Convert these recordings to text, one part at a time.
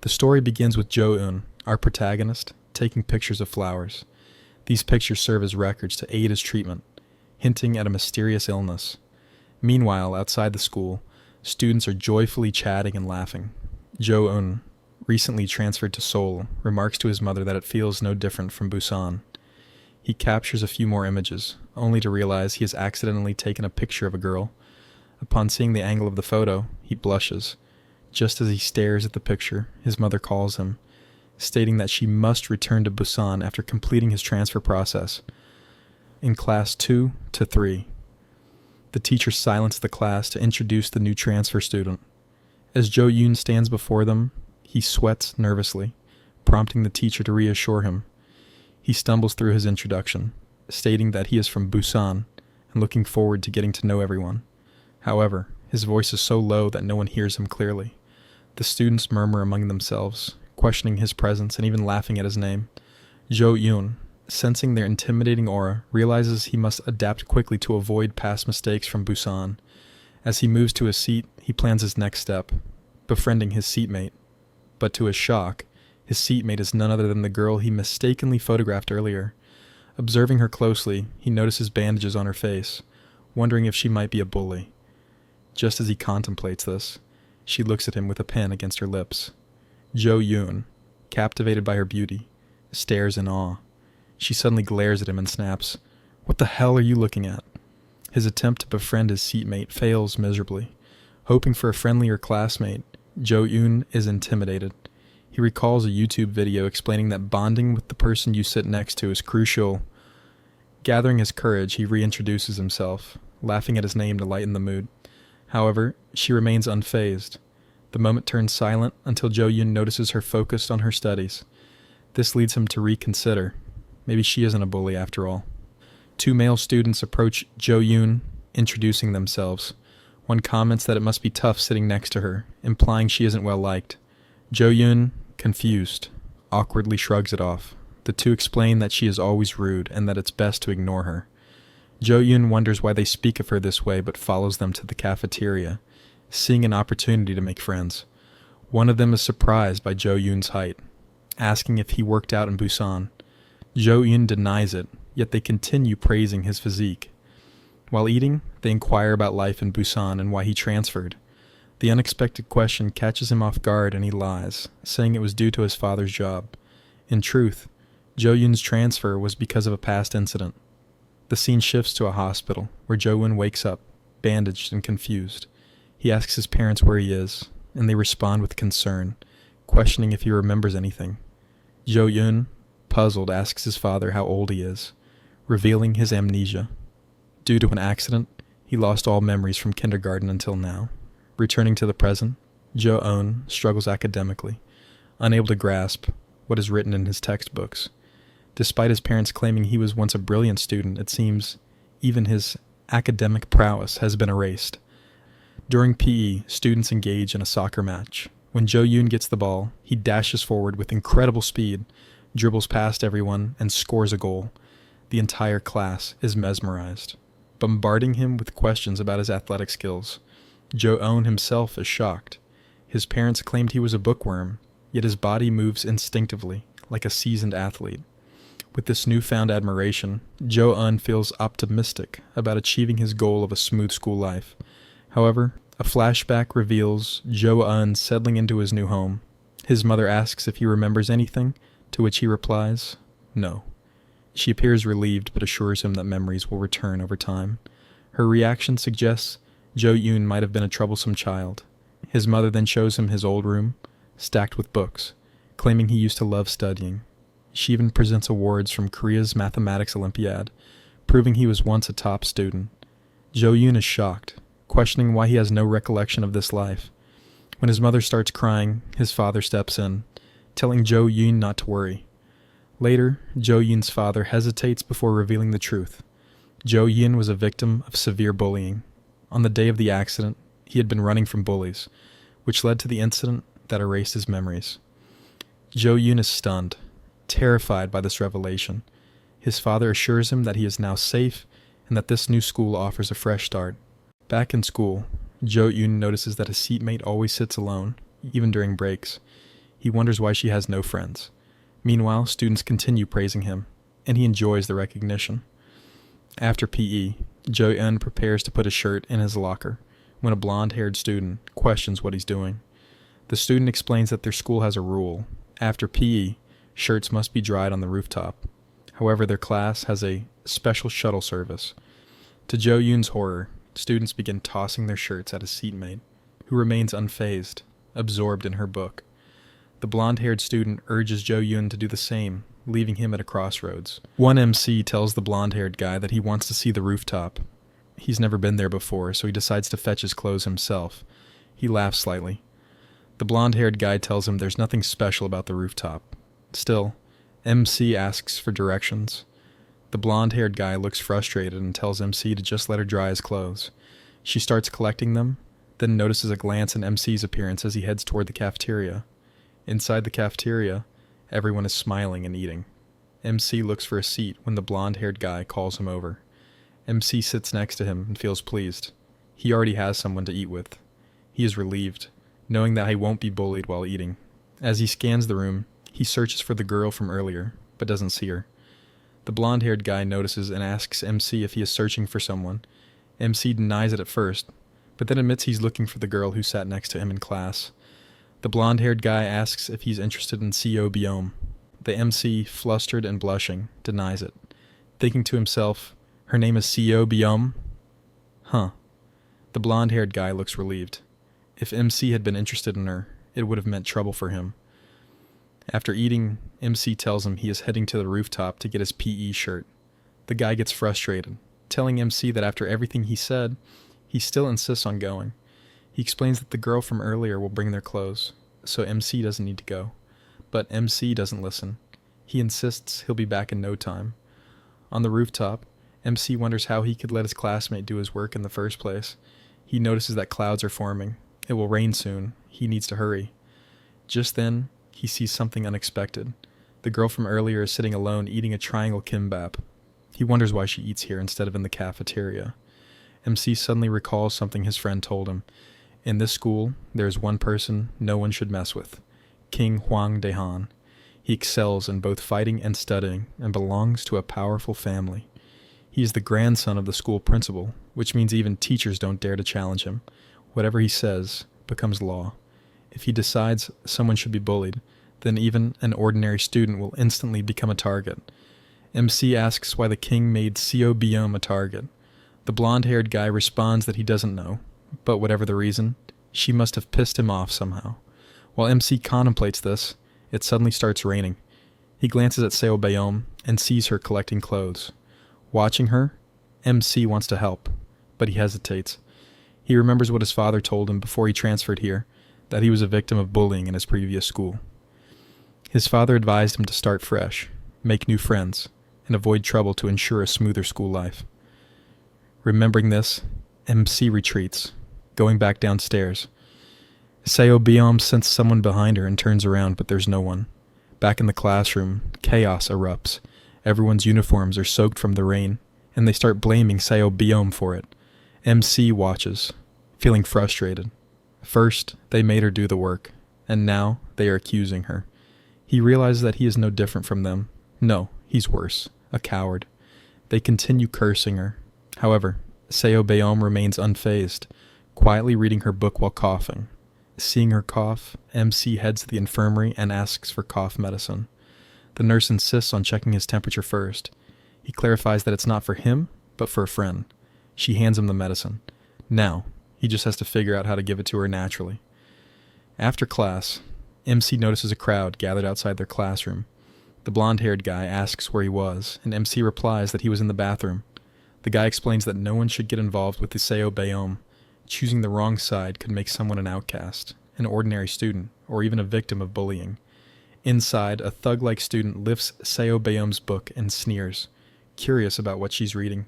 The story begins with Jo-eun, our protagonist, taking pictures of flowers. These pictures serve as records to aid his treatment, hinting at a mysterious illness. Meanwhile, outside the school, students are joyfully chatting and laughing. Jo-eun, recently transferred to Seoul, remarks to his mother that it feels no different from Busan. He captures a few more images, only to realize he has accidentally taken a picture of a girl. Upon seeing the angle of the photo, he blushes. Just as he stares at the picture, his mother calls him, stating that she must return to Busan after completing his transfer process. In class 2 to 3, the teacher silenced the class to introduce the new transfer student. As Jo-eun stands before them, he sweats nervously, prompting the teacher to reassure him. He stumbles through his introduction, stating that he is from Busan and looking forward to getting to know everyone. However, his voice is so low that no one hears him clearly. The students murmur among themselves, questioning his presence and even laughing at his name. Jo-eun, sensing their intimidating aura, realizes he must adapt quickly to avoid past mistakes from Busan. As he moves to his seat, he plans his next step, befriending his seatmate. But to his shock, his seatmate is none other than the girl he mistakenly photographed earlier. Observing her closely, he notices bandages on her face, wondering if she might be a bully. Just as he contemplates this, she looks at him with a pen against her lips. Jo-eun, captivated by her beauty, stares in awe. She suddenly glares at him and snaps, "What the hell are you looking at?" His attempt to befriend his seatmate fails miserably. Hoping for a friendlier classmate, Jo-eun is intimidated. He recalls a YouTube video explaining that bonding with the person you sit next to is crucial. Gathering his courage, he reintroduces himself, laughing at his name to lighten the mood. However, she remains unfazed. The moment turns silent until Jo-eun notices her focused on her studies. This leads him to reconsider. Maybe she isn't a bully after all. Two male students approach Jo-eun, introducing themselves. One comments that it must be tough sitting next to her, implying she isn't well liked. Jo-eun, confused, awkwardly shrugs it off. The two explain that she is always rude and that it's best to ignore her. Jo-eun wonders why they speak of her this way but follows them to the cafeteria, seeing an opportunity to make friends. One of them is surprised by Jo-eun's height, asking if he worked out in Busan. Jo-eun denies it, yet they continue praising his physique. While eating, they inquire about life in Busan and why he transferred. The unexpected question catches him off guard and he lies, saying it was due to his father's job. In truth, Jo-eun's transfer was because of a past incident. The scene shifts to a hospital, where Jo-eun wakes up, bandaged and confused. He asks his parents where he is, and they respond with concern, questioning if he remembers anything. Jo-eun, puzzled, asks his father how old he is, revealing his amnesia. Due to an accident, he lost all memories from kindergarten until now. Returning to the present, Jo-eun struggles academically, unable to grasp what is written in his textbooks. Despite his parents claiming he was once a brilliant student, it seems even his academic prowess has been erased. During PE, students engage in a soccer match. When Jo-eun gets the ball, he dashes forward with incredible speed, dribbles past everyone, and scores a goal. The entire class is mesmerized, bombarding him with questions about his athletic skills. Jo-eun himself is shocked. His parents claimed he was a bookworm, yet his body moves instinctively, like a seasoned athlete. With this newfound admiration, Jo-eun feels optimistic about achieving his goal of a smooth school life. However, a flashback reveals Jo-eun settling into his new home. His mother asks if he remembers anything, to which he replies, no. She appears relieved but assures him that memories will return over time. Her reaction suggests Jo-eun might have been a troublesome child. His mother then shows him his old room, stacked with books, claiming he used to love studying. She even presents awards from Korea's Mathematics Olympiad, proving he was once a top student. Jo-eun is shocked, questioning why he has no recollection of this life. When his mother starts crying, his father steps in, telling Jo-eun not to worry. Later, Jo-eun's father hesitates before revealing the truth. Jo-eun was a victim of severe bullying. On the day of the accident, he had been running from bullies, which led to the incident that erased his memories. Jo-eun is stunned, terrified by this revelation. His father assures him that he is now safe and that this new school offers a fresh start. Back in school, Jo-eun notices that his seatmate always sits alone, even during breaks. He wonders why she has no friends. Meanwhile, students continue praising him, and he enjoys the recognition. After PE, Jo-eun prepares to put a shirt in his locker when a blonde-haired student questions what he's doing. The student explains that their school has a rule. After PE, shirts must be dried on the rooftop. However, their class has a special shuttle service. To Jo-eun's horror, students begin tossing their shirts at his seatmate, who remains unfazed, absorbed in her book. The blonde-haired student urges Jo-eun to do the same, leaving him at a crossroads. One MC tells the blonde-haired guy that he wants to see the rooftop. He's never been there before, so he decides to fetch his clothes himself. He laughs slightly. The blonde-haired guy tells him there's nothing special about the rooftop. Still, MC asks for directions. The blonde-haired guy looks frustrated and tells MC to just let her dry his clothes. She starts collecting them, then notices a glance in MC's appearance as he heads toward the cafeteria. Inside the cafeteria, everyone is smiling and eating. MC looks for a seat when the blonde-haired guy calls him over. MC sits next to him and feels pleased. He already has someone to eat with. He is relieved, knowing that he won't be bullied while eating. As he scans the room, he searches for the girl from earlier, but doesn't see her. The blonde-haired guy notices and asks MC if he is searching for someone. MC denies it at first, but then admits he's looking for the girl who sat next to him in class. The blonde-haired guy asks if he's interested in CO Biome. The MC, flustered and blushing, denies it, thinking to himself, her name is CO Biome? Huh. The blonde-haired guy looks relieved. If MC had been interested in her, it would have meant trouble for him. After eating, MC tells him he is heading to the rooftop to get his PE shirt. The guy gets frustrated, telling MC that after everything he said, he still insists on going. He explains that the girl from earlier will bring their clothes, so MC doesn't need to go. But MC doesn't listen. He insists he'll be back in no time. On the rooftop, MC wonders how he could let his classmate do his work in the first place. He notices that clouds are forming. It will rain soon. He needs to hurry. Just then, he sees something unexpected. The girl from earlier is sitting alone eating a triangle kimbap. He wonders why she eats here instead of in the cafeteria. MC suddenly recalls something his friend told him. In this school, there is one person no one should mess with. King Hwang Daehan. He excels in both fighting and studying and belongs to a powerful family. He is the grandson of the school principal, which means even teachers don't dare to challenge him. Whatever he says becomes law. If he decides someone should be bullied, then even an ordinary student will instantly become a target. MC asks why the king made CO Biome a target. The blonde-haired guy responds that he doesn't know, but whatever the reason, she must have pissed him off somehow. While MC contemplates this, it suddenly starts raining. He glances at Seo Bayom and sees her collecting clothes. Watching her, MC wants to help, but he hesitates. He remembers what his father told him before he transferred here, that he was a victim of bullying in his previous school. His father advised him to start fresh, make new friends, and avoid trouble to ensure a smoother school life. Remembering this, MC retreats, going back downstairs. Seo Biom senses someone behind her and turns around, but there's no one. Back in the classroom, chaos erupts. Everyone's uniforms are soaked from the rain, and they start blaming Seo Biom for it. MC watches, feeling frustrated. First, they made her do the work, and now they are accusing her. He realizes that he is no different from them. No, he's worse, a coward. They continue cursing her. However, Seo Biom remains unfazed, quietly reading her book while coughing. Seeing her cough, MC heads to the infirmary and asks for cough medicine. The nurse insists on checking his temperature first. He clarifies that it's not for him, but for a friend. She hands him the medicine. Now, he just has to figure out how to give it to her naturally. After class, MC notices a crowd gathered outside their classroom. The blonde-haired guy asks where he was, and MC replies that he was in the bathroom. The guy explains that no one should get involved with the Seo Bayom. Choosing the wrong side could make someone an outcast, an ordinary student, or even a victim of bullying. Inside, a thug-like student lifts Seo Bayom's book and sneers, curious about what she's reading.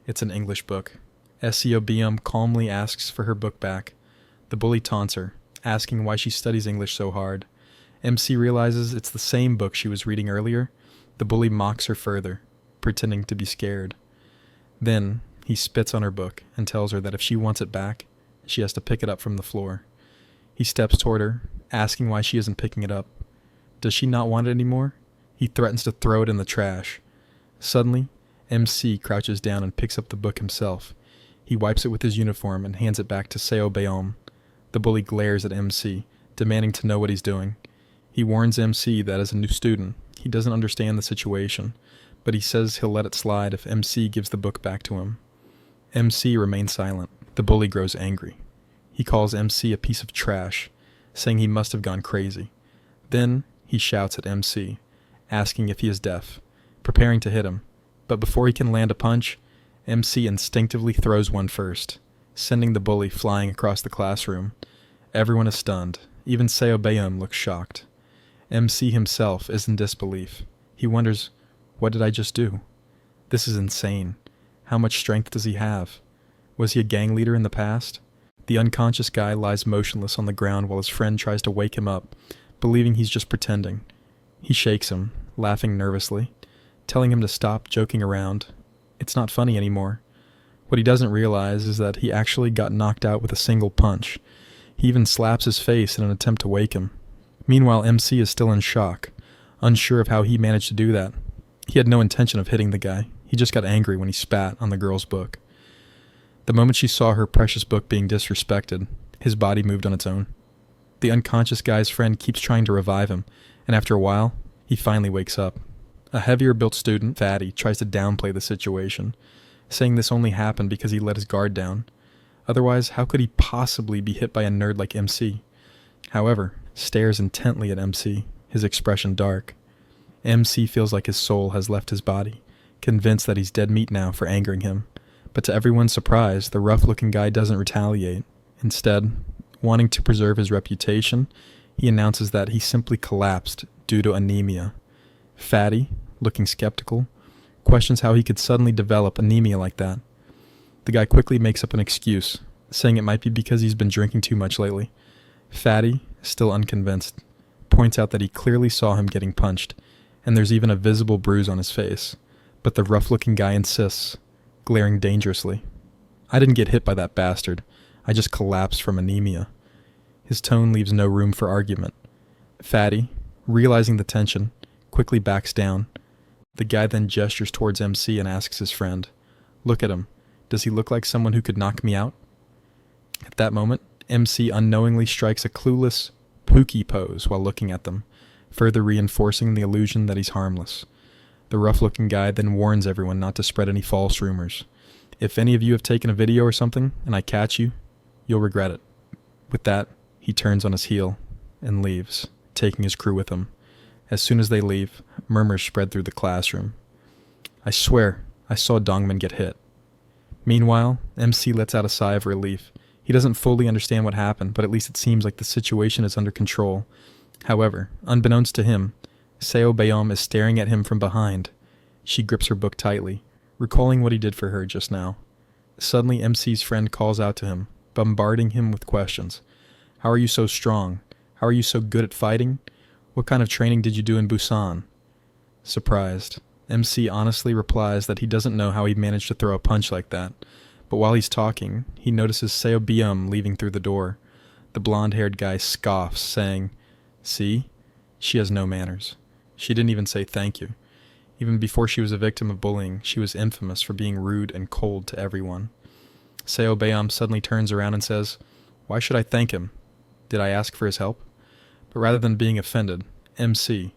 It's an English book. Seo Bayom calmly asks for her book back. The bully taunts her, asking why she studies English so hard. MC realizes it's the same book she was reading earlier. The bully mocks her further, pretending to be scared. Then, he spits on her book and tells her that if she wants it back, she has to pick it up from the floor. He steps toward her, asking why she isn't picking it up, Does she not want it anymore? He threatens to throw it in the trash. Suddenly, MC crouches down and picks up the book himself. He wipes it with his uniform and hands it back to Seo Beom. The bully glares at MC, demanding to know what he's doing. He warns MC that as a new student, he doesn't understand the situation, but he says he'll let it slide if MC gives the book back to him. MC remains silent. The bully grows angry. He calls MC a piece of trash, saying he must have gone crazy. Then he shouts at MC, asking if he is deaf, preparing to hit him. But before he can land a punch, MC instinctively throws one first, sending the bully flying across the classroom. Everyone is stunned. Even Seo Beom looks shocked. MC himself is in disbelief. He wonders, what did I just do? This is insane. How much strength does he have? Was he a gang leader in the past? The unconscious guy lies motionless on the ground while his friend tries to wake him up, believing he's just pretending. He shakes him, laughing nervously, telling him to stop joking around. It's not funny anymore. What he doesn't realize is that he actually got knocked out with a single punch. He even slaps his face in an attempt to wake him. Meanwhile, MC is still in shock, unsure of how he managed to do that. He had no intention of hitting the guy. He just got angry when he spat on the girl's book. The moment she saw her precious book being disrespected, his body moved on its own. The unconscious guy's friend keeps trying to revive him, and after a while, he finally wakes up. A heavier-built student, Fatty, tries to downplay the situation, saying this only happened because he let his guard down. Otherwise, how could he possibly be hit by a nerd like MC? However, stares intently at MC, his expression dark. MC feels like his soul has left his body, convinced that he's dead meat now for angering him. But to everyone's surprise, the rough-looking guy doesn't retaliate. Instead, wanting to preserve his reputation, he announces that he simply collapsed due to anemia. Fatty, looking skeptical, questions how he could suddenly develop anemia like that. The guy quickly makes up an excuse, saying it might be because he's been drinking too much lately. Fatty, still unconvinced, points out that he clearly saw him getting punched, and there's even a visible bruise on his face. But the rough-looking guy insists, glaring dangerously. I didn't get hit by that bastard. I just collapsed from anemia. His tone leaves no room for argument. Fatty, realizing the tension, quickly backs down. The guy then gestures towards MC and asks his friend, "Look at him. Does he look like someone who could knock me out?" At that moment, MC unknowingly strikes a clueless Pookie pose while looking at them, further reinforcing the illusion that he's harmless. The rough-looking guy then warns everyone not to spread any false rumors. If any of you have taken a video or something, and I catch you, you'll regret it. With that, he turns on his heel and leaves, taking his crew with him. As soon as they leave, murmurs spread through the classroom. I swear, I saw Dongmin get hit. Meanwhile, MC lets out a sigh of relief. He doesn't fully understand what happened, but at least it seems like the situation is under control. However, unbeknownst to him, Seo Beom is staring at him from behind. She grips her book tightly, recalling what he did for her just now. Suddenly, MC's friend calls out to him, bombarding him with questions. How are you so strong? How are you so good at fighting? What kind of training did you do in Busan? Surprised, MC honestly replies that he doesn't know how he managed to throw a punch like that, but while he's talking, he notices Seo Beom leaving through the door. The blonde-haired guy scoffs, saying, "See? She has no manners. She didn't even say thank you. Even before she was a victim of bullying, she was infamous for being rude and cold to everyone." Seo Beom suddenly turns around and says, "Why should I thank him? Did I ask for his help?" But rather than being offended, MC,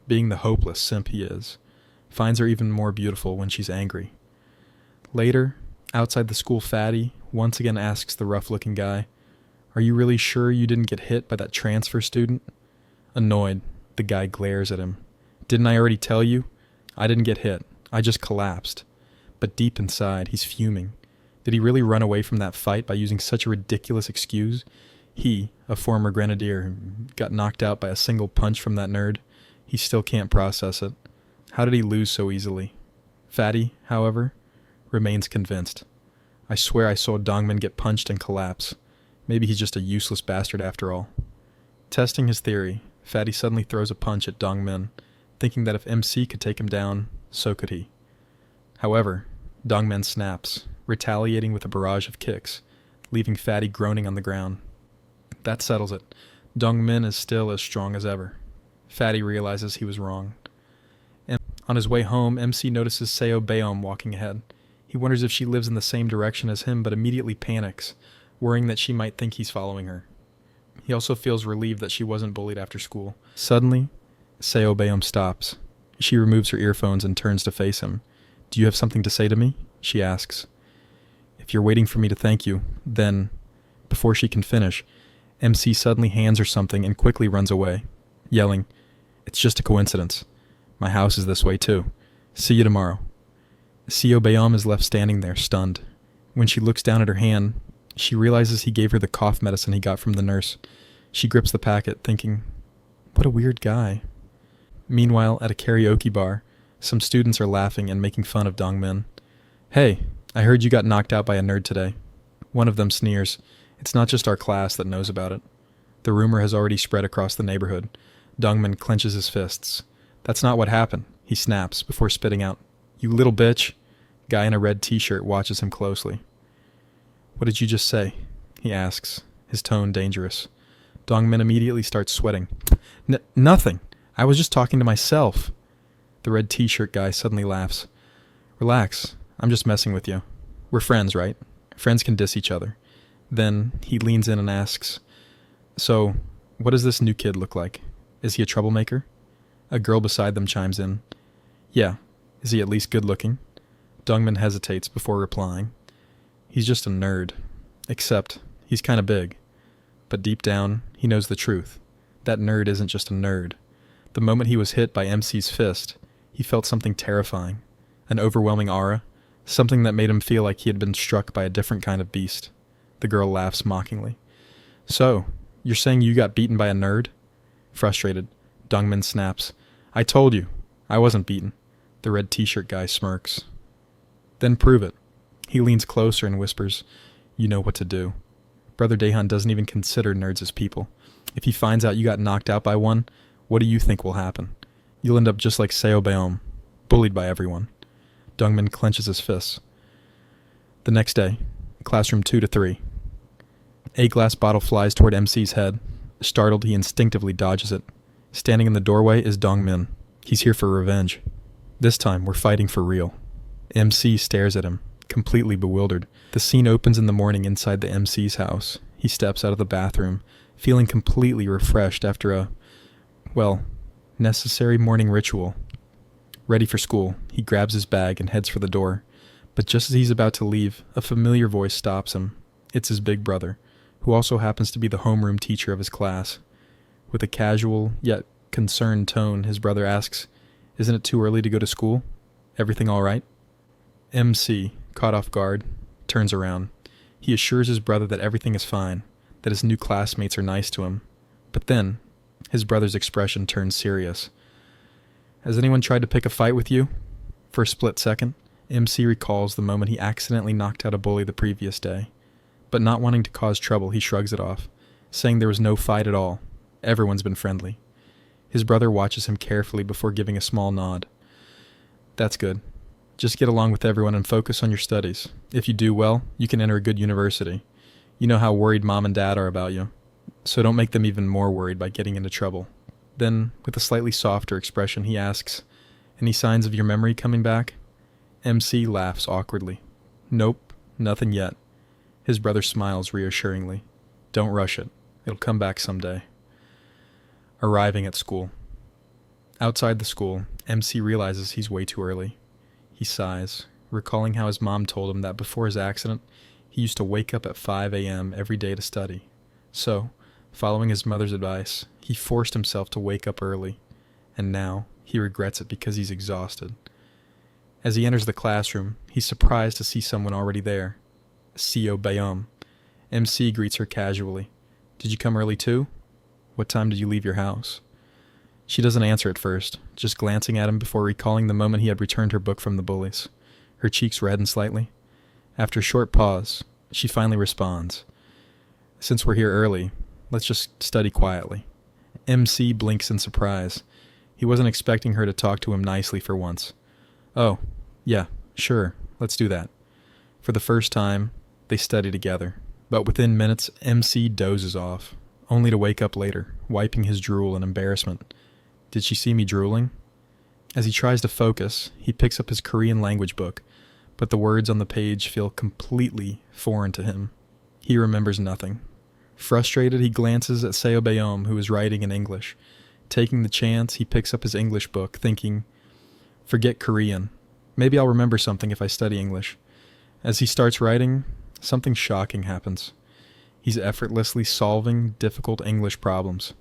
being the hopeless simp he is, finds her even more beautiful when she's angry. Later, outside the school, Fatty once again asks the rough-looking guy, "Are you really sure you didn't get hit by that transfer student?" Annoyed, the guy glares at him. "Didn't I already tell you? I didn't get hit. I just collapsed." But deep inside, he's fuming. Did he really run away from that fight by using such a ridiculous excuse? He, a former grenadier, got knocked out by a single punch from that nerd. He still can't process it. How did he lose so easily? Fatty, however, remains convinced. "I swear I saw Dongmin get punched and collapse. Maybe he's just a useless bastard after all." Testing his theory, Fatty suddenly throws a punch at Dongmin, thinking that if MC could take him down, so could he. However, Dongmin snaps, retaliating with a barrage of kicks, leaving Fatty groaning on the ground. That settles it. Dongmin is still as strong as ever. Fatty realizes he was wrong. On his way home, MC notices Seo Baeom walking ahead. He wonders if she lives in the same direction as him, but immediately panics, worrying that she might think he's following her. He also feels relieved that she wasn't bullied after school. Suddenly, Seo Baeom stops. She removes her earphones and turns to face him. "Do you have something to say to me?" she asks. "If you're waiting for me to thank you, then..." Before she can finish, MC suddenly hands her something and quickly runs away, yelling, "It's just a coincidence. My house is this way too. See you tomorrow." Seo Baeom is left standing there, stunned. When she looks down at her hand, she realizes he gave her the cough medicine he got from the nurse. She grips the packet, thinking, what a weird guy. Meanwhile, at a karaoke bar, some students are laughing and making fun of Dongmin. "Hey, I heard you got knocked out by a nerd today." One of them sneers. "It's not just our class that knows about it." The rumor has already spread across the neighborhood. Dongmin clenches his fists. "That's not what happened," he snaps before spitting out, "You little bitch." Guy in a red t-shirt watches him closely. "What did you just say?" he asks, his tone dangerous. Dongmin immediately starts sweating. Nothing. I was just talking to myself." The red t-shirt guy suddenly laughs. "Relax. I'm just messing with you. We're friends, right? Friends can diss each other." Then he leans in and asks, "So, what does this new kid look like? Is he a troublemaker?" A girl beside them chimes in. "Yeah. Is he at least good looking?" Dongmin hesitates before replying. "He's just a nerd. Except, he's kinda big." But deep down, he knows the truth. That nerd isn't just a nerd. The moment he was hit by MC's fist, he felt something terrifying. An overwhelming aura. Something that made him feel like he had been struck by a different kind of beast. The girl laughs mockingly. "So, you're saying you got beaten by a nerd?" Frustrated, Dongmin snaps. "I told you. I wasn't beaten." The red t-shirt guy smirks. "Then prove it." He leans closer and whispers, "You know what to do." Brother Daehan doesn't even consider nerds as people. If he finds out you got knocked out by one, what do you think will happen? You'll end up just like Seo Baeom, bullied by everyone. Dongmin clenches his fists. The next day, classroom 2 to 3. A glass bottle flies toward MC's head. Startled, he instinctively dodges it. Standing in the doorway is Dongmin. He's here for revenge. This time, we're fighting for real. MC stares at him, completely bewildered. The scene opens in the morning inside the MC's house. He steps out of the bathroom, feeling completely refreshed after a, necessary morning ritual. Ready for school, he grabs his bag and heads for the door. But just as he's about to leave, a familiar voice stops him. It's his big brother, who also happens to be the homeroom teacher of his class. With a casual, yet concerned tone, his brother asks, "Isn't it too early to go to school? Everything all right?" MC, caught off guard, turns around. He assures his brother that everything is fine, that his new classmates are nice to him. But then, his brother's expression turns serious. "Has anyone tried to pick a fight with you?" For a split second, MC recalls the moment he accidentally knocked out a bully the previous day. But not wanting to cause trouble, he shrugs it off, saying there was no fight at all. Everyone's been friendly. His brother watches him carefully before giving a small nod. "That's good. Just get along with everyone and focus on your studies. If you do well, you can enter a good university. You know how worried mom and dad are about you, so don't make them even more worried by getting into trouble." Then, with a slightly softer expression, he asks, "Any signs of your memory coming back?" MC laughs awkwardly. "Nope, nothing yet." His brother smiles reassuringly. "Don't rush it. It'll come back someday." Arriving at school. Outside the school, MC realizes he's way too early. He sighs, recalling how his mom told him that before his accident, he used to wake up at 5 a.m. every day to study. So, following his mother's advice, he forced himself to wake up early, and now he regrets it because he's exhausted. As he enters the classroom, he's surprised to see someone already there. Seo Baeom. MC greets her casually. "Did you come early too? What time did you leave your house?" She doesn't answer at first, just glancing at him before recalling the moment he had returned her book from the bullies. Her cheeks redden slightly. After a short pause, she finally responds, "Since we're here early, let's just study quietly." MC blinks in surprise. He wasn't expecting her to talk to him nicely for once. "Oh, yeah, sure, let's do that." For the first time, they study together. But within minutes, MC dozes off, only to wake up later, wiping his drool in embarrassment. Did she see me drooling? As he tries to focus, he picks up his Korean language book, but the words on the page feel completely foreign to him. He remembers nothing. Frustrated, he glances at Seo Bayom, who is writing in English. Taking the chance, he picks up his English book, thinking, forget Korean. Maybe I'll remember something if I study English. As he starts writing, something shocking happens. He's effortlessly solving difficult English problems.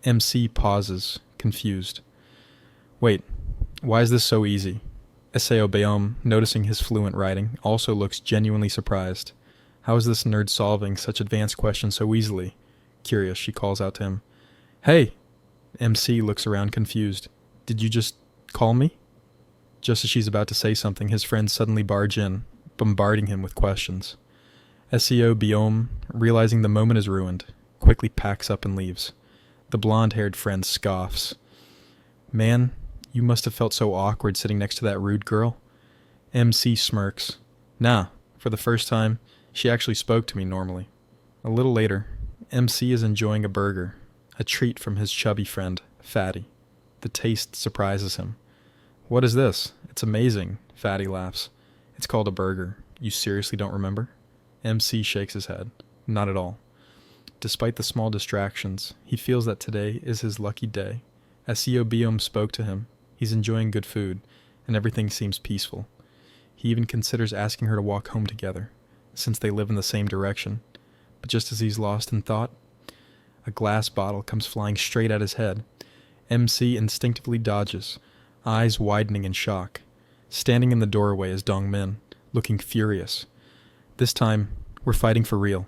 MC pauses, confused. Wait, why is this so easy? Seo Bayom, noticing his fluent writing, also looks genuinely surprised. How is this nerd solving such advanced questions so easily? Curious, she calls out to him. Hey! MC looks around confused. Did you just call me? Just as she's about to say something, his friends suddenly barge in, bombarding him with questions. Seo Bayom, realizing the moment is ruined, quickly packs up and leaves. The blonde-haired friend scoffs. Man, you must have felt so awkward sitting next to that rude girl. MC smirks. Nah, for the first time, she actually spoke to me normally. A little later, MC is enjoying a burger, a treat from his chubby friend, Fatty. The taste surprises him. What is this? It's amazing, Fatty laughs. It's called a burger. You seriously don't remember? MC shakes his head. Not at all. Despite the small distractions, he feels that today is his lucky day. As Seo Bayom spoke to him, he's enjoying good food, and everything seems peaceful. He even considers asking her to walk home together, since they live in the same direction. But just as he's lost in thought, a glass bottle comes flying straight at his head. MC instinctively dodges, eyes widening in shock. Standing in the doorway is Dongmin, looking furious. This time, we're fighting for real.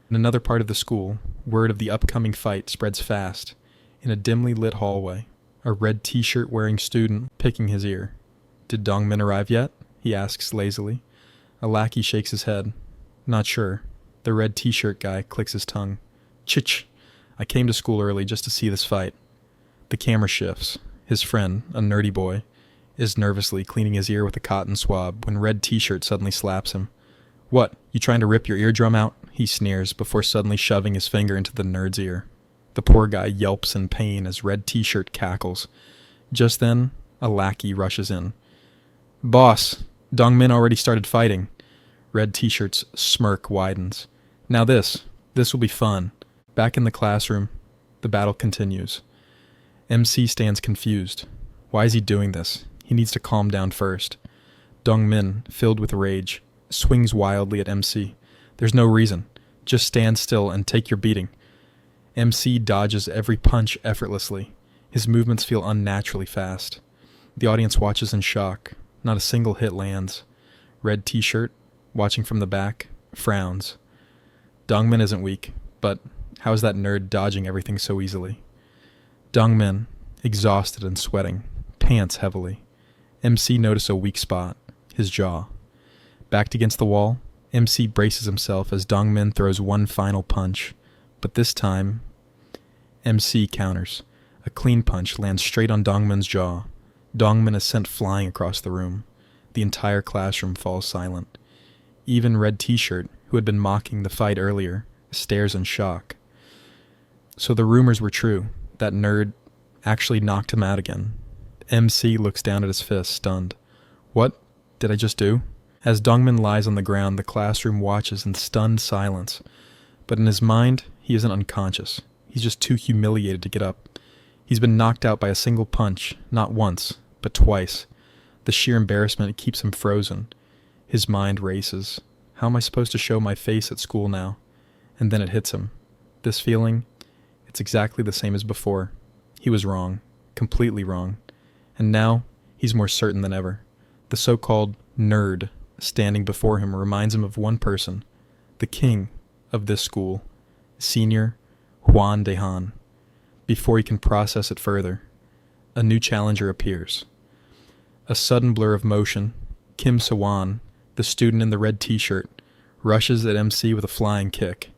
In another part of the school, word of the upcoming fight spreads fast. In a dimly lit hallway, a red t-shirt wearing student picking his ear. Did Dongmin arrive yet? He asks lazily. A lackey shakes his head. Not sure. The red t-shirt guy clicks his tongue. Chich! I came to school early just to see this fight. The camera shifts. His friend, a nerdy boy, is nervously cleaning his ear with a cotton swab when red t-shirt suddenly slaps him. What, you trying to rip your eardrum out? He sneers before suddenly shoving his finger into the nerd's ear. The poor guy yelps in pain as red t-shirt cackles. Just then, a lackey rushes in. Boss, Dongmin already started fighting. Red t-shirt's smirk widens. Now this will be fun. Back in the classroom, the battle continues. MC stands confused. Why is he doing this? He needs to calm down first. Dongmin, filled with rage, swings wildly at MC. There's no reason. Just stand still and take your beating. MC dodges every punch effortlessly. His movements feel unnaturally fast. The audience watches in shock. Not a single hit lands. Red t-shirt, watching from the back, frowns. Dongmin isn't weak, but how is that nerd dodging everything so easily? Dongmin, exhausted and sweating, pants heavily. MC notices a weak spot, his jaw. Backed against the wall, MC braces himself as Dongmin throws one final punch. But this time, MC counters. A clean punch lands straight on Dongmin's jaw. Dongmin is sent flying across the room. The entire classroom falls silent. Even Red T-shirt, who had been mocking the fight earlier, stares in shock. So the rumors were true. That nerd actually knocked him out again. MC looks down at his fist, stunned. What did I just do? As Dongmin lies on the ground, the classroom watches in stunned silence. But in his mind, he isn't unconscious. He's just too humiliated to get up. He's been knocked out by a single punch, not once, but twice. The sheer embarrassment keeps him frozen. His mind races. How am I supposed to show my face at school now? And then it hits him. This feeling, it's exactly the same as before. He was wrong. Completely wrong. And now, he's more certain than ever. The so-called nerd standing before him reminds him of one person, the king of this school, Senior Juan Dehan. Before he can process it further, a new challenger appears. A sudden blur of motion, Kim Sawan, the student in the red t-shirt, rushes at MC with a flying kick.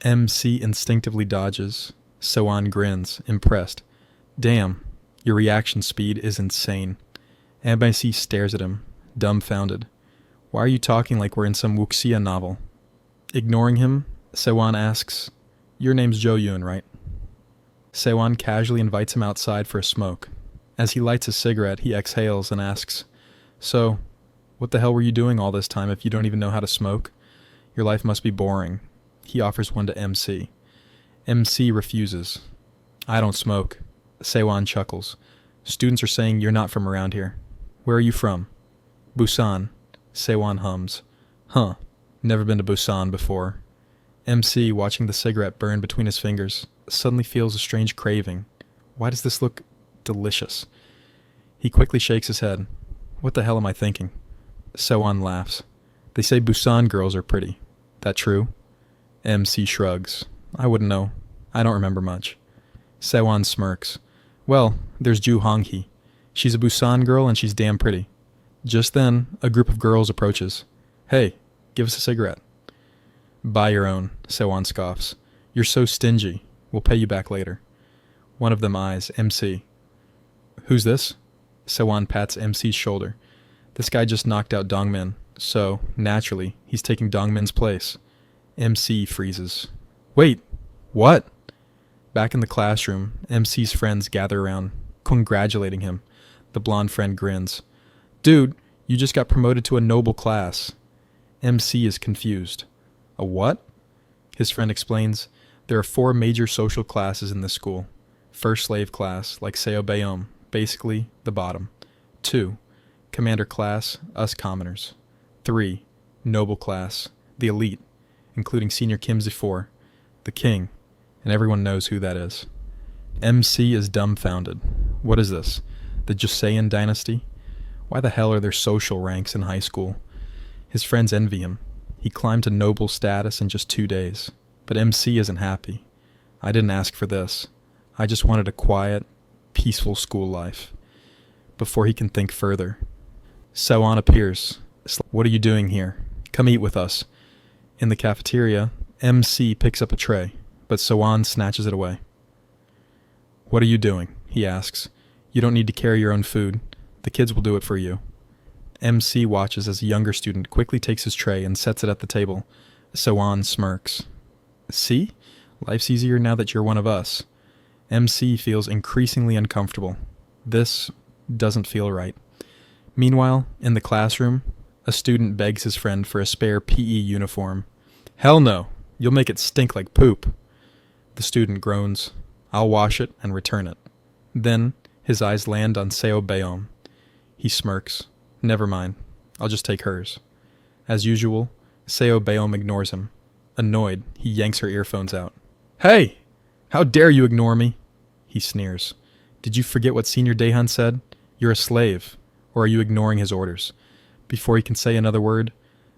MC instinctively dodges. Sawan grins, impressed. Damn, your reaction speed is insane. MC stares at him, dumbfounded. Why are you talking like we're in some wuxia novel? Ignoring him, Sawan asks, Your name's Jo Yoon, right? Sewon casually invites him outside for a smoke. As he lights a cigarette, he exhales and asks, "So, what the hell were you doing all this time if you don't even know how to smoke? Your life must be boring." He offers one to MC. MC refuses. "I don't smoke." Sewon chuckles. "Students are saying you're not from around here. Where are you from?" "Busan." Sewon hums. "Huh. Never been to Busan before." MC, watching the cigarette burn between his fingers, suddenly feels a strange craving. Why does this look delicious? He quickly shakes his head. "What the hell am I thinking?" Sewon laughs. "They say Busan girls are pretty. That true?" MC shrugs. "I wouldn't know. I don't remember much." Sewon smirks. "Well, there's Ju Honghi. She's a Busan girl and she's damn pretty." Just then, a group of girls approaches. "Hey, give us a cigarette." "Buy your own," Sewon scoffs. "You're so stingy. We'll pay you back later." One of them eyes MC. "Who's this?" Sewon pats MC's shoulder. This guy just knocked out Dongmin, so, naturally, he's taking Dongmin's place. MC freezes. "Wait, what?" Back in the classroom, MC's friends gather around, congratulating him. The blonde friend grins. "Dude, you just got promoted to a noble class." MC is confused. "A what?" His friend explains, "There are 4 major social classes in this school. First slave class, like Seo Bayom, basically the bottom. 2, commander class, us commoners. 3, noble class, the elite, including Senior Kim Zifor, the king, and everyone knows who that is." MC is dumbfounded. What is this? The Joseon dynasty? Why the hell are there social ranks in high school? His friends envy him. He climbed to noble status in just 2 days. But MC isn't happy. "I didn't ask for this. I just wanted a quiet, peaceful school life." Before he can think further, Sewon appears. "What are you doing here? Come eat with us." In the cafeteria, MC picks up a tray, but Sewon snatches it away. "What are you doing?" he asks. "You don't need to carry your own food. The kids will do it for you." MC watches as a younger student quickly takes his tray and sets it at the table. Sewon smirks. "See? Life's easier now that you're one of us." MC feels increasingly uncomfortable. This doesn't feel right. Meanwhile, in the classroom, a student begs his friend for a spare PE uniform. "Hell no! You'll make it stink like poop." The student groans. "I'll wash it and return it." Then, his eyes land on Seo Bayom. He smirks. "Never mind. I'll just take hers." As usual, Seo Bayom ignores him. Annoyed, he yanks her earphones out. "Hey! How dare you ignore me?" He sneers. "Did you forget what Senior Daehan said? You're a slave. Or are you ignoring his orders?" Before he can say another word,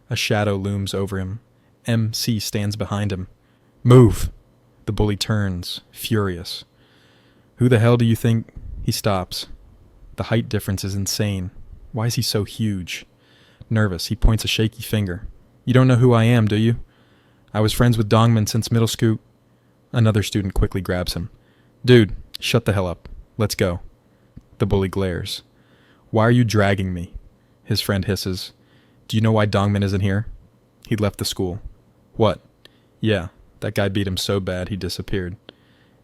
a shadow looms over him. MC stands behind him. "Move!" The bully turns, furious. "Who the hell do you think—" He stops. The height difference is insane. Why is he so huge? Nervous, he points a shaky finger. "You don't know who I am, do you? I was friends with Dongmin since middle school." Another student quickly grabs him. "Dude, shut the hell up. Let's go." The bully glares. "Why are you dragging me?" His friend hisses. "Do you know why Dongmin isn't here?" "He left the school." "What?" "Yeah, that guy beat him so bad he disappeared."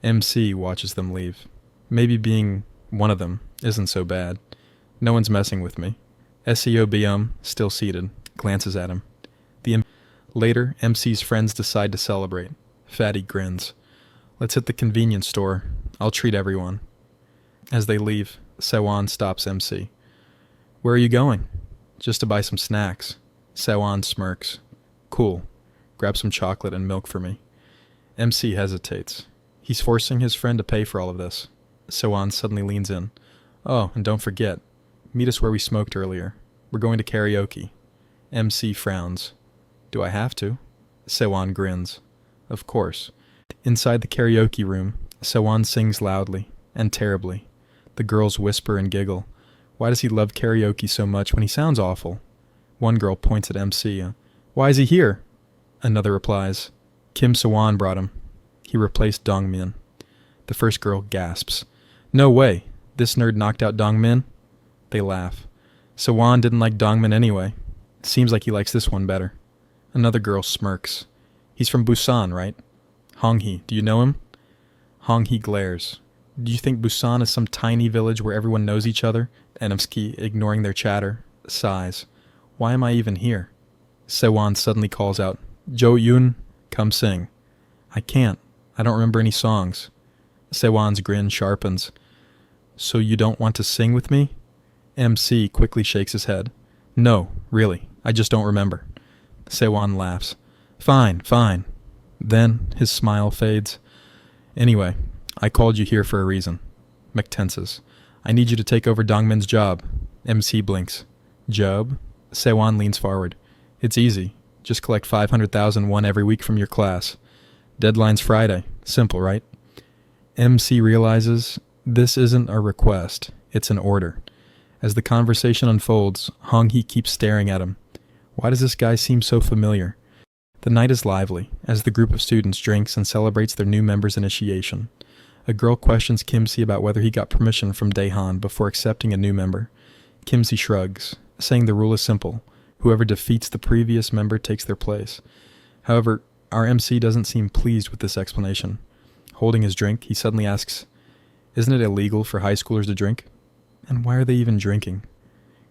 MC watches them leave. Maybe being one of them isn't so bad. No one's messing with me. SEO Byum, still seated, glances at him. Later, MC's friends decide to celebrate. Fatty grins. "Let's hit the convenience store. I'll treat everyone." As they leave, Sewon stops MC. "Where are you going?" "Just to buy some snacks." Sewon smirks. "Cool. Grab some chocolate and milk for me." MC hesitates. He's forcing his friend to pay for all of this. Sewon suddenly leans in. "Oh, and don't forget. Meet us where we smoked earlier. We're going to karaoke." MC frowns. "Do I have to?" Sewon grins. "Of course." Inside the karaoke room, Sewon sings loudly and terribly. The girls whisper and giggle. Why does he love karaoke so much when he sounds awful? One girl points at MC. "Why is he here?" Another replies, "Kim Sewon brought him. He replaced Dongmin." The first girl gasps. "No way. This nerd knocked out Dongmin?" They laugh. "Sewon didn't like Dongmin anyway. Seems like he likes this one better." Another girl smirks. "He's from Busan, right? Honghi, do you know him?" Hong-hee glares. Do you think Busan is some tiny village where everyone knows each other? Enumsky, ignoring their chatter, sighs. Why am I even here? Sewon suddenly calls out, Jo Yoon, come sing. I can't. I don't remember any songs. Sewon's grin sharpens. So you don't want to sing with me? MC quickly shakes his head. No, really. I just don't remember. Sewon laughs. Fine, fine. Then his smile fades. Anyway, I called you here for a reason. McTenses. I need you to take over Dongmin's job. MC blinks. Job? Sewon leans forward. It's easy. Just collect 500,000 won every week from your class. Deadline's Friday. Simple, right? MC realizes this isn't a request. It's an order. As the conversation unfolds, Hong-hee keeps staring at him. Why does this guy seem so familiar? The night is lively, as the group of students drinks and celebrates their new member's initiation. A girl questions Kimsey about whether he got permission from Daehan before accepting a new member. Kimsey shrugs, saying the rule is simple. Whoever defeats the previous member takes their place. However, our MC doesn't seem pleased with this explanation. Holding his drink, he suddenly asks, Isn't it illegal for high schoolers to drink? And why are they even drinking?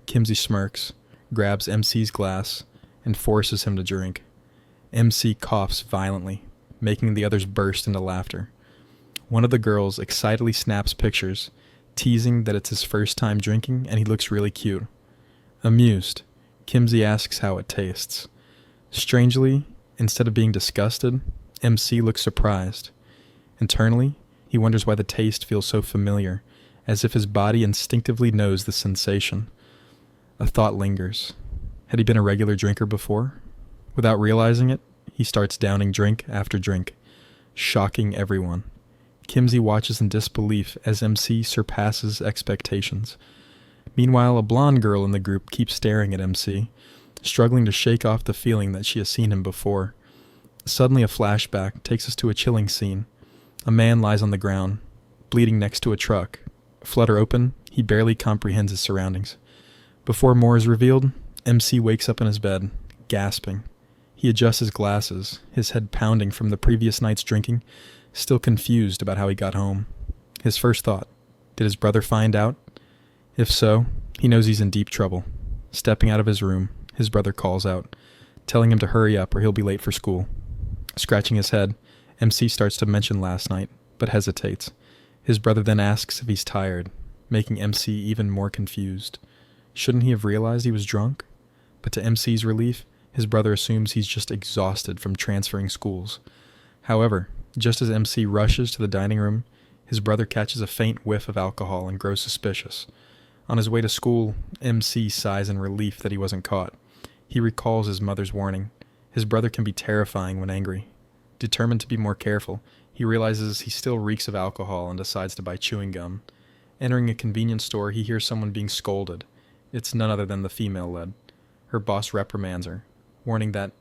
Kimsey smirks, grabs MC's glass, and forces him to drink. MC coughs violently, making the others burst into laughter. One of the girls excitedly snaps pictures, teasing that it's his first time drinking and he looks really cute. Amused, Kimsey asks how it tastes. Strangely, instead of being disgusted, MC looks surprised. Internally, he wonders why the taste feels so familiar, as if his body instinctively knows the sensation. A thought lingers. Had he been a regular drinker before? Without realizing it, he starts downing drink after drink, shocking everyone. Kimsey watches in disbelief as MC surpasses expectations. Meanwhile, a blonde girl in the group keeps staring at MC, struggling to shake off the feeling that she has seen him before. Suddenly a flashback takes us to a chilling scene. A man lies on the ground, bleeding next to a truck. Flutter open, he barely comprehends his surroundings. Before more is revealed, MC wakes up in his bed, gasping. He adjusts his glasses, his head pounding from the previous night's drinking, still confused about how he got home. His first thought, did his brother find out? If so, he knows he's in deep trouble. Stepping out of his room, his brother calls out, telling him to hurry up or he'll be late for school. Scratching his head, MC starts to mention last night, but hesitates. His brother then asks if he's tired, making MC even more confused. Shouldn't he have realized he was drunk? But to MC's relief, his brother assumes he's just exhausted from transferring schools. However, just as MC rushes to the dining room, his brother catches a faint whiff of alcohol and grows suspicious. On his way to school, MC sighs in relief that he wasn't caught. He recalls his mother's warning. His brother can be terrifying when angry. Determined to be more careful, he realizes he still reeks of alcohol and decides to buy chewing gum. Entering a convenience store, he hears someone being scolded. It's none other than the female lead. Her boss reprimands her, warning that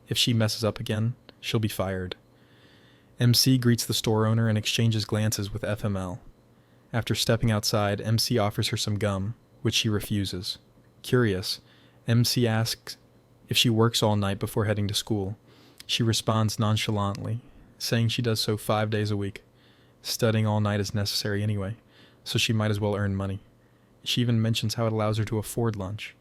if she messes up again, she'll be fired. MC greets the store owner and exchanges glances with FML. After stepping outside, MC offers her some gum, which she refuses. Curious, MC asks if she works all night before heading to school. She responds nonchalantly, saying she does so 5 days a week. Studying all night is necessary anyway, so she might as well earn money. She even mentions how it allows her to afford lunch.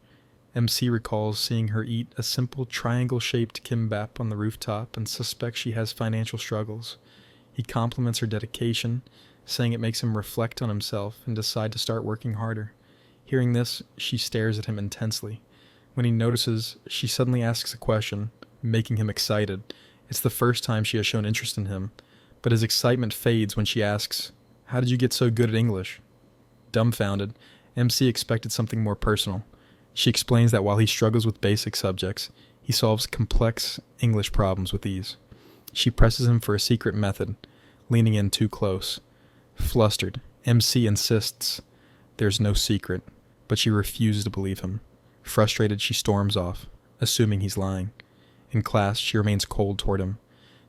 MC recalls seeing her eat a simple triangle-shaped kimbap on the rooftop and suspects she has financial struggles. He compliments her dedication, saying it makes him reflect on himself and decide to start working harder. Hearing this, she stares at him intensely. When he notices, she suddenly asks a question, making him excited. It's the first time she has shown interest in him, but his excitement fades when she asks, "How did you get so good at English?" Dumbfounded, MC expected something more personal. She explains that while he struggles with basic subjects, he solves complex English problems with ease. She presses him for a secret method, leaning in too close. Flustered, MC insists there's no secret, but she refuses to believe him. Frustrated, she storms off, assuming he's lying. In class, she remains cold toward him.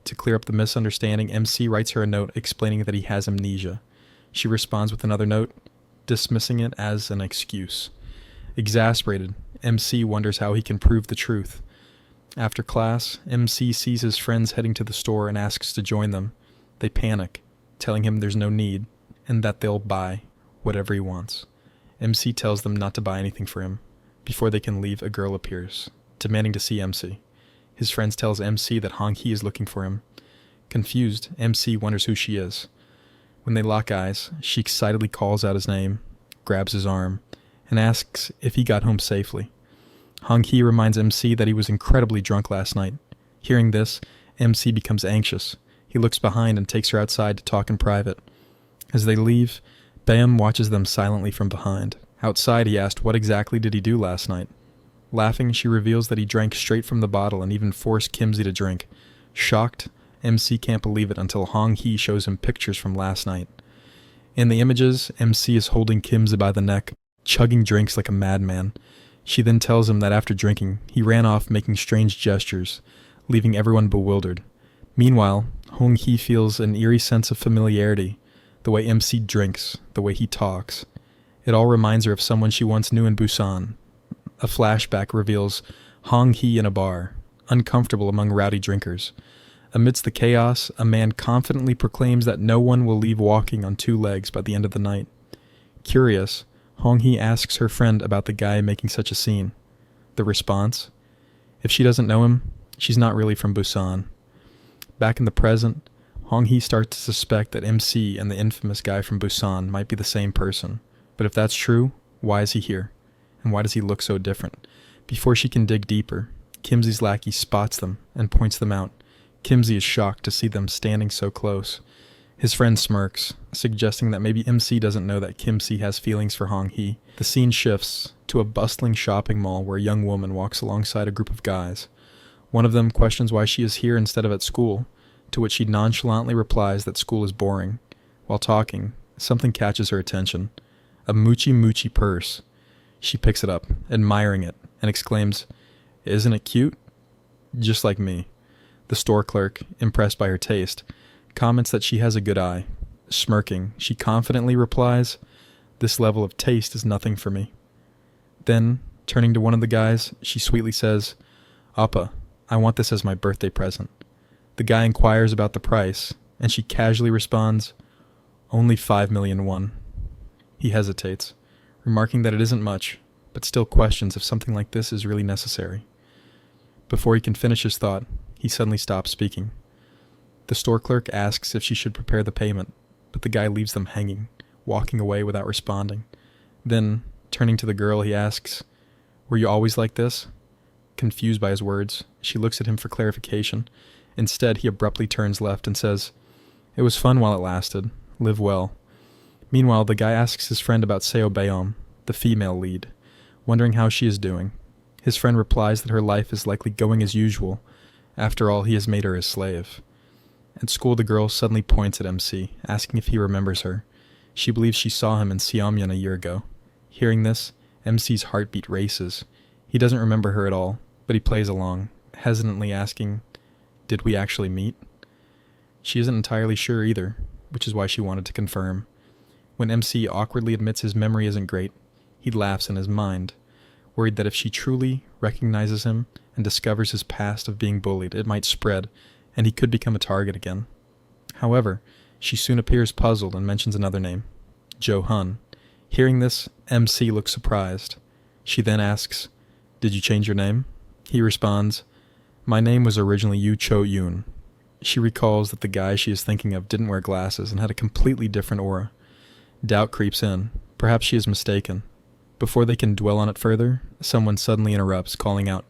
To clear up the misunderstanding, MC writes her a note explaining that he has amnesia. She responds with another note, dismissing it as an excuse. Exasperated, MC wonders how he can prove the truth. After class, MC sees his friends heading to the store and asks to join them. They panic. telling him there's no need and that they'll buy whatever he wants. MC tells them not to buy anything for him. Before they can leave, a girl appears, demanding to see MC. His friends tells MC that Hong Hee is looking for him. Confused, MC wonders who she is. When they lock eyes, she excitedly calls out his name, grabs his arm, and asks if he got home safely. Hong Hee reminds MC that he was incredibly drunk last night. Hearing this, MC becomes anxious. He looks behind and takes her outside to talk in private. As they leave, Bam watches them silently from behind. Outside, he asked what exactly did he do last night. Laughing, she reveals that he drank straight from the bottle and even forced Kimsey to drink. Shocked, MC can't believe it until Hong Hee shows him pictures from last night. In the images, MC is holding Kimsey by the neck, chugging drinks like a madman. She then tells him that after drinking, he ran off making strange gestures, leaving everyone bewildered. Meanwhile, Hong Hee feels an eerie sense of familiarity, the way MC drinks, the way he talks. It all reminds her of someone she once knew in Busan. A flashback reveals Hong Hee in a bar, uncomfortable among rowdy drinkers. Amidst the chaos, a man confidently proclaims that no one will leave walking on two legs by the end of the night. Curious, Hong Hee asks her friend about the guy making such a scene. The response? If she doesn't know him, she's not really from Busan. Back in the present, Hong Hee starts to suspect that MC and the infamous guy from Busan might be the same person. But if that's true, why is he here? And why does he look so different? Before she can dig deeper, Kimsey's lackey spots them and points them out. Kimsey is shocked to see them standing so close. His friend smirks, suggesting that maybe MC doesn't know that Kimsey has feelings for Hong Hee. The scene shifts to a bustling shopping mall where a young woman walks alongside a group of guys. One of them questions why she is here instead of at school, to which she nonchalantly replies that school is boring. While talking, something catches her attention. A moochie purse. She picks it up, admiring it, and exclaims, "Isn't it cute?" Just like me. The store clerk, impressed by her taste, comments that she has a good eye. Smirking, she confidently replies, "This level of taste is nothing for me." Then, turning to one of the guys, she sweetly says, "Appa, I want this as my birthday present." The guy inquires about the price, and she casually responds, "Only 5 million won." He hesitates, remarking that it isn't much, but still questions if something like this is really necessary. Before he can finish his thought, he suddenly stops speaking. The store clerk asks if she should prepare the payment, but the guy leaves them hanging, walking away without responding. Then, turning to the girl, he asks, "Were you always like this?" Confused by his words, she looks at him for clarification. Instead, he abruptly turns left and says, "It was fun while it lasted. Live well." Meanwhile, the guy asks his friend about Seo Beom, the female lead, wondering how she is doing. His friend replies that her life is likely going as usual. After all, he has made her his slave. At school, the girl suddenly points at MC, asking if he remembers her. She believes she saw him in Seomyeon a year ago. Hearing this, MC's heartbeat races. He doesn't remember her at all, but he plays along, hesitantly asking, "Did we actually meet?" She isn't entirely sure either, which is why she wanted to confirm. When MC awkwardly admits his memory isn't great, he laughs in his mind, worried that if she truly recognizes him and discovers his past of being bullied, it might spread, and he could become a target again. However, she soon appears puzzled and mentions another name, Jo Hun. Hearing this, MC looks surprised. She then asks, "Did you change your name?" He responds, "My name was originally Yu Cho Yoon." She recalls that the guy she is thinking of didn't wear glasses and had a completely different aura. Doubt creeps in. Perhaps she is mistaken. Before they can dwell on it further, someone suddenly interrupts, calling out,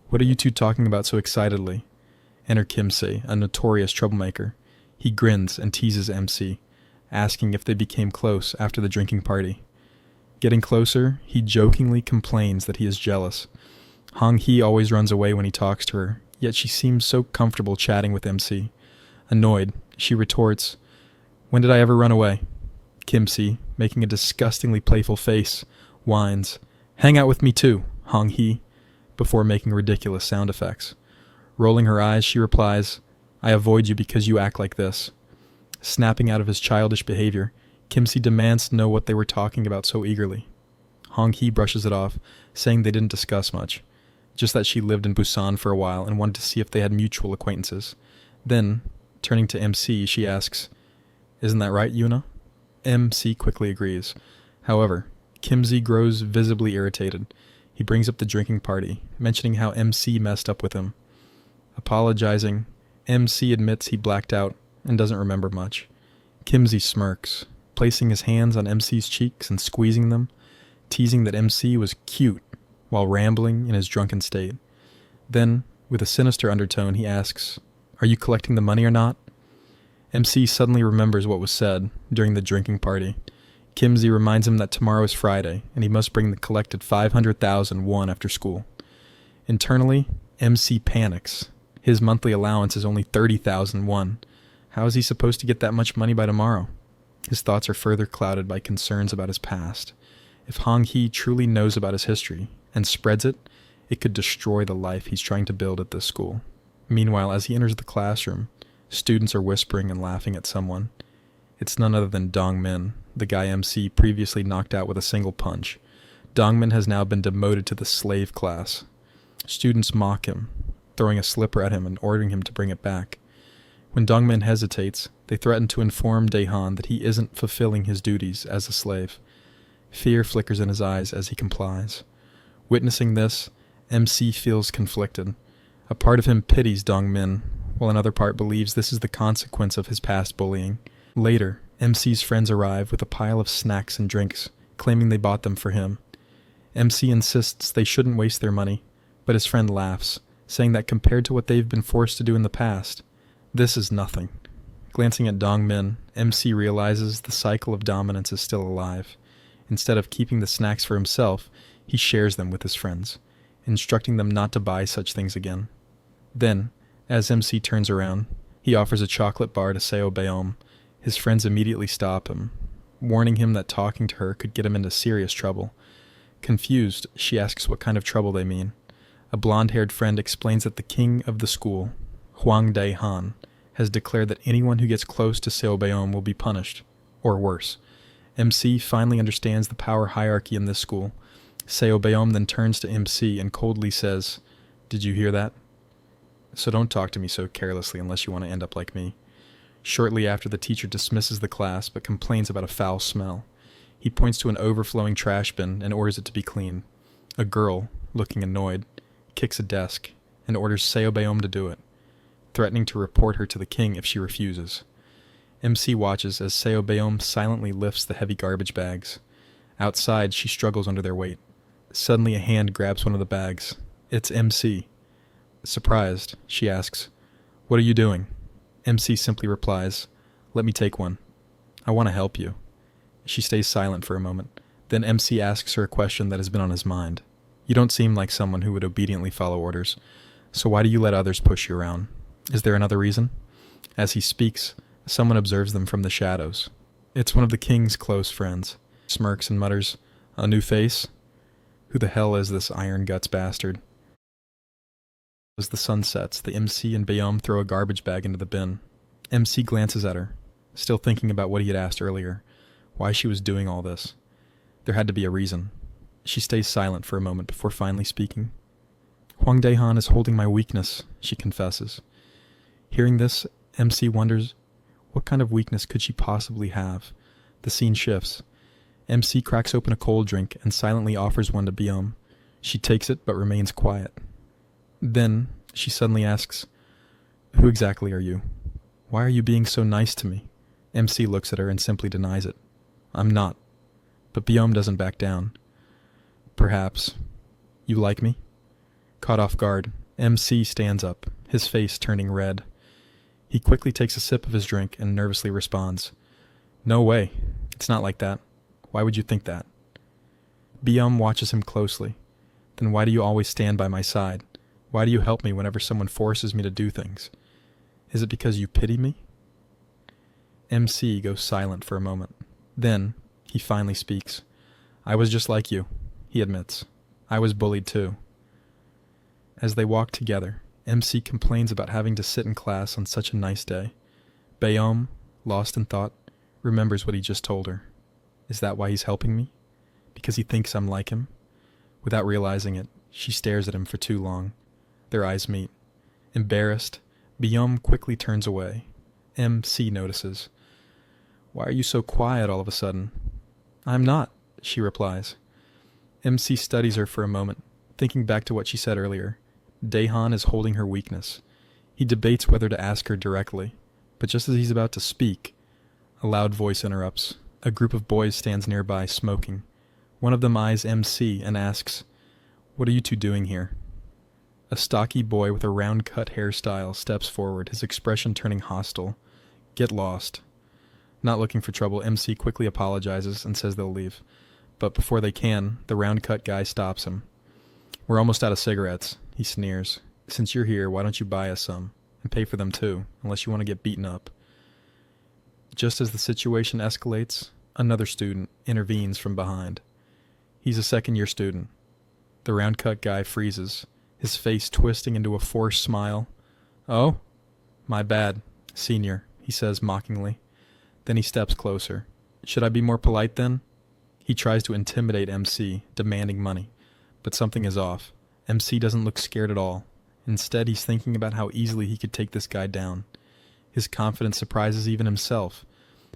"What are you two talking about so excitedly?" Enter Kimsey, a notorious troublemaker. He grins and teases MC, asking if they became close after the drinking party. Getting closer, he jokingly complains that he is jealous. Hong Hee always runs away when he talks to her, yet she seems so comfortable chatting with MC. Annoyed, she retorts, "When did I ever run away?" Kimsey, making a disgustingly playful face, whines, "Hang out with me too, Hong Hee," before making ridiculous sound effects. Rolling her eyes, she replies, "I avoid you because you act like this." Snapping out of his childish behavior, Kimsey demands to know what they were talking about so eagerly. Hong Hee brushes it off, saying they didn't discuss much, just that she lived in Busan for a while and wanted to see if they had mutual acquaintances. Then, turning to MC, she asks, Isn't that right, Yuna? MC quickly agrees. However, Kimsey grows visibly irritated. He brings up the drinking party, mentioning how MC messed up with him. Apologizing, MC admits he blacked out and doesn't remember much. Kimsey smirks, placing his hands on MC's cheeks and squeezing them, teasing that MC was cute while rambling in his drunken state. Then, with a sinister undertone, he asks, "Are you collecting the money or not?" MC suddenly remembers what was said during the drinking party. Kimsey reminds him that tomorrow is Friday, and he must bring the collected 500,000 won after school. Internally, MC panics. His monthly allowance is only 30,000 won. How is he supposed to get that much money by tomorrow? His thoughts are further clouded by concerns about his past. If Hong Hee truly knows about his history and spreads it, it could destroy the life he's trying to build at this school. Meanwhile, as he enters the classroom, students are whispering and laughing at someone. It's none other than Dongmin, the guy MC previously knocked out with a single punch. Dongmin has now been demoted to the slave class. Students mock him, throwing a slipper at him and ordering him to bring it back. When Dongmin hesitates, they threaten to inform Daehan that he isn't fulfilling his duties as a slave. Fear flickers in his eyes as he complies. Witnessing this, MC feels conflicted. A part of him pities Dongmin, while another part believes this is the consequence of his past bullying. Later, MC's friends arrive with a pile of snacks and drinks, claiming they bought them for him. MC insists they shouldn't waste their money, but his friend laughs, saying that compared to what they've been forced to do in the past, this is nothing. Glancing at Dongmin, MC realizes the cycle of dominance is still alive. Instead of keeping the snacks for himself, he shares them with his friends, instructing them not to buy such things again. Then, as MC turns around, he offers a chocolate bar to Seo Beom. His friends immediately stop him, warning him that talking to her could get him into serious trouble. Confused, she asks what kind of trouble they mean. A blonde-haired friend explains that the king of the school, Huang Daehan, has declared that anyone who gets close to Seo Beom will be punished, or worse. MC finally understands the power hierarchy in this school. Seo Beom then turns to MC and coldly says, "Did you hear that? So don't talk to me so carelessly unless you want to end up like me." Shortly after, the teacher dismisses the class but complains about a foul smell. He points to an overflowing trash bin and orders it to be cleaned. A girl, looking annoyed, kicks a desk and orders Seo Beom to do it, threatening to report her to the king if she refuses. MC watches as Seo Beom silently lifts the heavy garbage bags. Outside, she struggles under their weight. Suddenly, a hand grabs one of the bags. It's MC. Surprised, she asks, "What are you doing?" MC simply replies, "Let me take one. I want to help you." She stays silent for a moment. Then MC asks her a question that has been on his mind. "You don't seem like someone who would obediently follow orders, so why do you let others push you around? Is there another reason?" As he speaks, someone observes them from the shadows. It's one of the king's close friends. Smirks and mutters, "A new face? Who the hell is this iron guts bastard?" As the sun sets, the MC and Beom throw a garbage bag into the bin. MC glances at her, still thinking about what he had asked earlier, why she was doing all this. There had to be a reason. She stays silent for a moment before finally speaking. "Huang Daehan is holding my weakness," she confesses. Hearing this, MC wonders, what kind of weakness could she possibly have? The scene shifts. MC cracks open a cold drink and silently offers one to Beom. She takes it but remains quiet. Then, she suddenly asks, "Who exactly are you? Why are you being so nice to me?" MC looks at her and simply denies it. "I'm not." But Beom doesn't back down. "Perhaps. You like me?" Caught off guard, MC stands up, his face turning red. He quickly takes a sip of his drink and nervously responds, "No way. It's not like that. Why would you think that?" Beom watches him closely. "Then why do you always stand by my side? Why do you help me whenever someone forces me to do things? Is it because you pity me?" MC goes silent for a moment. Then, he finally speaks. "I was just like you," he admits. "I was bullied too." As they walk together, MC complains about having to sit in class on such a nice day. Beom, lost in thought, remembers what he just told her. Is that why he's helping me? Because he thinks I'm like him? Without realizing it, she stares at him for too long. Their eyes meet. Embarrassed, Beom quickly turns away. MC notices. Why are you so quiet all of a sudden? I'm not, she replies. MC studies her for a moment, thinking back to what she said earlier. Daehan is holding her weakness. He debates whether to ask her directly, but just as he's about to speak, a loud voice interrupts. A group of boys stands nearby, smoking. One of them eyes MC and asks, "What are you two doing here?" A stocky boy with a round-cut hairstyle steps forward, his expression turning hostile. "Get lost." Not looking for trouble, MC quickly apologizes and says they'll leave. But before they can, the round-cut guy stops him. "We're almost out of cigarettes," he sneers. "Since you're here, why don't you buy us some? And pay for them too, unless you want to get beaten up." Just as the situation escalates, another student intervenes from behind. He's a second-year student. The round-cut guy freezes, his face twisting into a forced smile. "Oh? My bad, senior," he says mockingly. Then he steps closer. "Should I be more polite then?" He tries to intimidate MC, demanding money. But something is off. MC doesn't look scared at all. Instead, he's thinking about how easily he could take this guy down. His confidence surprises even himself.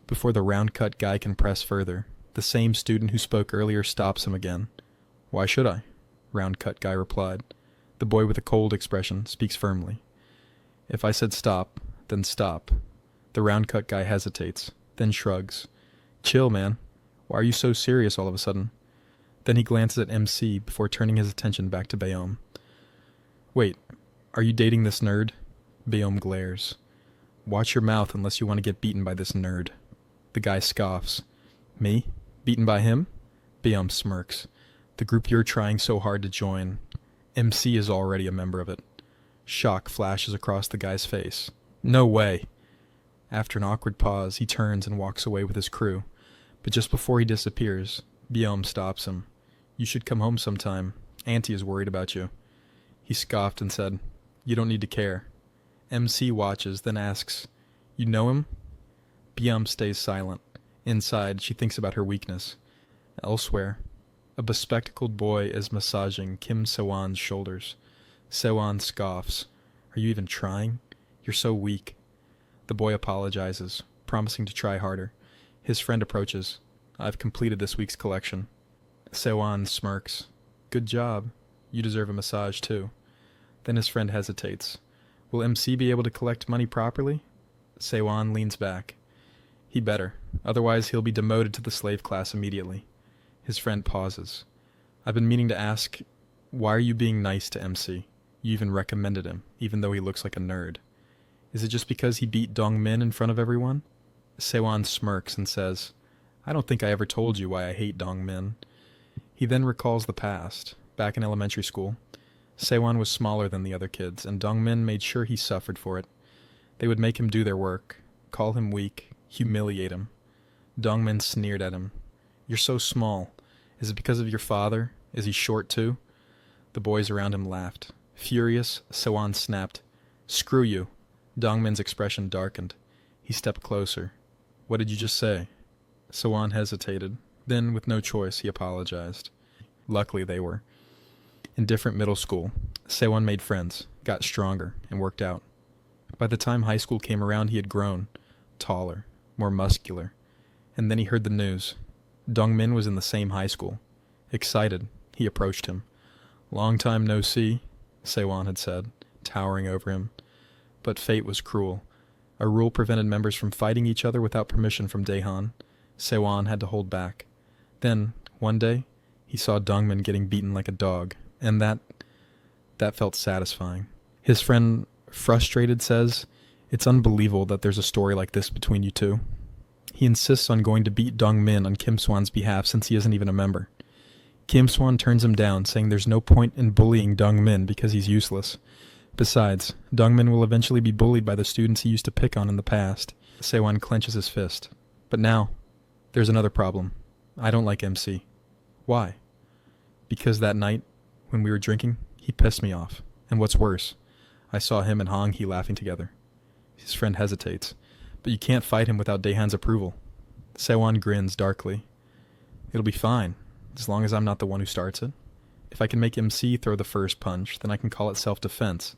Before the round-cut guy can press further, the same student who spoke earlier stops him again. "Why should I?" Round-cut guy replied. The boy with a cold expression speaks firmly. "If I said stop, then stop." The round-cut guy hesitates, then shrugs. "Chill, man. Why are you so serious all of a sudden?" Then he glances at MC before turning his attention back to Bayom. "Wait, are you dating this nerd?" Bayom glares. "Watch your mouth unless you want to get beaten by this nerd." The guy scoffs. "Me? Beaten by him?" Bayom smirks. "The group you're trying so hard to join. MC is already a member of it." Shock flashes across the guy's face. "No way!" After an awkward pause, he turns and walks away with his crew. But just before he disappears, Bayom stops him. "You should come home sometime. Auntie is worried about you." He scoffed and said, "You don't need to care." MC watches, then asks, "You know him?" Bayom stays silent. Inside, she thinks about her weakness. Elsewhere, a bespectacled boy is massaging Kim Sewon's shoulders. Sewon scoffs. "Are you even trying? You're so weak." The boy apologizes, promising to try harder. His friend approaches. "I've completed this week's collection." Sewon smirks. "Good job. You deserve a massage too." Then his friend hesitates. "Will MC be able to collect money properly?" Sewon leans back. "He better. Otherwise he'll be demoted to the slave class immediately." His friend pauses. "I've been meaning to ask, why are you being nice to MC? You even recommended him, even though he looks like a nerd. Is it just because he beat Dongmin in front of everyone?" Sewon smirks and says, "I don't think I ever told you why I hate Dongmin." He then recalls the past. Back in elementary school, Sewon was smaller than the other kids, and Dongmin made sure he suffered for it. They would make him do their work, call him weak, humiliate him. Dongmin sneered at him. "You're so small. Is it because of your father? Is he short too?" The boys around him laughed. Furious, Sewon snapped, "Screw you." Dongmin's expression darkened. He stepped closer. "What did you just say?" Sewon hesitated. Then, with no choice, he apologized. Luckily, they were. In different middle school, Sewon made friends, got stronger, and worked out. By the time high school came around, he had grown, taller, more muscular. And then he heard the news. Dongmin was in the same high school. Excited, he approached him. "Long time no see," Sewon had said, towering over him. But fate was cruel. A rule prevented members from fighting each other without permission from Daehan. Sewon had to hold back. Then, one day, he saw Dongmin getting beaten like a dog, and that felt satisfying. His friend, frustrated, says, "It's unbelievable that there's a story like this between you two." He insists on going to beat Dongmin on Kim Swan's behalf since he isn't even a member. Kim Swan turns him down, saying there's no point in bullying Dongmin because he's useless. Besides, Dongmin will eventually be bullied by the students he used to pick on in the past. Sewon clenches his fist. "But now, there's another problem. I don't like MC." "Why?" "Because that night, when we were drinking, he pissed me off. And what's worse, I saw him and Hong Hee laughing together." His friend hesitates. "But you can't fight him without Daehan's approval." Sewon grins darkly. "It'll be fine, as long as I'm not the one who starts it. If I can make MC throw the first punch, then I can call it self-defense.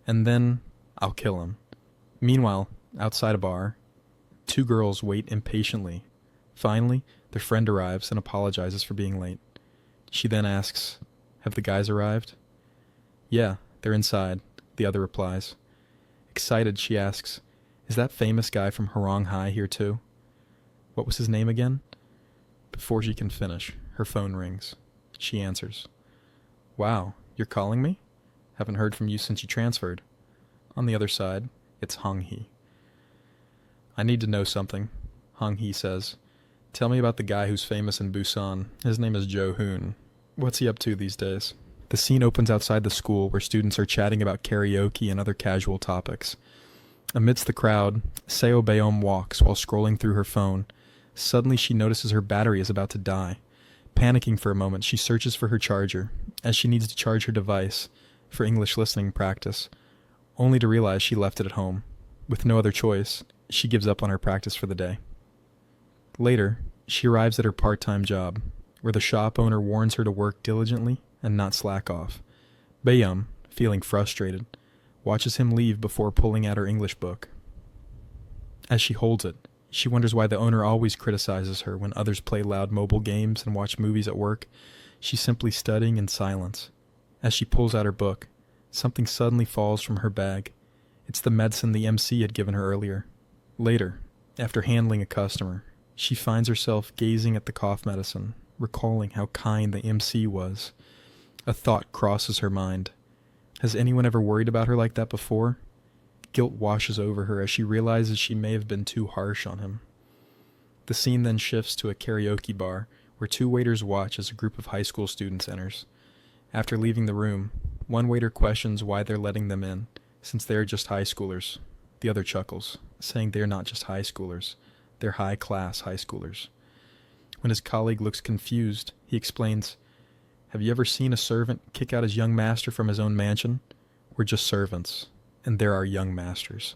And then I'll kill him." Meanwhile, outside a bar, Two girls wait impatiently. Finally, their friend arrives and apologizes for being late. She then asks, "Have the guys arrived?" "Yeah, they're inside," the other replies. Excited, she asks, "Is that famous guy from Harong High here too?" "What was his name again?" Before she can finish, her phone rings. She answers. "Wow, you're calling me? Haven't heard from you since you transferred." On the other side, it's Hong Hee. "I need to know something," Hong Hee says. "Tell me about the guy who's famous in Busan. His name is Jo Hoon. What's he up to these days?" The scene opens outside the school where students are chatting about karaoke and other casual topics. Amidst the crowd, Seo Beom walks while scrolling through her phone. Suddenly she notices her battery is about to die. Panicking for a moment, she searches for her charger, as she needs to charge her device for English listening practice, only to realize she left it at home. With no other choice, she gives up on her practice for the day. Later, she arrives at her part-time job, where the shop owner warns her to work diligently and not slack off. Beom, feeling frustrated, watches him leave before pulling out her English book. As she holds it, she wonders why the owner always criticizes her when others play loud mobile games and watch movies at work. She's simply studying in silence. As she pulls out her book, something suddenly falls from her bag. It's the medicine the MC had given her earlier. Later, after handling a customer, she finds herself gazing at the cough medicine, recalling how kind the MC was. A thought crosses her mind. Has anyone ever worried about her like that before? Guilt washes over her as she realizes she may have been too harsh on him. The scene then shifts to a karaoke bar where two waiters watch as a group of high school students enters. After leaving the room, one waiter questions why they're letting them in, since they are just high schoolers. The other chuckles, saying they're not just high schoolers, they're high-class high schoolers. When his colleague looks confused, he explains, "Have you ever seen a servant kick out his young master from his own mansion? We're just servants, and they're our young masters."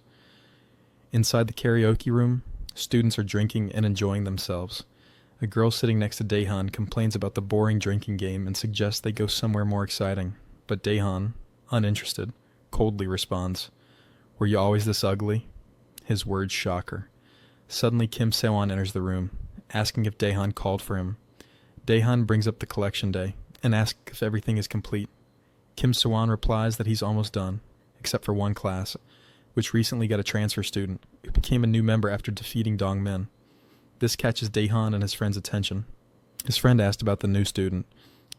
Inside the karaoke room, students are drinking and enjoying themselves. A girl sitting next to Daehan complains about the boring drinking game and suggests they go somewhere more exciting. But Daehan, uninterested, coldly responds, "Were you always this ugly?" His words shock her. Suddenly Kim Sewon enters the room, asking if Daehan called for him. Daehan brings up the collection day and asks if everything is complete. Kim Sewon replies that he's almost done, except for one class, which recently got a transfer student who became a new member after defeating Dong Min. This catches Daehan and his friend's attention. His friend asked about the new student,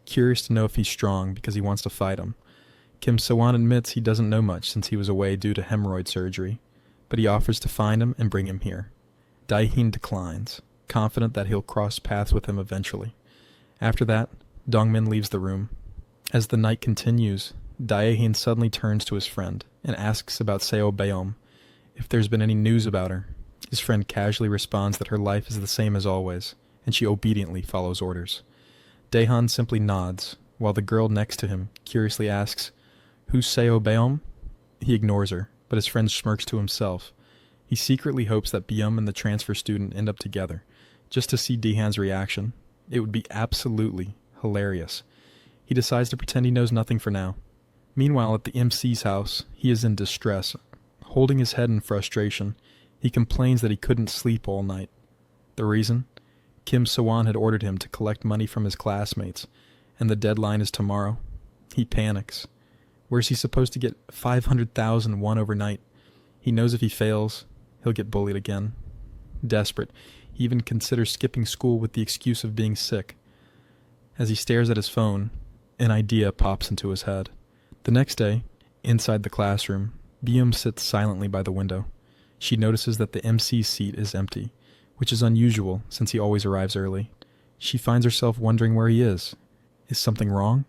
curious to know if he's strong because he wants to fight him. Kim Sewon admits he doesn't know much since he was away due to hemorrhoid surgery, but he offers to find him and bring him here. Daehan declines, confident that he'll cross paths with him eventually. After that, Dongmin leaves the room. As the night continues, Daehan suddenly turns to his friend and asks about Seo Beom, if there's been any news about her. His friend casually responds that her life is the same as always, and she obediently follows orders. Daehan simply nods, while the girl next to him curiously asks, "Who's Seo Beom?" He ignores her, but his friend smirks to himself. He secretly hopes that Beom and the transfer student end up together, just to see Daehan's reaction. It would be absolutely hilarious. He decides to pretend he knows nothing for now. Meanwhile, at the MC's house, he is in distress. Holding his head in frustration, he complains that he couldn't sleep all night. The reason? Kim Sewon had ordered him to collect money from his classmates, and the deadline is tomorrow. He panics. Where's he supposed to get 500,000 won overnight? He knows if he fails, he'll get bullied again. Desperate, he even considers skipping school with the excuse of being sick. As he stares at his phone, an idea pops into his head. The next day, inside the classroom, Beom sits silently by the window. She notices that the MC's seat is empty, which is unusual since he always arrives early. She finds herself wondering where he is. Is something wrong?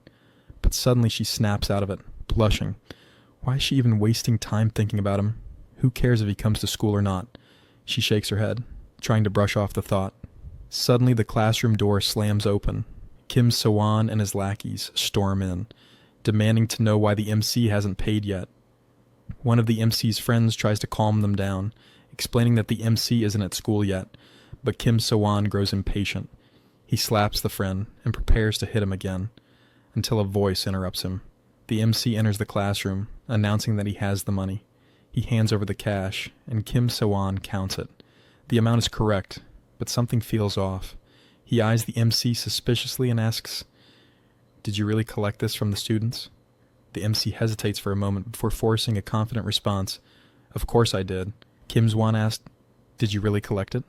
But suddenly she snaps out of it, blushing. Why is she even wasting time thinking about him? Who cares if he comes to school or not? She shakes her head, trying to brush off the thought. Suddenly the classroom door slams open. Kim Sewon and his lackeys storm in, demanding to know why the MC hasn't paid yet. One of the MC's friends tries to calm them down, explaining that the MC isn't at school yet, but Kim Sewon grows impatient. He slaps the friend and prepares to hit him again, until a voice interrupts him. The MC enters the classroom, announcing that he has the money. He hands over the cash, and Kim Sewon counts it. The amount is correct, but something feels off. He eyes the MC suspiciously and asks, "Did you really collect this from the students?" The MC hesitates for a moment before forcing a confident response. "Of course I did." Kim Swan asked, "Did you really collect it?"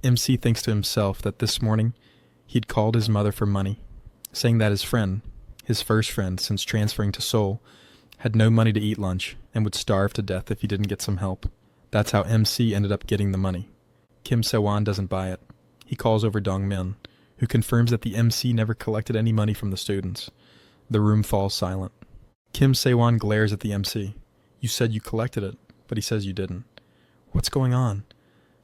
MC thinks to himself that this morning he'd called his mother for money, saying that his friend, his first friend since transferring to Seoul, had no money to eat lunch and would starve to death if he didn't get some help. That's how MC ended up getting the money. Kim Se-won doesn't buy it. He calls over Dong-min, who confirms that the MC never collected any money from the students. The room falls silent. Kim Se-won glares at the MC. "You said you collected it, but he says you didn't. What's going on?"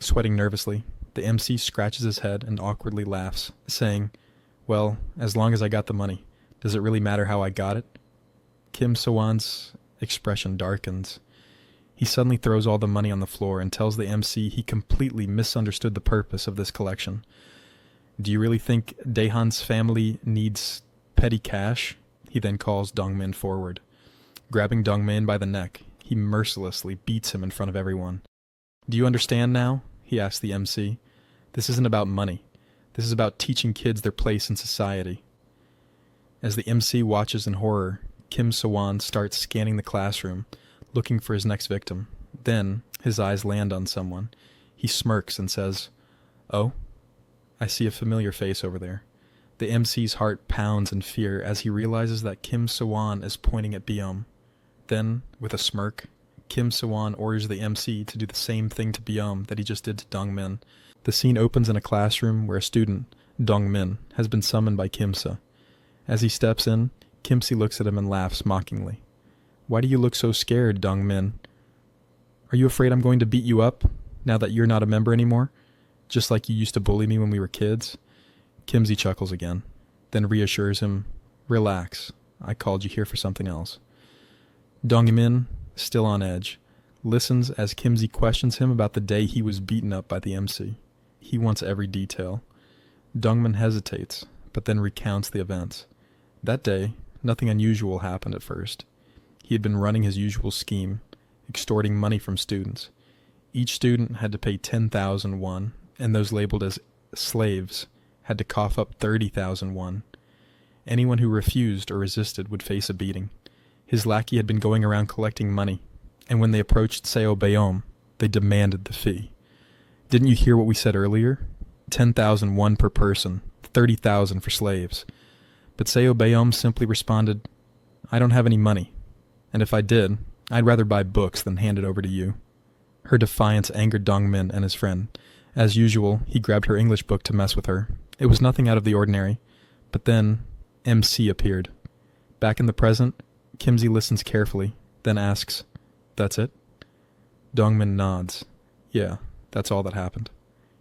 Sweating nervously, the MC scratches his head and awkwardly laughs, saying, "Well, as long as I got the money, does it really matter how I got it?" Kim Se-won's expression darkens. He suddenly throws all the money on the floor and tells the MC he completely misunderstood the purpose of this collection. "Do you really think Daehan's family needs petty cash?" He then calls Dong-min forward. Grabbing Dong-min by the neck, he mercilessly beats him in front of everyone. "Do you understand now?" he asks the MC. "This isn't about money. This is about teaching kids their place in society." As the MC watches in horror, Kim Se-won starts scanning the classroom, looking for his next victim. Then, his eyes land on someone. He smirks and says, "Oh, I see a familiar face over there." The MC's heart pounds in fear as he realizes that Kim Se-won is pointing at Byum. Then, with a smirk, Kim Se-won orders the MC to do the same thing to Byum that he just did to Dong-min. The scene opens in a classroom where a student, Dong-min, has been summoned by Kim-se. As he steps in, Kim-se looks at him and laughs mockingly. "Why do you look so scared, Dong-min? Are you afraid I'm going to beat you up, now that you're not a member anymore? Just like you used to bully me when we were kids?" Kim-se chuckles again, then reassures him, "Relax, I called you here for something else." Dong-min, still on edge, listens as Kim-se questions him about the day he was beaten up by the MC. He wants every detail. Dong-min hesitates, but then recounts the events. That day, nothing unusual happened at first. He had been running his usual scheme, extorting money from students. Each student had to pay 10,000 won, and those labeled as slaves had to cough up 30,000 won. Anyone who refused or resisted would face a beating. His lackey had been going around collecting money, and when they approached Seo Bayom, they demanded the fee. "Didn't you hear what we said earlier? 10,000 won per person, 30,000 for slaves." But Seo Bayom simply responded, "I don't have any money, and if I did, I'd rather buy books than hand it over to you." Her defiance angered Dong-min and his friend. As usual, he grabbed her English book to mess with her. It was nothing out of the ordinary, but then MC appeared. Back in the present, Kim-se listens carefully, then asks, "That's it?" Dong-min nods. "Yeah, that's all that happened."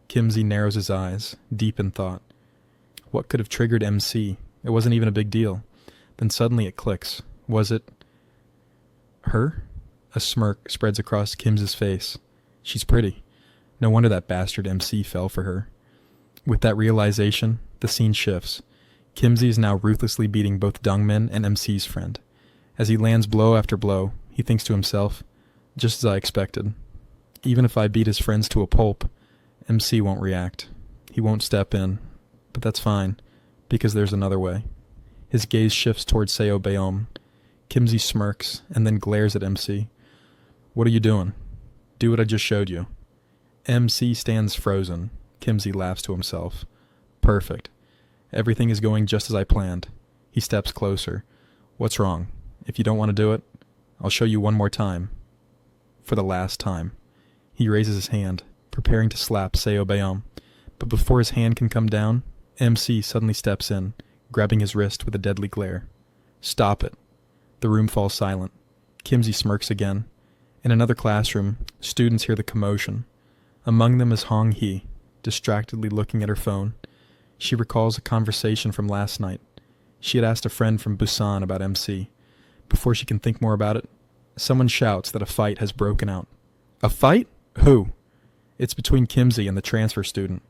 Kim-se narrows his eyes, deep in thought. What could have triggered MC? It wasn't even a big deal. Then suddenly it clicks. Was it her? A smirk spreads across Kim's face. She's pretty. No wonder that bastard MC fell for her. With that realization, the scene shifts. Kimsey is now ruthlessly beating both Dongmin and MC's friend. As he lands blow after blow, he thinks to himself, just as I expected. Even if I beat his friends to a pulp, MC won't react. He won't step in. But that's fine, because there's another way. His gaze shifts towards Seo Bayom. Kimsey smirks and then glares at MC. What are you doing? Do what I just showed you. MC stands frozen. Kimsey laughs to himself. Perfect. Everything is going just as I planned. He steps closer. What's wrong? If you don't want to do it, I'll show you one more time. For the last time. He raises his hand, preparing to slap Seo Bayom. But before his hand can come down, MC suddenly steps in, grabbing his wrist with a deadly glare. Stop it. The room falls silent. Kimsey smirks again. In another classroom, students hear the commotion. Among them is Hong Hee, distractedly looking at her phone. She recalls a conversation from last night. She had asked a friend from Busan about MC. Before she can think more about it, someone shouts that a fight has broken out. A fight? Who? It's between Kimsey and the transfer student.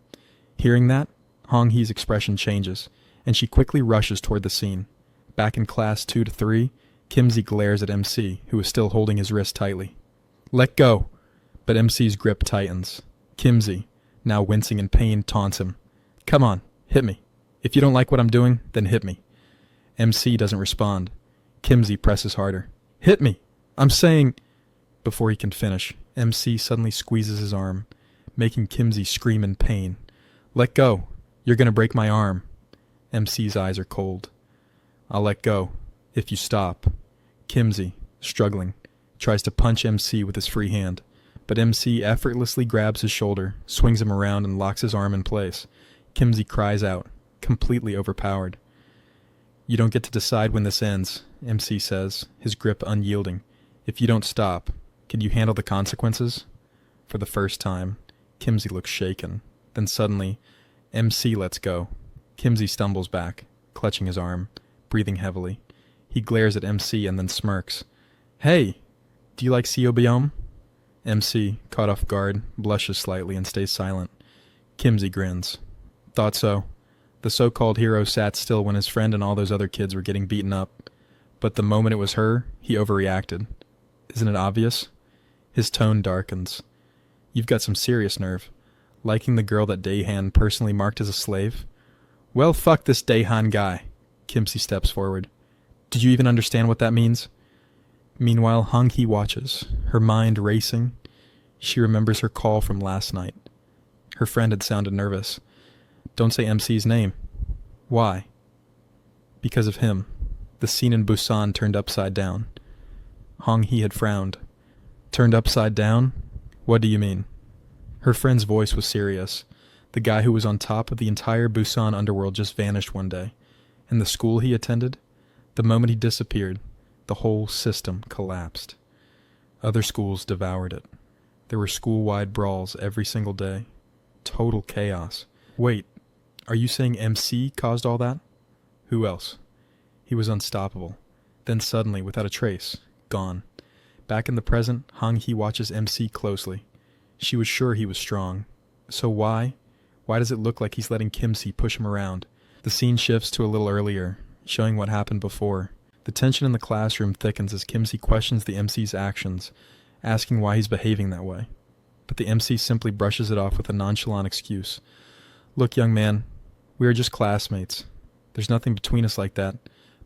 Hearing that, Hong Hee's expression changes, and she quickly rushes toward the scene. Back in class 2 to 3, Kimsey glares at MC, who is still holding his wrist tightly. Let go! But MC's grip tightens. Kimsey, now wincing in pain, taunts him. Come on, hit me. If you don't like what I'm doing, then hit me. MC doesn't respond. Kimsey presses harder. Hit me! I'm saying... Before he can finish, MC suddenly squeezes his arm, making Kimsey scream in pain. Let go! You're gonna break my arm. MC's eyes are cold. I'll let go, if you stop. Kimsey, struggling, tries to punch MC with his free hand, but MC effortlessly grabs his shoulder, swings him around, and locks his arm in place. Kimsey cries out, completely overpowered. You don't get to decide when this ends, MC says, his grip unyielding. If you don't stop, can you handle the consequences? For the first time, Kimsey looks shaken. Then suddenly, MC lets go. Kimsey stumbles back, clutching his arm, breathing heavily. He glares at MC and then smirks. Hey, do you like Seobiome? MC, caught off guard, blushes slightly and stays silent. Kimsey grins. Thought so. The so-called hero sat still when his friend and all those other kids were getting beaten up. But the moment it was her, he overreacted. Isn't it obvious? His tone darkens. You've got some serious nerve. Liking the girl that Daehan personally marked as a slave? Well, fuck this Daehan guy. Kimsey steps forward. Do you even understand what that means? Meanwhile, Hong-hee watches, her mind racing. She remembers her call from last night. Her friend had sounded nervous. Don't say MC's name. Why? Because of him. The scene in Busan turned upside down. Hong-hee had frowned. Turned upside down? What do you mean? Her friend's voice was serious. The guy who was on top of the entire Busan underworld just vanished one day. And the school he attended? The moment he disappeared, the whole system collapsed. Other schools devoured it. There were school-wide brawls every single day. Total chaos. Wait, are you saying MC caused all that? Who else? He was unstoppable. Then suddenly, without a trace, gone. Back in the present, Hong-hee watches MC closely. She was sure he was strong. So why? Why does it look like he's letting Kimsey push him around? The scene shifts to a little earlier, showing what happened before. The tension in the classroom thickens as Kimsey questions the MC's actions, asking why he's behaving that way. But the MC simply brushes it off with a nonchalant excuse. Look, young man, we are just classmates. There's nothing between us like that,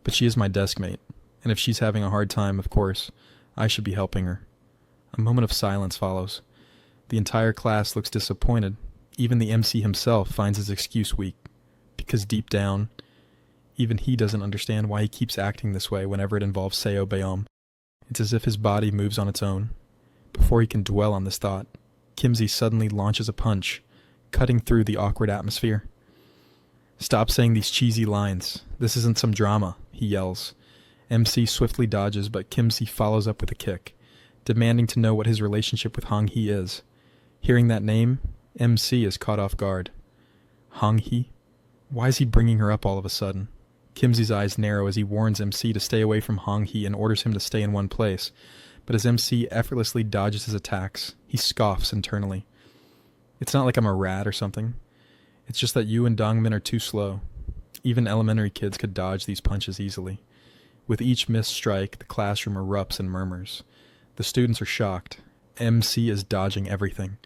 but she is my desk mate, and if she's having a hard time, of course, I should be helping her. A moment of silence follows. The entire class looks disappointed. Even the MC himself finds his excuse weak, because deep down, even he doesn't understand why he keeps acting this way whenever it involves Seobiome. It's as if his body moves on its own. Before he can dwell on this thought, Kimsey suddenly launches a punch, cutting through the awkward atmosphere. Stop saying these cheesy lines. This isn't some drama, he yells. MC swiftly dodges, but Kimsey follows up with a kick, demanding to know what his relationship with Hong-hee is. Hearing that name, MC is caught off guard. Hong-hee? Why is he bringing her up all of a sudden? Kimsey's eyes narrow as he warns MC to stay away from Hong-hee and orders him to stay in one place. But as MC effortlessly dodges his attacks, he scoffs internally. It's not like I'm a rat or something. It's just that you and Dongmin are too slow. Even elementary kids could dodge these punches easily. With each missed strike, the classroom erupts in murmurs. The students are shocked. MC is dodging everything.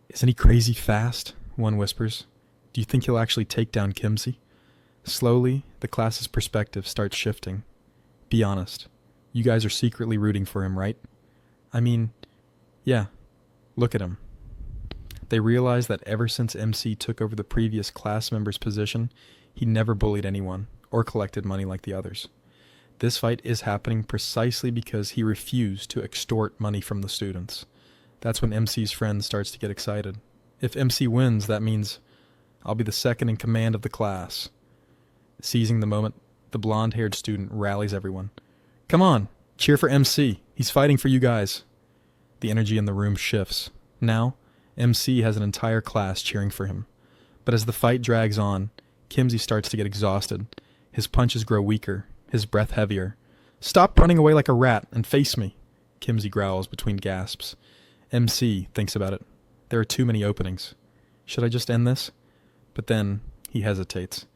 Isn't he crazy fast? One whispers. Do you think he'll actually take down Kimsey? Slowly, the class's perspective starts shifting. Be honest. You guys are secretly rooting for him, right? I mean, yeah. Look at him. They realize that ever since MC took over the previous class member's position, he never bullied anyone or collected money like the others. This fight is happening precisely because he refused to extort money from the students. That's when MC's friend starts to get excited. If MC wins, that means I'll be the second in command of the class. Seizing the moment, the blonde-haired student rallies everyone. Come on, cheer for MC. He's fighting for you guys. The energy in the room shifts. Now, MC has an entire class cheering for him. But as the fight drags on, Kimsey starts to get exhausted. His punches grow weaker, his breath heavier. Stop running away like a rat and face me, Kimsey growls between gasps. MC thinks about it. There are too many openings. Should I just end this? But then he hesitates.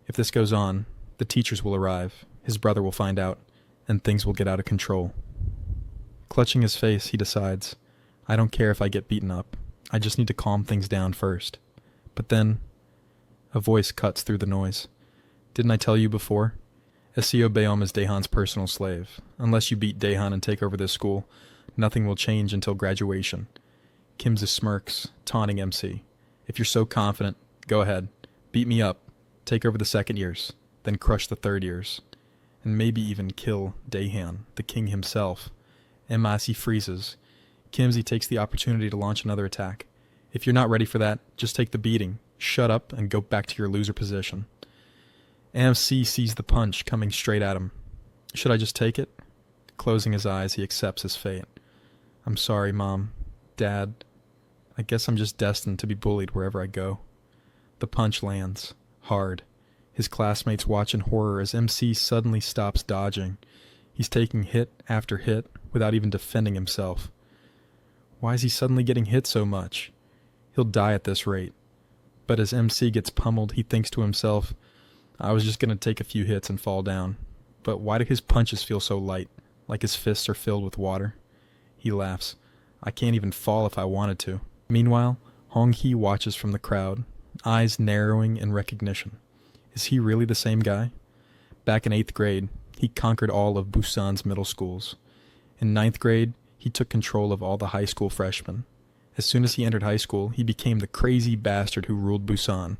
If this goes on, the teachers will arrive, his brother will find out, and things will get out of control. Clutching his face, he decides, I don't care if I get beaten up. I just need to calm things down first. But then, a voice cuts through the noise. Didn't I tell you before? Seo Beom is Daehan's personal slave. Unless you beat Daehan and take over this school, nothing will change until graduation. Kimza smirks, taunting MC. If you're so confident, go ahead. Beat me up. Take over the second years. Then crush the third years. And maybe even kill Daehan, the king himself. Emasi freezes. Kimzy takes the opportunity to launch another attack. If you're not ready for that, just take the beating. Shut up and go back to your loser position. MC sees the punch coming straight at him. Should I just take it? Closing his eyes, he accepts his fate. I'm sorry, Mom. Dad. I guess I'm just destined to be bullied wherever I go. The punch lands. Hard. His classmates watch in horror as MC suddenly stops dodging. He's taking hit after hit without even defending himself. Why is he suddenly getting hit so much? He'll die at this rate. But as MC gets pummeled, he thinks to himself, I was just going to take a few hits and fall down. But why do his punches feel so light, like his fists are filled with water? He laughs. I can't even fall if I wanted to. Meanwhile, Hong-hee watches from the crowd, eyes narrowing in recognition. Is he really the same guy? Back in 8th grade, he conquered all of Busan's middle schools. In 9th grade, he took control of all the high school freshmen. As soon as he entered high school, he became the crazy bastard who ruled Busan.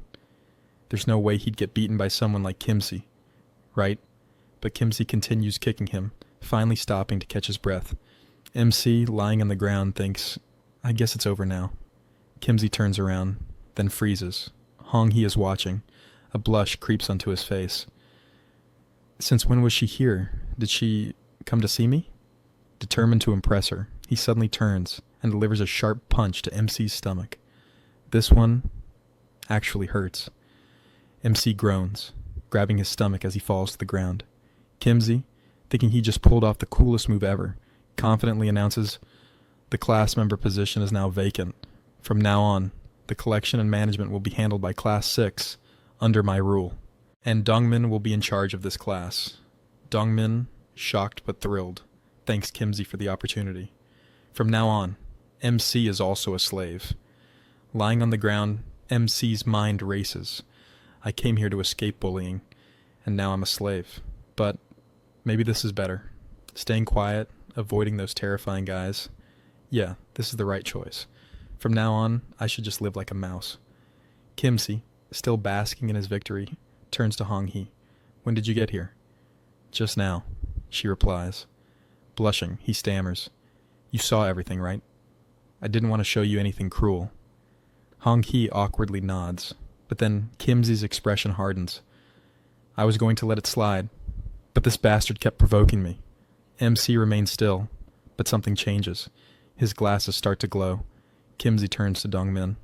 There's no way he'd get beaten by someone like Kimsey, right? But Kimsey continues kicking him, finally stopping to catch his breath. MC, lying on the ground, thinks, I guess it's over now. Kimsey turns around, then freezes. Hong-hee is watching. A blush creeps onto his face. Since when was she here? Did she come to see me? Determined to impress her, he suddenly turns and delivers a sharp punch to MC's stomach. This one actually hurts. MC groans, grabbing his stomach as he falls to the ground. Kimsey, thinking he just pulled off the coolest move ever, confidently announces, the class member position is now vacant. From now on, the collection and management will be handled by Class 6, under my rule. And Dongmin will be in charge of this class. Dongmin, shocked but thrilled, thanks Kimsey for the opportunity. From now on, MC is also a slave. Lying on the ground, MC's mind races. I came here to escape bullying, and now I'm a slave. But maybe this is better. Staying quiet, avoiding those terrifying guys. Yeah, this is the right choice. From now on, I should just live like a mouse. Kimsey, still basking in his victory, turns to Hong-hee. When did you get here? Just now, she replies. Blushing, he stammers. You saw everything, right? I didn't want to show you anything cruel. Hong-hee awkwardly nods, but then Kimsey's expression hardens. I was going to let it slide, but this bastard kept provoking me. MC remains still, but something changes. His glasses start to glow. Kimsey turns to Dongmin.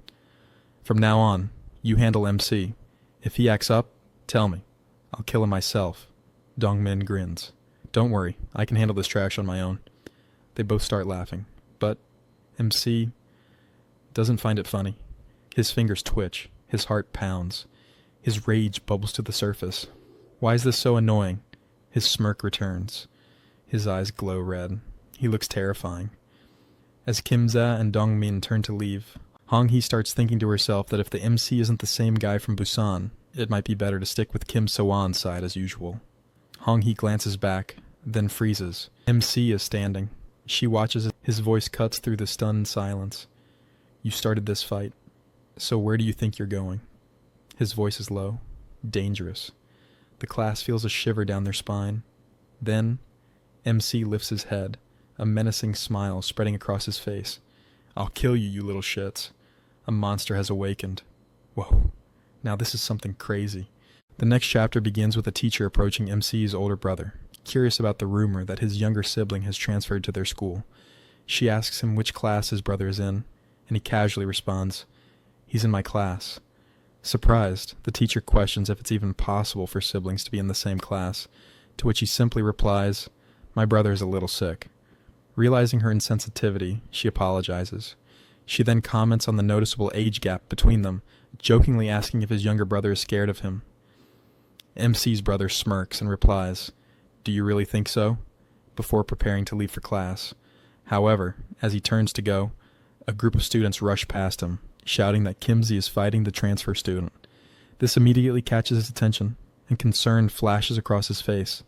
From now on, you handle MC. If he acts up, tell me. I'll kill him myself. Dongmin grins. Don't worry, I can handle this trash on my own. They both start laughing, but MC doesn't find it funny. His fingers twitch, his heart pounds. His rage bubbles to the surface. Why is this so annoying? His smirk returns. His eyes glow red. He looks terrifying. As Kimza and Dongmin turn to leave, Hong-hee starts thinking to herself that if the MC isn't the same guy from Busan, it might be better to stick with Kim So-won's side as usual. Hong-hee glances back, then freezes. MC is standing. She watches as his voice cuts through the stunned silence. You started this fight, so where do you think you're going? His voice is low, dangerous. The class feels a shiver down their spine. Then, MC lifts his head, a menacing smile spreading across his face. I'll kill you, you little shits. A monster has awakened. Whoa, now this is something crazy. The next chapter begins with a teacher approaching MC's older brother, curious about the rumor that his younger sibling has transferred to their school. She asks him which class his brother is in, and he casually responds, He's in my class. Surprised, the teacher questions if it's even possible for siblings to be in the same class, to which he simply replies, My brother is a little sick. Realizing her insensitivity, she apologizes. She then comments on the noticeable age gap between them, jokingly asking if his younger brother is scared of him. MC's brother smirks and replies, Do you really think so? Before preparing to leave for class. However, as he turns to go, a group of students rush past him, shouting that Kimsey is fighting the transfer student. This immediately catches his attention, and concern flashes across his face.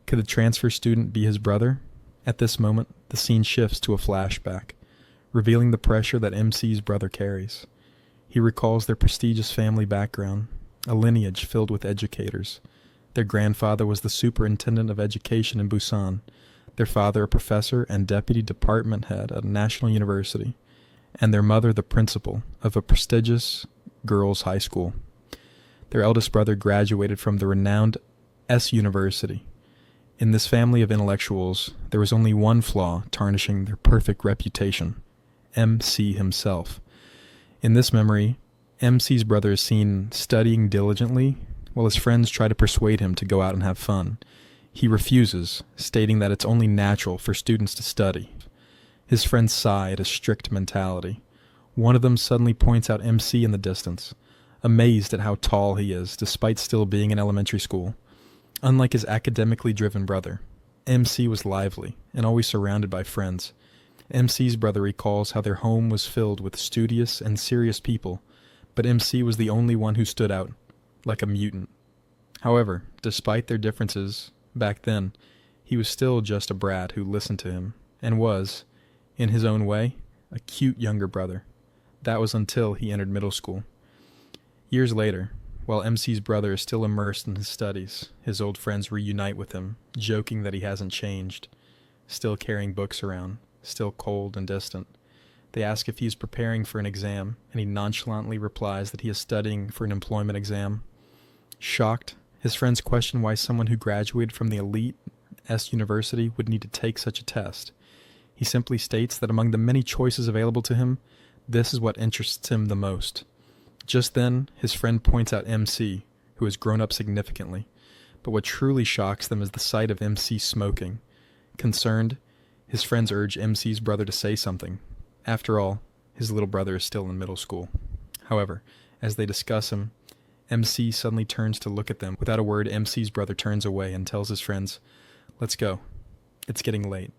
Could the transfer student be his brother? At this moment, the scene shifts to a flashback, revealing the pressure that MC's brother carries. He recalls their prestigious family background, a lineage filled with educators. Their grandfather was the superintendent of education in Busan, their father a professor and deputy department head at a national university, and their mother the principal of a prestigious girls' high school. Their eldest brother graduated from the renowned S University. In this family of intellectuals, there was only one flaw tarnishing their perfect reputation: MC himself. In this memory, MC's brother is seen studying diligently while his friends try to persuade him to go out and have fun. He refuses, stating that it's only natural for students to study. His friends sigh at his strict mentality. One of them suddenly points out MC in the distance, amazed at how tall he is despite still being in elementary school. Unlike his academically driven brother, MC was lively and always surrounded by friends. MC's brother recalls how their home was filled with studious and serious people, but MC was the only one who stood out, like a mutant. However, despite their differences, back then, he was still just a brat who listened to him, and was, in his own way, a cute younger brother. That was until he entered middle school. Years later, while MC's brother is still immersed in his studies, his old friends reunite with him, joking that he hasn't changed, still carrying books around, still cold and distant. They ask if he is preparing for an exam, and he nonchalantly replies that he is studying for an employment exam. Shocked, his friends question why someone who graduated from the elite S University would need to take such a test. He simply states that among the many choices available to him, this is what interests him the most. Just then, his friend points out MC, who has grown up significantly, but what truly shocks them is the sight of MC smoking. Concerned, his friends urge MC's brother to say something. After all, his little brother is still in middle school. However, as they discuss him, MC suddenly turns to look at them. Without a word, MC's brother turns away and tells his friends, "Let's go. It's getting late."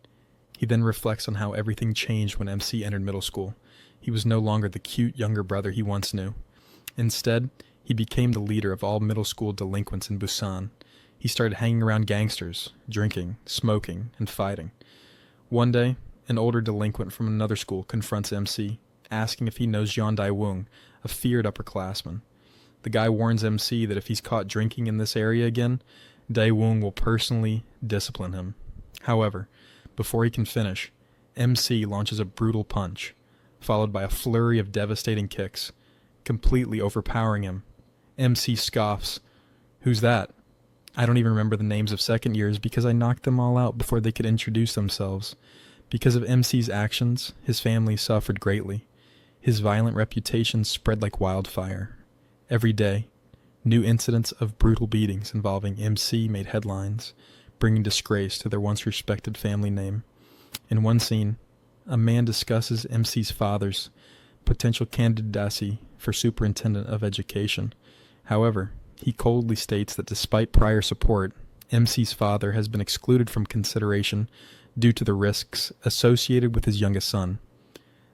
He then reflects on how everything changed when MC entered middle school. He was no longer the cute younger brother he once knew. Instead, he became the leader of all middle school delinquents in Busan. He started hanging around gangsters, drinking, smoking, and fighting. One day, an older delinquent from another school confronts MC, asking if he knows Jean Daewung, a feared upperclassman. The guy warns MC that if he's caught drinking in this area again, Daewung will personally discipline him. However, before he can finish, MC launches a brutal punch, followed by a flurry of devastating kicks, completely overpowering him. MC scoffs. "Who's that?" I don't even remember the names of second years because I knocked them all out before they could introduce themselves. Because of MC's actions, his family suffered greatly. His violent reputation spread like wildfire. Every day, new incidents of brutal beatings involving MC made headlines, bringing disgrace to their once respected family name. In one scene, a man discusses MC's father's potential candidacy for superintendent of education. However, he coldly states that despite prior support, MC's father has been excluded from consideration due to the risks associated with his youngest son.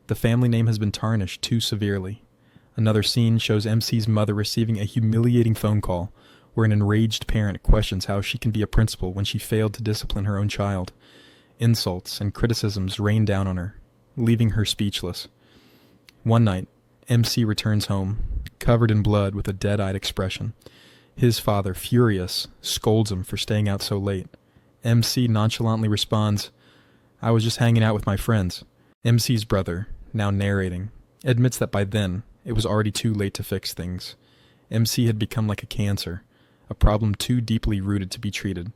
The family name has been tarnished too severely. Another scene shows MC's mother receiving a humiliating phone call where an enraged parent questions how she can be a principal when she failed to discipline her own child. Insults and criticisms rain down on her, leaving her speechless. One night, MC returns home, covered in blood with a dead-eyed expression. His father, furious, scolds him for staying out so late. MC nonchalantly responds, "I was just hanging out with my friends." MC's brother, now narrating, admits that by then, it was already too late to fix things. MC had become like a cancer, a problem too deeply rooted to be treated.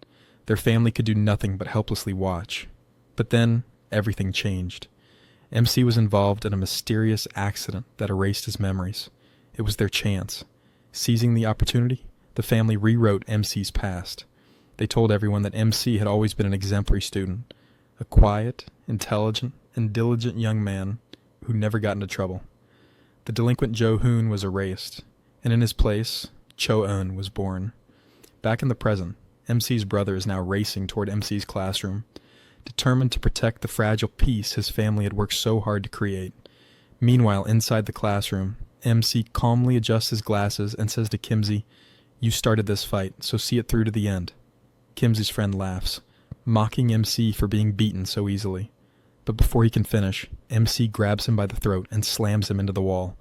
Their family could do nothing but helplessly watch. But then, everything changed. MC was involved in a mysterious accident that erased his memories. It was their chance. Seizing the opportunity, the family rewrote MC's past. They told everyone that MC had always been an exemplary student, a quiet, intelligent, and diligent young man who never got into trouble. The delinquent Jo-hoon was erased, and in his place, Cho-eun was born. Back in the present, MC's brother is now racing toward MC's classroom, determined to protect the fragile peace his family had worked so hard to create. Meanwhile, inside the classroom, MC calmly adjusts his glasses and says to Kimsey, "You started this fight, so see it through to the end." Kimsey's friend laughs, mocking MC for being beaten so easily. But before he can finish, MC grabs him by the throat and slams him into the wall.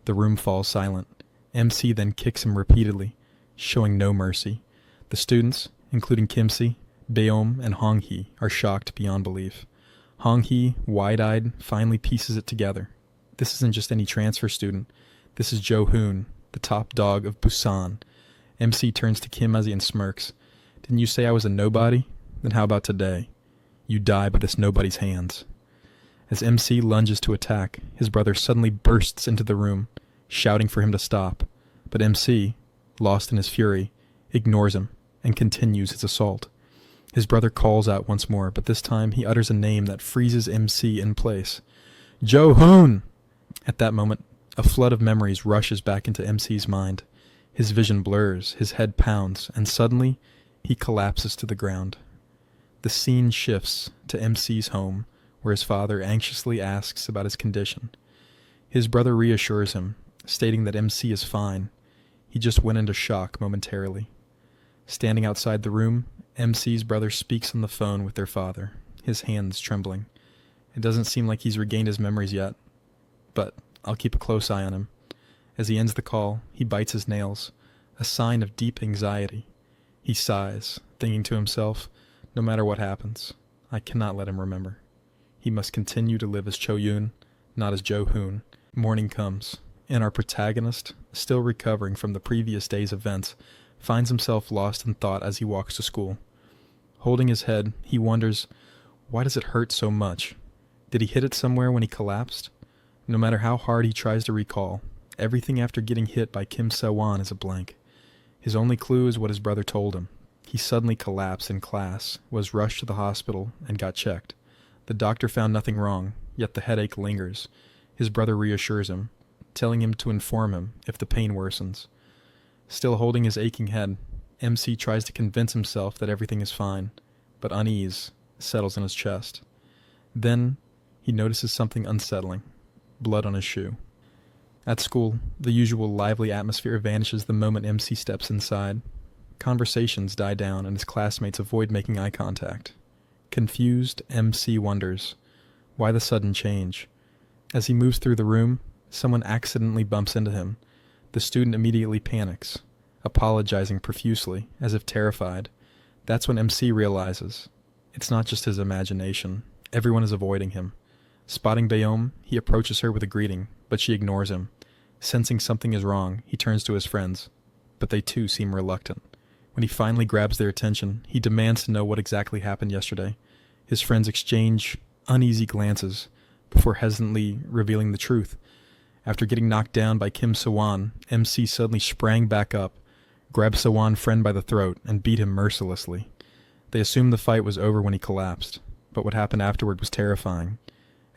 The room falls silent. MC then kicks him repeatedly, showing no mercy. The students, including Kimsey, Beom, and Hong-hee, are shocked beyond belief. Hong-hee, wide-eyed, finally pieces it together. This isn't just any transfer student. This is Jo-hoon, the top dog of Busan. MC turns to Kim as and smirks. "Didn't you say I was a nobody? Then how about today? You die by this nobody's hands." As MC lunges to attack, his brother suddenly bursts into the room, shouting for him to stop. But MC, lost in his fury, ignores him and continues his assault. His brother calls out once more, but this time he utters a name that freezes MC in place. "Jo-hoon!" At that moment, a flood of memories rushes back into MC's mind. His vision blurs, his head pounds, and suddenly, he collapses to the ground. The scene shifts to MC's home, where his father anxiously asks about his condition. His brother reassures him, stating that MC is fine. He just went into shock momentarily. Standing outside the room, MC's brother speaks on the phone with their father, his hands trembling. It doesn't seem like he's regained his memories yet, but I'll keep a close eye on him. As he ends the call, he bites his nails, a sign of deep anxiety. He sighs, thinking to himself, no matter what happens, I cannot let him remember. He must continue to live as Cho-yoon, not as Jo-hoon. Morning comes, and our protagonist, still recovering from the previous day's events, finds himself lost in thought as he walks to school. Holding his head, he wonders, why does it hurt so much? Did he hit it somewhere when he collapsed? No matter how hard he tries to recall, everything after getting hit by Kim Se-won is a blank. His only clue is what his brother told him. He suddenly collapsed in class, was rushed to the hospital, and got checked. The doctor found nothing wrong, yet the headache lingers. His brother reassures him, telling him to inform him if the pain worsens. Still holding his aching head, MC tries to convince himself that everything is fine, but unease settles in his chest. Then, he notices something unsettling. Blood on his shoe. At school, the usual lively atmosphere vanishes the moment MC steps inside. Conversations die down and his classmates avoid making eye contact. Confused, MC wonders, why the sudden change? As he moves through the room, someone accidentally bumps into him. The student immediately panics, apologizing profusely, as if terrified. That's when MC realizes, it's not just his imagination. Everyone is avoiding him. Spotting Beom, he approaches her with a greeting, but she ignores him. Sensing something is wrong, he turns to his friends, but they too seem reluctant. When he finally grabs their attention, he demands to know what exactly happened yesterday. His friends exchange uneasy glances before hesitantly revealing the truth. After getting knocked down by Kim Se-won, MC suddenly sprang back up, grabbed Se-won's friend by the throat, and beat him mercilessly. They assumed the fight was over when he collapsed, but what happened afterward was terrifying.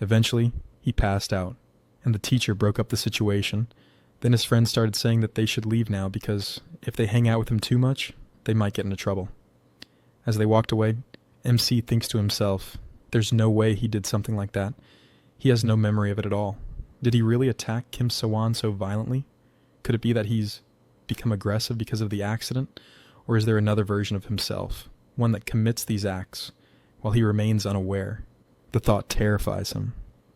Eventually, he passed out, and the teacher broke up the situation. Then his friends started saying that they should leave now because if they hang out with him too much, they might get into trouble. As they walked away, MC thinks to himself, there's no way he did something like that. He has no memory of it at all. Did he really attack Kim Se-won so violently? Could it be that he's become aggressive because of the accident? Or is there another version of himself, one that commits these acts while he remains unaware? The thought terrifies him.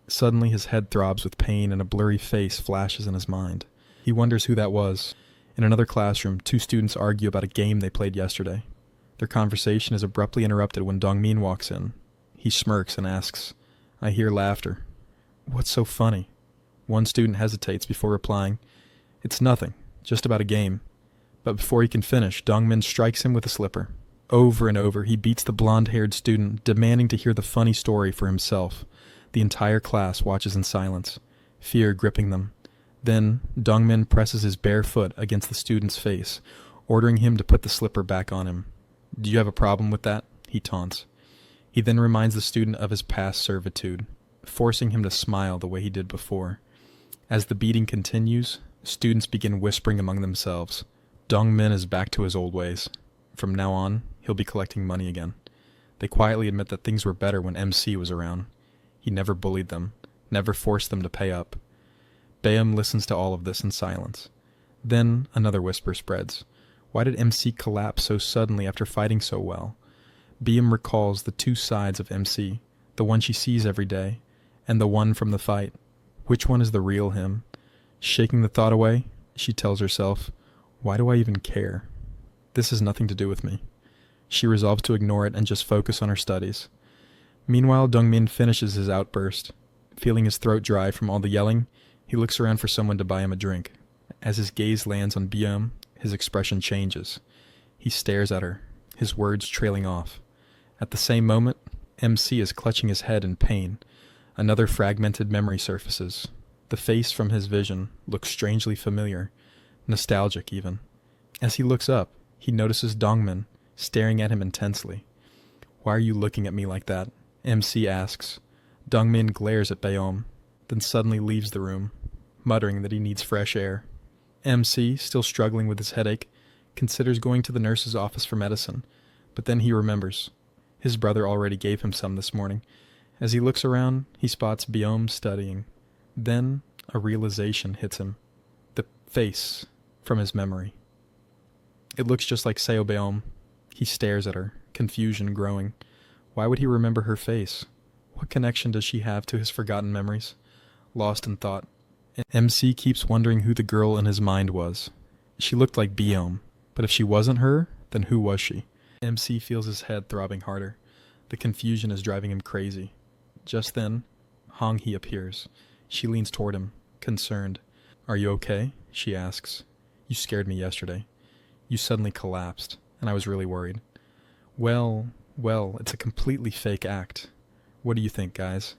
Suddenly his head throbs with pain and a blurry face flashes in his mind. He wonders who that was. In another classroom, two students argue about a game they played yesterday. Their conversation is abruptly interrupted when Dongmin walks in. He smirks and asks, "I hear laughter. What's so funny?" One student hesitates before replying, "It's nothing, just about a game." But before he can finish, Dongmin strikes him with a slipper. Over and over, he beats the blonde-haired student, demanding to hear the funny story for himself. The entire class watches in silence, fear gripping them. Then, Dongmin presses his bare foot against the student's face, ordering him to put the slipper back on him. "Do you have a problem with that?" he taunts. He then reminds the student of his past servitude, forcing him to smile the way he did before. As the beating continues, students begin whispering among themselves. Dongmin is back to his old ways. From now on, he'll be collecting money again. They quietly admit that things were better when MC was around. He never bullied them, never forced them to pay up. Bayam listens to all of this in silence. Then another whisper spreads. Why did MC collapse so suddenly after fighting so well? Bayam recalls the two sides of MC, the one she sees every day, and the one from the fight. Which one is the real him? Shaking the thought away, she tells herself, why do I even care? This has nothing to do with me. She resolves to ignore it and just focus on her studies. Meanwhile, Dongmin finishes his outburst. Feeling his throat dry from all the yelling, he looks around for someone to buy him a drink. As his gaze lands on Byum, his expression changes. He stares at her, his words trailing off. At the same moment, MC is clutching his head in pain. Another fragmented memory surfaces. The face from his vision looks strangely familiar, nostalgic even. As he looks up, he notices Dongmin staring at him intensely. Why are you looking at me like that? MC asks. Dongmin glares at Bayom, then suddenly leaves the room, muttering that he needs fresh air. MC, still struggling with his headache, considers going to the nurse's office for medicine, but then he remembers. His brother already gave him some this morning. As he looks around, he spots Byom studying. Then a realization hits him. The face from his memory. It looks just like Seo Byom. He stares at her, confusion growing. Why would he remember her face? What connection does she have to his forgotten memories? Lost in thought, MC keeps wondering who the girl in his mind was. She looked like Byom, but if she wasn't her, then who was she? MC feels his head throbbing harder. The confusion is driving him crazy. Just then, Hong Hee appears. She leans toward him, concerned. Are you okay? She asks. You scared me yesterday. You suddenly collapsed, and I was really worried. Well, it's a completely fake act. What do you think, guys?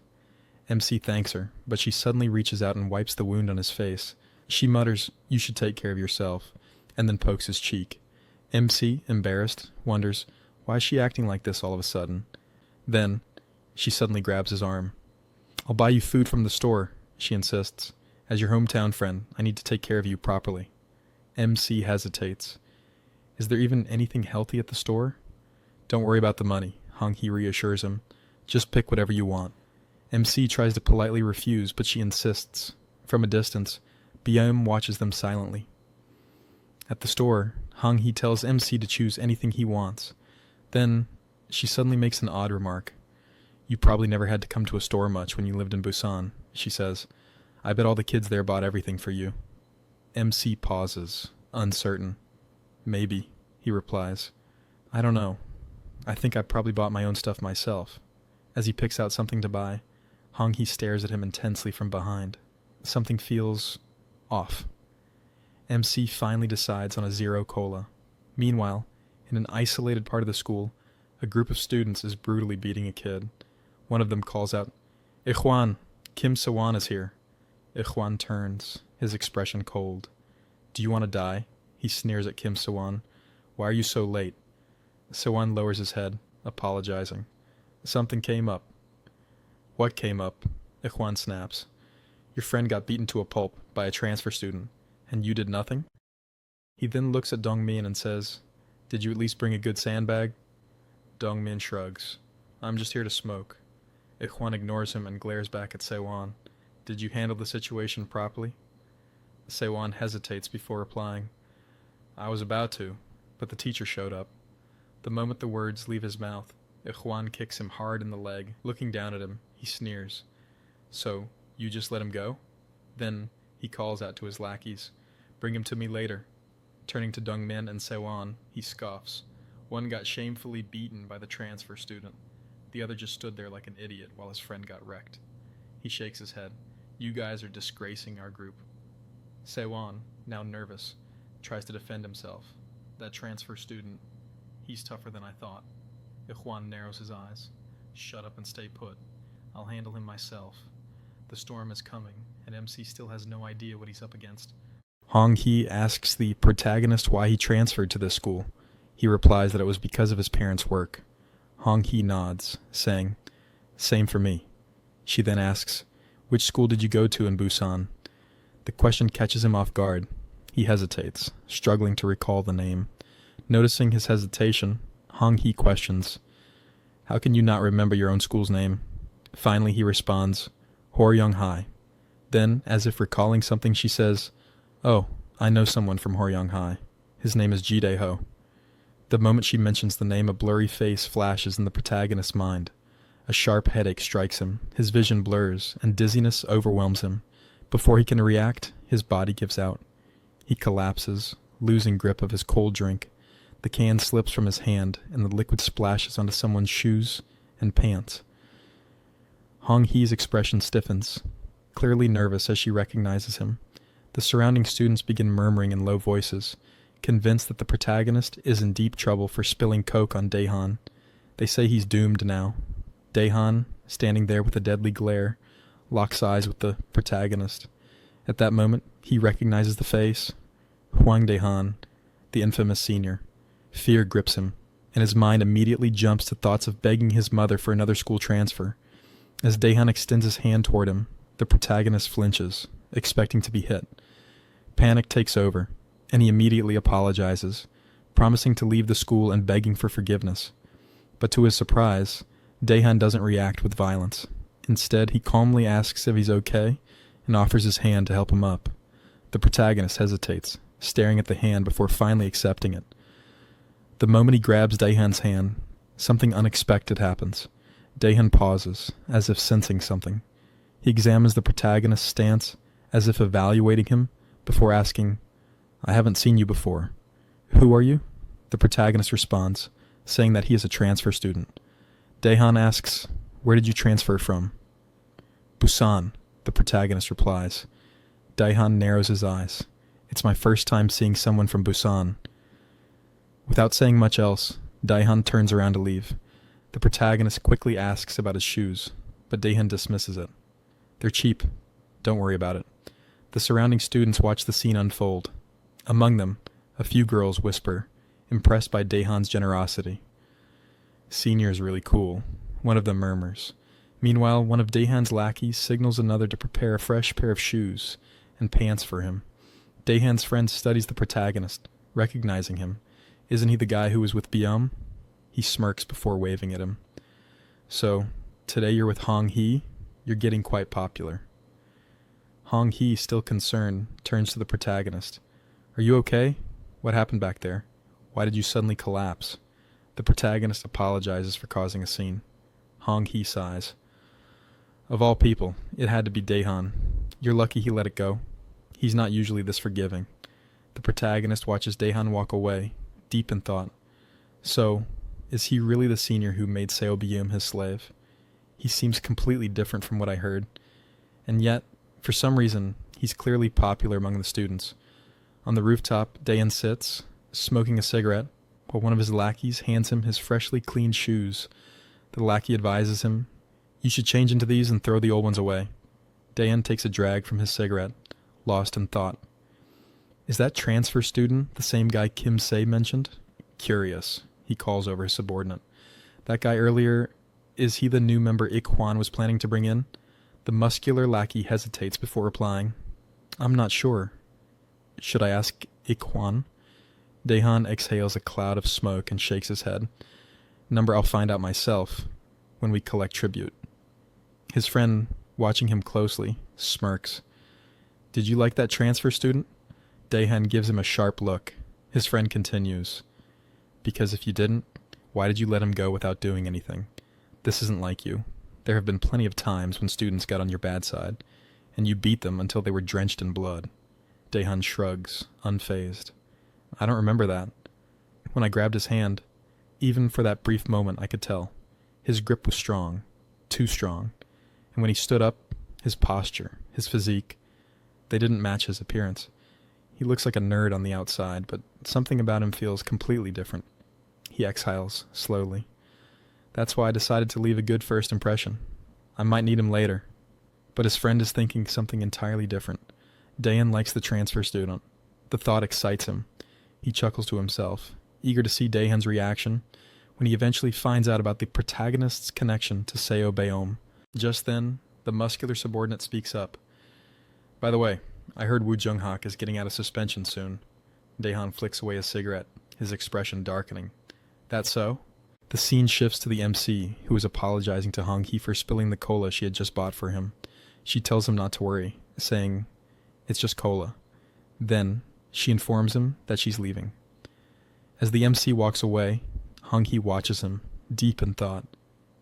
MC thanks her, but she suddenly reaches out and wipes the wound on his face. She mutters, you should take care of yourself, and then pokes his cheek. MC, embarrassed, wonders, why is she acting like this all of a sudden? Then, she suddenly grabs his arm. I'll buy you food from the store, she insists. As your hometown friend, I need to take care of you properly. MC hesitates. Is there even anything healthy at the store? Don't worry about the money, Hong Hee reassures him. Just pick whatever you want. MC tries to politely refuse, but she insists. From a distance, Byum watches them silently. At the store, Hong Hee tells MC to choose anything he wants. Then, she suddenly makes an odd remark. You probably never had to come to a store much when you lived in Busan, she says. I bet all the kids there bought everything for you. MC pauses, uncertain. Maybe, he replies. I don't know. I think I probably bought my own stuff myself. As he picks out something to buy, Hong Hee stares at him intensely from behind. Something feels off. MC finally decides on a zero cola. Meanwhile, in an isolated part of the school, a group of students is brutally beating a kid. One of them calls out, Ikhwan, Kim Sawan is here. Ikhwan turns, his expression cold. Do you want to die? He sneers at Kim Sawan. Why are you so late? Sawan lowers his head, apologizing. Something came up. What came up? Ikhwan snaps. Your friend got beaten to a pulp by a transfer student, and you did nothing? He then looks at Dongmin and says, Did you at least bring a good sandbag? Dongmin shrugs. I'm just here to smoke. Ikhwan ignores him and glares back at Sewan. Did you handle the situation properly? Sewan hesitates before replying. I was about to, but the teacher showed up. The moment the words leave his mouth, Ikhwan kicks him hard in the leg. Looking down at him, he sneers. So, you just let him go? Then, he calls out to his lackeys. Bring him to me later. Turning to Dongmin and Sewan, he scoffs. One got shamefully beaten by the transfer student. The other just stood there like an idiot while his friend got wrecked. He shakes his head. You guys are disgracing our group. Sewan, now nervous, tries to defend himself. That transfer student, he's tougher than I thought. Ikhwan narrows his eyes. Shut up and stay put. I'll handle him myself. The storm is coming, and MC still has no idea what he's up against. Hong Hee asks the protagonist why he transferred to this school. He replies that it was because of his parents' work. Hong Hee nods, saying, Same for me. She then asks, Which school did you go to in Busan? The question catches him off guard. He hesitates, struggling to recall the name. Noticing his hesitation, Hong Hee questions, How can you not remember your own school's name? Finally he responds, Horyung High. Then, as if recalling something, she says, "Oh, I know someone from Horyang High. His name is Jide-ho." The moment she mentions the name, a blurry face flashes in the protagonist's mind. A sharp headache strikes him, his vision blurs, and dizziness overwhelms him. Before he can react, his body gives out. He collapses, losing grip of his cold drink. The can slips from his hand, and the liquid splashes onto someone's shoes and pants. Hong Hee's expression stiffens, clearly nervous as she recognizes him. The surrounding students begin murmuring in low voices, convinced that the protagonist is in deep trouble for spilling coke on Daehan. They say he's doomed now. Daehan, standing there with a deadly glare, locks eyes with the protagonist. At that moment, he recognizes the face. Hwang Daehan, the infamous senior. Fear grips him, and his mind immediately jumps to thoughts of begging his mother for another school transfer. As Daehan extends his hand toward him, the protagonist flinches, expecting to be hit. Panic takes over, and he immediately apologizes, promising to leave the school and begging for forgiveness. But to his surprise, Daehan doesn't react with violence. Instead, he calmly asks if he's okay and offers his hand to help him up. The protagonist hesitates, staring at the hand before finally accepting it. The moment he grabs Daehan's hand, something unexpected happens. Daehan pauses, as if sensing something. He examines the protagonist's stance, as if evaluating him, before asking, "I haven't seen you before. Who are you?" The protagonist responds, saying that he is a transfer student. Daehan asks, "Where did you transfer from?" "Busan," the protagonist replies. Daehan narrows his eyes. "It's my first time seeing someone from Busan." Without saying much else, Daehan turns around to leave. The protagonist quickly asks about his shoes, but Daehan dismisses it. "They're cheap. Don't worry about it." The surrounding students watch the scene unfold. Among them, a few girls whisper, impressed by Daehan's generosity. "Senior's really cool," one of them murmurs. Meanwhile, one of Daehan's lackeys signals another to prepare a fresh pair of shoes and pants for him. Daehan's friend studies the protagonist, recognizing him. "Isn't he the guy who was with Byum?" He smirks before waving at him. "So, today you're with Hong Hee? You're getting quite popular." Hong Hee, still concerned, turns to the protagonist. "Are you okay? What happened back there? Why did you suddenly collapse?" The protagonist apologizes for causing a scene. Hong Hee sighs. "Of all people, it had to be Daehan. You're lucky he let it go. He's not usually this forgiving." The protagonist watches Daehan walk away, deep in thought. So, is he really the senior who made Seo Byum his slave? He seems completely different from what I heard. And yet, for some reason, he's clearly popular among the students. On the rooftop, Daehan sits, smoking a cigarette, while one of his lackeys hands him his freshly cleaned shoes. The lackey advises him, "You should change into these and throw the old ones away." Daehan takes a drag from his cigarette, lost in thought. "Is that transfer student the same guy Kim Se mentioned?" "Curious," he calls over his subordinate. "That guy earlier, is he the new member Ik Hwan was planning to bring in?" The muscular lackey hesitates before replying, "I'm not sure. Should I ask Ik Hwan?" Daehan exhales a cloud of smoke and shakes his head. "Number I'll find out myself when we collect tribute." His friend, watching him closely, smirks. "Did you like that transfer student?" Daehan gives him a sharp look. His friend continues, "Because if you didn't, why did you let him go without doing anything? This isn't like you. There have been plenty of times when students got on your bad side, and you beat them until they were drenched in blood." Daehan shrugs, unfazed. "I don't remember that. When I grabbed his hand, even for that brief moment I could tell. His grip was strong, too strong, and when he stood up, his posture, his physique, they didn't match his appearance. He looks like a nerd on the outside, but something about him feels completely different." He exhales, slowly. "That's why I decided to leave a good first impression. I might need him later." But his friend is thinking something entirely different. Daehan likes the transfer student. The thought excites him. He chuckles to himself, eager to see Daehan's reaction when he eventually finds out about the protagonist's connection to Seo Byum. Just then, the muscular subordinate speaks up. "By the way, I heard Woo Jung-hak is getting out of suspension soon." Daehan flicks away a cigarette, his expression darkening. "That so?" The scene shifts to the MC, who is apologizing to Hong Hee for spilling the cola she had just bought for him. She tells him not to worry, saying, "It's just cola." Then, she informs him that she's leaving. As the MC walks away, Hong-hee watches him, deep in thought.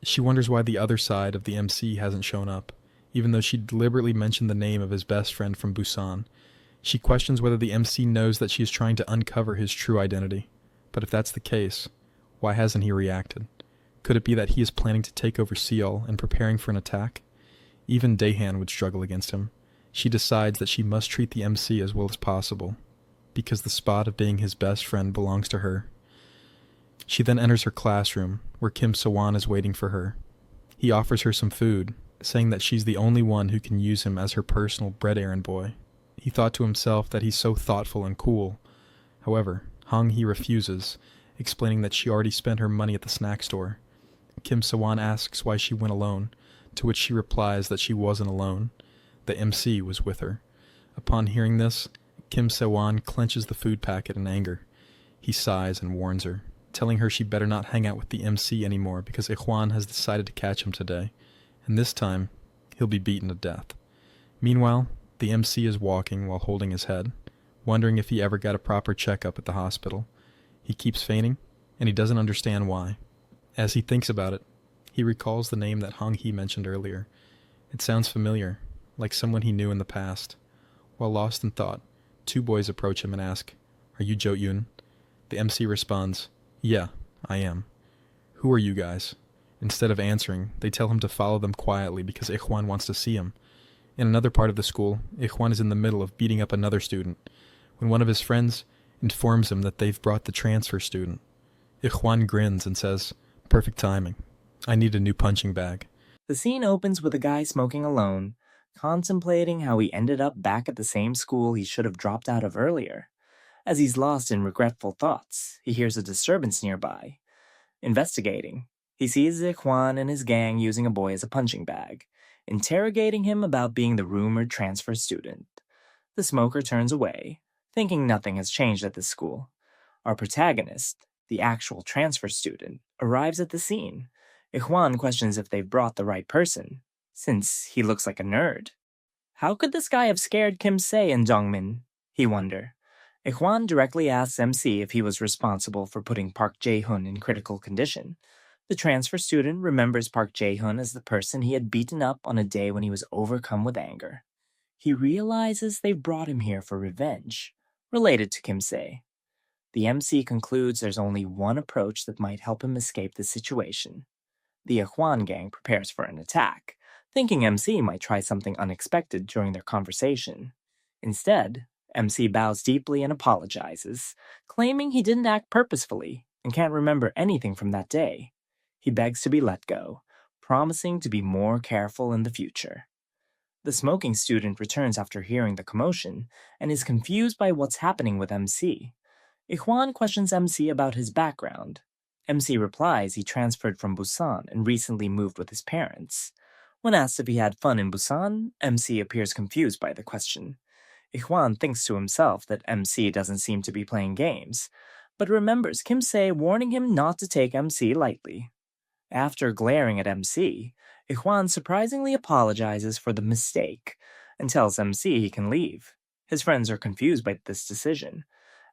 She wonders why the other side of the MC hasn't shown up, even though she deliberately mentioned the name of his best friend from Busan. She questions whether the MC knows that she is trying to uncover his true identity. But if that's the case, why hasn't he reacted? Could it be that he is planning to take over Seoul and preparing for an attack? Even Daehan would struggle against him. She decides that she must treat the MC as well as possible, because the spot of being his best friend belongs to her. She then enters her classroom, where Kim So-won is waiting for her. He offers her some food, saying that she's the only one who can use him as her personal bread errand boy. He thought to himself that he's so thoughtful and cool. However, Hong-hee refuses, explaining that she already spent her money at the snack store. Kim So-won asks why she went alone, to which she replies that she wasn't alone. The MC was with her. Upon hearing this, Kim So-won clenches the food packet in anger. He sighs and warns her, telling her she better not hang out with the MC anymore because Ikhwan has decided to catch him today, and this time, he'll be beaten to death. Meanwhile, the MC is walking while holding his head, wondering if he ever got a proper checkup at the hospital. He keeps fainting, and he doesn't understand why. As he thinks about it, he recalls the name that Hong-hee mentioned earlier. It sounds familiar, like someone he knew in the past. While lost in thought, two boys approach him and ask, "Are you Jo-yoon?" The MC responds, "Yeah, I am." "Who are you guys?" Instead of answering, they tell him to follow them quietly because Ikhwan wants to see him. In another part of the school, Ikhwan is in the middle of beating up another student, when one of his friends informs him that they've brought the transfer student. Ikhwan grins and says, "Perfect timing. I need a new punching bag." The scene opens with a guy smoking alone, contemplating how he ended up back at the same school he should have dropped out of earlier. As he's lost in regretful thoughts, he hears a disturbance nearby. Investigating, he sees Ikhwan and his gang using a boy as a punching bag, interrogating him about being the rumored transfer student. The smoker turns away, thinking nothing has changed at this school. Our protagonist, the actual transfer student, arrives at the scene. Ikhwan questions if they've brought the right person, since he looks like a nerd. How could this guy have scared Kim Se and Jongmin? He wonder. Ikhwan directly asks MC if he was responsible for putting Park Jae-hoon in critical condition. The transfer student remembers Park Jae-hoon as the person he had beaten up on a day when he was overcome with anger. He realizes they've brought him here for revenge, related to Kim Se. The MC concludes there's only one approach that might help him escape the situation. The Ikhwan gang prepares for an attack, thinking MC might try something unexpected during their conversation. Instead, MC bows deeply and apologizes, claiming he didn't act purposefully and can't remember anything from that day. He begs to be let go, promising to be more careful in the future. The smoking student returns after hearing the commotion and is confused by what's happening with MC. Ikhwan questions MC about his background. MC replies he transferred from Busan and recently moved with his parents. When asked if he had fun in Busan, MC appears confused by the question. Ikhwan thinks to himself that MC doesn't seem to be playing games, but remembers Kim Se warning him not to take MC lightly. After glaring at MC, Ikhwan surprisingly apologizes for the mistake and tells MC he can leave. His friends are confused by this decision.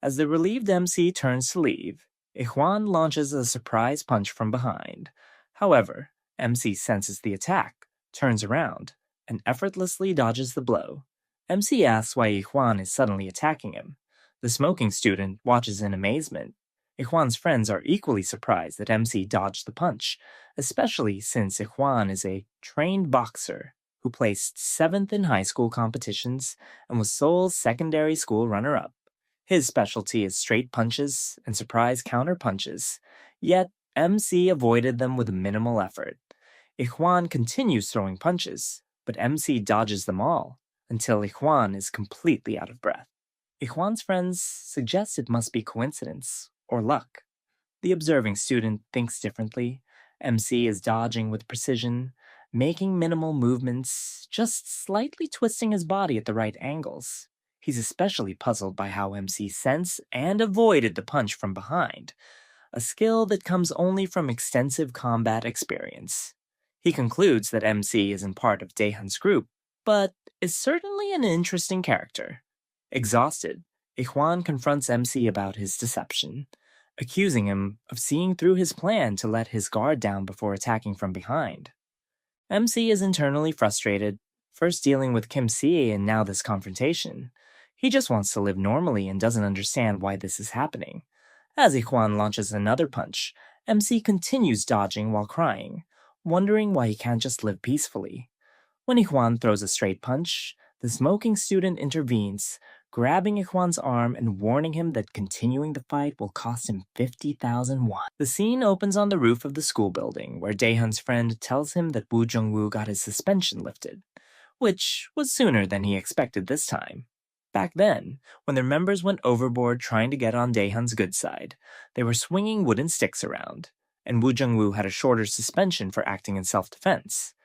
As the relieved MC turns to leave, Ikhwan launches a surprise punch from behind. However, MC senses the attack, turns around, and effortlessly dodges the blow. MC asks why Ikhwan is suddenly attacking him. The smoking student watches in amazement. Ikhwan's friends are equally surprised that MC dodged the punch, especially since Ikhwan is a trained boxer who placed 7th in high school competitions and was Seoul's secondary school runner-up. His specialty is straight punches and surprise counter punches, yet MC avoided them with minimal effort. Ikhwan continues throwing punches, but MC dodges them all, until Ikhwan is completely out of breath. Ikhwan's friends suggest it must be coincidence or luck. The observing student thinks differently. MC is dodging with precision, making minimal movements, just slightly twisting his body at the right angles. He's especially puzzled by how MC sensed and avoided the punch from behind, a skill that comes only from extensive combat experience. He concludes that MC isn't part of Daehan's group, but is certainly an interesting character. Exhausted, Ijuan confronts MC about his deception, accusing him of seeing through his plan to let his guard down before attacking from behind. MC is internally frustrated, first dealing with Kim Sie and now this confrontation. He just wants to live normally and doesn't understand why this is happening. As Ijuan launches another punch, MC continues dodging while crying, wondering why he can't just live peacefully. When Ijuan throws a straight punch, the smoking student intervenes, grabbing Ijuan's arm and warning him that continuing the fight will cost him 50,000 won. The scene opens on the roof of the school building, where Daehan's friend tells him that Woo Jung-woo got his suspension lifted, which was sooner than he expected this time. Back then, when their members went overboard trying to get on Daehan's good side, they were swinging wooden sticks around, and Woo Jung-woo had a shorter suspension for acting in self-defense.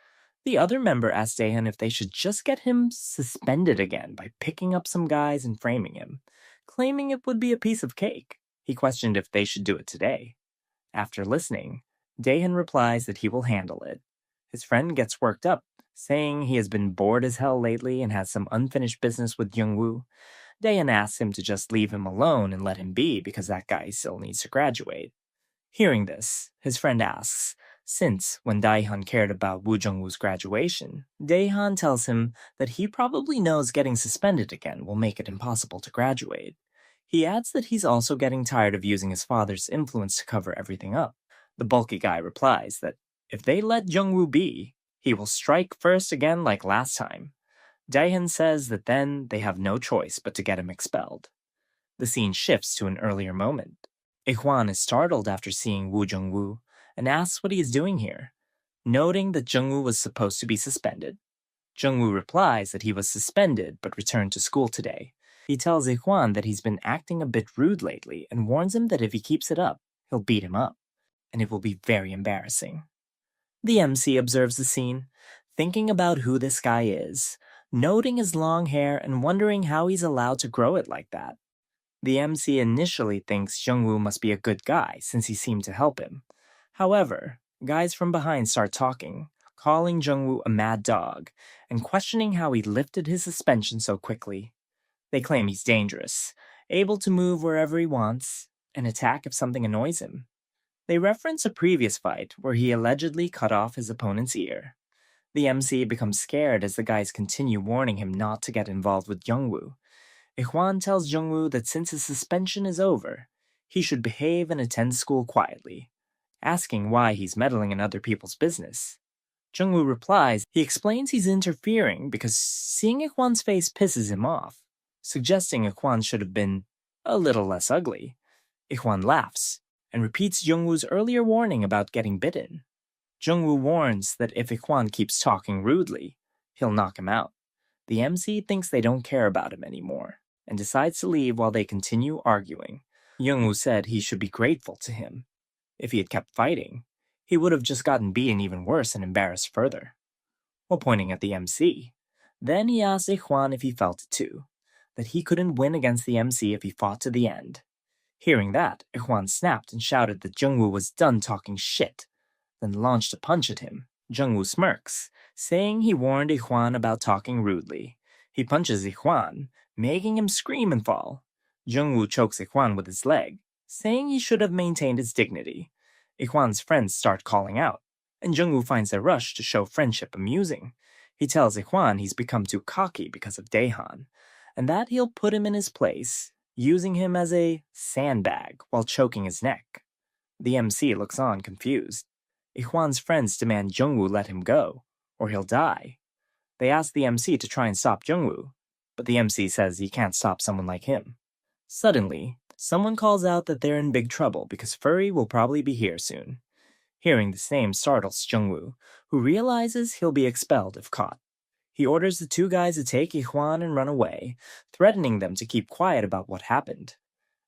The other member asked Daehan if they should just get him suspended again by picking up some guys and framing him, claiming it would be a piece of cake. He questioned if they should do it today. After listening, Daehan replies that he will handle it. His friend gets worked up, saying he has been bored as hell lately and has some unfinished business with Jung-woo. Daehan asks him to just leave him alone and let him be because that guy still needs to graduate. Hearing this, his friend asks, since when Daehan cared about Woo Jung-woo's graduation, Daehan tells him that he probably knows getting suspended again will make it impossible to graduate. He adds that he's also getting tired of using his father's influence to cover everything up. The bulky guy replies that if they let Jung-woo be, he will strike first again like last time. Daehan says that then they have no choice but to get him expelled. The scene shifts to an earlier moment. Ijuan is startled after seeing Woo Jung-woo and asks what he is doing here, noting that Jung-woo was supposed to be suspended. Jung-woo replies that he was suspended but returned to school today. He tells Ijuan that he's been acting a bit rude lately and warns him that if he keeps it up, he'll beat him up, and it will be very embarrassing. The MC observes the scene, thinking about who this guy is, noting his long hair and wondering how he's allowed to grow it like that. The MC initially thinks Jung-woo must be a good guy since he seemed to help him. However, guys from behind start talking, calling Jung-woo a mad dog, and questioning how he lifted his suspension so quickly. They claim he's dangerous, able to move wherever he wants, and attack if something annoys him. They reference a previous fight where he allegedly cut off his opponent's ear. The MC becomes scared as the guys continue warning him not to get involved with Jung-woo. Ijuan tells Jung-woo that since his suspension is over, he should behave and attend school quietly, asking why he's meddling in other people's business. Jung-woo replies he explains he's interfering because seeing Ijuan's face pisses him off, suggesting Ijuan should have been a little less ugly. Ijuan laughs and repeats Jung-woo's earlier warning about getting bitten. Jung-woo warns that if Ijuan keeps talking rudely, he'll knock him out. The MC thinks they don't care about him anymore and decides to leave while they continue arguing. Jung-woo said he should be grateful to him. If he had kept fighting, he would have just gotten beaten even worse and embarrassed further. While pointing at the MC, then he asked Ijuan if he felt it too, that he couldn't win against the MC if he fought to the end. Hearing that, Ijuan snapped and shouted that Jung-woo was done talking shit, then launched a punch at him. Jung-woo smirks, saying he warned Ijuan about talking rudely. He punches Ijuan, making him scream and fall. Jung-woo chokes Ijuan with his leg, saying he should have maintained his dignity. Ijuan's friends start calling out, and Jung-woo finds their rush to show friendship amusing. He tells Ijuan he's become too cocky because of Daehan, and that he'll put him in his place, using him as a sandbag while choking his neck. The MC looks on confused. Ijuan's friends demand Jung-woo let him go, or he'll die. They ask the MC to try and stop Jung-woo, but the MC says he can't stop someone like him. Suddenly, someone calls out that they're in big trouble because Furry will probably be here soon. Hearing this name startles Jung-woo, who realizes he'll be expelled if caught. He orders the two guys to take Ijuan and run away, threatening them to keep quiet about what happened.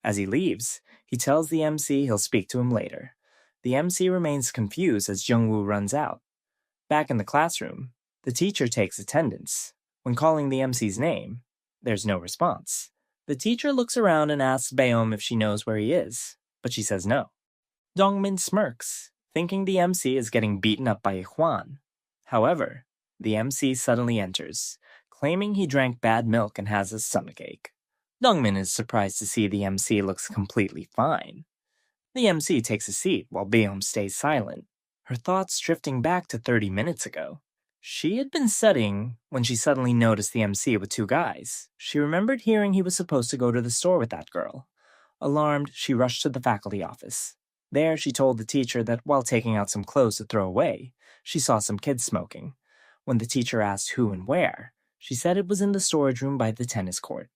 As he leaves, he tells the MC he'll speak to him later. The MC remains confused as Jung-woo runs out. Back in the classroom, the teacher takes attendance. When calling the MC's name, there's no response. The teacher looks around and asks Baeom if she knows where he is, but she says no. Dongmin smirks, thinking the MC is getting beaten up by Ijuan. However, The MC suddenly enters, claiming he drank bad milk and has a stomachache. Dongmin is surprised to see the MC looks completely fine. The MC takes a seat while Beom stays silent, her thoughts drifting back to 30 minutes ago. She had been studying when she suddenly noticed the MC with two guys. She remembered hearing he was supposed to go to the store with that girl. Alarmed, she rushed to the faculty office. There, she told the teacher that while taking out some clothes to throw away, she saw some kids smoking. When the teacher asked who and where, she said it was in the storage room by the tennis court.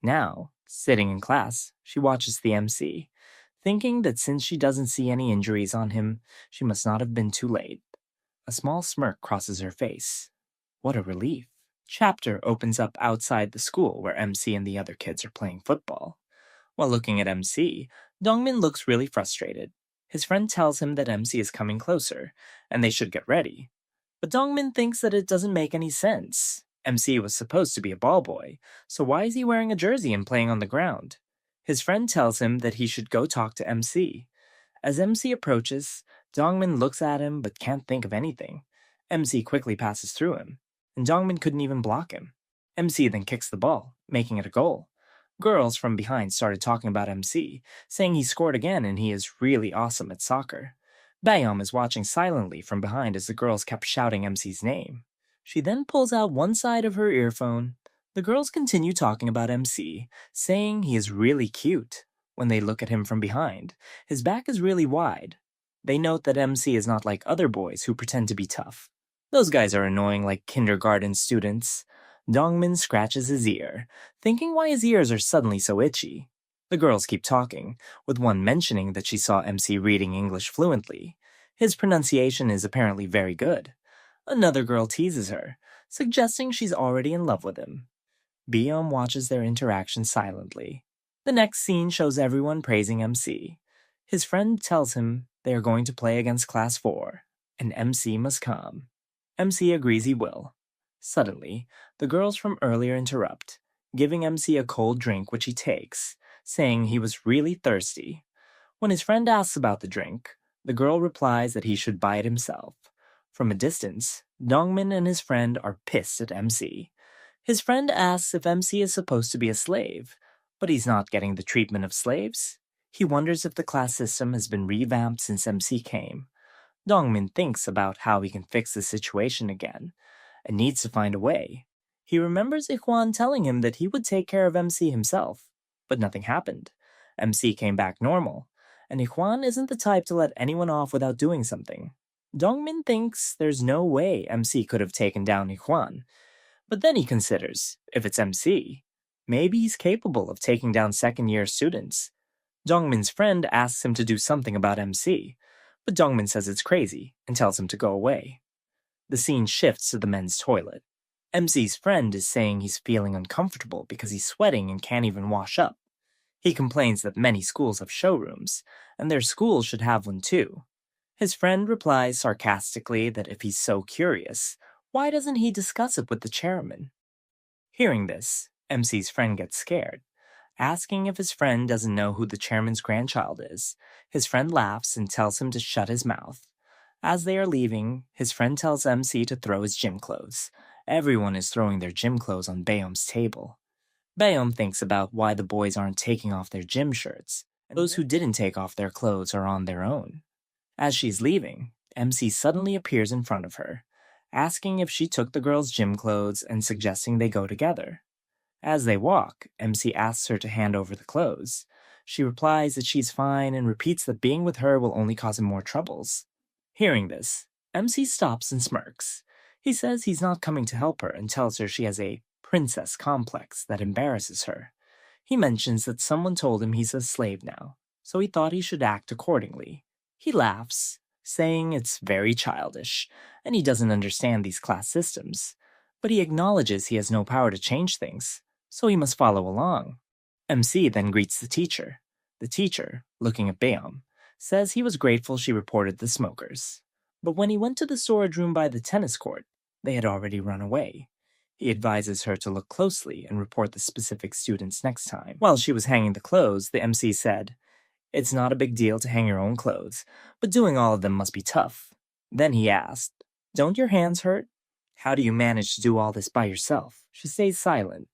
Now, sitting in class, she watches the MC, thinking that since she doesn't see any injuries on him, she must not have been too late. A small smirk crosses her face. What a relief. Chapter opens up outside the school where MC and the other kids are playing football. While looking at MC, Dongmin looks really frustrated. His friend tells him that MC is coming closer, and they should get ready. But Dongmin thinks that it doesn't make any sense. MC was supposed to be a ball boy, so why is he wearing a jersey and playing on the ground? His friend tells him that he should go talk to MC. As MC approaches, Dongmin looks at him but can't think of anything. MC quickly passes through him, and Dongmin couldn't even block him. MC then kicks the ball, making it a goal. Girls from behind started talking about MC, saying he scored again and he is really awesome at soccer. Bayom is watching silently from behind as the girls kept shouting MC's name. She then pulls out one side of her earphone. The girls continue talking about MC, saying he is really cute. When they look at him from behind, his back is really wide. They note that MC is not like other boys who pretend to be tough. Those guys are annoying like kindergarten students. Dongmin scratches his ear, thinking why his ears are suddenly so itchy. The girls keep talking, with one mentioning that she saw MC reading English fluently. His pronunciation is apparently very good. Another girl teases her, suggesting she's already in love with him. Beom watches their interaction silently. The next scene shows everyone praising MC. His friend tells him they are going to play against Class 4, and MC must come. MC agrees he will. Suddenly, the girls from earlier interrupt, giving MC a cold drink which he takes, saying he was really thirsty. When his friend asks about the drink, the girl replies that he should buy it himself. From a distance, Dongmin and his friend are pissed at MC. His friend asks if MC is supposed to be a slave, but he's not getting the treatment of slaves. He wonders if the class system has been revamped since MC came. Dongmin thinks about how he can fix the situation again, and needs to find a way. He remembers Ikhwan telling him that he would take care of MC himself, but nothing happened. MC came back normal, and Ikhwan isn't the type to let anyone off without doing something. Dongmin thinks there's no way MC could have taken down Ikhwan, but then he considers, if it's MC, maybe he's capable of taking down second-year students. Dongmin's friend asks him to do something about MC, but Dongmin says it's crazy and tells him to go away. The scene shifts to the men's toilet. MC's friend is saying he's feeling uncomfortable because he's sweating and can't even wash up. He complains that many schools have showrooms, and their schools should have one too. His friend replies sarcastically that if he's so curious, why doesn't he discuss it with the chairman? Hearing this, MC's friend gets scared, asking if his friend doesn't know who the chairman's grandchild is. His friend laughs and tells him to shut his mouth. As they are leaving, his friend tells MC to throw his gym clothes. Everyone is throwing their gym clothes on Bayom's table. Bayom thinks about why the boys aren't taking off their gym shirts, and those who didn't take off their clothes are on their own. As she's leaving, MC suddenly appears in front of her, asking if she took the girls' gym clothes and suggesting they go together. As they walk, MC asks her to hand over the clothes. She replies that she's fine and repeats that being with her will only cause him more troubles. Hearing this, MC stops and smirks. He says he's not coming to help her and tells her she has a princess complex that embarrasses her. He mentions that someone told him he's a slave now, so he thought he should act accordingly. He laughs, saying it's very childish, and he doesn't understand these class systems. But he acknowledges he has no power to change things, so he must follow along. MC then greets the teacher. The teacher, looking at Bayom, says he was grateful she reported the smokers. But when he went to the storage room by the tennis court, they had already run away. He advises her to look closely and report the specific students next time. While she was hanging the clothes, the MC said, "It's not a big deal to hang your own clothes, but doing all of them must be tough." Then he asked, "Don't your hands hurt?" How do you manage to do all this by yourself? She stays silent.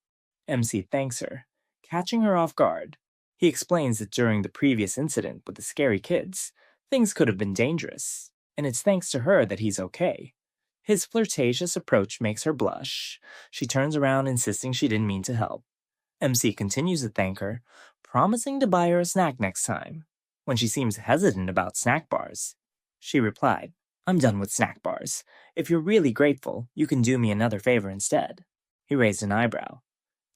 MC thanks her, catching her off guard. He explains that during the previous incident with the scary kids, things could have been dangerous, and it's thanks to her that he's okay. His flirtatious approach makes her blush. She turns around, insisting she didn't mean to help. MC continues to thank her, promising to buy her a snack next time. When she seems hesitant about snack bars, she replied, "I'm done with snack bars. If you're really grateful, you can do me another favor instead." He raised an eyebrow.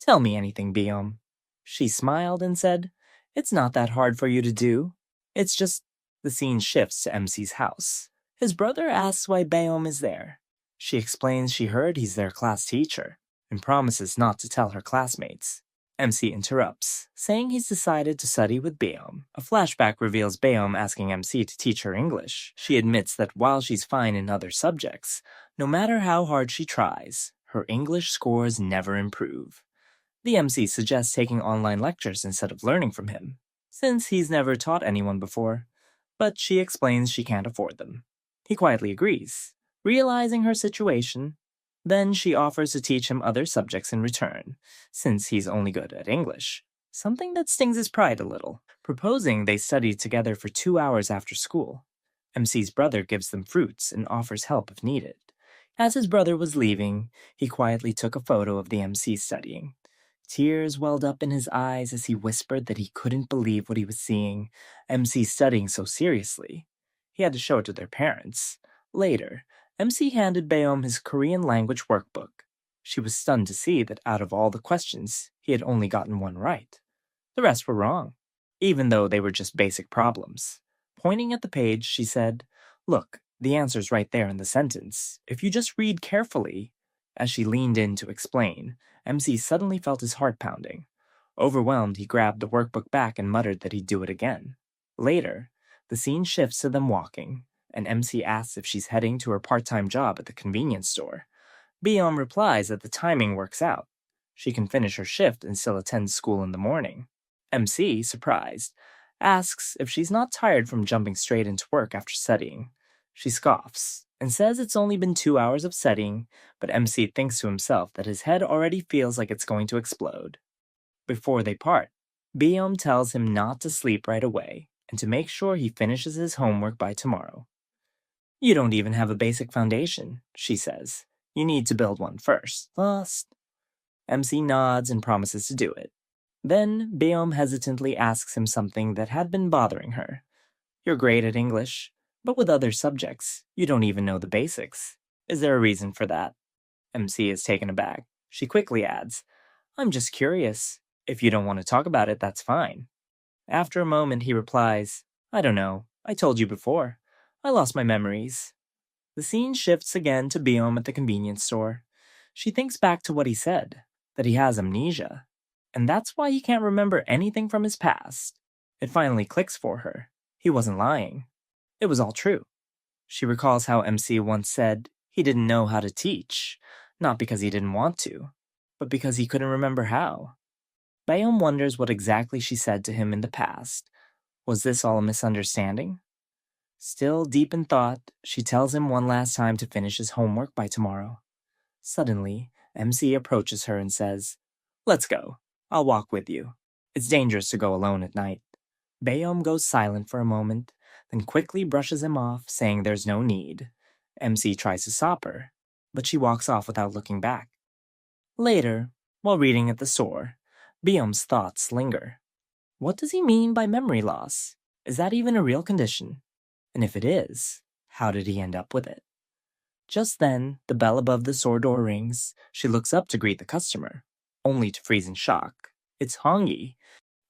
"Tell me anything, Biom." She smiled and said, "It's not that hard for you to do. It's just..." The scene shifts to MC's house. His brother asks why Biom is there. She explains she heard he's their class teacher and promises not to tell her classmates. MC interrupts, saying he's decided to study with Biom. A flashback reveals Biom asking MC to teach her English. She admits that while she's fine in other subjects, no matter how hard she tries, her English scores never improve. The MC suggests taking online lectures instead of learning from him, since he's never taught anyone before, but she explains she can't afford them. He quietly agrees, realizing her situation. Then she offers to teach him other subjects in return, since he's only good at English, something that stings his pride a little. Proposing they study together for 2 hours after school. MC's brother gives them fruits and offers help if needed. As his brother was leaving, he quietly took a photo of the MC studying. Tears welled up in his eyes as he whispered that he couldn't believe what he was seeing, MC studying so seriously. He had to show it to their parents. Later, MC handed Beom his Korean language workbook. She was stunned to see that out of all the questions, he had only gotten one right. The rest were wrong, even though they were just basic problems. Pointing at the page, she said, "Look, the answer's right there in the sentence. If you just read carefully." As she leaned in to explain, MC suddenly felt his heart pounding. Overwhelmed, he grabbed the workbook back and muttered that he'd do it again. Later, the scene shifts to them walking, and MC asks if she's heading to her part-time job at the convenience store. Beom replies that the timing works out. She can finish her shift and still attend school in the morning. MC, surprised, asks if she's not tired from jumping straight into work after studying. She scoffs and says it's only been 2 hours of studying, but MC thinks to himself that his head already feels like it's going to explode. Before they part, Beom tells him not to sleep right away and to make sure he finishes his homework by tomorrow. "You don't even have a basic foundation," she says. "You need to build one first." MC nods and promises to do it. Then Beom hesitantly asks him something that had been bothering her. "You're great at English, but with other subjects, you don't even know the basics. Is there a reason for that?" MC is taken aback. She quickly adds, "I'm just curious. If you don't want to talk about it, that's fine." After a moment, he replies, "I don't know. I told you before. I lost my memories." The scene shifts again to Beom at the convenience store. She thinks back to what he said, that he has amnesia, and that's why he can't remember anything from his past. It finally clicks for her. He wasn't lying. It was all true. She recalls how MC once said he didn't know how to teach, not because he didn't want to, but because he couldn't remember how. Beom wonders what exactly she said to him in the past. Was this all a misunderstanding? Still deep in thought, she tells him one last time to finish his homework by tomorrow. Suddenly, MC approaches her and says, "Let's go. I'll walk with you. It's dangerous to go alone at night." Beom goes silent for a moment, then quickly brushes him off, saying there's no need. MC tries to stop her, but she walks off without looking back. Later, while reading at the store, Beom's thoughts linger. What does he mean by memory loss? Is that even a real condition? And if it is, how did he end up with it? Just then, the bell above the store door rings. She looks up to greet the customer, only to freeze in shock. It's Hongyi.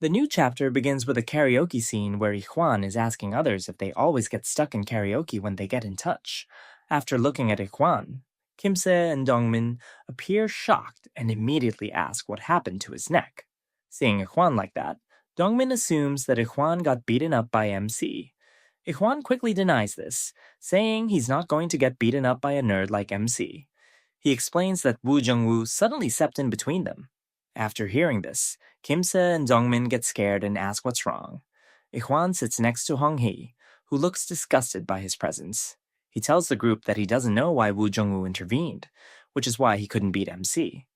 The new chapter begins with a karaoke scene where Ijuan is asking others if they always get stuck in karaoke when they get in touch. After looking at Ijuan, Kimse and Dongmin appear shocked and immediately ask what happened to his neck. Seeing Ijuan like that, Dongmin assumes that Ijuan got beaten up by MC. Ijuan quickly denies this, saying he's not going to get beaten up by a nerd like MC. He explains that Woo Jung-woo suddenly stepped in between them. After hearing this, Kimse and Dongmin get scared and ask what's wrong. Ijuan sits next to Hong-hee, who looks disgusted by his presence. He tells the group that he doesn't know why Woo Jung-woo intervened, which is why he couldn't beat MC.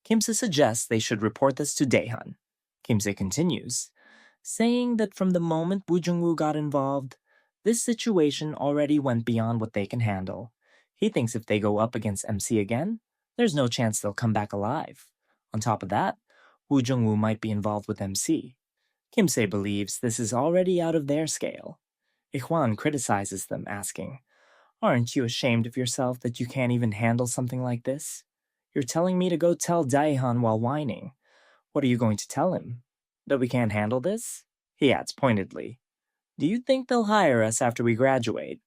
Kimse suggests they should report this to Daehan. Kimse continues, saying that from the moment Woo Jung-woo got involved, this situation already went beyond what they can handle. He thinks if they go up against MC again, there's no chance they'll come back alive. On top of that, Woo Jung-woo might be involved with MC. Kimse believes this is already out of their scale. Ikhwan criticizes them, asking, "Aren't you ashamed of yourself that you can't even handle something like this? You're telling me to go tell Daehan while whining. What are you going to tell him? That we can't handle this?" He adds pointedly, "Do you think they'll hire us after we graduate?"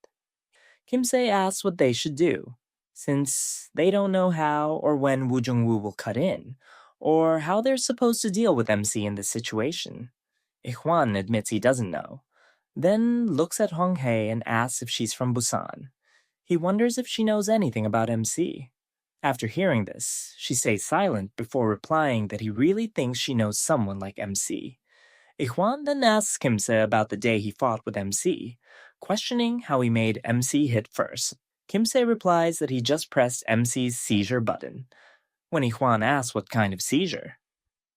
Kimse asks what they should do, since they don't know how or when Woo Jung-woo will cut in, or how they're supposed to deal with MC in this situation. Ikhwan admits he doesn't know, then looks at Hong Hae and asks if she's from Busan. He wonders if she knows anything about MC. After hearing this, she stays silent before replying that he really thinks she knows someone like MC. Ikhwan then asks Kimse about the day he fought with MC, questioning how he made MC hit first. Kimse replies that he just pressed MC's seizure button. When Ikhwan asks what kind of seizure,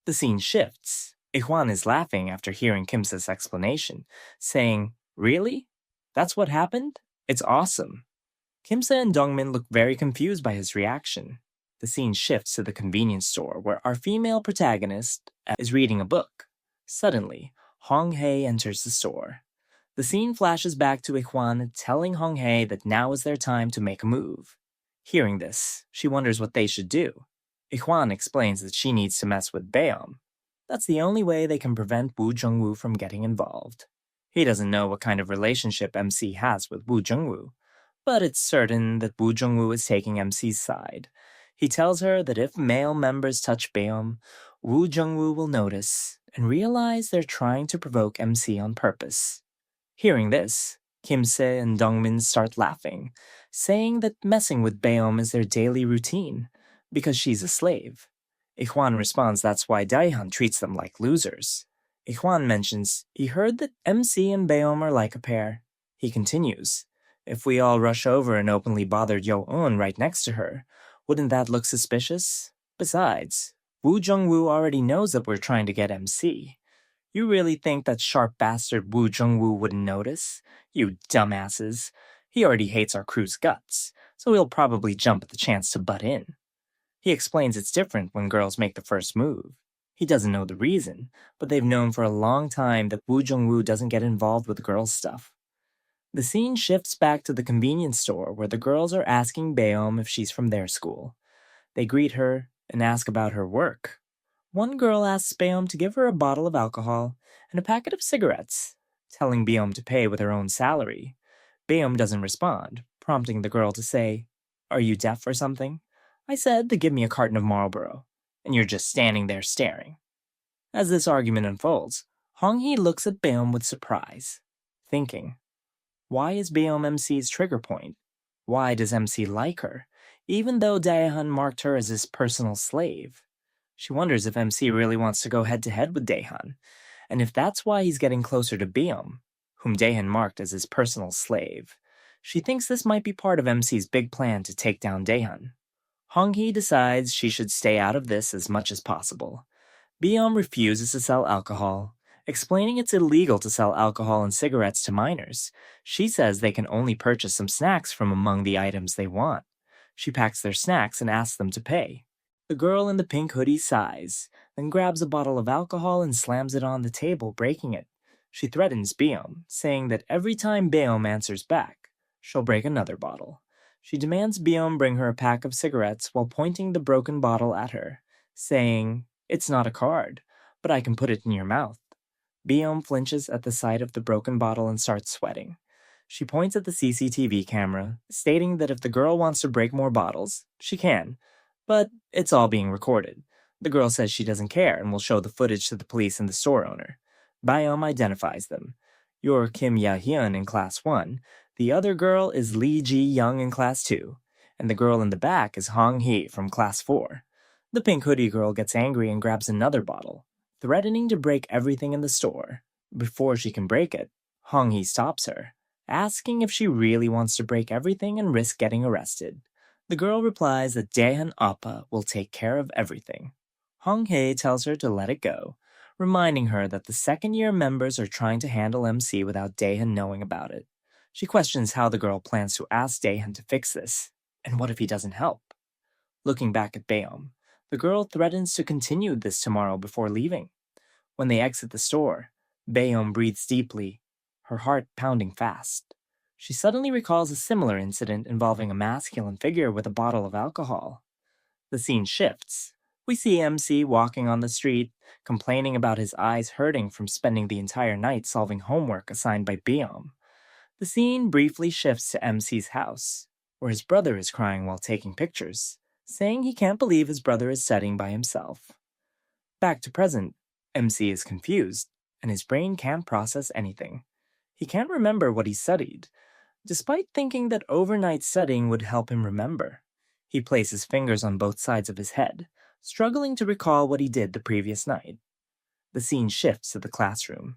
the scene shifts. Ikhwan is laughing after hearing Kimse's explanation, saying, "Really? That's what happened? It's awesome." Kimse and Dongmin look very confused by his reaction. The scene shifts to the convenience store where our female protagonist is reading a book. Suddenly, Hong Hae enters the store. The scene flashes back to Ikhwan telling Hong Hae that now is their time to make a move. Hearing this, she wonders what they should do. Ikhwan explains that she needs to mess with Baeom. That's the only way they can prevent Woo Jung-woo from getting involved. He doesn't know what kind of relationship MC has with Woo Jung-woo, but it's certain that Woo Jung-woo is taking MC's side. He tells her that if male members touch Baeom, Woo Jung-woo will notice and realize they're trying to provoke MC on purpose. Hearing this, Kimse and Dongmin start laughing, saying that messing with Baeom is their daily routine, because she's a slave. Ikhwan responds that's why Daehan treats them like losers. Ikhwan mentions he heard that MC and Baeom are like a pair. He continues, "If we all rush over and openly bother Yo-eun right next to her, wouldn't that look suspicious? Besides, Woo Jung-woo already knows that we're trying to get MC. You really think that sharp bastard Woo Jung-woo wouldn't notice? You dumbasses. He already hates our crew's guts, so he'll probably jump at the chance to butt in." He explains it's different when girls make the first move. He doesn't know the reason, but they've known for a long time that Woo Jung-woo doesn't get involved with girls' stuff. The scene shifts back to the convenience store where the girls are asking Baeom if she's from their school. They greet her and ask about her work. One girl asks Baeom to give her a bottle of alcohol and a packet of cigarettes, telling Baeom to pay with her own salary. Baeom doesn't respond, prompting the girl to say, "Are you deaf or something? I said to give me a carton of Marlboro, and you're just standing there staring." As this argument unfolds, Hong Hee looks at Baeom with surprise, thinking, why is Baeom MC's trigger point? Why does MC like her, even though Daehan marked her as his personal slave? She wonders if MC really wants to go head-to-head with Daehan, and if that's why he's getting closer to Baeom, whom Daehan marked as his personal slave. She thinks this might be part of MC's big plan to take down Daehan. Hong Hee decides she should stay out of this as much as possible. Baeom refuses to sell alcohol, explaining it's illegal to sell alcohol and cigarettes to minors. She says they can only purchase some snacks from among the items they want. She packs their snacks and asks them to pay. The girl in the pink hoodie sighs, then grabs a bottle of alcohol and slams it on the table, breaking it. She threatens Baeom, saying that every time Baeom answers back, she'll break another bottle. She demands Baeom bring her a pack of cigarettes while pointing the broken bottle at her, saying, "It's not a card, but I can put it in your mouth." Baeom flinches at the sight of the broken bottle and starts sweating. She points at the CCTV camera, stating that if the girl wants to break more bottles, she can, but it's all being recorded. The girl says she doesn't care and will show the footage to the police and the store owner. Baeom identifies them. You're Kim Ya-hyun in Class 1, the other girl is Lee Ji-young in Class 2, and the girl in the back is Hong Hee from Class 4. The pink hoodie girl gets angry and grabs another bottle, threatening to break everything in the store. Before she can break it, Hong Hee stops her. asking if she really wants to break everything and risk getting arrested. The girl replies that Daehan Appa will take care of everything. Hong Hae tells her to let it go, reminding her that the second-year members are trying to handle MC without Daehan knowing about it. She questions how the girl plans to ask Daehan to fix this, and what if he doesn't help? Looking back at Baeom, the girl threatens to continue this tomorrow before leaving. When they exit the store, Baeom breathes deeply, her heart pounding fast. She suddenly recalls a similar incident involving a masculine figure with a bottle of alcohol. The scene shifts. We see MC walking on the street, complaining about his eyes hurting from spending the entire night solving homework assigned by Baeom. The scene briefly shifts to MC's house, where his brother is crying while taking pictures, saying he can't believe his brother is studying by himself. Back to present, MC is confused, and his brain can't process anything. He can't remember what he studied, despite thinking that overnight studying would help him remember. He places fingers on both sides of his head, struggling to recall what he did the previous night. The scene shifts to the classroom.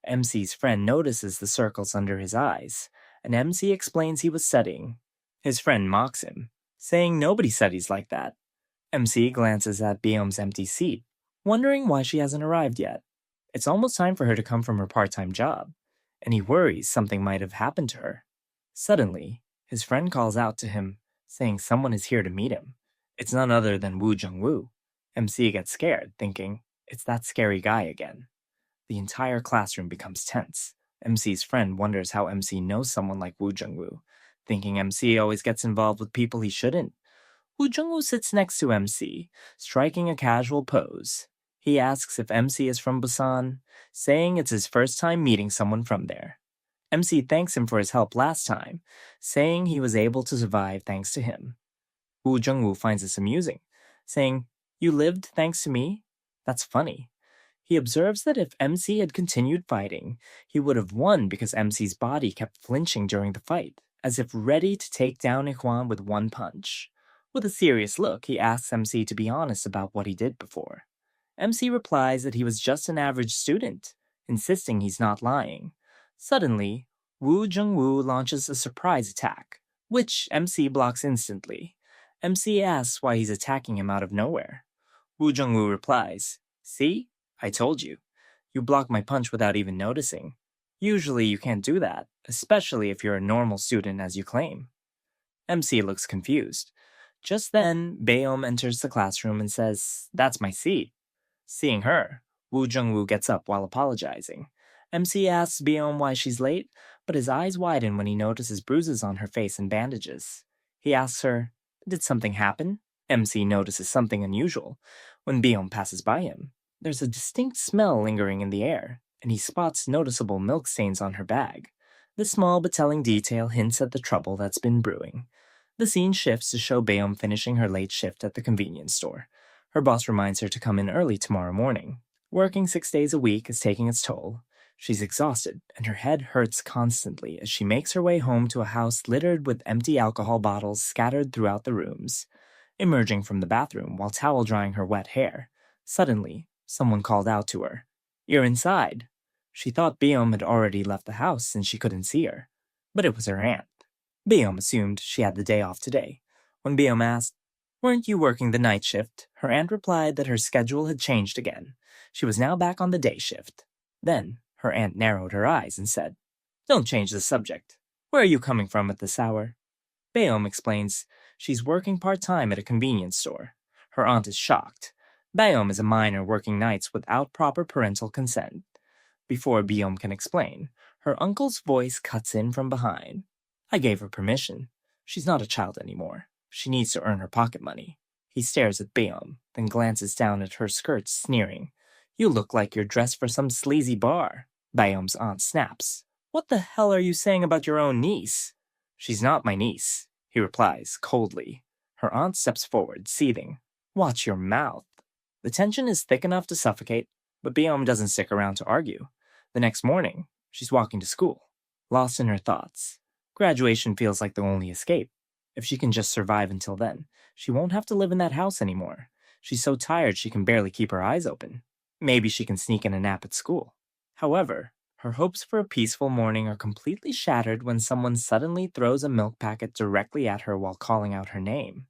MC's friend notices the circles under his eyes, and MC explains he was studying. His friend mocks him, saying nobody studies like that. MC glances at Baeom's empty seat, wondering why she hasn't arrived yet. It's almost time for her to come from her part-time job, and he worries something might have happened to her. Suddenly, his friend calls out to him, saying someone is here to meet him. It's none other than Woo Jung-woo. MC gets scared, thinking, it's that scary guy again. The entire classroom becomes tense. MC's friend wonders how MC knows someone like Woo Jung-woo, thinking MC always gets involved with people he shouldn't. Woo Jung-woo sits next to MC, striking a casual pose. He asks if MC is from Busan, saying it's his first time meeting someone from there. MC thanks him for his help last time, saying he was able to survive thanks to him. Woo Jung-woo finds this amusing, saying, "You lived thanks to me? That's funny." He observes that if MC had continued fighting, he would have won because MC's body kept flinching during the fight, as if ready to take down Ikhwan with one punch. With a serious look, he asks MC to be honest about what he did before. MC replies that he was just an average student, insisting he's not lying. Suddenly, Woo Jung-woo launches a surprise attack, which MC blocks instantly. MC asks why he's attacking him out of nowhere. Woo Jung-woo replies, "See? I told you. You blocked my punch without even noticing. Usually you can't do that, especially if you're a normal student as you claim." MC looks confused. Just then, Baeom enters the classroom and says, "That's my seat." Seeing her, Woo Jung-woo gets up while apologizing. MC asks Baeom why she's late, but his eyes widen when he notices bruises on her face and bandages. He asks her, "Did something happen?" MC notices something unusual when Baeom passes by him. There's a distinct smell lingering in the air, and he spots noticeable milk stains on her bag. This small but telling detail hints at the trouble that's been brewing. The scene shifts to show Baeom finishing her late shift at the convenience store. Her boss reminds her to come in early tomorrow morning. Working 6 days a week is taking its toll. She's exhausted, and her head hurts constantly as she makes her way home to a house littered with empty alcohol bottles scattered throughout the rooms. Emerging from the bathroom while towel drying her wet hair, suddenly, someone called out to her, "You're inside." She thought Baeom had already left the house since she couldn't see her, but it was her aunt. Baeom assumed she had the day off today. When Baeom asked, "Weren't you working the night shift?" her aunt replied that her schedule had changed again. She was now back on the day shift. Then, her aunt narrowed her eyes and said, "Don't change the subject. Where are you coming from at this hour?" Baeom explains she's working part-time at a convenience store. Her aunt is shocked. Baeom is a minor working nights without proper parental consent. Before Baeom can explain, her uncle's voice cuts in from behind. "I gave her permission. She's not a child anymore. She needs to earn her pocket money." He stares at Baeom, then glances down at her skirts, sneering. "You look like you're dressed for some sleazy bar." Baeom's aunt snaps. "What the hell are you saying about your own niece?" "She's not my niece," he replies, coldly. Her aunt steps forward, seething. "Watch your mouth." The tension is thick enough to suffocate, but Baeom doesn't stick around to argue. The next morning, she's walking to school, lost in her thoughts. Graduation feels like the only escape. If she can just survive until then, she won't have to live in that house anymore. She's so tired she can barely keep her eyes open. Maybe she can sneak in a nap at school. However, Her hopes for a peaceful morning are completely shattered when someone suddenly throws a milk packet directly at her while calling out her name.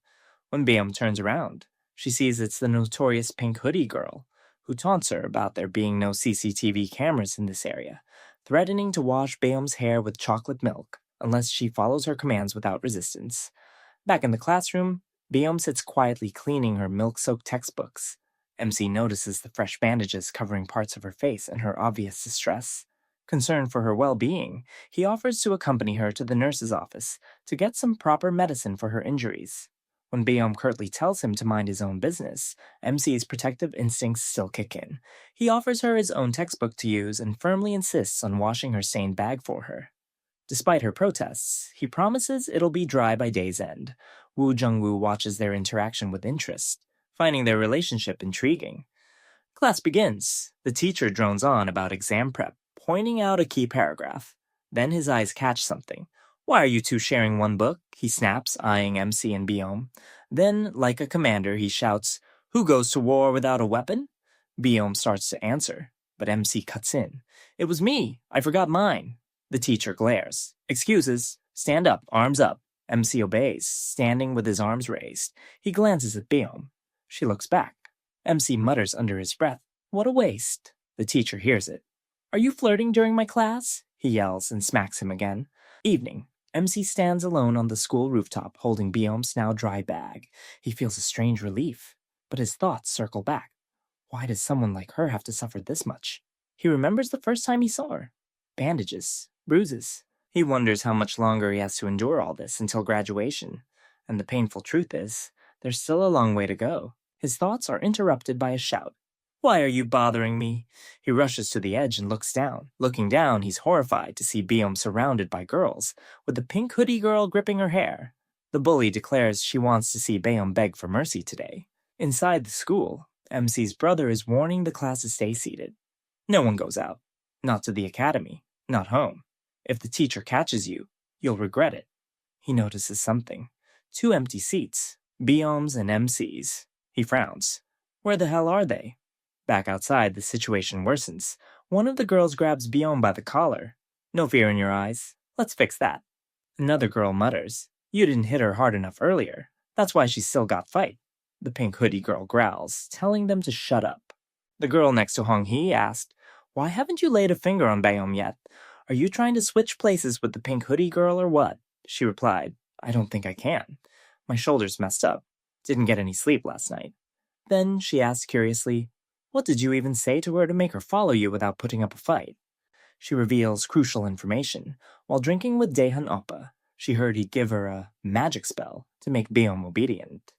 When Bayom turns around, she sees it's the notorious pink hoodie girl, who taunts her about there being no CCTV cameras in this area, threatening to wash Bayom's hair with chocolate milk unless she follows her commands without resistance. Back in the classroom, Bayom sits quietly cleaning her milk-soaked textbooks. MC notices the fresh bandages covering parts of her face and her obvious distress. Concerned for her well-being, he offers to accompany her to the nurse's office to get some proper medicine for her injuries. When Bayom curtly tells him to mind his own business, MC's protective instincts still kick in. He offers her his own textbook to use and firmly insists on washing her stained bag for her. Despite her protests, he promises it'll be dry by day's end. Woo Jung-woo watches their interaction with interest, finding their relationship intriguing. Class begins. The teacher drones on about exam prep, pointing out a key paragraph. Then his eyes catch something. "Why are you two sharing one book?" he snaps, eyeing MC and Biom. Then, like a commander, he shouts, "Who goes to war without a weapon?" Biom starts to answer, but MC cuts in. "It was me. I forgot mine." The teacher glares. "Excuses. Stand up, arms up." MC obeys, standing with his arms raised. He glances at Biom. She looks back. MC mutters under his breath, "What a waste." The teacher hears it. "Are you flirting during my class?" he yells and smacks him again. Evening. MC stands alone on the school rooftop holding Biom's now dry bag. He feels a strange relief, but his thoughts circle back. Why does someone like her have to suffer this much? He remembers the first time he saw her. Bandages, bruises. He wonders how much longer he has to endure all this until graduation. And the painful truth is, there's still a long way to go. His thoughts are interrupted by a shout. "Why are you bothering me?" He rushes to the edge and looks down. Looking down, he's horrified to see Biom surrounded by girls, with the pink hoodie girl gripping her hair. The bully declares she wants to see Biom beg for mercy today. Inside the school, MC's brother is warning the class to stay seated. No one goes out. Not to the academy. Not home. If the teacher catches you, you'll regret it. He notices something. 2 empty seats. Biom's and MC's. He frowns. Where the hell are they? Back outside, the situation worsens. One of the girls grabs Biom by the collar. "No fear in your eyes. Let's fix that." Another girl mutters, "You didn't hit her hard enough earlier. That's why she's still got fight." The pink hoodie girl growls, telling them to shut up. The girl next to Hong Hee asked, "Why haven't you laid a finger on Biom yet? Are you trying to switch places with the pink hoodie girl or what?" She replied, "I don't think I can. My shoulder's messed up. Didn't get any sleep last night." Then she asked curiously, "What did you even say to her to make her follow you without putting up a fight?" She reveals crucial information. While drinking with Daehan Oppa, she heard he'd give her a magic spell to make Biom obedient.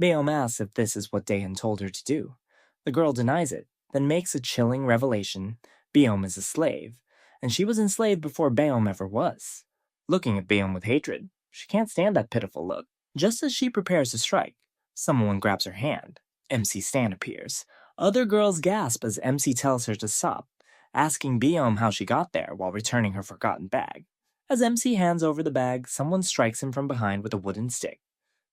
Biom asks if this is what Daehan told her to do. The girl denies it, then makes a chilling revelation. Biom is a slave, and she was enslaved before Biom ever was. Looking at Biom with hatred, she can't stand that pitiful look. Just as she prepares to strike, someone grabs her hand. MC Stan appears. Other girls gasp as MC tells her to stop, asking Biom how she got there while returning her forgotten bag. As MC hands over the bag, someone strikes him from behind with a wooden stick.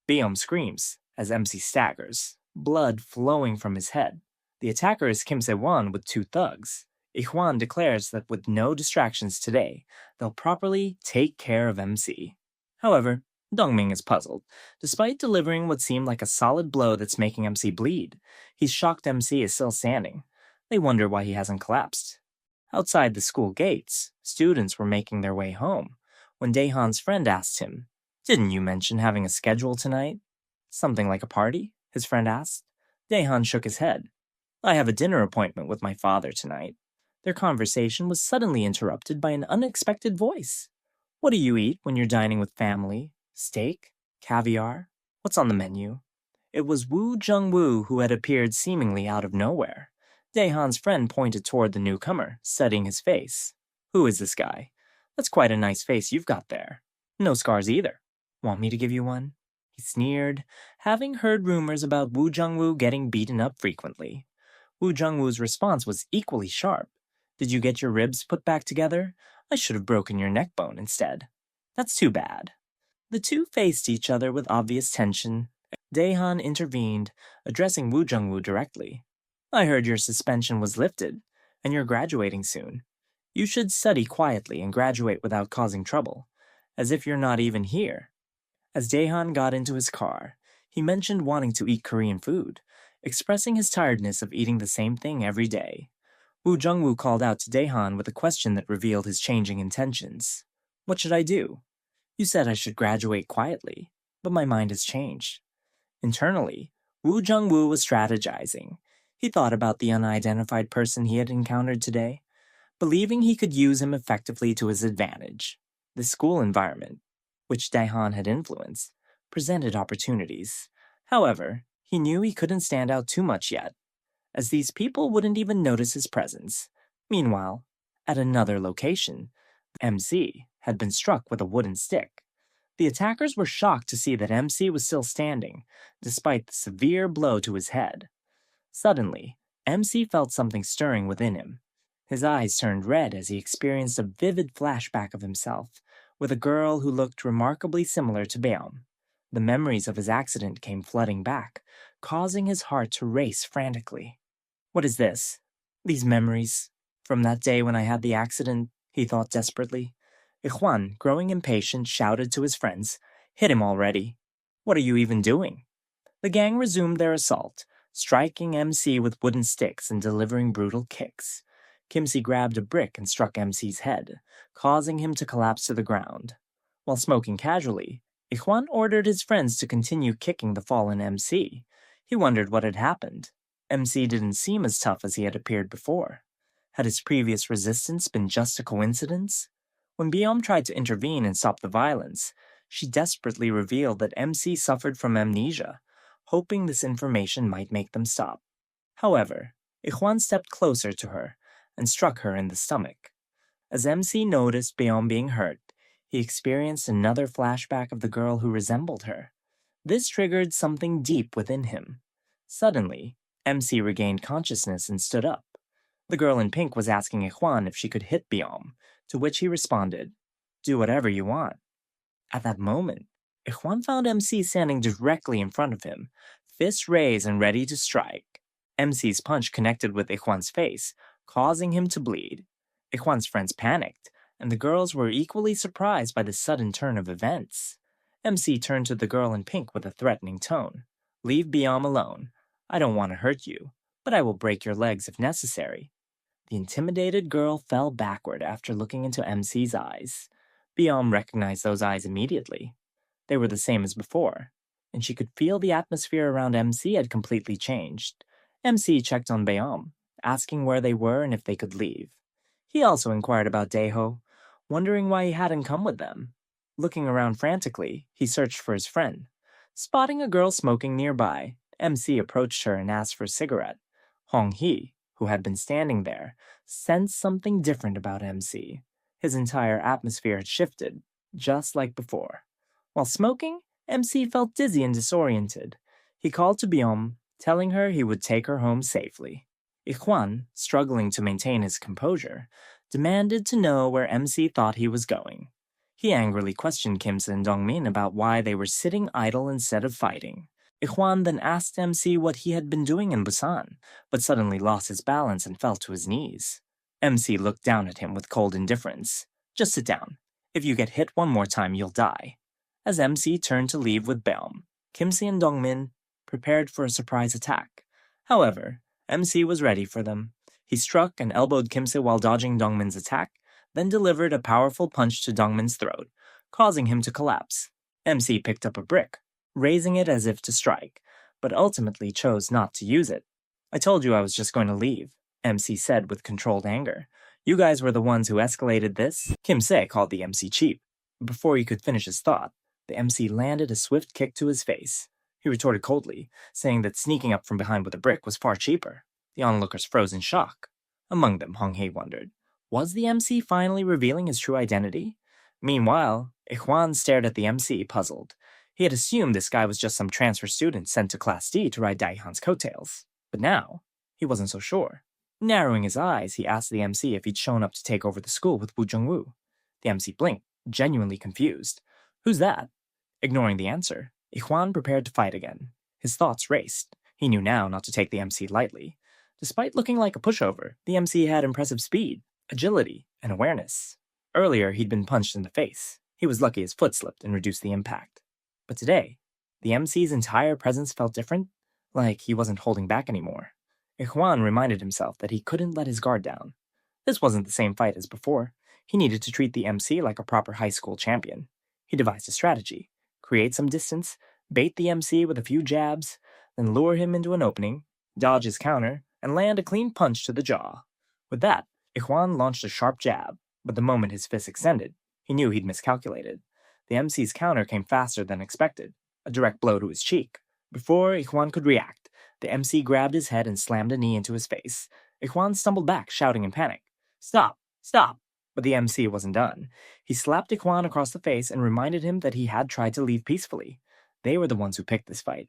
Biom screams as MC staggers, blood flowing from his head. The attacker is Kim Se-won with 2 thugs. Ihwan declares that with no distractions today, they'll properly take care of MC. However, Dongming is puzzled. Despite delivering what seemed like a solid blow that's making MC bleed, he's shocked MC is still standing. They wonder why he hasn't collapsed. Outside the school gates, students were making their way home when Daehan's friend asked him, "Didn't you mention having a schedule tonight?" "Something like a party?" his friend asked. Daehan shook his head. "I have a dinner appointment with my father tonight." Their conversation was suddenly interrupted by an unexpected voice. "What do you eat when you're dining with family? Steak? Caviar? What's on the menu?" It was Woo Jung-woo who had appeared seemingly out of nowhere. Daehan's friend pointed toward the newcomer, studying his face. "Who is this guy? That's quite a nice face you've got there. No scars either. Want me to give you one?" He sneered, having heard rumors about Woo Jung-woo getting beaten up frequently. Woo Jung-woo's response was equally sharp. "Did you get your ribs put back together? I should have broken your neck bone instead." "That's too bad." The two faced each other with obvious tension. Daehan intervened, addressing Woo Jung-woo directly. "I heard your suspension was lifted, and you're graduating soon. You should study quietly and graduate without causing trouble, as if you're not even here. As Daehan got into his car, he mentioned wanting to eat Korean food, expressing his tiredness of eating the same thing every day. Woo Jung-woo called out to Daehan with a question that revealed his changing intentions. What should I do? You said I should graduate quietly, but my mind has changed. Internally, Woo Jung-woo was strategizing. He thought about the unidentified person he had encountered today, believing he could use him effectively to his advantage. The school environment, which Daehan had influenced, presented opportunities. However, he knew he couldn't stand out too much yet, as these people wouldn't even notice his presence. Meanwhile, at another location, MC had been struck with a wooden stick. The attackers were shocked to see that MC was still standing, despite the severe blow to his head. Suddenly, MC felt something stirring within him. His eyes turned red as he experienced a vivid flashback of himself with a girl who looked remarkably similar to Beom. The memories of his accident came flooding back, causing his heart to race frantically. What is this? These memories? From that day when I had the accident, he thought desperately. Ikhwan, growing impatient, shouted to his friends, "Hit him already! What are you even doing?" The gang resumed their assault, striking MC with wooden sticks and delivering brutal kicks. Kimsey grabbed a brick and struck MC's head, causing him to collapse to the ground. While smoking casually, Ikhwan ordered his friends to continue kicking the fallen MC. He wondered what had happened. MC didn't seem as tough as he had appeared before. Had his previous resistance been just a coincidence? When Beom tried to intervene and stop the violence, she desperately revealed that MC suffered from amnesia, hoping this information might make them stop. However, Ikhwan stepped closer to her and struck her in the stomach. As MC noticed Beom being hurt, he experienced another flashback of the girl who resembled her. This triggered something deep within him. Suddenly, MC regained consciousness and stood up. The girl in pink was asking Ikhwan if she could hit Beom, to which he responded, "Do whatever you want." At that moment, Ikhwan found MC standing directly in front of him, fists raised and ready to strike. MC's punch connected with Ikhwan's face, causing him to bleed. Ikhwan's friends panicked, and the girls were equally surprised by the sudden turn of events. MC turned to the girl in pink with a threatening tone. "Leave Beom alone. I don't want to hurt you, but I will break your legs if necessary." The intimidated girl fell backward after looking into MC's eyes. Beom recognized those eyes immediately. They were the same as before, and she could feel the atmosphere around MC had completely changed. MC checked on Beom, asking where they were and if they could leave. He also inquired about Daeho, wondering why he hadn't come with them. Looking around frantically, he searched for his friend. Spotting a girl smoking nearby, MC approached her and asked for a cigarette. Hong-hee, who had been standing there, sensed something different about MC. His entire atmosphere had shifted, just like before. While smoking, MC felt dizzy and disoriented. He called to Beom, telling her he would take her home safely. Ikhwan, struggling to maintain his composure, demanded to know where MC thought he was going. He angrily questioned Kimse and Dongmin about why they were sitting idle instead of fighting. Ikhwan then asked MC what he had been doing in Busan, but suddenly lost his balance and fell to his knees. MC looked down at him with cold indifference. "Just sit down. If you get hit one more time, you'll die." As MC turned to leave with Beom, Kimse and Dongmin prepared for a surprise attack. However, MC was ready for them. He struck and elbowed Kimse while dodging Dongmin's attack, then delivered a powerful punch to Dongmin's throat, causing him to collapse. MC picked up a brick, raising it as if to strike, but ultimately chose not to use it. "I told you I was just going to leave," MC said with controlled anger. "You guys were the ones who escalated this." Kimse called the MC cheap. Before he could finish his thought, the MC landed a swift kick to his face. He retorted coldly, saying that sneaking up from behind with a brick was far cheaper. The onlookers froze in shock. Among them, Hong-hee wondered, was the MC finally revealing his true identity? Meanwhile, Ikhwan stared at the MC, puzzled. He had assumed this guy was just some transfer student sent to Class D to ride Daehan's coattails. But now, he wasn't so sure. Narrowing his eyes, he asked the MC if he'd shown up to take over the school with Woo Jung-woo. The MC blinked, genuinely confused. "Who's that?" Ignoring the answer, Ikhwan prepared to fight again. His thoughts raced. He knew now not to take the MC lightly. Despite looking like a pushover, the MC had impressive speed. agility, and awareness. Earlier, he'd been punched in the face. He was lucky his foot slipped and reduced the impact. But today, the MC's entire presence felt different, like he wasn't holding back anymore. Ikhwan reminded himself that he couldn't let his guard down. This wasn't the same fight as before. He needed to treat the MC like a proper high school champion. He devised a strategy: create some distance, bait the MC with a few jabs, then lure him into an opening, dodge his counter, and land a clean punch to the jaw. With that, Ikhwan launched a sharp jab, but the moment his fist extended, he knew he'd miscalculated. The MC's counter came faster than expected, a direct blow to his cheek. Before Ikhwan could react, the MC grabbed his head and slammed a knee into his face. Ikhwan stumbled back, shouting in panic, "Stop! Stop!" But the MC wasn't done. He slapped Ikhwan across the face and reminded him that he had tried to leave peacefully. They were the ones who picked this fight.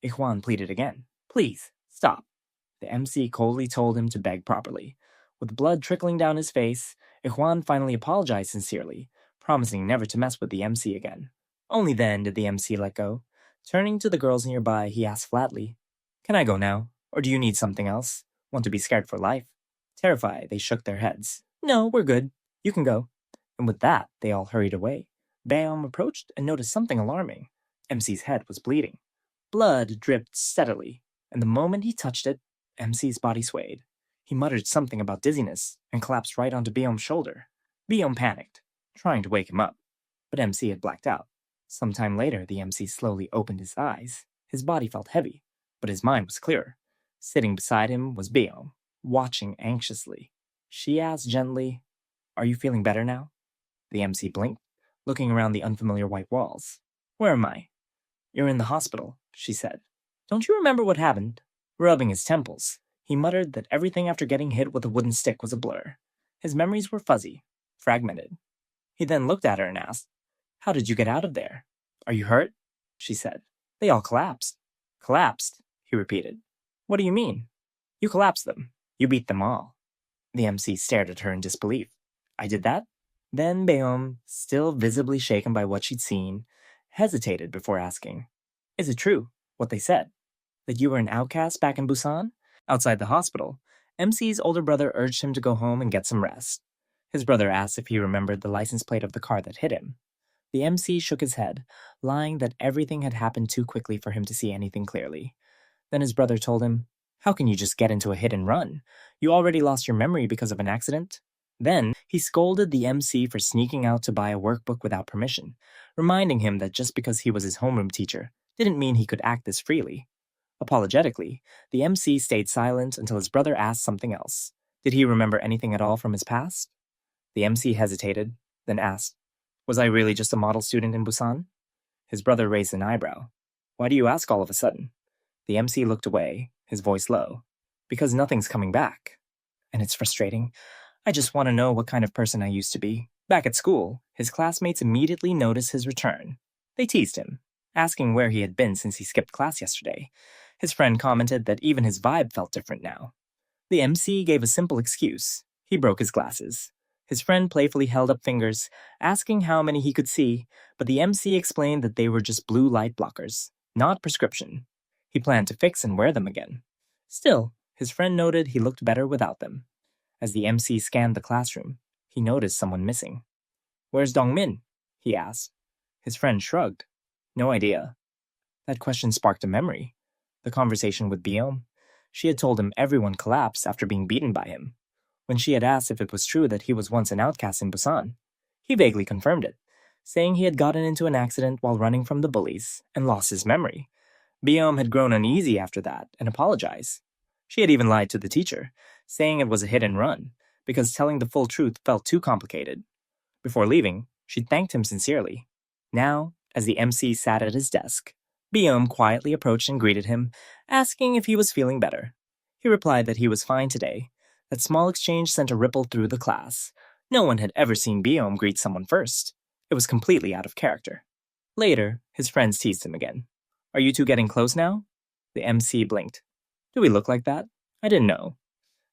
Ikhwan pleaded again, "Please, stop." The MC coldly told him to beg properly. With blood trickling down his face, Ikhwan finally apologized sincerely, promising never to mess with the MC again. Only then did the MC let go. Turning to the girls nearby, he asked flatly, "Can I go now? Or do you need something else? Want to be scared for life?" Terrified, they shook their heads. "No, we're good. You can go." And with that, they all hurried away. Bayom approached and noticed something alarming. MC's head was bleeding. Blood dripped steadily, and the moment he touched it, MC's body swayed. He muttered something about dizziness and collapsed right onto Bayom's shoulder. Bayom panicked, trying to wake him up, but MC had blacked out. Sometime later, the MC slowly opened his eyes. His body felt heavy, but his mind was clearer. Sitting beside him was Bayom, watching anxiously. She asked gently, "Are you feeling better now?" The MC blinked, looking around the unfamiliar white walls. "Where am I?" "You're in the hospital," she said. "Don't you remember what happened?" Rubbing his temples, he muttered that everything after getting hit with a wooden stick was a blur. His memories were fuzzy, fragmented. He then looked at her and asked, "How did you get out of there?" "Are you hurt?" she said. "They all collapsed." "Collapsed?" he repeated. "What do you mean?" "You collapsed them. You beat them all." The MC stared at her in disbelief. "I did that?" Then Bayom, still visibly shaken by what she'd seen, hesitated before asking, "Is it true, what they said? That you were an outcast back in Busan?" Outside the hospital, MC's older brother urged him to go home and get some rest. His brother asked if he remembered the license plate of the car that hit him. The MC shook his head, lying that everything had happened too quickly for him to see anything clearly. Then his brother told him, "How can you just get into a hit and run? You already lost your memory because of an accident." Then he scolded the MC for sneaking out to buy a workbook without permission, reminding him that just because he was his homeroom teacher didn't mean he could act this freely. Apologetically, the MC stayed silent until his brother asked something else. Did he remember anything at all from his past? The MC hesitated, then asked, "Was I really just a model student in Busan?" His brother raised an eyebrow. "Why do you ask all of a sudden?" The MC looked away, his voice low. "Because nothing's coming back. And it's frustrating. I just want to know what kind of person I used to be." Back at school, his classmates immediately noticed his return. They teased him, asking where he had been since he skipped class yesterday. His friend commented that even his vibe felt different now. The MC gave a simple excuse. He broke his glasses. His friend playfully held up fingers, asking how many he could see, but the MC explained that they were just blue light blockers, not prescription. He planned to fix and wear them again. Still, his friend noted he looked better without them. As the MC scanned the classroom, he noticed someone missing. "Where's Dongmin?" he asked. His friend shrugged. "No idea." That question sparked a memory. The conversation with Biom. She had told him everyone collapsed after being beaten by him. When she had asked if it was true that he was once an outcast in Busan, he vaguely confirmed it, saying he had gotten into an accident while running from the bullies and lost his memory. Biom had grown uneasy after that and apologized. She had even lied to the teacher, saying it was a hit and run, because telling the full truth felt too complicated. Before leaving, she thanked him sincerely. Now, as the MC sat at his desk, Biom quietly approached and greeted him, asking if he was feeling better. He replied that he was fine today. That small exchange sent a ripple through the class. No one had ever seen Biom greet someone first. It was completely out of character. Later, his friends teased him again. "Are you two getting close now?" The MC blinked. "Do we look like that? I didn't know."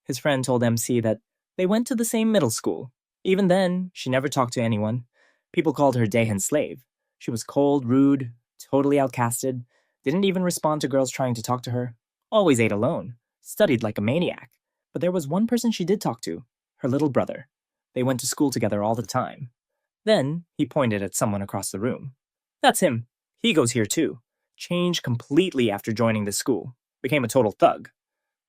His friend told MC that they went to the same middle school. Even then, she never talked to anyone. People called her Daehan slave. She was cold, rude, totally outcasted, didn't even respond to girls trying to talk to her, always ate alone, studied like a maniac. But there was one person she did talk to, her little brother. They went to school together all the time. Then he pointed at someone across the room. That's him. He goes here too. Changed completely after joining the school. Became a total thug.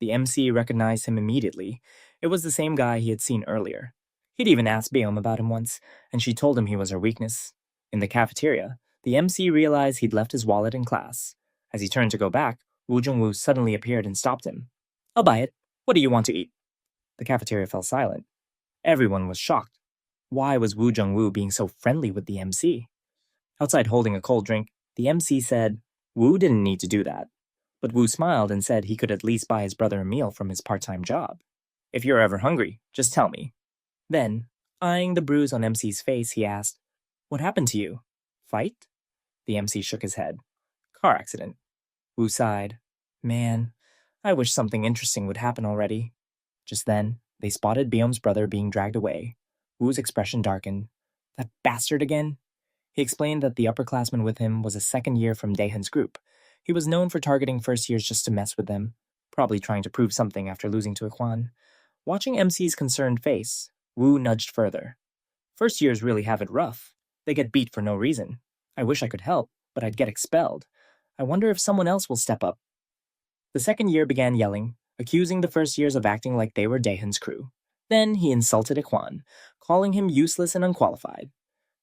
The MC recognized him immediately. It was the same guy he had seen earlier. He'd even asked Beom about him once, and she told him he was her weakness. In the cafeteria, the MC realized he'd left his wallet in class. As he turned to go back, Woo Jung-woo suddenly appeared and stopped him. I'll buy it. What do you want to eat? The cafeteria fell silent. Everyone was shocked. Why was Woo Jung-woo being so friendly with the MC? Outside holding a cold drink, the MC said Woo didn't need to do that. But Woo smiled and said he could at least buy his brother a meal from his part-time job. If you're ever hungry, just tell me. Then, eyeing the bruise on MC's face, he asked, What happened to you? Fight? The MC shook his head. Car accident. Woo sighed. Man, I wish something interesting would happen already. Just then, they spotted Beom's brother being dragged away. Woo's expression darkened. That bastard again? He explained that the upperclassman with him was a second year from Daehan's group. He was known for targeting first years just to mess with them, probably trying to prove something after losing to Ikhwan. Watching MC's concerned face, Woo nudged further. First years really have it rough. They get beat for no reason. I wish I could help, but I'd get expelled. I wonder if someone else will step up. The second year began yelling, accusing the first years of acting like they were Daehan's crew. Then he insulted Ikhwan, calling him useless and unqualified.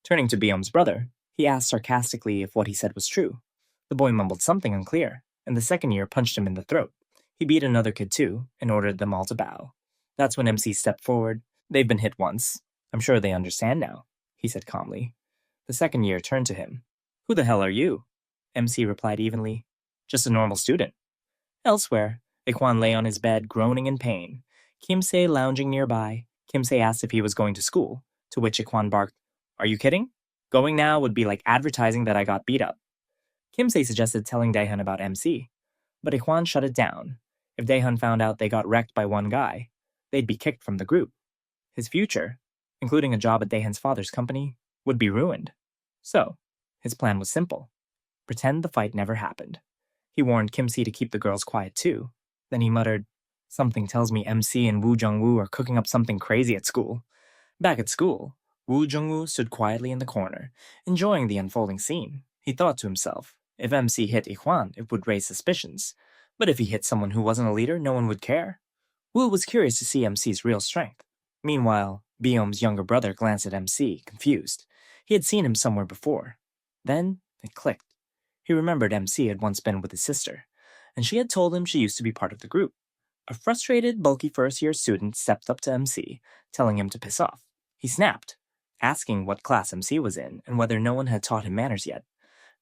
Turning to Beom's brother, he asked sarcastically if what he said was true. The boy mumbled something unclear, and the second year punched him in the throat. He beat another kid too, and ordered them all to bow. That's when MC stepped forward. They've been hit once. I'm sure they understand now, he said calmly. The second year turned to him. Who the hell are you? MC replied evenly. Just a normal student. Elsewhere, Ikhwan lay on his bed, groaning in pain. Kimse lounging nearby. Kimse asked if he was going to school, to which Ikhwan barked, Are you kidding? Going now would be like advertising that I got beat up. Kimse suggested telling Daehan about MC, but Ikhwan shut it down. If Daehan found out they got wrecked by one guy, they'd be kicked from the group. His future, including a job at Daehan's father's company, would be ruined. So, his plan was simple. Pretend the fight never happened. He warned Kimse to keep the girls quiet too. Then he muttered, Something tells me MC and Woo Jung-woo are cooking up something crazy at school. Back at school, Woo Jung-woo stood quietly in the corner, enjoying the unfolding scene. He thought to himself, if MC hit Ikhwan, it would raise suspicions. But if he hit someone who wasn't a leader, no one would care. Woo was curious to see MC's real strength. Meanwhile, Beom's younger brother glanced at MC, confused. He had seen him somewhere before. Then, it clicked. He remembered MC had once been with his sister, and she had told him she used to be part of the group. A frustrated, bulky first-year student stepped up to MC, telling him to piss off. He snapped, asking what class MC was in and whether no one had taught him manners yet.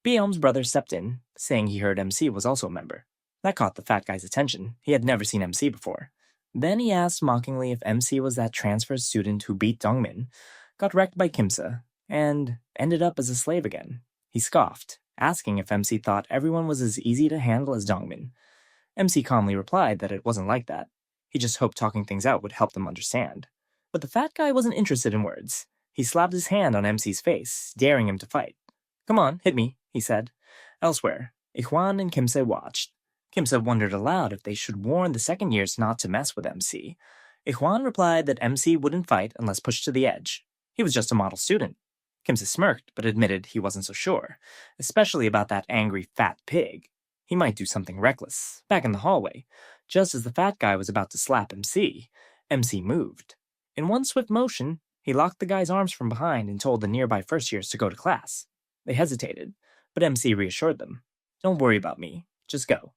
Beom's brother stepped in, saying he heard MC was also a member. That caught the fat guy's attention. He had never seen MC before. Then he asked mockingly if MC was that transfer student who beat Dongmin, got wrecked by Kimse, and ended up as a slave again. He scoffed, asking if MC thought everyone was as easy to handle as Dongmin. MC calmly replied that it wasn't like that. He just hoped talking things out would help them understand. But the fat guy wasn't interested in words. He slapped his hand on MC's face, daring him to fight. Come on, hit me, he said. Elsewhere, Ikhwan and Kimse watched. Kimse wondered aloud if they should warn the second years not to mess with MC. Ikhwan replied that MC wouldn't fight unless pushed to the edge. He was just a model student. Kimse smirked, but admitted he wasn't so sure, especially about that angry fat pig. He might do something reckless. Back in the hallway, just as the fat guy was about to slap MC, MC moved. In one swift motion, he locked the guy's arms from behind and told the nearby first years to go to class. They hesitated, but MC reassured them. Don't worry about me. Just go.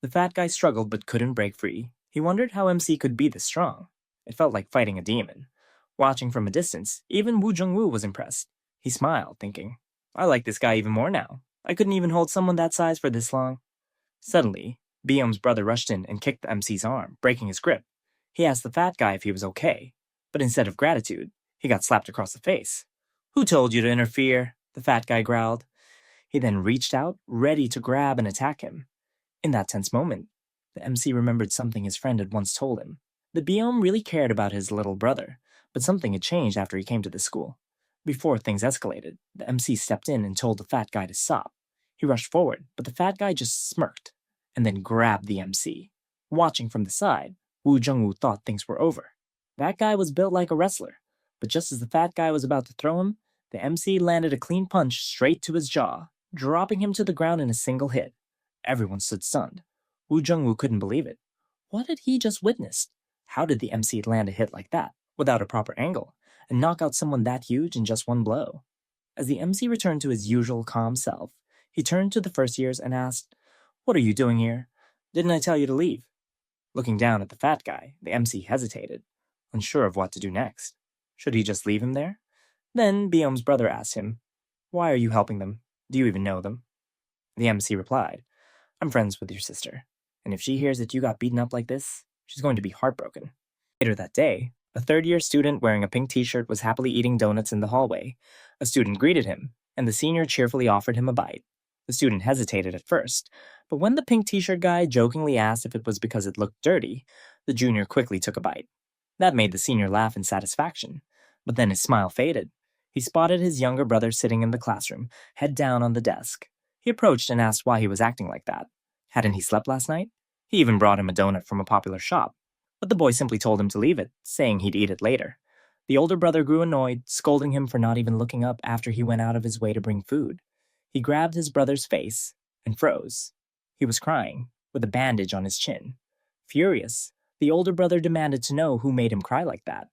The fat guy struggled but couldn't break free. He wondered how MC could be this strong. It felt like fighting a demon. Watching from a distance, even Woo Jung-woo was impressed. He smiled, thinking, I like this guy even more now. I couldn't even hold someone that size for this long. Suddenly, Beom's brother rushed in and kicked MC's arm, breaking his grip. He asked the fat guy if he was okay, but instead of gratitude, he got slapped across the face. Who told you to interfere? The fat guy growled. He then reached out, ready to grab and attack him. In that tense moment, the MC remembered something his friend had once told him. The Beom really cared about his little brother, but something had changed after he came to the school. Before things escalated, the MC stepped in and told the fat guy to stop. He rushed forward, but the fat guy just smirked, and then grabbed the MC. Watching from the side, Woo Jung-woo thought things were over. That guy was built like a wrestler, but just as the fat guy was about to throw him, the MC landed a clean punch straight to his jaw, dropping him to the ground in a single hit. Everyone stood stunned. Wu Jungwoo couldn't believe it. What had he just witnessed? How did the MC land a hit like that, without a proper angle, and knock out someone that huge in just one blow? As the MC returned to his usual calm self, he turned to the first years and asked, "What are you doing here? Didn't I tell you to leave?" Looking down at the fat guy, the MC hesitated, unsure of what to do next. Should he just leave him there? Then Biom's brother asked him, "Why are you helping them? Do you even know them?" The MC replied, "I'm friends with your sister, and if she hears that you got beaten up like this, she's going to be heartbroken." Later that day, a third-year student wearing a pink t-shirt was happily eating donuts in the hallway. A student greeted him, and the senior cheerfully offered him a bite. The student hesitated at first, but when the pink t-shirt guy jokingly asked if it was because it looked dirty, the junior quickly took a bite. That made the senior laugh in satisfaction, but then his smile faded. He spotted his younger brother sitting in the classroom, head down on the desk. He approached and asked why he was acting like that. Hadn't he slept last night? He even brought him a donut from a popular shop, but the boy simply told him to leave it, saying he'd eat it later. The older brother grew annoyed, scolding him for not even looking up after he went out of his way to bring food. He grabbed his brother's face and froze. He was crying, with a bandage on his chin. Furious, the older brother demanded to know who made him cry like that.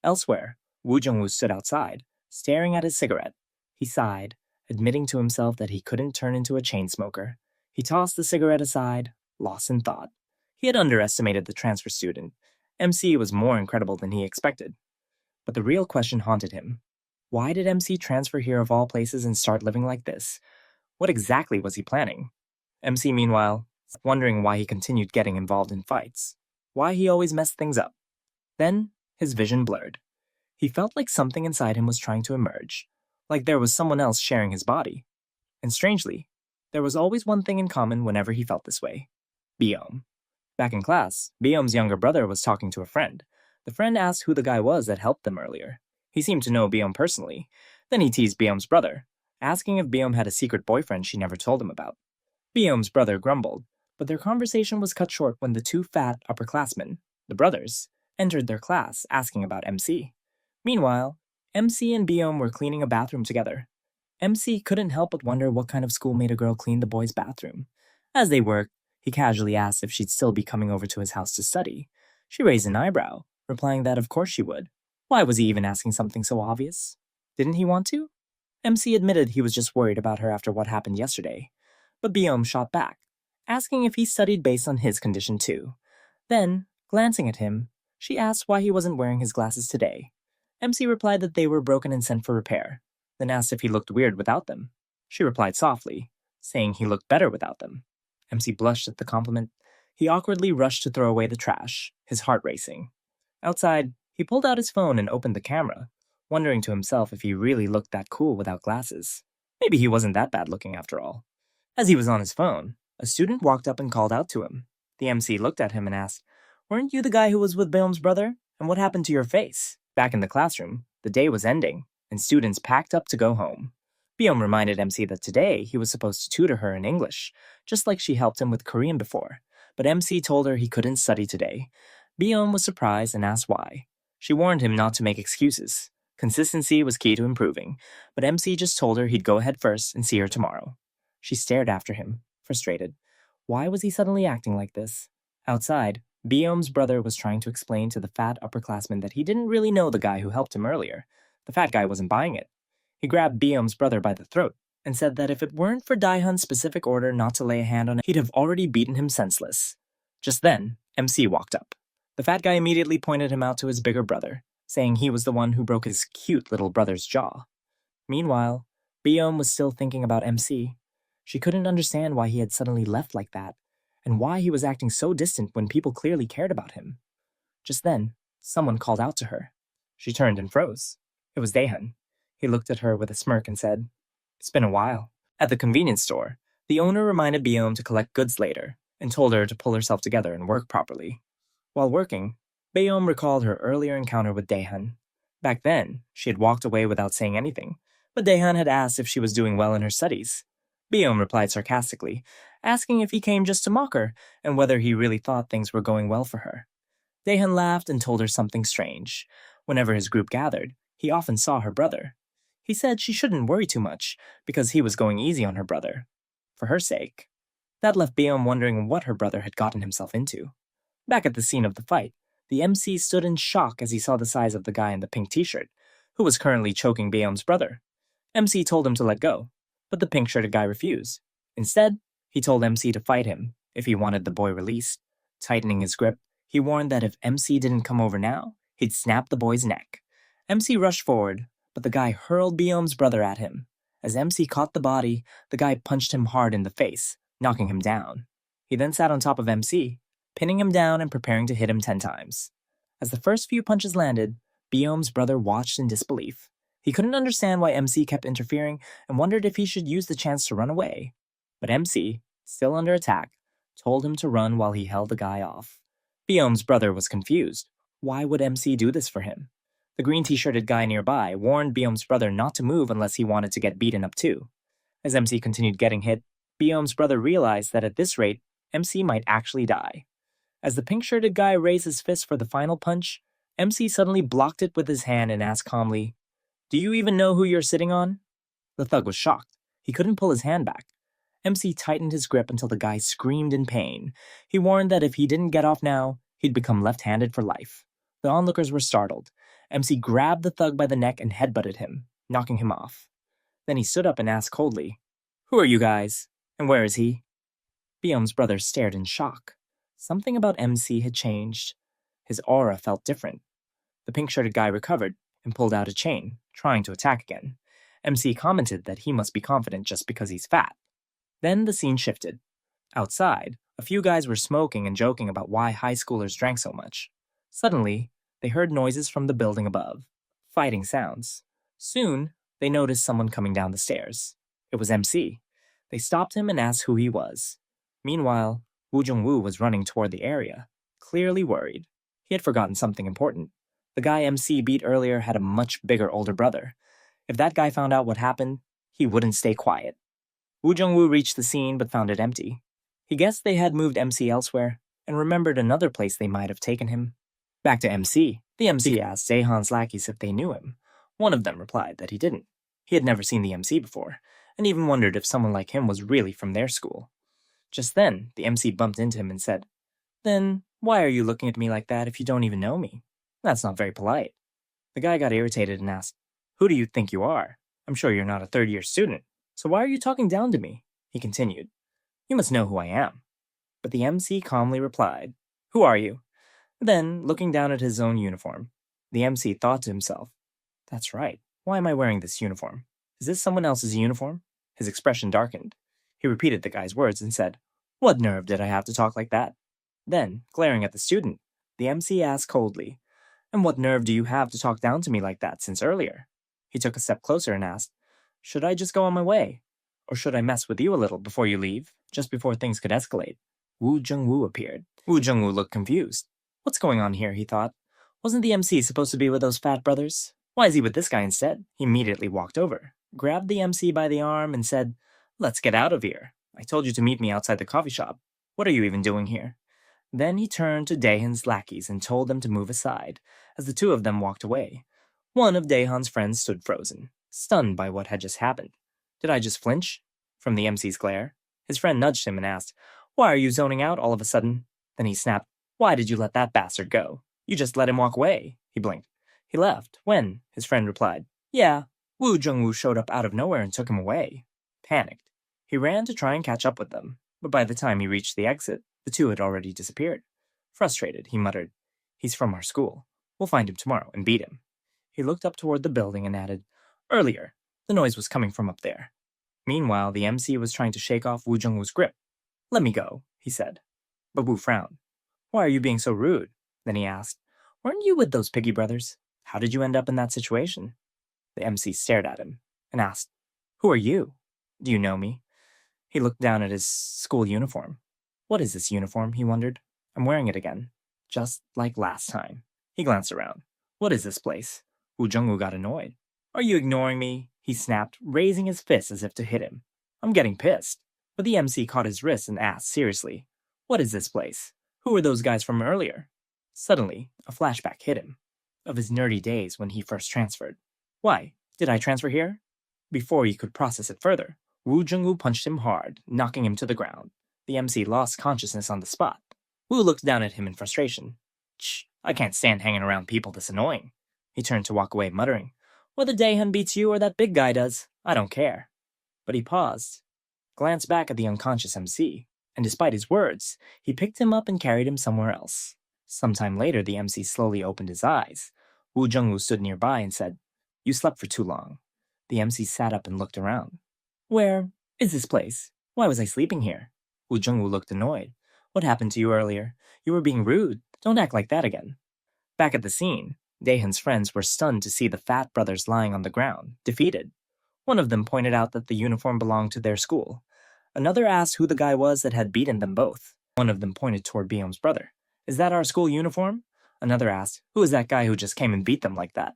Elsewhere, Woo Jung-woo stood outside, staring at his cigarette. He sighed, admitting to himself that he couldn't turn into a chain smoker. He tossed the cigarette aside, lost in thought. He had underestimated the transfer student. MC was more incredible than he expected. But the real question haunted him. Why did MC transfer here of all places and start living like this? What exactly was he planning? MC, meanwhile, wondering why he continued getting involved in fights. Why he always messed things up. Then, his vision blurred. He felt like something inside him was trying to emerge, like there was someone else sharing his body. And strangely, there was always one thing in common whenever he felt this way. Biom. Back in class, Biom's younger brother was talking to a friend. The friend asked who the guy was that helped them earlier. He seemed to know Biom personally. Then he teased Biom's brother, asking if Biom had a secret boyfriend she never told him about. Biom's brother grumbled, but their conversation was cut short when the two fat upperclassmen, the brothers, entered their class asking about MC. Meanwhile, MC and Biom were cleaning a bathroom together. MC couldn't help but wonder what kind of school made a girl clean the boys' bathroom. As they worked, he casually asked if she'd still be coming over to his house to study. She raised an eyebrow, replying that of course she would. Why was he even asking something so obvious? Didn't he want to? MC admitted he was just worried about her after what happened yesterday. But Biom shot back, asking if he studied based on his condition too. Then, glancing at him, she asked why he wasn't wearing his glasses today. MC replied that they were broken and sent for repair, then asked if he looked weird without them. She replied softly, saying he looked better without them. MC blushed at the compliment. He awkwardly rushed to throw away the trash, his heart racing. Outside, he pulled out his phone and opened the camera, wondering to himself if he really looked that cool without glasses. Maybe he wasn't that bad looking after all. As he was on his phone, a student walked up and called out to him. The MC looked at him and asked, "Weren't you the guy who was with Biom's brother? And what happened to your face?" Back in the classroom, the day was ending, and students packed up to go home. Biom reminded MC that today he was supposed to tutor her in English, just like she helped him with Korean before, but MC told her he couldn't study today. Biom was surprised and asked why. She warned him not to make excuses. Consistency was key to improving, but MC just told her he'd go ahead first and see her tomorrow. She stared after him, frustrated. Why was he suddenly acting like this? Outside, Biom's brother was trying to explain to the fat upperclassman that he didn't really know the guy who helped him earlier. The fat guy wasn't buying it. He grabbed Biom's brother by the throat and said that if it weren't for Daehan's specific order not to lay a hand on him, he'd have already beaten him senseless. Just then, MC walked up. The fat guy immediately pointed him out to his bigger brother, saying he was the one who broke his cute little brother's jaw. Meanwhile, Biom was still thinking about MC. She couldn't understand why he had suddenly left like that, and why he was acting so distant when people clearly cared about him. Just then, someone called out to her. She turned and froze. It was Daehan. He looked at her with a smirk and said, "It's been a while." At the convenience store, the owner reminded Biom to collect goods later, and told her to pull herself together and work properly. While working, Biom recalled her earlier encounter with Daehan. Back then, she had walked away without saying anything, but Daehan had asked if she was doing well in her studies. Biom replied sarcastically, asking if he came just to mock her and whether he really thought things were going well for her. Daehan laughed and told her something strange. Whenever his group gathered, he often saw her brother. He said she shouldn't worry too much, because he was going easy on her brother. For her sake. That left Beom wondering what her brother had gotten himself into. Back at the scene of the fight, the MC stood in shock as he saw the size of the guy in the pink t-shirt, who was currently choking Beom's brother. MC told him to let go, but the pink-shirted guy refused. Instead, he told MC to fight him if he wanted the boy released. Tightening his grip, he warned that if MC didn't come over now, he'd snap the boy's neck. MC rushed forward, but the guy hurled Beom's brother at him. As MC caught the body, the guy punched him hard in the face, knocking him down. He then sat on top of MC, pinning him down and preparing to hit him 10 times. As the first few punches landed, Beom's brother watched in disbelief. He couldn't understand why MC kept interfering and wondered if he should use the chance to run away. But MC, still under attack, told him to run while he held the guy off. Beom's brother was confused. Why would MC do this for him? The green t-shirted guy nearby warned Beom's brother not to move unless he wanted to get beaten up too. As MC continued getting hit, Beom's brother realized that at this rate, MC might actually die. As the pink-shirted guy raised his fist for the final punch, MC suddenly blocked it with his hand and asked calmly, "Do you even know who you're sitting on?" The thug was shocked. He couldn't pull his hand back. MC tightened his grip until the guy screamed in pain. He warned that if he didn't get off now, he'd become left-handed for life. The onlookers were startled. MC grabbed the thug by the neck and headbutted him, knocking him off. Then he stood up and asked coldly, "Who are you guys? And where is he?" Beom's brother stared in shock. Something about MC had changed. His aura felt different. The pink-shirted guy recovered and pulled out a chain, trying to attack again. MC commented that he must be confident just because he's fat. Then the scene shifted. Outside, a few guys were smoking and joking about why high schoolers drank so much. Suddenly, they heard noises from the building above. Fighting sounds. Soon, they noticed someone coming down the stairs. It was MC. They stopped him and asked who he was. Meanwhile, Woo Jung-woo was running toward the area, clearly worried. He had forgotten something important. The guy MC beat earlier had a much bigger older brother. If that guy found out what happened, he wouldn't stay quiet. Woo Jung-woo reached the scene but found it empty. He guessed they had moved MC elsewhere, and remembered another place they might have taken him. Back to MC, the MC asked Daehan's lackeys if they knew him. One of them replied that he didn't. He had never seen the MC before, and even wondered if someone like him was really from their school. Just then, the MC bumped into him and said, "Then, why are you looking at me like that if you don't even know me? That's not very polite." The guy got irritated and asked, "Who do you think you are? I'm sure you're not a third-year student, so why are you talking down to me?" He continued, "You must know who I am." But the MC calmly replied, "Who are you?" Then, looking down at his own uniform, the MC thought to himself, "That's right, why am I wearing this uniform? Is this someone else's uniform?" His expression darkened. He repeated the guy's words and said, "What nerve did I have to talk like that?" Then, glaring at the student, the MC asked coldly, "And what nerve do you have to talk down to me like that since earlier?" He took a step closer and asked, "Should I just go on my way? Or should I mess with you a little before you leave, just before things could escalate?" Woo Jung-woo appeared. Woo Jung-woo looked confused. What's going on here, he thought. Wasn't the MC supposed to be with those fat brothers? Why is he with this guy instead? He immediately walked over, grabbed the MC by the arm, and said, "Let's get out of here. I told you to meet me outside the coffee shop. What are you even doing here?" Then he turned to Daehan's lackeys and told them to move aside, as the two of them walked away. One of Daehan's friends stood frozen, stunned by what had just happened. Did I just flinch? From the MC's glare. His friend nudged him and asked, "Why are you zoning out all of a sudden?" Then he snapped, "Why did you let that bastard go? You just let him walk away." He blinked. "He left. When?" His friend replied. "Yeah, Woo Jung-woo showed up out of nowhere and took him away." Panicked, he ran to try and catch up with them, but by the time he reached the exit, the two had already disappeared. Frustrated, he muttered, "He's from our school. We'll find him tomorrow and beat him." He looked up toward the building and added, "Earlier, the noise was coming from up there." Meanwhile, the MC was trying to shake off Woo Jung-woo's grip. "Let me go," he said. But Woo frowned. "Why are you being so rude?" Then he asked, "Weren't you with those Piggy brothers? How did you end up in that situation?" The MC stared at him and asked, "Who are you? Do you know me?" He looked down at his school uniform. "What is this uniform?" he wondered. "I'm wearing it again, just like last time." He glanced around. "What is this place?" Woo Jung-woo got annoyed. "Are you ignoring me?" he snapped, raising his fist as if to hit him. "I'm getting pissed." But the MC caught his wrist and asked seriously, "What is this place? Who were those guys from earlier?" Suddenly, a flashback hit him, of his nerdy days when he first transferred. Why, did I transfer here? Before he could process it further, Wu Jungwoo punched him hard, knocking him to the ground. The MC lost consciousness on the spot. Wu looked down at him in frustration. Shh, I can't stand hanging around people this annoying. He turned to walk away, muttering, Whether Daehyun beats you or that big guy does, I don't care. But he paused, glanced back at the unconscious MC, and despite his words, he picked him up and carried him somewhere else. Sometime later, the MC slowly opened his eyes. Wu Jungwoo stood nearby and said, You slept for too long. The MC sat up and looked around. Where is this place? Why was I sleeping here? Wu Jungwoo looked annoyed. What happened to you earlier? You were being rude. Don't act like that again. Back at the scene, Daehyun's friends were stunned to see the fat brothers lying on the ground, defeated. One of them pointed out that the uniform belonged to their school. Another asked who the guy was that had beaten them both. One of them pointed toward Beom's brother. Is that our school uniform? Another asked, Who is that guy who just came and beat them like that?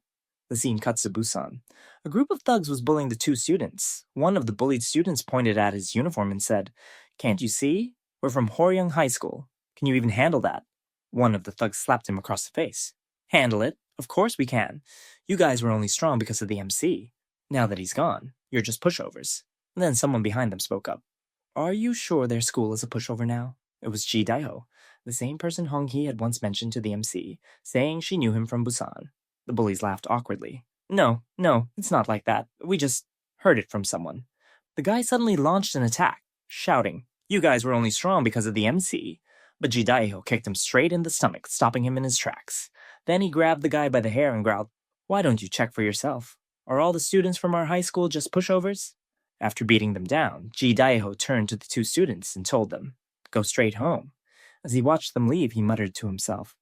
The scene cuts to Busan. A group of thugs was bullying the two students. One of the bullied students pointed at his uniform and said, Can't you see? We're from Horyung High School. Can you even handle that? One of the thugs slapped him across the face. Handle it? Of course we can. You guys were only strong because of the MC. Now that he's gone, you're just pushovers. And then someone behind them spoke up. Are you sure their school is a pushover now? It was Ji Daeho, the same person Hong Hee had once mentioned to the MC, saying she knew him from Busan. The bullies laughed awkwardly. No, it's not like that. We just heard it from someone. The guy suddenly launched an attack, shouting, You guys were only strong because of the MC. But Ji Daeho kicked him straight in the stomach, stopping him in his tracks. Then he grabbed the guy by the hair and growled, Why don't you check for yourself? Are all the students from our high school just pushovers? After beating them down, Ji Daeho turned to the two students and told them, Go straight home. As he watched them leave, he muttered to himself,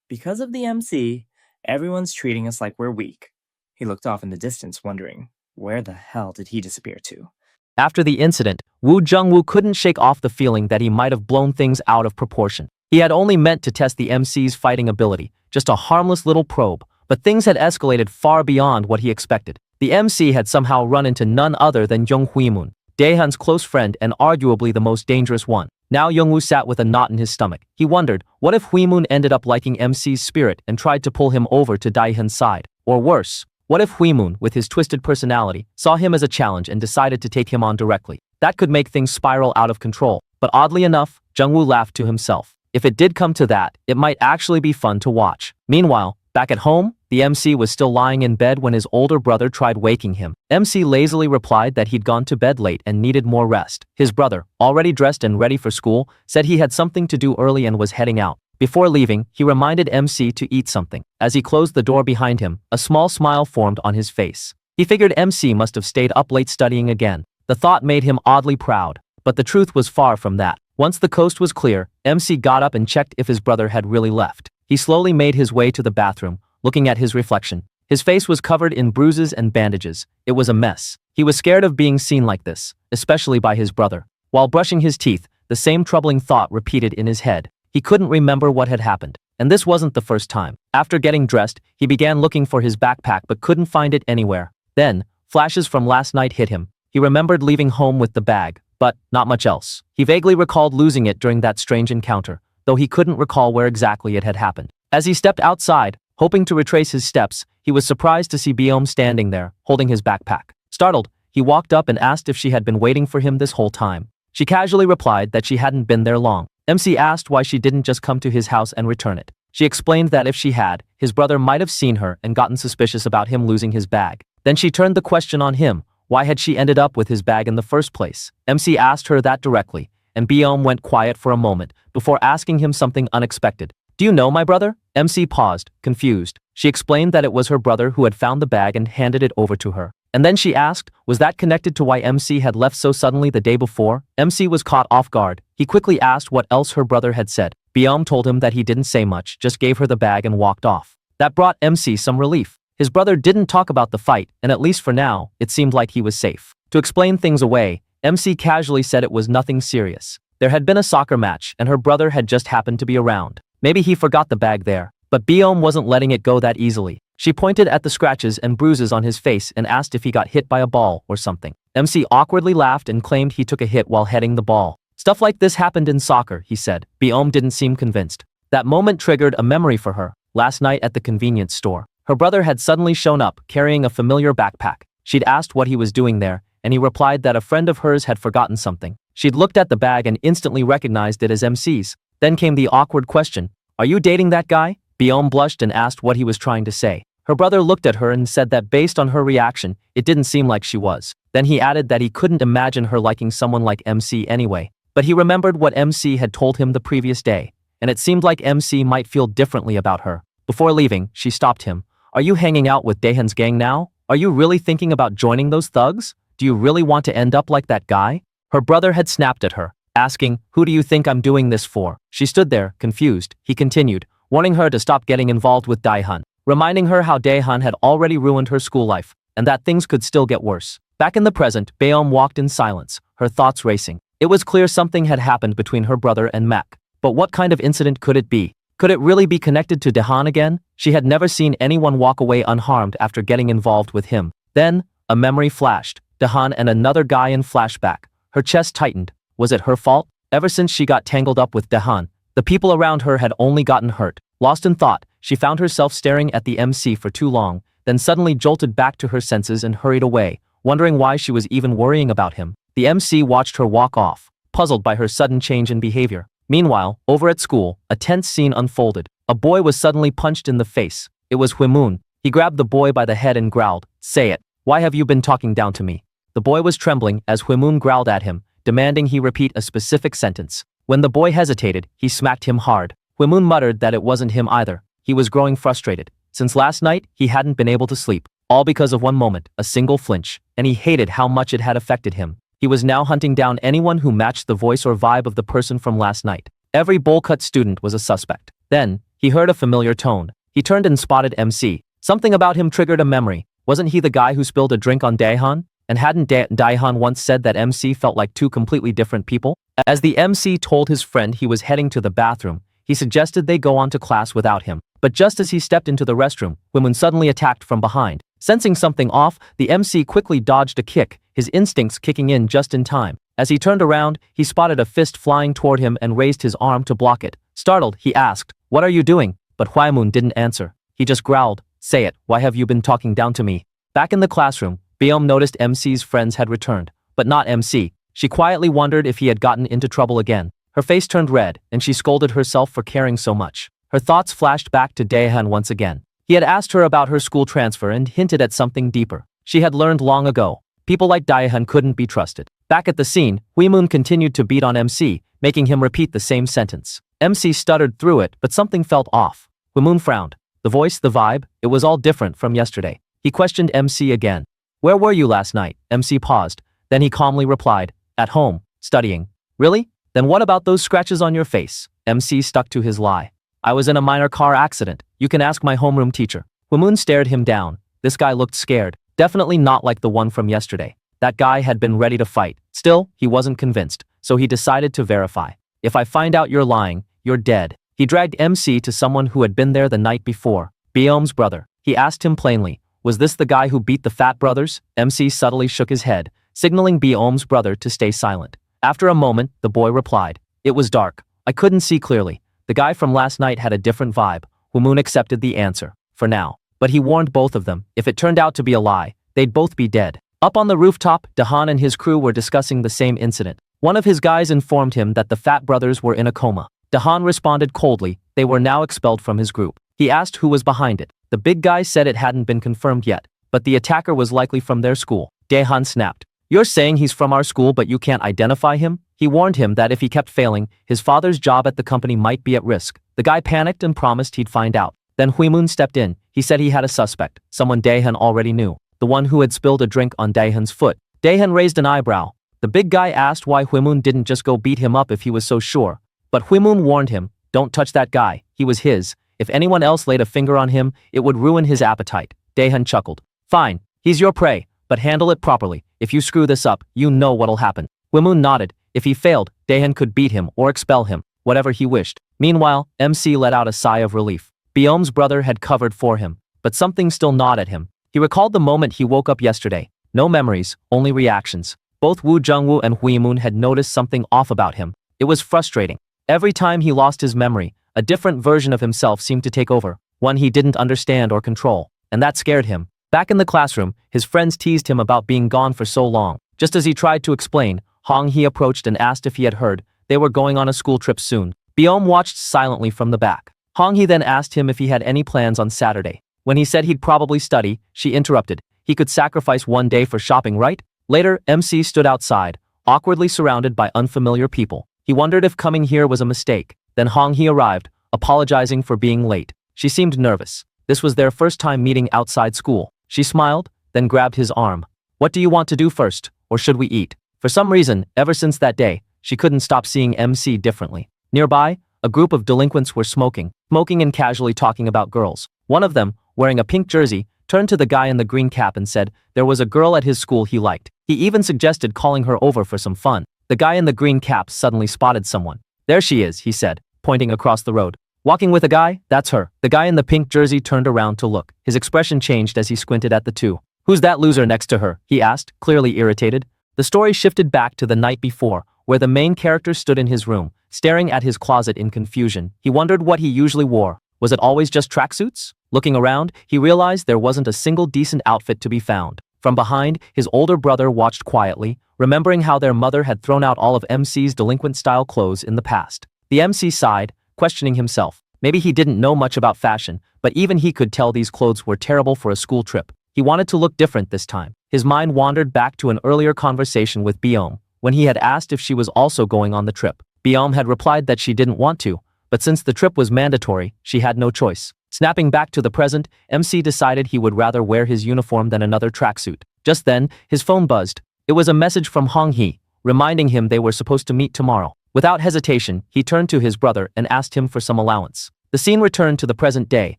Because of the MC, everyone's treating us like we're weak. He looked off in the distance, wondering, where the hell did he disappear to? After the incident, Wu Jungwoo couldn't shake off the feeling that he might have blown things out of proportion. He had only meant to test the MC's fighting ability, just a harmless little probe, but things had escalated far beyond what he expected. The MC had somehow run into none other than Young Hui-moon, Daehyun's close friend and arguably the most dangerous one. Now Youngwoo sat with a knot in his stomach. He wondered, what if Hui-moon ended up liking MC's spirit and tried to pull him over to Daehyun's side? Or worse, what if Hui-moon, with his twisted personality, saw him as a challenge and decided to take him on directly? That could make things spiral out of control. But oddly enough, Jungwoo laughed to himself. If it did come to that, it might actually be fun to watch. Meanwhile, back at home, the MC was still lying in bed when his older brother tried waking him. MC lazily replied that he'd gone to bed late and needed more rest. His brother, already dressed and ready for school, said he had something to do early and was heading out. Before leaving, he reminded MC to eat something. As he closed the door behind him, a small smile formed on his face. He figured MC must have stayed up late studying again. The thought made him oddly proud, but the truth was far from that. Once the coast was clear, MC got up and checked if his brother had really left. He slowly made his way to the bathroom, looking at his reflection. His face was covered in bruises and bandages. It was a mess. He was scared of being seen like this, especially by his brother. While brushing his teeth, the same troubling thought repeated in his head. He couldn't remember what had happened. And this wasn't the first time. After getting dressed, he began looking for his backpack but couldn't find it anywhere. Then, flashes from last night hit him. He remembered leaving home with the bag, but not much else. He vaguely recalled losing it during that strange encounter, though he couldn't recall where exactly it had happened. As he stepped outside, hoping to retrace his steps, he was surprised to see Beom standing there, holding his backpack. Startled, he walked up and asked if she had been waiting for him this whole time. She casually replied that she hadn't been there long. MC asked why she didn't just come to his house and return it. She explained that if she had, his brother might have seen her and gotten suspicious about him losing his bag. Then she turned the question on him. Why had she ended up with his bag in the first place? MC asked her that directly, and Beom went quiet for a moment before asking him something unexpected. Do you know my brother? MC paused, confused. She explained that it was her brother who had found the bag and handed it over to her. And then she asked, was that connected to why MC had left so suddenly the day before? MC was caught off guard. He quickly asked what else her brother had said. Beom told him that he didn't say much, just gave her the bag and walked off. That brought MC some relief. His brother didn't talk about the fight, and at least for now, it seemed like he was safe. To explain things away, MC casually said it was nothing serious. There had been a soccer match, and her brother had just happened to be around. Maybe he forgot the bag there. But Beom wasn't letting it go that easily. She pointed at the scratches and bruises on his face and asked if he got hit by a ball or something. MC awkwardly laughed and claimed he took a hit while heading the ball. Stuff like this happened in soccer, he said. Beom didn't seem convinced. That moment triggered a memory for her. Last night at the convenience store, her brother had suddenly shown up, carrying a familiar backpack. She'd asked what he was doing there, and he replied that a friend of hers had forgotten something. She'd looked at the bag and instantly recognized it as MC's. Then came the awkward question, "Are you dating that guy?" Biome blushed and asked what he was trying to say. Her brother looked at her and said that based on her reaction, it didn't seem like she was. Then he added that he couldn't imagine her liking someone like MC anyway. But he remembered what MC had told him the previous day, and it seemed like MC might feel differently about her. Before leaving, she stopped him. "Are you hanging out with Daehan's gang now? Are you really thinking about joining those thugs? Do you really want to end up like that guy?" Her brother had snapped at her, asking, "Who do you think I'm doing this for?" She stood there, confused. He continued, warning her to stop getting involved with Daehan, reminding her how Daehan had already ruined her school life, and that things could still get worse. Back in the present, Baeom walked in silence, her thoughts racing. It was clear something had happened between her brother and Mac. But what kind of incident could it be? Could it really be connected to Daehan again? She had never seen anyone walk away unharmed after getting involved with him. Then, a memory flashed. Daehan and another guy in flashback. Her chest tightened. Was it her fault? Ever since she got tangled up with Daehan, the people around her had only gotten hurt. Lost in thought, she found herself staring at the MC for too long, then suddenly jolted back to her senses and hurried away, wondering why she was even worrying about him. The MC watched her walk off, puzzled by her sudden change in behavior. Meanwhile, over at school, a tense scene unfolded. A boy was suddenly punched in the face. It was Huimun. He grabbed the boy by the head and growled, "Say it. Why have you been talking down to me?" The boy was trembling as Huimun growled at him, demanding he repeat a specific sentence. When the boy hesitated, he smacked him hard. Huimun muttered that it wasn't him either. He was growing frustrated. Since last night, he hadn't been able to sleep. All because of one moment, a single flinch, and he hated how much it had affected him. He was now hunting down anyone who matched the voice or vibe of the person from last night. Every bowl-cut student was a suspect. Then, he heard a familiar tone. He turned and spotted MC. Something about him triggered a memory. Wasn't he the guy who spilled a drink on Daehan? And hadn't Daehan once said that MC felt like two completely different people? As the MC told his friend he was heading to the bathroom, he suggested they go on to class without him. But just as he stepped into the restroom, Huimun suddenly attacked from behind. Sensing something off, the MC quickly dodged a kick, his instincts kicking in just in time. As he turned around, he spotted a fist flying toward him and raised his arm to block it. Startled, he asked, "What are you doing?" But Huimun didn't answer. He just growled, "Say it, why have you been talking down to me?" Back in the classroom, Baeom noticed MC's friends had returned, but not MC. She quietly wondered if he had gotten into trouble again. Her face turned red, and she scolded herself for caring so much. Her thoughts flashed back to Daehan once again. He had asked her about her school transfer and hinted at something deeper. She had learned long ago. People like Daehan couldn't be trusted. Back at the scene, Huimun continued to beat on MC, making him repeat the same sentence. MC stuttered through it, but something felt off. Huimun frowned. The voice, the vibe, it was all different from yesterday. He questioned MC again. "Where were you last night?" MC paused. Then he calmly replied, "At home, studying." "Really? Then what about those scratches on your face?" MC stuck to his lie. "I was in a minor car accident. You can ask my homeroom teacher." Huimun stared him down. This guy looked scared. Definitely not like the one from yesterday. That guy had been ready to fight. Still, he wasn't convinced, so he decided to verify. "If I find out you're lying, you're dead." He dragged MC to someone who had been there the night before. Baeom's brother. He asked him plainly, "Was this the guy who beat the fat brothers?" MC subtly shook his head, signaling Baeom's brother to stay silent. After a moment, the boy replied, "It was dark. I couldn't see clearly. The guy from last night had a different vibe." Huimun accepted the answer, for now. But he warned both of them, if it turned out to be a lie, they'd both be dead. Up on the rooftop, Daehan and his crew were discussing the same incident. One of his guys informed him that the fat brothers were in a coma. Daehan responded coldly, they were now expelled from his group. He asked who was behind it. The big guy said it hadn't been confirmed yet, but the attacker was likely from their school. Daehan snapped. "You're saying he's from our school but you can't identify him?" He warned him that if he kept failing, his father's job at the company might be at risk. The guy panicked and promised he'd find out. Then Huimun stepped in. He said he had a suspect, someone Daehan already knew, the one who had spilled a drink on Daehan's foot. Daehan raised an eyebrow. The big guy asked why Huimun didn't just go beat him up if he was so sure. But Huimun warned him, "Don't touch that guy, he was his. If anyone else laid a finger on him, it would ruin his appetite." Daehan chuckled. "Fine, he's your prey, but handle it properly. If you screw this up, you know what'll happen." Huimun nodded. If he failed, Daehan could beat him or expel him, whatever he wished. Meanwhile, MC let out a sigh of relief. Baeom's brother had covered for him, but something still gnawed at him. He recalled the moment he woke up yesterday. No memories, only reactions. Both Woo Jungwoo and Huimun had noticed something off about him. It was frustrating. Every time he lost his memory, A different version of himself seemed to take over, one he didn't understand or control, and that scared him. Back in the classroom, his friends teased him about being gone for so long. Just as he tried to explain, Hong Hee approached and asked if he had heard they were going on a school trip soon. Byom watched silently from the back. Hong Hee then asked him if he had any plans on Saturday. When he said he'd probably study, she interrupted. He could sacrifice one day for shopping, right? Later, MC stood outside, awkwardly surrounded by unfamiliar people. He wondered if coming here was a mistake. Then Hong Hee arrived, apologizing for being late. She seemed nervous. This was their first time meeting outside school. She smiled, then grabbed his arm. What do you want to do first, or should we eat? For some reason, ever since that day, she couldn't stop seeing MC differently. Nearby, a group of delinquents were smoking and casually talking about girls. One of them, wearing a pink jersey, turned to the guy in the green cap and said there was a girl at his school he liked. He even suggested calling her over for some fun. The guy in the green cap suddenly spotted someone. There she is, he said, pointing across the road. Walking with a guy? That's her. The guy in the pink jersey turned around to look. His expression changed as he squinted at the two. Who's that loser next to her? He asked, clearly irritated. The story shifted back to the night before, where the main character stood in his room, staring at his closet in confusion. He wondered what he usually wore. Was it always just tracksuits? Looking around, he realized there wasn't a single decent outfit to be found. From behind, his older brother watched quietly, remembering how their mother had thrown out all of MC's delinquent-style clothes in the past. The MC sighed, questioning himself. Maybe he didn't know much about fashion, but even he could tell these clothes were terrible for a school trip. He wanted to look different this time. His mind wandered back to an earlier conversation with Byom, when he had asked if she was also going on the trip. Byom had replied that she didn't want to, but since the trip was mandatory, she had no choice. Snapping back to the present, MC decided he would rather wear his uniform than another tracksuit. Just then, his phone buzzed. It was a message from Hong Hee, reminding him they were supposed to meet tomorrow. Without hesitation, he turned to his brother and asked him for some allowance. The scene returned to the present day,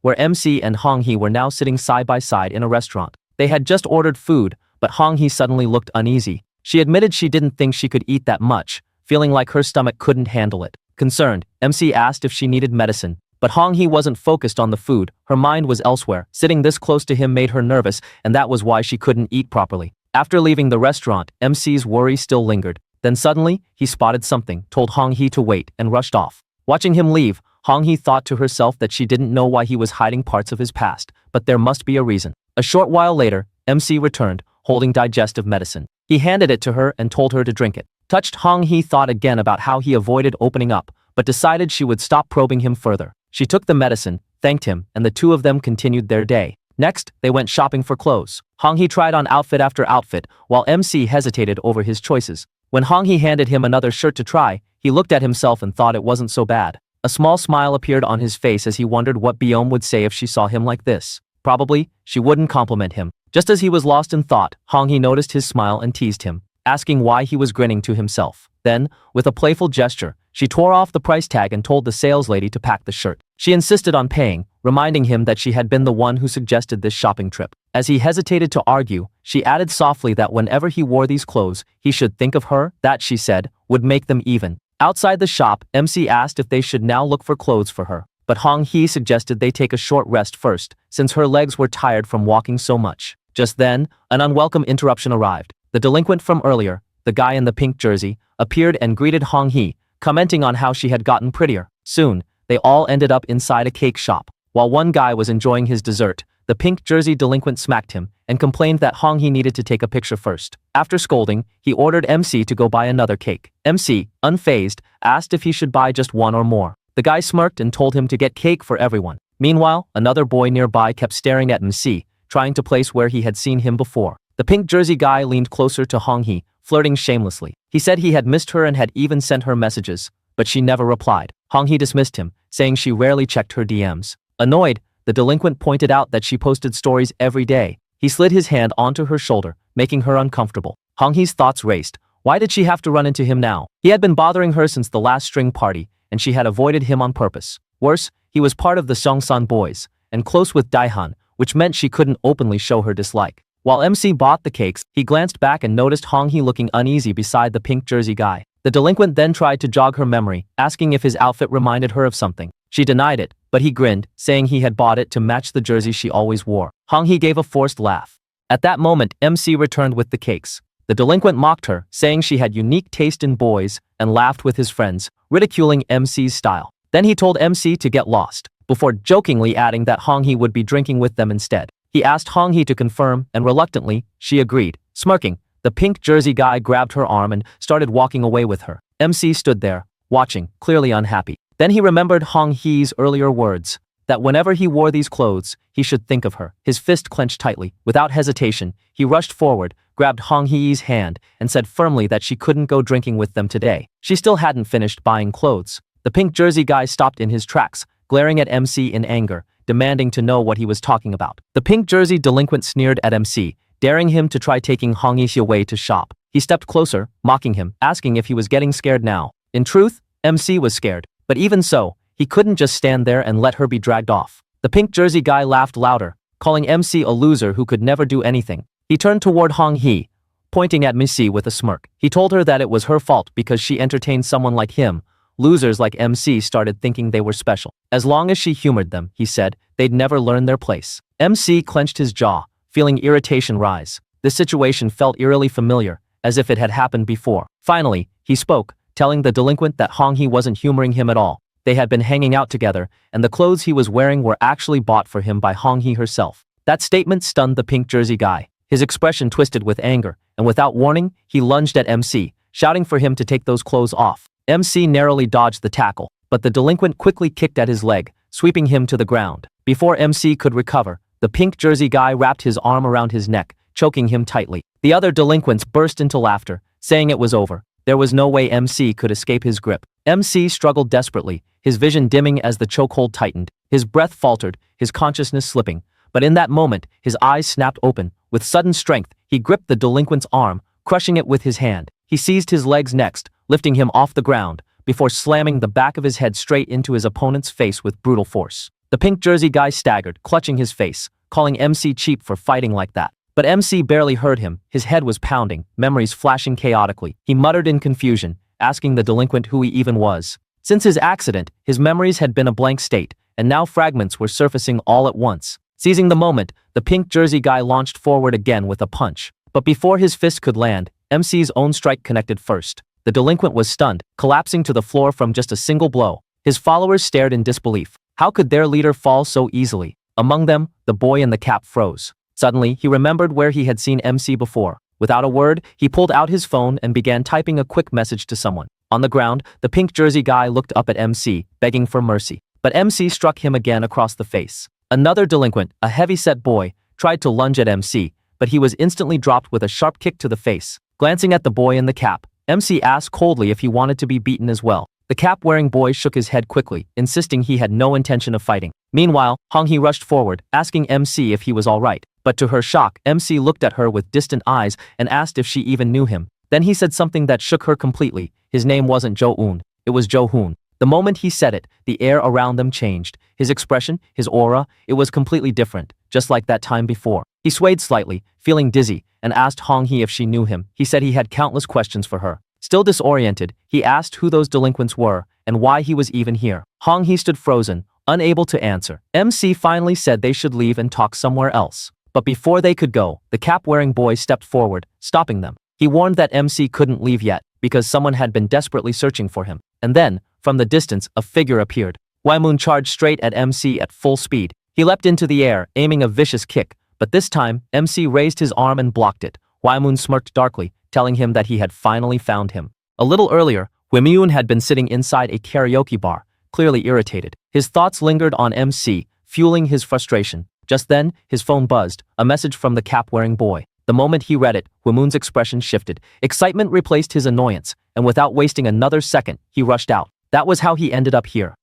where MC and Hong Hee were now sitting side by side in a restaurant. They had just ordered food, but Hong Hee suddenly looked uneasy. She admitted she didn't think she could eat that much, feeling like her stomach couldn't handle it. Concerned, MC asked if she needed medicine, but Hong Hee wasn't focused on the food. Her mind was elsewhere. Sitting this close to him made her nervous, and that was why she couldn't eat properly. After leaving the restaurant, MC's worry still lingered. Then suddenly, he spotted something, told Hong Hee to wait, and rushed off. Watching him leave, Hong Hee thought to herself that she didn't know why he was hiding parts of his past, but there must be a reason. A short while later, MC returned, holding digestive medicine. He handed it to her and told her to drink it. Touched, Hong Hee thought again about how he avoided opening up, but decided she would stop probing him further. She took the medicine, thanked him, and the two of them continued their day. Next, they went shopping for clothes. Hong Hee tried on outfit after outfit, while MC hesitated over his choices. When Hong Hee handed him another shirt to try, he looked at himself and thought it wasn't so bad. A small smile appeared on his face as he wondered what Byom would say if she saw him like this. Probably, she wouldn't compliment him. Just as he was lost in thought, Hong Hee noticed his smile and teased him, asking why he was grinning to himself. Then, with a playful gesture, she tore off the price tag and told the saleslady to pack the shirt. She insisted on paying, reminding him that she had been the one who suggested this shopping trip. As he hesitated to argue, she added softly that whenever he wore these clothes, he should think of her. That, she said, would make them even. Outside the shop, MC asked if they should now look for clothes for her, but Hong Hee suggested they take a short rest first, since her legs were tired from walking so much. Just then, an unwelcome interruption arrived. The delinquent from earlier, the guy in the pink jersey, appeared and greeted Hong Hee, commenting on how she had gotten prettier. Soon, they all ended up inside a cake shop. While one guy was enjoying his dessert, the pink jersey delinquent smacked him and complained that Hong Hee needed to take a picture first. After scolding, he ordered MC to go buy another cake. MC, unfazed, asked if he should buy just one or more. The guy smirked and told him to get cake for everyone. Meanwhile, another boy nearby kept staring at MC, trying to place where he had seen him before. The pink jersey guy leaned closer to Hong Hee, flirting shamelessly. He said he had missed her and had even sent her messages, but she never replied. Hong Hee dismissed him, saying she rarely checked her DMs. Annoyed, the delinquent pointed out that she posted stories every day. He slid his hand onto her shoulder, making her uncomfortable. Hong Hee's thoughts raced. Why did she have to run into him now? He had been bothering her since the last string party, and she had avoided him on purpose. Worse, he was part of the Seongsan boys, and close with Daihan, which meant she couldn't openly show her dislike. While MC bought the cakes, he glanced back and noticed Hong Hee looking uneasy beside the pink jersey guy. The delinquent then tried to jog her memory, asking if his outfit reminded her of something. She denied it, but he grinned, saying he had bought it to match the jersey she always wore. Hong Hee gave a forced laugh. At that moment, MC returned with the cakes. The delinquent mocked her, saying she had unique taste in boys, and laughed with his friends, ridiculing MC's style. Then he told MC to get lost, before jokingly adding that Hong-hee would be drinking with them instead. He asked Hong-hee to confirm, and reluctantly, she agreed. Smirking, the pink jersey guy grabbed her arm and started walking away with her. MC stood there, watching, clearly unhappy. Then he remembered Hong-hee's earlier words, that whenever he wore these clothes, he should think of her. His fist clenched tightly. Without hesitation, he rushed forward, grabbed Hong-hee's hand, and said firmly that she couldn't go drinking with them today. She still hadn't finished buying clothes. The pink jersey guy stopped in his tracks, glaring at MC in anger, demanding to know what he was talking about. The pink jersey delinquent sneered at MC, daring him to try taking Hong-hee away to shop. He stepped closer, mocking him, asking if he was getting scared now. In truth, MC was scared, but even so, he couldn't just stand there and let her be dragged off. The pink jersey guy laughed louder, calling MC a loser who could never do anything. He turned toward Hong-hee, pointing at Missy with a smirk. He told her that it was her fault because she entertained someone like him. Losers like MC started thinking they were special. As long as she humored them, he said, they'd never learn their place. MC clenched his jaw, feeling irritation rise. The situation felt eerily familiar, as if it had happened before. Finally, he spoke, telling the delinquent that Hong-hee wasn't humoring him at all. They had been hanging out together, and the clothes he was wearing were actually bought for him by Hong-hee herself. That statement stunned the pink jersey guy. His expression twisted with anger, and without warning, he lunged at MC, shouting for him to take those clothes off. MC narrowly dodged the tackle, but the delinquent quickly kicked at his leg, sweeping him to the ground. Before MC could recover, the pink jersey guy wrapped his arm around his neck, choking him tightly. The other delinquents burst into laughter, saying it was over. There was no way MC could escape his grip. MC struggled desperately, his vision dimming as the chokehold tightened. His breath faltered, his consciousness slipping. But in that moment, his eyes snapped open. With sudden strength, he gripped the delinquent's arm, crushing it with his hand. He seized his legs next, lifting him off the ground, before slamming the back of his head straight into his opponent's face with brutal force. The pink jersey guy staggered, clutching his face, calling MC cheap for fighting like that. But MC barely heard him. His head was pounding, memories flashing chaotically. He muttered in confusion, asking the delinquent who he even was. Since his accident, his memories had been a blank state, and now fragments were surfacing all at once. Seizing the moment, the pink jersey guy launched forward again with a punch. But before his fist could land, MC's own strike connected first. The delinquent was stunned, collapsing to the floor from just a single blow. His followers stared in disbelief. How could their leader fall so easily? Among them, the boy in the cap froze. Suddenly, he remembered where he had seen MC before. Without a word, he pulled out his phone and began typing a quick message to someone. On the ground, the pink jersey guy looked up at MC, begging for mercy. But MC struck him again across the face. Another delinquent, a heavy-set boy, tried to lunge at MC, but he was instantly dropped with a sharp kick to the face. Glancing at the boy in the cap, MC asked coldly if he wanted to be beaten as well. The cap-wearing boy shook his head quickly, insisting he had no intention of fighting. Meanwhile, Hong-hee rushed forward, asking MC if he was all right. But to her shock, MC looked at her with distant eyes and asked if she even knew him. Then he said something that shook her completely. His name wasn't Jo-eun, it was Jo-hoon. The moment he said it, the air around them changed. His expression, his aura, it was completely different, just like that time before. He swayed slightly, feeling dizzy, and asked Hong-hee if she knew him. He said he had countless questions for her. Still disoriented, he asked who those delinquents were and why he was even here. Hong-hee stood frozen, unable to answer. MC finally said they should leave and talk somewhere else. But before they could go, the cap-wearing boy stepped forward, stopping them. He warned that MC couldn't leave yet, because someone had been desperately searching for him. And then, from the distance, a figure appeared. Waimon charged straight at MC at full speed. He leapt into the air, aiming a vicious kick, but this time, MC raised his arm and blocked it. Waimon smirked darkly, telling him that he had finally found him. A little earlier, Waimon had been sitting inside a karaoke bar, clearly irritated. His thoughts lingered on MC, fueling his frustration. Just then, his phone buzzed, a message from the cap-wearing boy. The moment he read it, Wamon's expression shifted. Excitement replaced his annoyance, and without wasting another second, he rushed out. That was how he ended up here.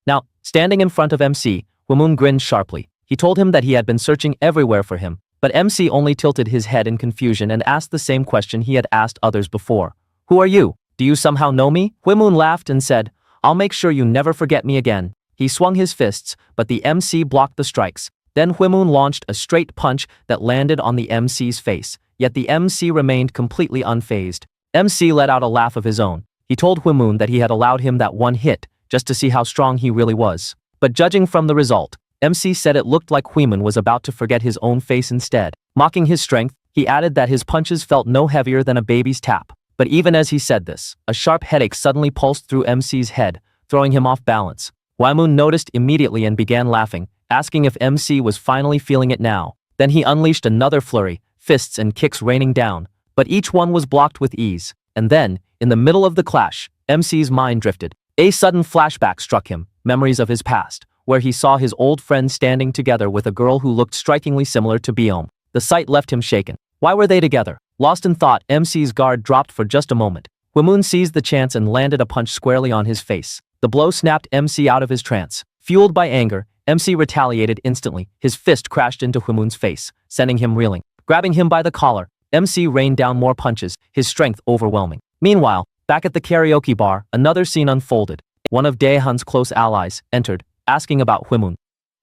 Now, standing in front of MC, Wamon grinned sharply. He told him that he had been searching everywhere for him, but MC only tilted his head in confusion and asked the same question he had asked others before. Who are you? Do you somehow know me? Wamon laughed and said, I'll make sure you never forget me again. He swung his fists, but the MC blocked the strikes. Then Huimun launched a straight punch that landed on the MC's face, yet the MC remained completely unfazed. MC let out a laugh of his own. He told Huimun that he had allowed him that one hit, just to see how strong he really was. But judging from the result, MC said it looked like Huimun was about to forget his own face instead. Mocking his strength, he added that his punches felt no heavier than a baby's tap. But even as he said this, a sharp headache suddenly pulsed through MC's head, throwing him off balance. Hwaemun noticed immediately and began laughing, asking if MC was finally feeling it now. Then he unleashed another flurry, fists and kicks raining down, but each one was blocked with ease. And then, in the middle of the clash, MC's mind drifted. A sudden flashback struck him, memories of his past, where he saw his old friends standing together with a girl who looked strikingly similar to Biome. The sight left him shaken. Why were they together? Lost in thought, MC's guard dropped for just a moment. Hwaemun seized the chance and landed a punch squarely on his face. The blow snapped MC out of his trance. Fueled by anger, MC retaliated instantly. His fist crashed into Hwaemun's face, sending him reeling. Grabbing him by the collar, MC rained down more punches, his strength overwhelming. Meanwhile, back at the karaoke bar, another scene unfolded. One of Daehan's close allies entered, asking about Hwaemun.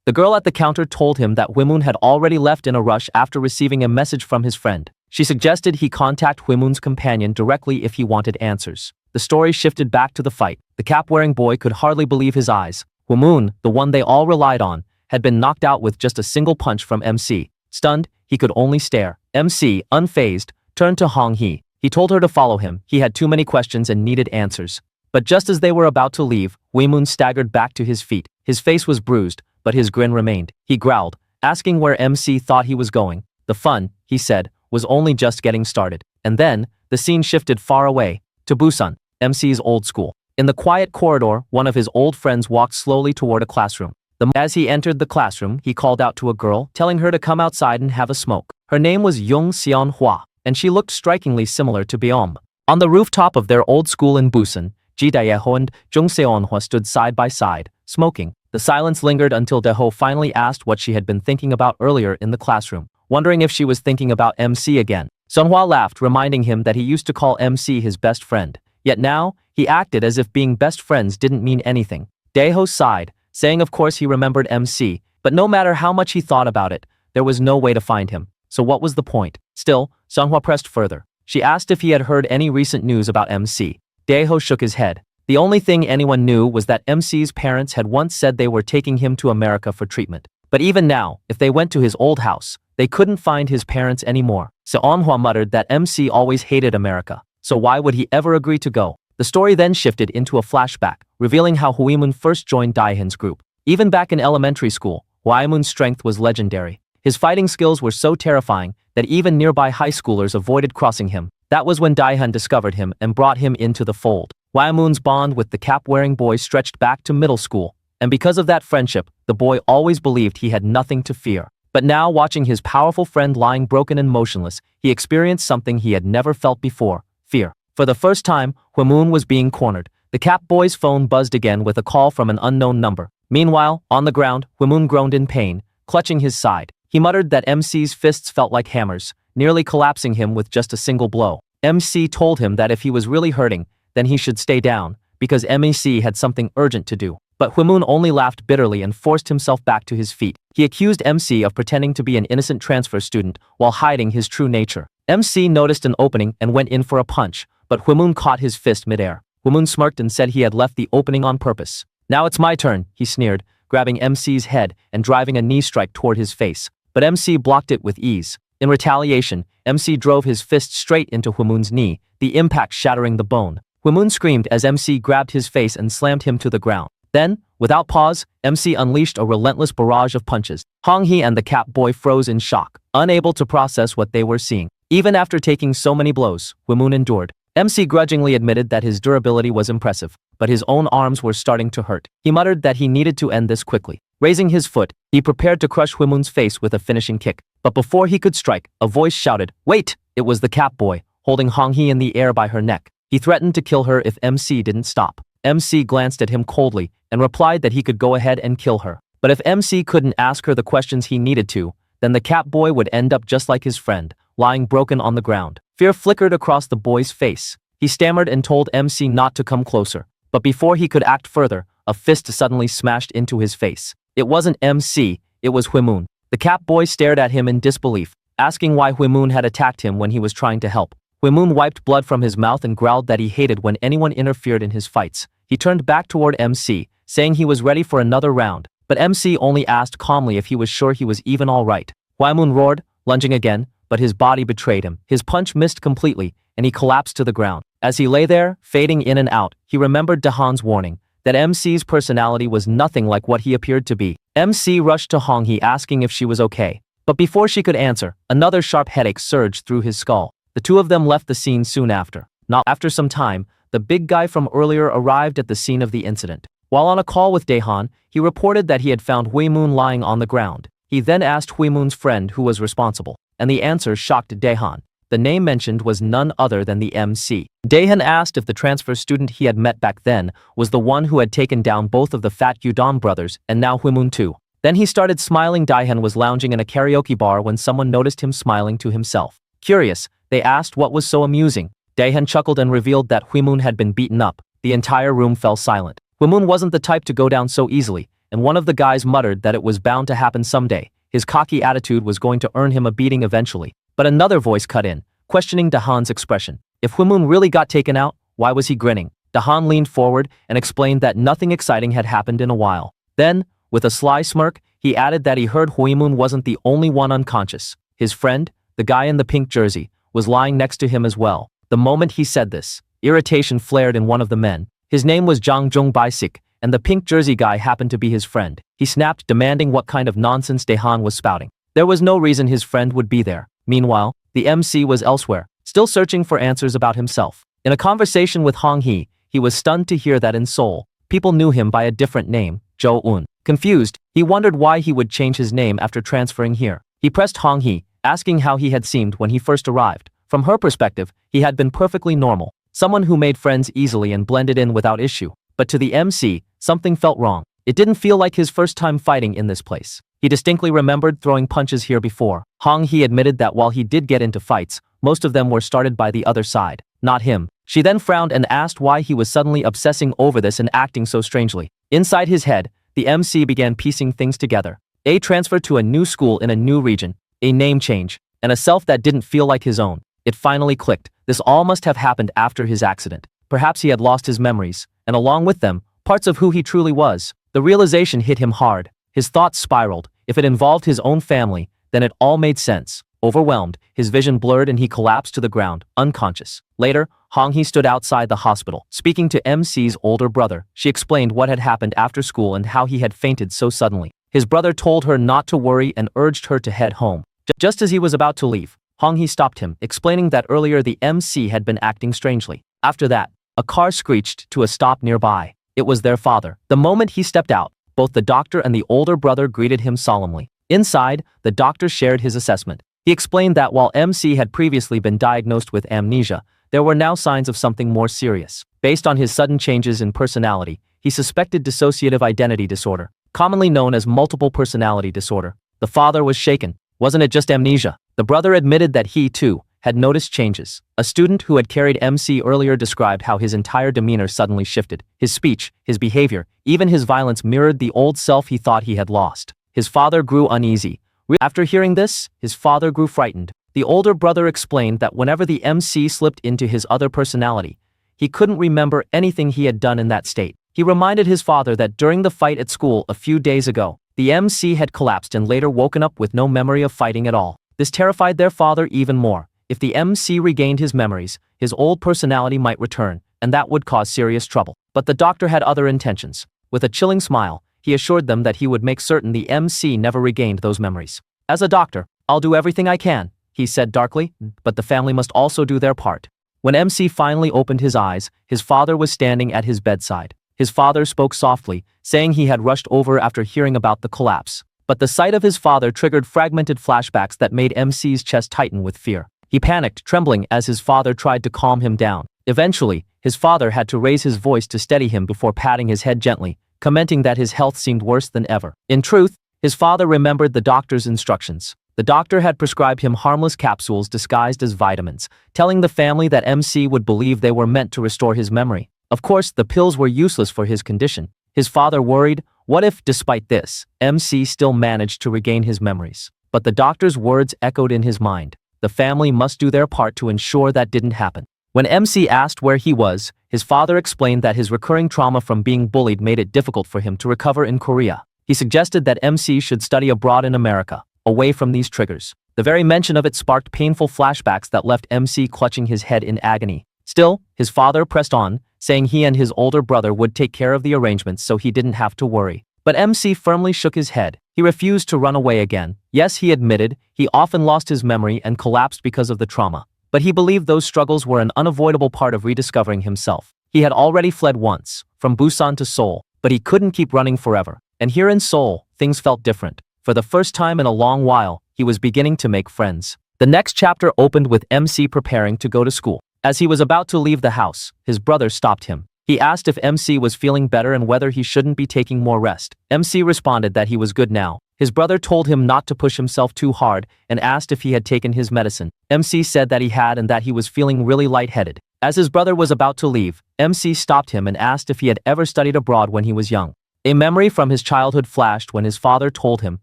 The girl at the counter told him that Hwaemun had already left in a rush after receiving a message from his friend. She suggested he contact Hwaemun's companion directly if he wanted answers. The story shifted back to the fight. The cap-wearing boy could hardly believe his eyes. Hwaemun, the one they all relied on, had been knocked out with just a single punch from MC. Stunned, he could only stare. MC, unfazed, turned to Hong Hee. He told her to follow him. He had too many questions and needed answers. But just as they were about to leave, Hwaemun staggered back to his feet. His face was bruised, but his grin remained. He growled, asking where MC thought he was going. The fun, he said, was only just getting started. And then, the scene shifted far away, to Busan, MC's old school. In the quiet corridor, one of his old friends walked slowly toward a classroom. As he entered the classroom, he called out to a girl, telling her to come outside and have a smoke. Her name was Young Seon Hwa, and she looked strikingly similar to Biom. On the rooftop of their old school in Busan, Ji Daeho and Jung Seon Hwa stood side by side, smoking. The silence lingered until Daeho finally asked what she had been thinking about earlier in the classroom, wondering if she was thinking about MC again. Seonhwa laughed, reminding him that he used to call MC his best friend. Yet now, he acted as if being best friends didn't mean anything. Daeho sighed, saying of course he remembered MC, but no matter how much he thought about it, there was no way to find him. So what was the point? Still, Seonhwa pressed further. She asked if he had heard any recent news about MC. Daeho shook his head. The only thing anyone knew was that MC's parents had once said they were taking him to America for treatment. But even now, if they went to his old house, they couldn't find his parents anymore. Seonhwa muttered that MC always hated America, so why would he ever agree to go? The story then shifted into a flashback, revealing how Hwaemun first joined Daehan's group. Even back in elementary school, Hwaemun's strength was legendary. His fighting skills were so terrifying that even nearby high schoolers avoided crossing him. That was when Daehan discovered him and brought him into the fold. Hwaemun's bond with the cap-wearing boy stretched back to middle school, and because of that friendship, the boy always believed he had nothing to fear. But now, watching his powerful friend lying broken and motionless, he experienced something he had never felt before: fear. For the first time, Hwaemun was being cornered. The cap boy's phone buzzed again with a call from an unknown number. Meanwhile, on the ground, Hwaemun groaned in pain, clutching his side. He muttered that MC's fists felt like hammers, nearly collapsing him with just a single blow. MC told him that if he was really hurting, then he should stay down, because MEC had something urgent to do. But Hwaemun only laughed bitterly and forced himself back to his feet. He accused MC of pretending to be an innocent transfer student while hiding his true nature. MC noticed an opening and went in for a punch, but Hwaemun caught his fist midair. Hwaemun smirked and said he had left the opening on purpose. "Now it's my turn," he sneered, grabbing MC's head and driving a knee strike toward his face. But MC blocked it with ease. In retaliation, MC drove his fist straight into Hwaemun's knee, the impact shattering the bone. Hwaemun screamed as MC grabbed his face and slammed him to the ground. Then, without pause, MC unleashed a relentless barrage of punches. Hong Hee and the cap boy froze in shock, unable to process what they were seeing. Even after taking so many blows, Hwaemun endured. MC grudgingly admitted that his durability was impressive, but his own arms were starting to hurt. He muttered that he needed to end this quickly. Raising his foot, he prepared to crush Hwaemun's face with a finishing kick. But before he could strike, a voice shouted, "Wait!" It was the cap boy, holding Hong Hee in the air by her neck. He threatened to kill her if MC didn't stop. MC glanced at him coldly and replied that he could go ahead and kill her. But if MC couldn't ask her the questions he needed to, then the cap boy would end up just like his friend, lying broken on the ground. Fear flickered across the boy's face. He stammered and told MC not to come closer. But before he could act further, a fist suddenly smashed into his face. It wasn't MC, it was Hwaemun. The cap boy stared at him in disbelief, asking why Hwaemun had attacked him when he was trying to help. Hwaemun wiped blood from his mouth and growled that he hated when anyone interfered in his fights. He turned back toward MC, saying he was ready for another round, but MC only asked calmly if he was sure he was even all right. Hwaemun roared, lunging again, but his body betrayed him. His punch missed completely, and he collapsed to the ground. As he lay there, fading in and out, he remembered Dahan's warning, that MC's personality was nothing like what he appeared to be. MC rushed to Hong-hee asking if she was okay. But before she could answer, another sharp headache surged through his skull. The two of them left the scene soon after. Not after some time, the big guy from earlier arrived at the scene of the incident. While on a call with Daehan, he reported that he had found Huimun lying on the ground. He then asked Huimun's friend who was responsible, and the answer shocked Daehan. The name mentioned was none other than the MC. Daehan asked if the transfer student he had met back then was the one who had taken down both of the fat Yudon brothers and now Huimun too. Then he started smiling. Daehan was lounging in a karaoke bar when someone noticed him smiling to himself. Curious, they asked what was so amusing. Daehan chuckled and revealed that Huimun had been beaten up. The entire room fell silent. Huimun wasn't the type to go down so easily, and one of the guys muttered that it was bound to happen someday. His cocky attitude was going to earn him a beating eventually. But another voice cut in, questioning Dahan's expression. If Huimun really got taken out, why was he grinning? Dahan leaned forward and explained that nothing exciting had happened in a while. Then, with a sly smirk, he added that he heard Huimun wasn't the only one unconscious. His friend, the guy in the pink jersey, was lying next to him as well. The moment he said this, irritation flared in one of the men. His name was Jang Jung Baisik, and the pink jersey guy happened to be his friend. He snapped, demanding what kind of nonsense Daehan was spouting. There was no reason his friend would be there. Meanwhile, the MC was elsewhere, still searching for answers about himself. In a conversation with Hong-hee, he was stunned to hear that in Seoul, people knew him by a different name, Jo-eun. Confused, he wondered why he would change his name after transferring here. He pressed Hong-hee, asking how he had seemed when he first arrived. From her perspective, he had been perfectly normal, someone who made friends easily and blended in without issue. But to the MC, something felt wrong. It didn't feel like his first time fighting in this place. He distinctly remembered throwing punches here before. Hong-hee admitted that while he did get into fights, most of them were started by the other side, not him. She then frowned and asked why he was suddenly obsessing over this and acting so strangely. Inside his head, the MC began piecing things together. A transfer to a new school in a new region, a name change, and a self that didn't feel like his own. It finally clicked. This all must have happened after his accident. Perhaps he had lost his memories, and along with them, parts of who he truly was. The realization hit him hard. His thoughts spiraled. If it involved his own family, then it all made sense. Overwhelmed, his vision blurred and he collapsed to the ground, unconscious. Later, Hong-hee stood outside the hospital, speaking to MC's older brother. She explained what had happened after school and how he had fainted so suddenly. His brother told her not to worry and urged her to head home. Just as he was about to leave, Hong-hee stopped him, explaining that earlier the MC had been acting strangely. After that, a car screeched to a stop nearby. It was their father. The moment he stepped out, both the doctor and the older brother greeted him solemnly. Inside, the doctor shared his assessment. He explained that while MC had previously been diagnosed with amnesia, there were now signs of something more serious. Based on his sudden changes in personality, he suspected dissociative identity disorder, commonly known as multiple personality disorder. The father was shaken. Wasn't it just amnesia? The brother admitted that he, too, had noticed changes. A student who had carried MC earlier described how his entire demeanor suddenly shifted. His speech, his behavior, even his violence mirrored the old self he thought he had lost. His father grew uneasy. After hearing this, his father grew frightened. The older brother explained that whenever the MC slipped into his other personality, he couldn't remember anything he had done in that state. He reminded his father that during the fight at school a few days ago, the MC had collapsed and later woken up with no memory of fighting at all. This terrified their father even more. If the MC regained his memories, his old personality might return, and that would cause serious trouble. But the doctor had other intentions. With a chilling smile, he assured them that he would make certain the MC never regained those memories. As a doctor, I'll do everything I can, he said darkly, but the family must also do their part. When MC finally opened his eyes, his father was standing at his bedside. His father spoke softly, saying he had rushed over after hearing about the collapse. But the sight of his father triggered fragmented flashbacks that made MC's chest tighten with fear. He panicked, trembling as his father tried to calm him down. Eventually, his father had to raise his voice to steady him before patting his head gently, commenting that his health seemed worse than ever. In truth, his father remembered the doctor's instructions. The doctor had prescribed him harmless capsules disguised as vitamins, telling the family that MC would believe they were meant to restore his memory. Of course, the pills were useless for his condition. His father worried, what if, despite this, MC still managed to regain his memories? But the doctor's words echoed in his mind. The family must do their part to ensure that didn't happen. When MC asked where he was, his father explained that his recurring trauma from being bullied made it difficult for him to recover in Korea. He suggested that MC should study abroad in America, away from these triggers. The very mention of it sparked painful flashbacks that left MC clutching his head in agony. Still, his father pressed on, saying he and his older brother would take care of the arrangements so he didn't have to worry. But MC firmly shook his head. He refused to run away again. Yes, he admitted, he often lost his memory and collapsed because of the trauma. But he believed those struggles were an unavoidable part of rediscovering himself. He had already fled once, from Busan to Seoul, but he couldn't keep running forever. And here in Seoul, things felt different. For the first time in a long while, he was beginning to make friends. The next chapter opened with MC preparing to go to school. As he was about to leave the house, his brother stopped him. He asked if MC was feeling better and whether he shouldn't be taking more rest. MC responded that he was good now. His brother told him not to push himself too hard and asked if he had taken his medicine. MC said that he had and that he was feeling really lightheaded. As his brother was about to leave, MC stopped him and asked if he had ever studied abroad when he was young. A memory from his childhood flashed when his father told him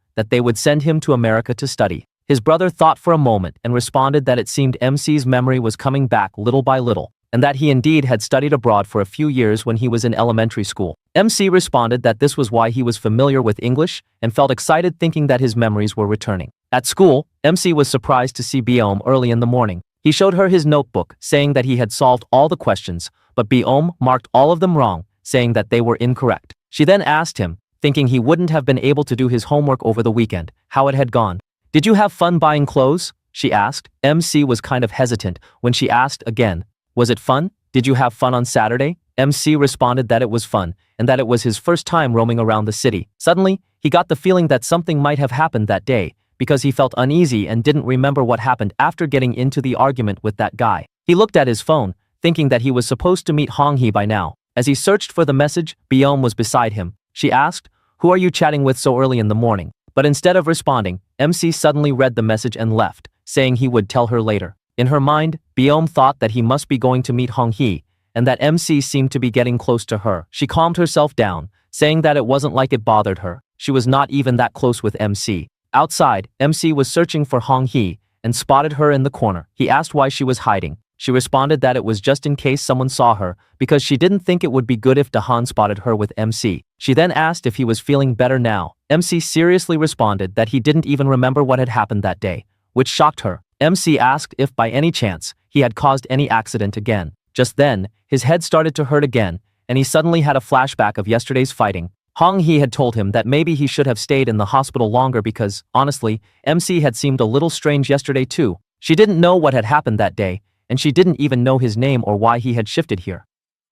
that they would send him to America to study. His brother thought for a moment and responded that it seemed MC's memory was coming back little by little, and that he indeed had studied abroad for a few years when he was in elementary school. MC responded that this was why he was familiar with English and felt excited thinking that his memories were returning. At school, MC was surprised to see Biome early in the morning. He showed her his notebook, saying that he had solved all the questions, but Biome marked all of them wrong, saying that they were incorrect. She then asked him, thinking he wouldn't have been able to do his homework over the weekend, how it had gone. "Did you have fun buying clothes?" she asked. MC was kind of hesitant when she asked again, "Was it fun? Did you have fun on Saturday?" MC responded that it was fun, and that it was his first time roaming around the city. Suddenly, he got the feeling that something might have happened that day, because he felt uneasy and didn't remember what happened after getting into the argument with that guy. He looked at his phone, thinking that he was supposed to meet Hong-hee by now. As he searched for the message, Biome was beside him. She asked, "Who are you chatting with so early in the morning?" But instead of responding, MC suddenly read the message and left, saying he would tell her later. In her mind, Biome thought that he must be going to meet Hong-hee, and that MC seemed to be getting close to her. She calmed herself down, saying that it wasn't like it bothered her. She was not even that close with MC. Outside, MC was searching for Hong-hee and spotted her in the corner. He asked why she was hiding. She responded that it was just in case someone saw her, because she didn't think it would be good if Dahan spotted her with MC. She then asked if he was feeling better now. MC seriously responded that he didn't even remember what had happened that day, which shocked her. MC asked if by any chance he had caused any accident again. Just then, his head started to hurt again, and he suddenly had a flashback of yesterday's fighting. Hong-hee had told him that maybe he should have stayed in the hospital longer because, honestly, MC had seemed a little strange yesterday too. She didn't know what had happened that day, and she didn't even know his name or why he had shifted here.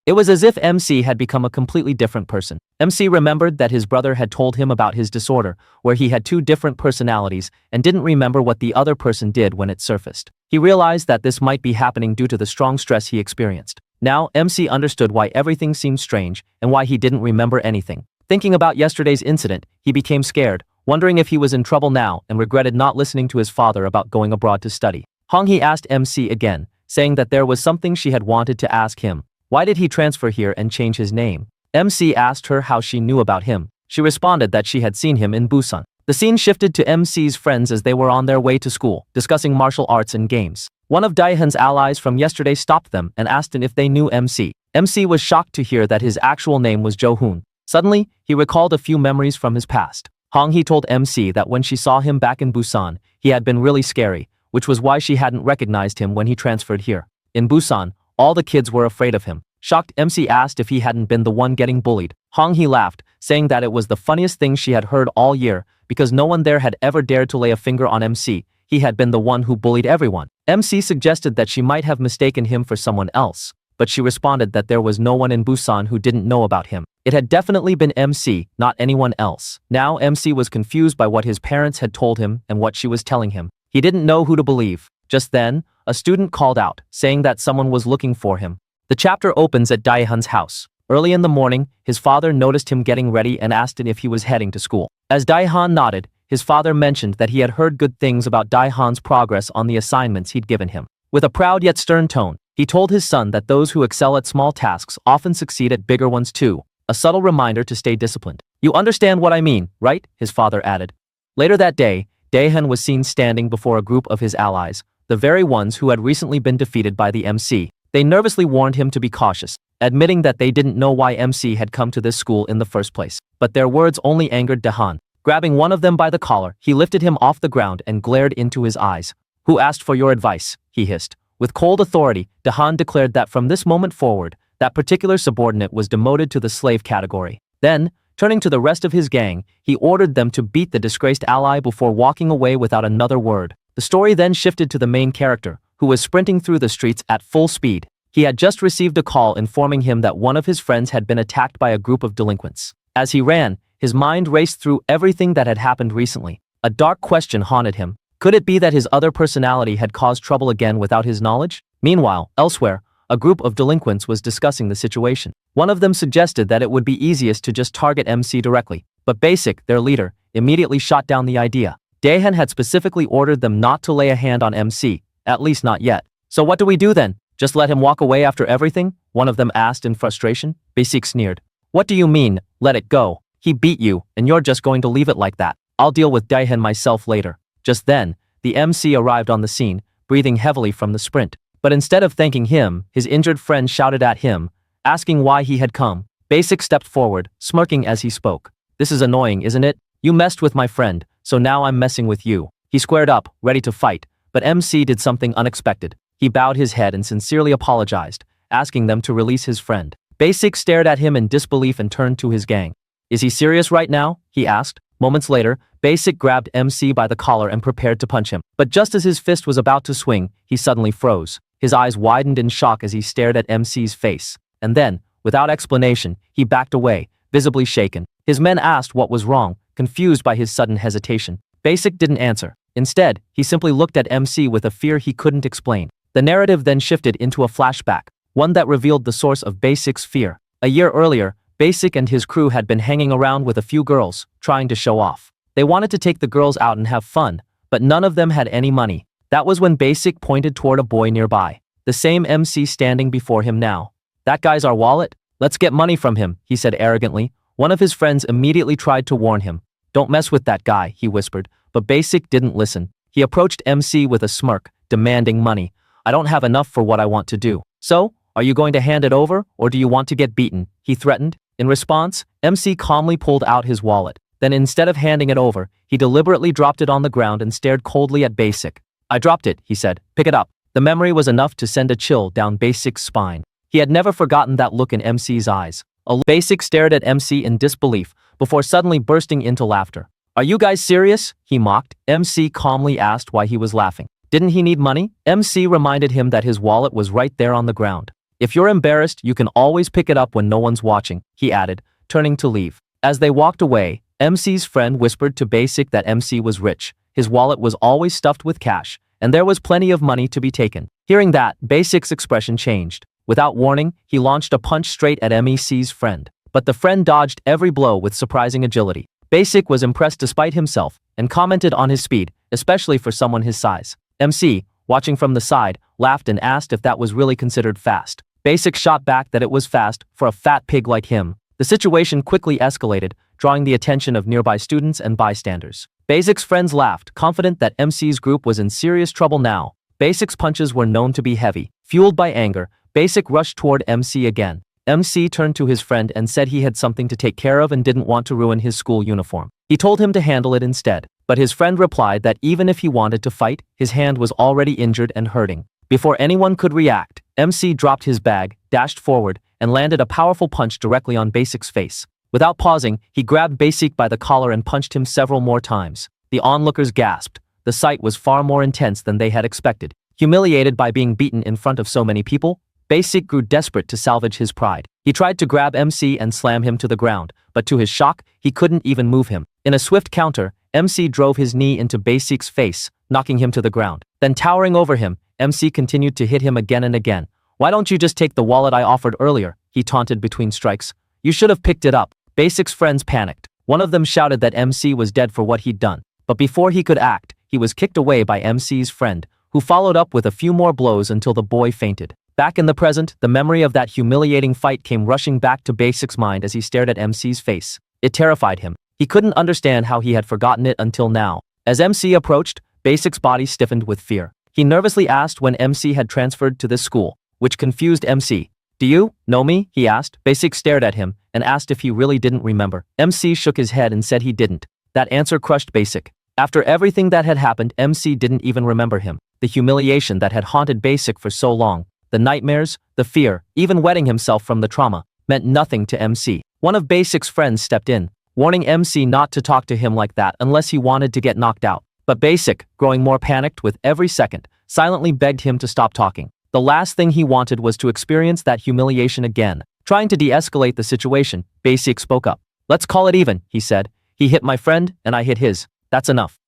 It was as if MC had become a completely different person. MC remembered that his brother had told him about his disorder, where he had two different personalities and didn't remember what the other person did when it surfaced. He realized that this might be happening due to the strong stress he experienced. Now, MC understood why everything seemed strange and why he didn't remember anything. Thinking about yesterday's incident, he became scared, wondering if he was in trouble now and regretted not listening to his father about going abroad to study. Hong-hee asked MC again, saying that there was something she had wanted to ask him. Why did he transfer here and change his name? MC asked her how she knew about him. She responded that she had seen him in Busan. The scene shifted to MC's friends as they were on their way to school, discussing martial arts and games. One of Daehan's allies from yesterday stopped them and asked if they knew MC. MC was shocked to hear that his actual name was Jo-hoon. Suddenly, he recalled a few memories from his past. Hong-hee told MC that when she saw him back in Busan, he had been really scary, which was why she hadn't recognized him when he transferred here. In Busan, all the kids were afraid of him. Shocked, MC asked if he hadn't been the one getting bullied. Hong-hee laughed, saying that it was the funniest thing she had heard all year, because no one there had ever dared to lay a finger on MC. He had been the one who bullied everyone. MC suggested that she might have mistaken him for someone else, but she responded that there was no one in Busan who didn't know about him. It had definitely been MC, not anyone else. Now MC was confused by what his parents had told him and what she was telling him. He didn't know who to believe. Just then, a student called out, saying that someone was looking for him. The chapter opens at Daehan's house. Early in the morning, his father noticed him getting ready and asked him if he was heading to school. As Daehan nodded, his father mentioned that he had heard good things about Daehan's progress on the assignments he'd given him. With a proud yet stern tone, he told his son that those who excel at small tasks often succeed at bigger ones too, a subtle reminder to stay disciplined. "You understand what I mean, right?" his father added. Later that day, Daehan was seen standing before a group of his allies, the very ones who had recently been defeated by the MC. They nervously warned him to be cautious, admitting that they didn't know why MC had come to this school in the first place. But their words only angered Daehan. Grabbing one of them by the collar, he lifted him off the ground and glared into his eyes. "Who asked for your advice?" he hissed. With cold authority, Daehan declared that from this moment forward, That particular subordinate was demoted to the slave category. Then, turning to the rest of his gang, he ordered them to beat the disgraced ally before walking away without another word. The story then shifted to the main character, who was sprinting through the streets at full speed. He had just received a call informing him that one of his friends had been attacked by a group of delinquents. As he ran, his mind raced through everything that had happened recently. A dark question haunted him. Could it be that his other personality had caused trouble again without his knowledge? Meanwhile, elsewhere, a group of delinquents was discussing the situation. One of them suggested that it would be easiest to just target MC directly, but Basic, their leader, immediately shot down the idea. Daehan had specifically ordered them not to lay a hand on MC, at least not yet. So what do we do then? Just let him walk away after everything? One of them asked in frustration. Basic sneered. What do you mean, let it go? He beat you, and you're just going to leave it like that. I'll deal with Daehan myself later. Just then, the MC arrived on the scene, breathing heavily from the sprint. But instead of thanking him, his injured friend shouted at him, asking why he had come. Basic stepped forward, smirking as he spoke. This is annoying, isn't it? You messed with my friend, so now I'm messing with you. He squared up, ready to fight, but MC did something unexpected. He bowed his head and sincerely apologized, asking them to release his friend. Basic stared at him in disbelief and turned to his gang. Is he serious right now? He asked. Moments later, Basic grabbed MC by the collar and prepared to punch him. But just as his fist was about to swing, he suddenly froze. His eyes widened in shock as he stared at MC's face. And then, without explanation, he backed away, visibly shaken. His men asked what was wrong, confused by his sudden hesitation. Basic didn't answer. Instead, he simply looked at MC with a fear he couldn't explain. The narrative then shifted into a flashback, one that revealed the source of Basic's fear. A year earlier, Basic and his crew had been hanging around with a few girls, trying to show off. They wanted to take the girls out and have fun, but none of them had any money. That was when Basic pointed toward a boy nearby, the same MC standing before him now. That guy's our wallet? Let's get money from him, he said arrogantly. One of his friends immediately tried to warn him. Don't mess with that guy, he whispered, but Basic didn't listen. He approached MC with a smirk, demanding money. I don't have enough for what I want to do. So, are you going to hand it over, or do you want to get beaten? He threatened. In response, MC calmly pulled out his wallet. Then instead of handing it over, he deliberately dropped it on the ground and stared coldly at Basic. I dropped it, he said. Pick it up. The memory was enough to send a chill down Basic's spine. He had never forgotten that look in MC's eyes. Basic stared at MC in disbelief, before suddenly bursting into laughter. Are you guys serious? He mocked. MC calmly asked why he was laughing. Didn't he need money? MC reminded him that his wallet was right there on the ground. If you're embarrassed, you can always pick it up when no one's watching, he added, turning to leave. As they walked away, MC's friend whispered to Basic that MC was rich. His wallet was always stuffed with cash, and there was plenty of money to be taken. Hearing that, Basic's expression changed. Without warning, he launched a punch straight at MEC's friend. But the friend dodged every blow with surprising agility. Basic was impressed despite himself, and commented on his speed, especially for someone his size. MC, watching from the side, laughed and asked if that was really considered fast. Basic shot back that it was fast for a fat pig like him. The situation quickly escalated, drawing the attention of nearby students and bystanders. Basic's friends laughed, confident that MC's group was in serious trouble now. Basic's punches were known to be heavy. Fueled by anger, Basic rushed toward MC again. MC turned to his friend and said he had something to take care of and didn't want to ruin his school uniform. He told him to handle it instead, but his friend replied that even if he wanted to fight, his hand was already injured and hurting. Before anyone could react, MC dropped his bag, dashed forward, and landed a powerful punch directly on Basic's face. Without pausing, he grabbed Basic by the collar and punched him several more times. The onlookers gasped. The sight was far more intense than they had expected. Humiliated by being beaten in front of so many people, Basic grew desperate to salvage his pride. He tried to grab MC and slam him to the ground, but to his shock, he couldn't even move him. In a swift counter, MC drove his knee into Basic's face, knocking him to the ground. Then towering over him, MC continued to hit him again and again. Why don't you just take the wallet I offered earlier? He taunted between strikes. You should have picked it up. Basic's friends panicked. One of them shouted that MC was dead for what he'd done. But before he could act, he was kicked away by MC's friend, who followed up with a few more blows until the boy fainted. Back in the present, the memory of that humiliating fight came rushing back to Basic's mind as he stared at MC's face. It terrified him. He couldn't understand how he had forgotten it until now. As MC approached, Basic's body stiffened with fear. He nervously asked when MC had transferred to this school, which confused MC. Do you know me? He asked. Basic stared at him and asked if he really didn't remember. MC shook his head and said he didn't. That answer crushed Basic. After everything that had happened, MC didn't even remember him. The humiliation that had haunted Basic for so long. The nightmares, the fear, even wetting himself from the trauma, meant nothing to MC. One of Basic's friends stepped in, warning MC not to talk to him like that unless he wanted to get knocked out. But Basic, growing more panicked with every second, silently begged him to stop talking. The last thing he wanted was to experience that humiliation again. Trying to de-escalate the situation, Basic spoke up. "Let's call it even," he said. "He hit my friend, and I hit his. That's enough."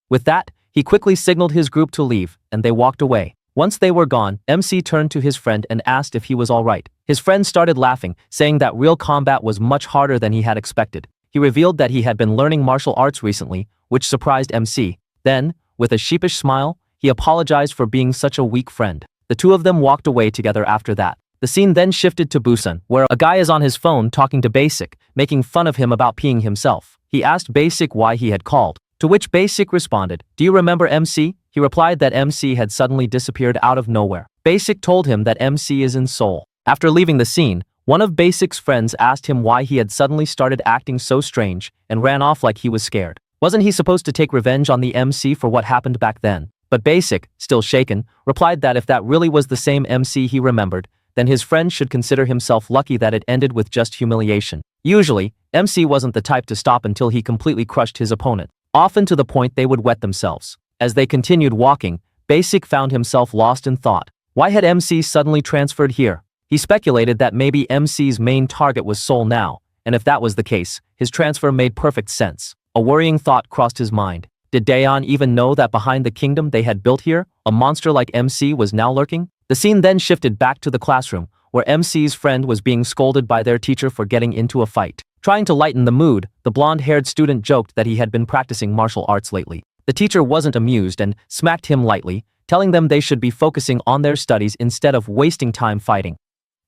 With that, he quickly signaled his group to leave, and they walked away. Once they were gone, MC turned to his friend and asked if he was all right. His friend started laughing, saying that real combat was much harder than he had expected. He revealed that he had been learning martial arts recently, which surprised MC. Then, with a sheepish smile, he apologized for being such a weak friend. The two of them walked away together after that. The scene then shifted to Busan, where a guy is on his phone talking to Basic, making fun of him about peeing himself. He asked Basic why he had called, to which Basic responded, "Do you remember MC?" He replied that MC had suddenly disappeared out of nowhere. Basic told him that MC is in Seoul. After leaving the scene, one of Basic's friends asked him why he had suddenly started acting so strange and ran off like he was scared. Wasn't he supposed to take revenge on the MC for what happened back then? But Basic, still shaken, replied that if that really was the same MC he remembered, then his friend should consider himself lucky that it ended with just humiliation. Usually, MC wasn't the type to stop until he completely crushed his opponent, often to the point they would wet themselves. As they continued walking, Basic found himself lost in thought. Why had MC suddenly transferred here? He speculated that maybe MC's main target was Seoul now, and if that was the case, his transfer made perfect sense. A worrying thought crossed his mind. Did Daeon even know that behind the kingdom they had built here, a monster like MC was now lurking? The scene then shifted back to the classroom, where MC's friend was being scolded by their teacher for getting into a fight. Trying to lighten the mood, the blonde-haired student joked that he had been practicing martial arts lately. The teacher wasn't amused and smacked him lightly, telling them they should be focusing on their studies instead of wasting time fighting.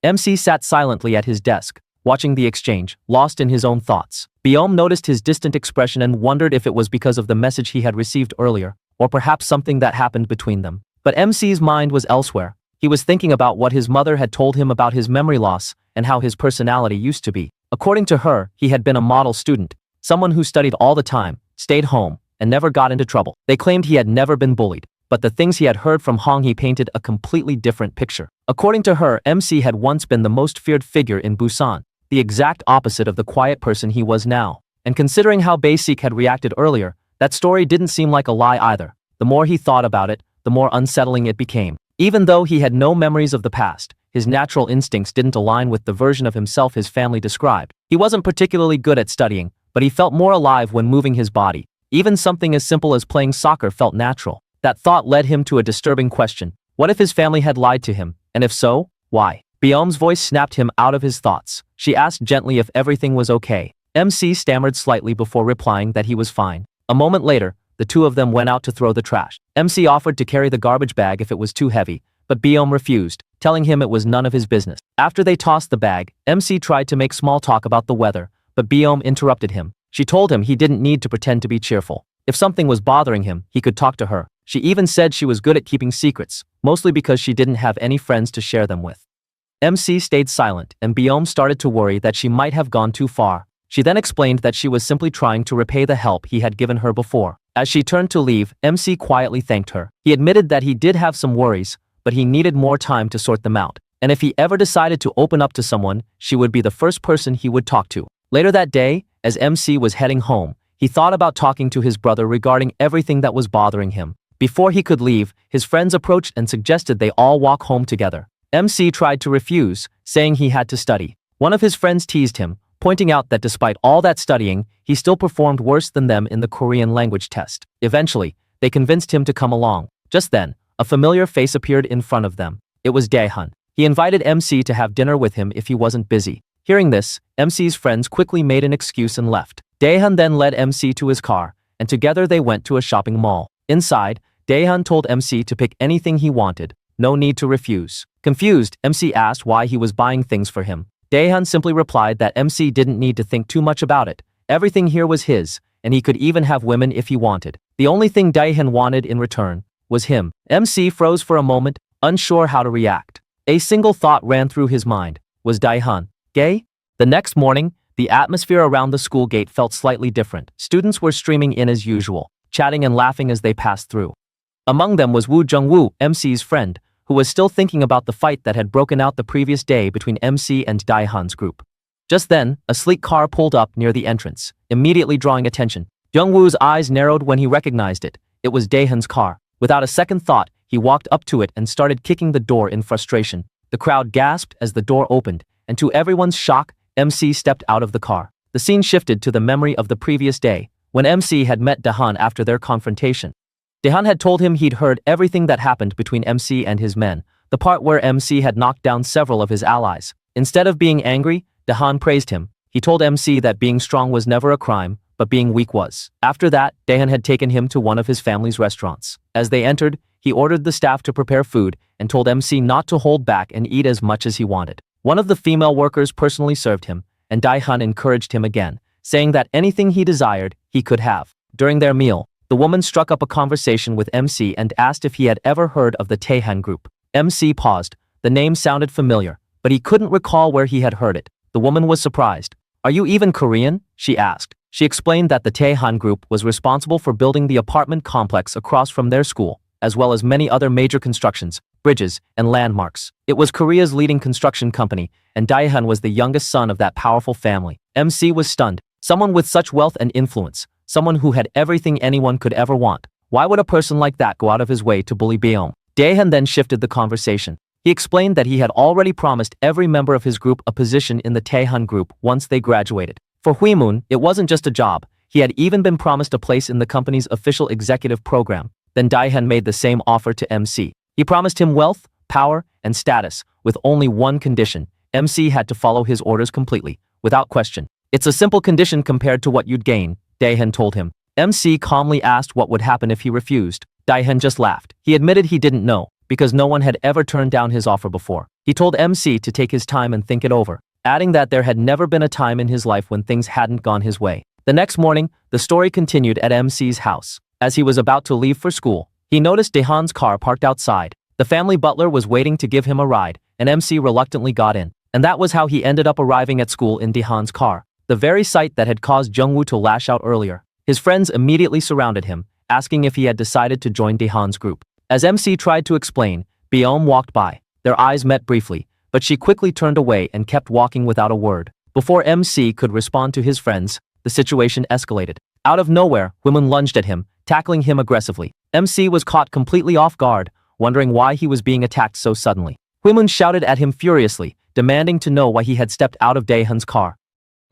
MC sat silently at his desk, watching the exchange, lost in his own thoughts. Biome noticed his distant expression and wondered if it was because of the message he had received earlier, or perhaps something that happened between them. But MC's mind was elsewhere. He was thinking about what his mother had told him about his memory loss and how his personality used to be. According to her, he had been a model student, someone who studied all the time, stayed home, and never got into trouble. They claimed he had never been bullied, but the things he had heard from Hong-hee painted a completely different picture. According to her, MC had once been the most feared figure in Busan, the exact opposite of the quiet person he was now. And considering how Basic had reacted earlier, that story didn't seem like a lie either. The more he thought about it, the more unsettling it became. Even though he had no memories of the past, his natural instincts didn't align with the version of himself his family described. He wasn't particularly good at studying, but he felt more alive when moving his body. Even something as simple as playing soccer felt natural. That thought led him to a disturbing question. What if his family had lied to him? And if so, why? Biome's voice snapped him out of his thoughts. She asked gently if everything was okay. MC stammered slightly before replying that he was fine. A moment later, the two of them went out to throw the trash. MC offered to carry the garbage bag if it was too heavy, but Biome refused, telling him it was none of his business. After they tossed the bag, MC tried to make small talk about the weather, but Biome interrupted him. She told him he didn't need to pretend to be cheerful. If something was bothering him, he could talk to her. She even said she was good at keeping secrets, mostly because she didn't have any friends to share them with. MC stayed silent, and Biome started to worry that she might have gone too far. She then explained that she was simply trying to repay the help he had given her before. As she turned to leave, MC quietly thanked her. He admitted that he did have some worries, but he needed more time to sort them out. And if he ever decided to open up to someone, she would be the first person he would talk to. Later that day, as MC was heading home, he thought about talking to his brother regarding everything that was bothering him. Before he could leave, his friends approached and suggested they all walk home together. MC tried to refuse, saying he had to study. One of his friends teased him, pointing out that despite all that studying, he still performed worse than them in the Korean language test. Eventually, they convinced him to come along. Just then, a familiar face appeared in front of them. It was Daehan. He invited MC to have dinner with him if he wasn't busy. Hearing this, MC's friends quickly made an excuse and left. Daehan then led MC to his car, and together they went to a shopping mall. Inside, Daehan told MC to pick anything he wanted. No need to refuse. Confused, MC asked why he was buying things for him. Daehan simply replied that MC didn't need to think too much about it. Everything here was his, and he could even have women if he wanted. The only thing Daehan wanted in return was him. MC froze for a moment, unsure how to react. A single thought ran through his mind. Was Daehan gay? The next morning, the atmosphere around the school gate felt slightly different. Students were streaming in as usual, chatting and laughing as they passed through. Among them was Woo Jung-woo, MC's friend, who was still thinking about the fight that had broken out the previous day between MC and Daehan's group. Just then, a sleek car pulled up near the entrance, immediately drawing attention. Jungwoo's eyes narrowed when he recognized it. It was Daehan's car. Without a second thought, he walked up to it and started kicking the door in frustration. The crowd gasped as the door opened, and to everyone's shock, MC stepped out of the car. The scene shifted to the memory of the previous day, when MC had met Daehan after their confrontation. Daehan had told him he'd heard everything that happened between MC and his men, the part where MC had knocked down several of his allies. Instead of being angry, Daehan praised him. He told MC that being strong was never a crime, but being weak was. After that, Daehan had taken him to one of his family's restaurants. As they entered, he ordered the staff to prepare food and told MC not to hold back and eat as much as he wanted. One of the female workers personally served him, and Daehan encouraged him again, saying that anything he desired, he could have. During their meal, the woman struck up a conversation with MC and asked if he had ever heard of the Daehan group. MC paused. The name sounded familiar, but he couldn't recall where he had heard it. The woman was surprised. "Are you even Korean?" she asked. She explained that the Daehan group was responsible for building the apartment complex across from their school, as well as many other major constructions, bridges, and landmarks. It was Korea's leading construction company, and Daehan was the youngest son of that powerful family. MC was stunned. Someone with such wealth and influence, someone who had everything anyone could ever want. Why would a person like that go out of his way to bully Beom? Daehan then shifted the conversation. He explained that he had already promised every member of his group a position in the Daehan group once they graduated. For Huimun, it wasn't just a job. He had even been promised a place in the company's official executive program. Then Daehan made the same offer to MC. He promised him wealth, power, and status, with only one condition. MC had to follow his orders completely, without question. "It's a simple condition compared to what you'd gain," Daehan told him. MC calmly asked what would happen if he refused. Daehan just laughed. He admitted he didn't know, because no one had ever turned down his offer before. He told MC to take his time and think it over, adding that there had never been a time in his life when things hadn't gone his way. The next morning, the story continued at MC's house. As he was about to leave for school, he noticed Daehan's car parked outside. The family butler was waiting to give him a ride, and MC reluctantly got in. And that was how he ended up arriving at school in Daehan's car, the very sight that had caused Jungwoo to lash out earlier. His friends immediately surrounded him, asking if he had decided to join Daehan's group. As MC tried to explain, Beom walked by. Their eyes met briefly, but she quickly turned away and kept walking without a word. Before MC could respond to his friends, the situation escalated. Out of nowhere, Huimun lunged at him, tackling him aggressively. MC was caught completely off guard, wondering why he was being attacked so suddenly. Huimun shouted at him furiously, demanding to know why he had stepped out of Daehan's car.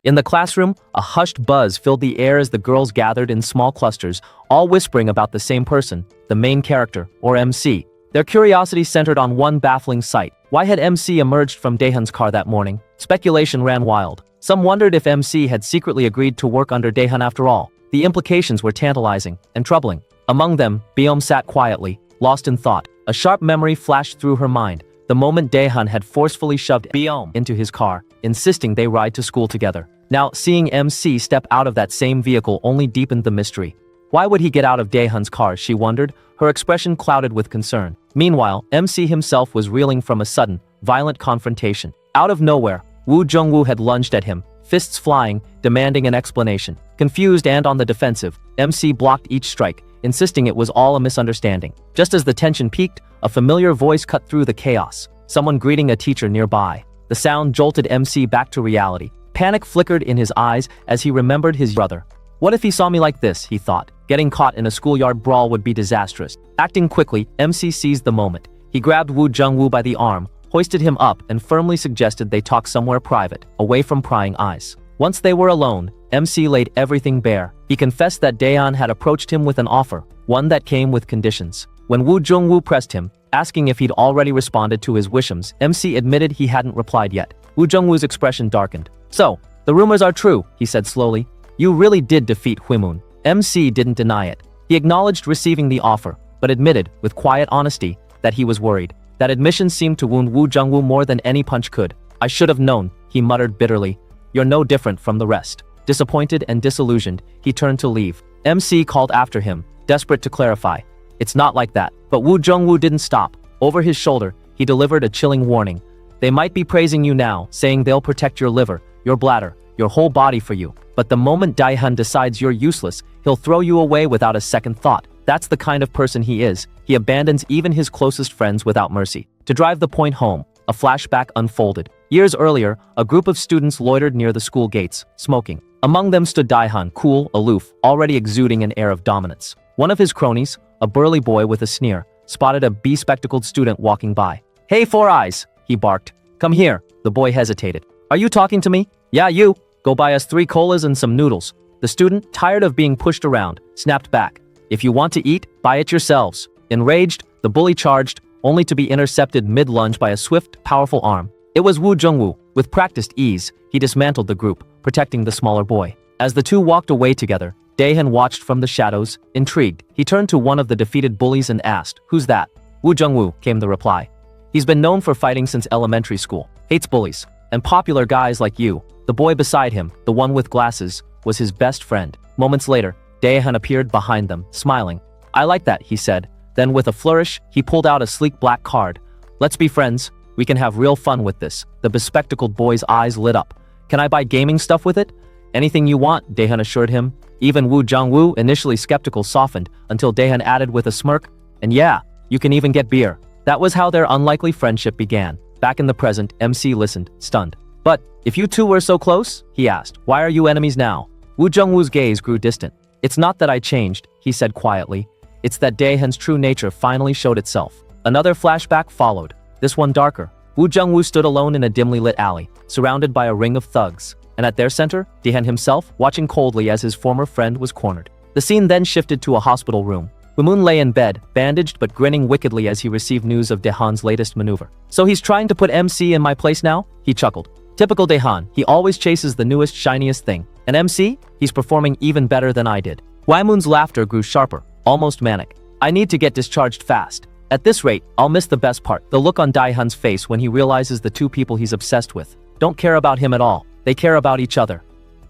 In the classroom, a hushed buzz filled the air as the girls gathered in small clusters, all whispering about the same person, the main character, or MC. Their curiosity centered on one baffling sight. Why had MC emerged from Daehan's car that morning? Speculation ran wild. Some wondered if MC had secretly agreed to work under Daehan after all. The implications were tantalizing and troubling. Among them, Beom sat quietly, lost in thought. A sharp memory flashed through her mind, the moment Daehan had forcefully shoved Beom into his car, insisting they ride to school together. Now, seeing MC step out of that same vehicle only deepened the mystery. Why would he get out of Daehan's car, she wondered, her expression clouded with concern. Meanwhile, MC himself was reeling from a sudden, violent confrontation. Out of nowhere, Woo Jungwoo had lunged at him, fists flying, demanding an explanation. Confused and on the defensive, MC blocked each strike, insisting it was all a misunderstanding. Just as the tension peaked, a familiar voice cut through the chaos, someone greeting a teacher nearby. The sound jolted MC back to reality. Panic flickered in his eyes as he remembered his brother. What if he saw me like this, he thought. Getting caught in a schoolyard brawl would be disastrous. Acting quickly, MC seized the moment. He grabbed Woo Jungwoo by the arm, hoisted him up, and firmly suggested they talk somewhere private, away from prying eyes. Once they were alone, MC laid everything bare. He confessed that Daehan had approached him with an offer, one that came with conditions. When Woo Jungwoo pressed him, asking if he'd already responded to his wishes, MC admitted he hadn't replied yet. Woo Jungwoo's expression darkened. "So, the rumors are true," he said slowly. "You really did defeat Huimun." MC didn't deny it. He acknowledged receiving the offer, but admitted, with quiet honesty, that he was worried. That admission seemed to wound Woo Jungwoo more than any punch could. "I should have known," he muttered bitterly. "You're no different from the rest." Disappointed and disillusioned, he turned to leave. MC called after him, desperate to clarify. "It's not like that." But Woo Jungwoo didn't stop. Over his shoulder, he delivered a chilling warning. "They might be praising you now, saying they'll protect your liver, your bladder, your whole body for you. But the moment Daehan decides you're useless, he'll throw you away without a second thought." That's the kind of person he is. He abandons even his closest friends without mercy. To drive the point home, a flashback unfolded. Years earlier, a group of students loitered near the school gates, smoking. Among them stood Daihan, cool, aloof, already exuding an air of dominance. One of his cronies, a burly boy with a sneer, spotted a bespectacled student walking by. "Hey, Four Eyes," he barked. "Come here." The boy hesitated. "Are you talking to me?" "Yeah, you. Go buy us 3 colas and some noodles." The student, tired of being pushed around, snapped back. "If you want to eat, buy it yourselves." Enraged, the bully charged, only to be intercepted mid-lunge by a swift, powerful arm. It was Wu Jungwoo. With practiced ease, he dismantled the group, protecting the smaller boy. As the two walked away together, Daehan watched from the shadows, intrigued. He turned to one of the defeated bullies and asked, "Who's that?" "Wu Jungwoo," came the reply. "He's been known for fighting since elementary school, hates bullies, and popular guys like you." The boy beside him, the one with glasses, was his best friend. Moments later, Daehan appeared behind them, smiling. "I like that," he said. Then with a flourish, he pulled out a sleek black card. "Let's be friends. We can have real fun with this." The bespectacled boy's eyes lit up. "Can I buy gaming stuff with it?" "Anything you want," Daehan assured him. Even Wu Jungwoo, initially skeptical, softened, until Daehan added with a smirk, "And yeah, you can even get beer." That was how their unlikely friendship began. Back in the present, MC listened, stunned. "But, if you two were so close," he asked, "why are you enemies now?" Wu Jungwoo's gaze grew distant. "It's not that I changed," he said quietly. "It's that Daehan's true nature finally showed itself." Another flashback followed, this one darker. Wu Jungwoo stood alone in a dimly lit alley, surrounded by a ring of thugs. And at their center, Daehan himself, watching coldly as his former friend was cornered. The scene then shifted to a hospital room. Woo-moon lay in bed, bandaged but grinning wickedly as he received news of Daehan's latest maneuver. "So he's trying to put MC in my place now?" He chuckled. Typical Daehan, he always chases the newest, shiniest thing. And MC? He's performing even better than I did. Woo-moon's laughter grew sharper, almost manic. "I need to get discharged fast. At this rate, I'll miss the best part, the look on Daehan's face when he realizes the two people he's obsessed with don't care about him at all. They care about each other."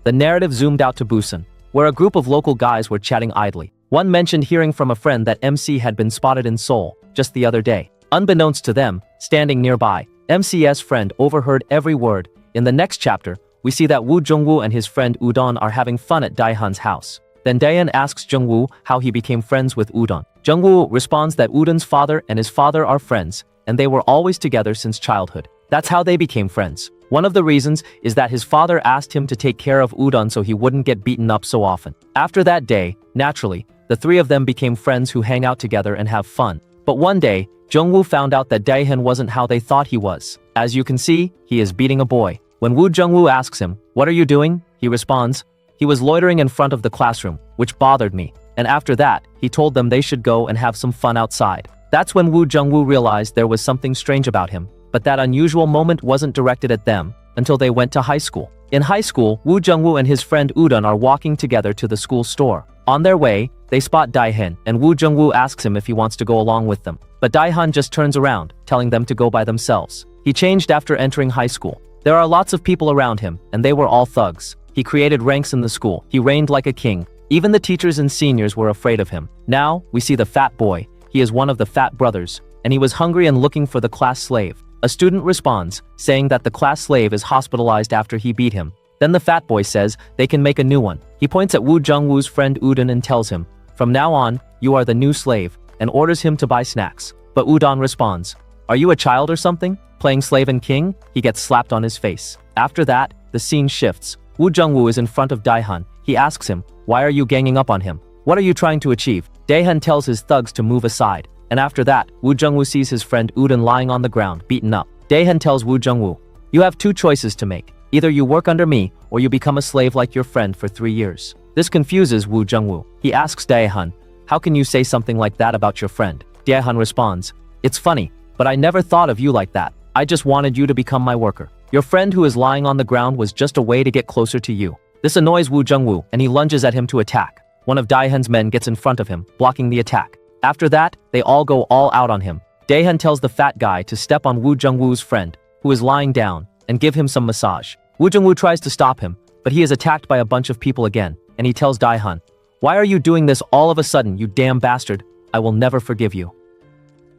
The narrative zoomed out to Busan, where a group of local guys were chatting idly. One mentioned hearing from a friend that MC had been spotted in Seoul just the other day. Unbeknownst to them, standing nearby, MC's friend overheard every word. In the next chapter, we see that Wu Jungwoo and his friend Udon are having fun at Daehan's house. Then Daehan asks Jungwoo how he became friends with Udon. Jungwoo responds that Udon's father and his father are friends, and they were always together since childhood. That's how they became friends. One of the reasons is that his father asked him to take care of Udon so he wouldn't get beaten up so often. After that day, naturally, the three of them became friends who hang out together and have fun. But one day, Jungwoo found out that Daehan wasn't how they thought he was. As you can see, he is beating a boy. When Wu Jungwoo asks him, "What are you doing?" he responds, "He was loitering in front of the classroom, which bothered me." And after that, he told them they should go and have some fun outside. That's when Wu Jungwoo realized there was something strange about him. But that unusual moment wasn't directed at them until they went to high school. In high school, Wu Jungwoo and his friend Udon are walking together to the school store. On their way, they spot Daehan, and Wu Jungwoo asks him if he wants to go along with them. But Daehan just turns around, telling them to go by themselves. He changed after entering high school. There are lots of people around him, and they were all thugs. He created ranks in the school. He reigned like a king. Even the teachers and seniors were afraid of him. Now, we see the fat boy. He is one of the fat brothers, and he was hungry and looking for the class slave. A student responds, saying that the class slave is hospitalized after he beat him. Then the fat boy says they can make a new one. He points at Wu Jungwoo's friend Udon and tells him, "From now on, you are the new slave," and orders him to buy snacks. But Udon responds, "Are you a child or something? Playing slave and king?" He gets slapped on his face. After that, the scene shifts. Wu Jungwoo is in front of Daehan. He asks him, "Why are you ganging up on him? What are you trying to achieve?" Daehan tells his thugs to move aside. And after that, Wu Jungwoo sees his friend Udon lying on the ground, beaten up. Daehan tells Wu Jungwoo, "You have 2 choices to make. Either you work under me, or you become a slave like your friend for 3 years. This confuses Wu Jungwoo. He asks Daehan, "How can you say something like that about your friend?" Daehan responds, "It's funny, but I never thought of you like that. I just wanted you to become my worker. Your friend who is lying on the ground was just a way to get closer to you." This annoys Wu Jungwoo, and he lunges at him to attack. One of Daehan's men gets in front of him, blocking the attack. After that, they all go all out on him. Daehan tells the fat guy to step on Wu Jungwoo's friend, who is lying down, and give him some massage. Wu Jungwoo tries to stop him, but he is attacked by a bunch of people again, and he tells Daehan, "Why are you doing this all of a sudden, you damn bastard? I will never forgive you."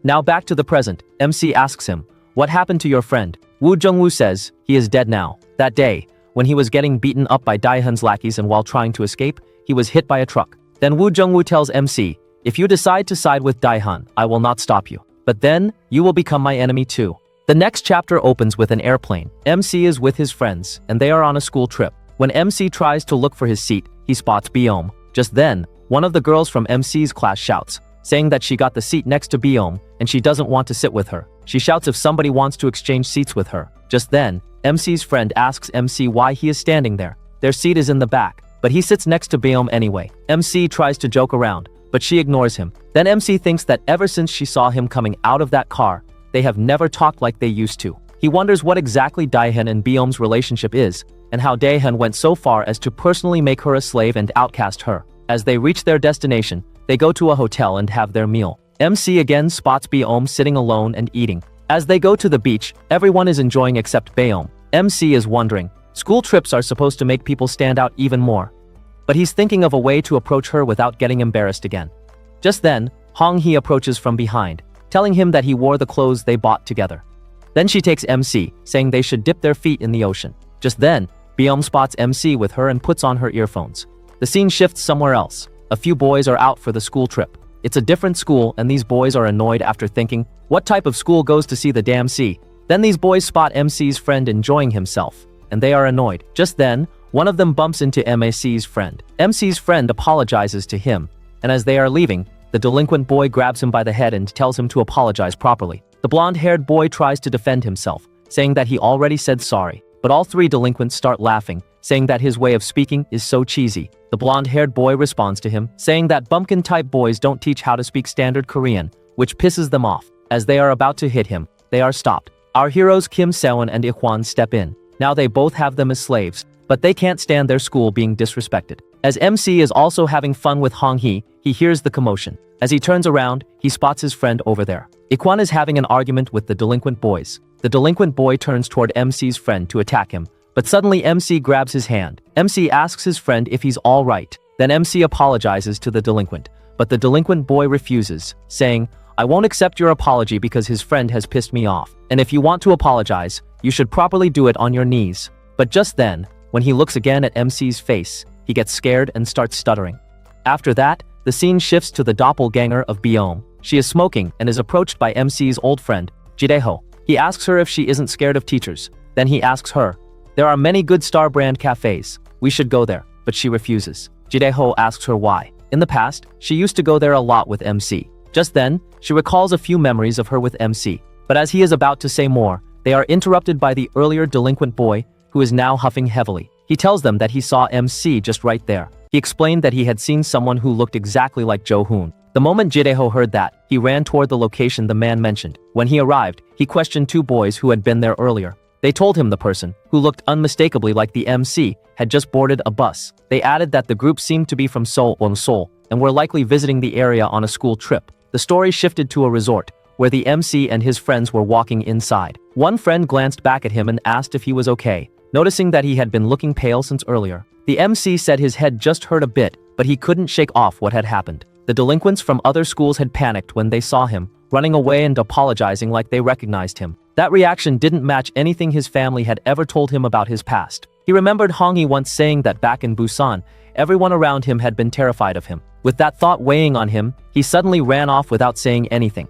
Now back to the present, MC asks him, "What happened to your friend?" Wu Jungwoo says, he is dead now. That day, when he was getting beaten up by Daehan's lackeys and while trying to escape, he was hit by a truck. Then Wu Jungwoo tells MC, If you decide to side with Daehan, I will not stop you. But then, you will become my enemy too. The next chapter opens with an airplane. MC is with his friends, and they are on a school trip. When MC tries to look for his seat, he spots Biome. Just then, one of the girls from MC's class shouts, saying that she got the seat next to Biome, and she doesn't want to sit with her. She shouts if somebody wants to exchange seats with her. Just then, MC's friend asks MC why he is standing there. Their seat is in the back, but he sits next to Biome anyway. MC tries to joke around, but she ignores him. Then MC thinks that ever since she saw him coming out of that car, they have never talked like they used to. He wonders what exactly Daehan and Biome's relationship is, and how Daehan went so far as to personally make her a slave and outcast her. As they reach their destination, they go to a hotel and have their meal. MC again spots Biome sitting alone and eating. As they go to the beach, everyone is enjoying except Biome. MC is wondering, school trips are supposed to make people stand out even more. But he's thinking of a way to approach her without getting embarrassed again. Just then, Hong Hee approaches from behind, telling him that he wore the clothes they bought together. Then she takes MC, saying they should dip their feet in the ocean. Just then, Biome spots MC with her and puts on her earphones. The scene shifts somewhere else. A few boys are out for the school trip. It's a different school, and these boys are annoyed after thinking, what type of school goes to see the damn sea? Then these boys spot MC's friend enjoying himself, and they are annoyed. Just then, one of them bumps into MC's friend. MC's friend apologizes to him, and as they are leaving, the delinquent boy grabs him by the head and tells him to apologize properly. The blonde-haired boy tries to defend himself, saying that he already said sorry, but all three delinquents start laughing, saying that his way of speaking is so cheesy. The blonde-haired boy responds to him, saying that bumpkin-type boys don't teach how to speak standard Korean, which pisses them off. As they are about to hit him, they are stopped. Our heroes Kim Sewon and Ikwon step in. Now they both have them as slaves, but they can't stand their school being disrespected. As MC is also having fun with Hong Hee, he hears the commotion. As he turns around, he spots his friend over there. Ikwon is having an argument with the delinquent boys. The delinquent boy turns toward MC's friend to attack him, but suddenly MC grabs his hand. MC asks his friend if he's all right. Then MC apologizes to the delinquent, but the delinquent boy refuses, saying, I won't accept your apology because his friend has pissed me off. And if you want to apologize, you should properly do it on your knees. But just then, when he looks again at MC's face, he gets scared and starts stuttering. After that, the scene shifts to the doppelganger of Biome. She is smoking and is approached by MC's old friend, Jidaeho. He asks her if she isn't scared of teachers. Then he asks her, there are many good Star brand cafes. We should go there, but she refuses. Jidaeho asks her why. In the past, she used to go there a lot with MC. Just then, she recalls a few memories of her with MC. But as he is about to say more, they are interrupted by the earlier delinquent boy, who is now huffing heavily. He tells them that he saw MC just right there. He explained that he had seen someone who looked exactly like Jo-hoon. The moment Jidaeho heard that, he ran toward the location the man mentioned. When he arrived, he questioned two boys who had been there earlier. They told him the person, who looked unmistakably like the MC, had just boarded a bus. They added that the group seemed to be from Seoul and were likely visiting the area on a school trip. The story shifted to a resort, where the MC and his friends were walking inside. One friend glanced back at him and asked if he was okay, noticing that he had been looking pale since earlier. The MC said his head just hurt a bit, but he couldn't shake off what had happened. The delinquents from other schools had panicked when they saw him, running away and apologizing like they recognized him. That reaction didn't match anything his family had ever told him about his past. He remembered Hong Hee once saying that back in Busan, everyone around him had been terrified of him. With that thought weighing on him, he suddenly ran off without saying anything.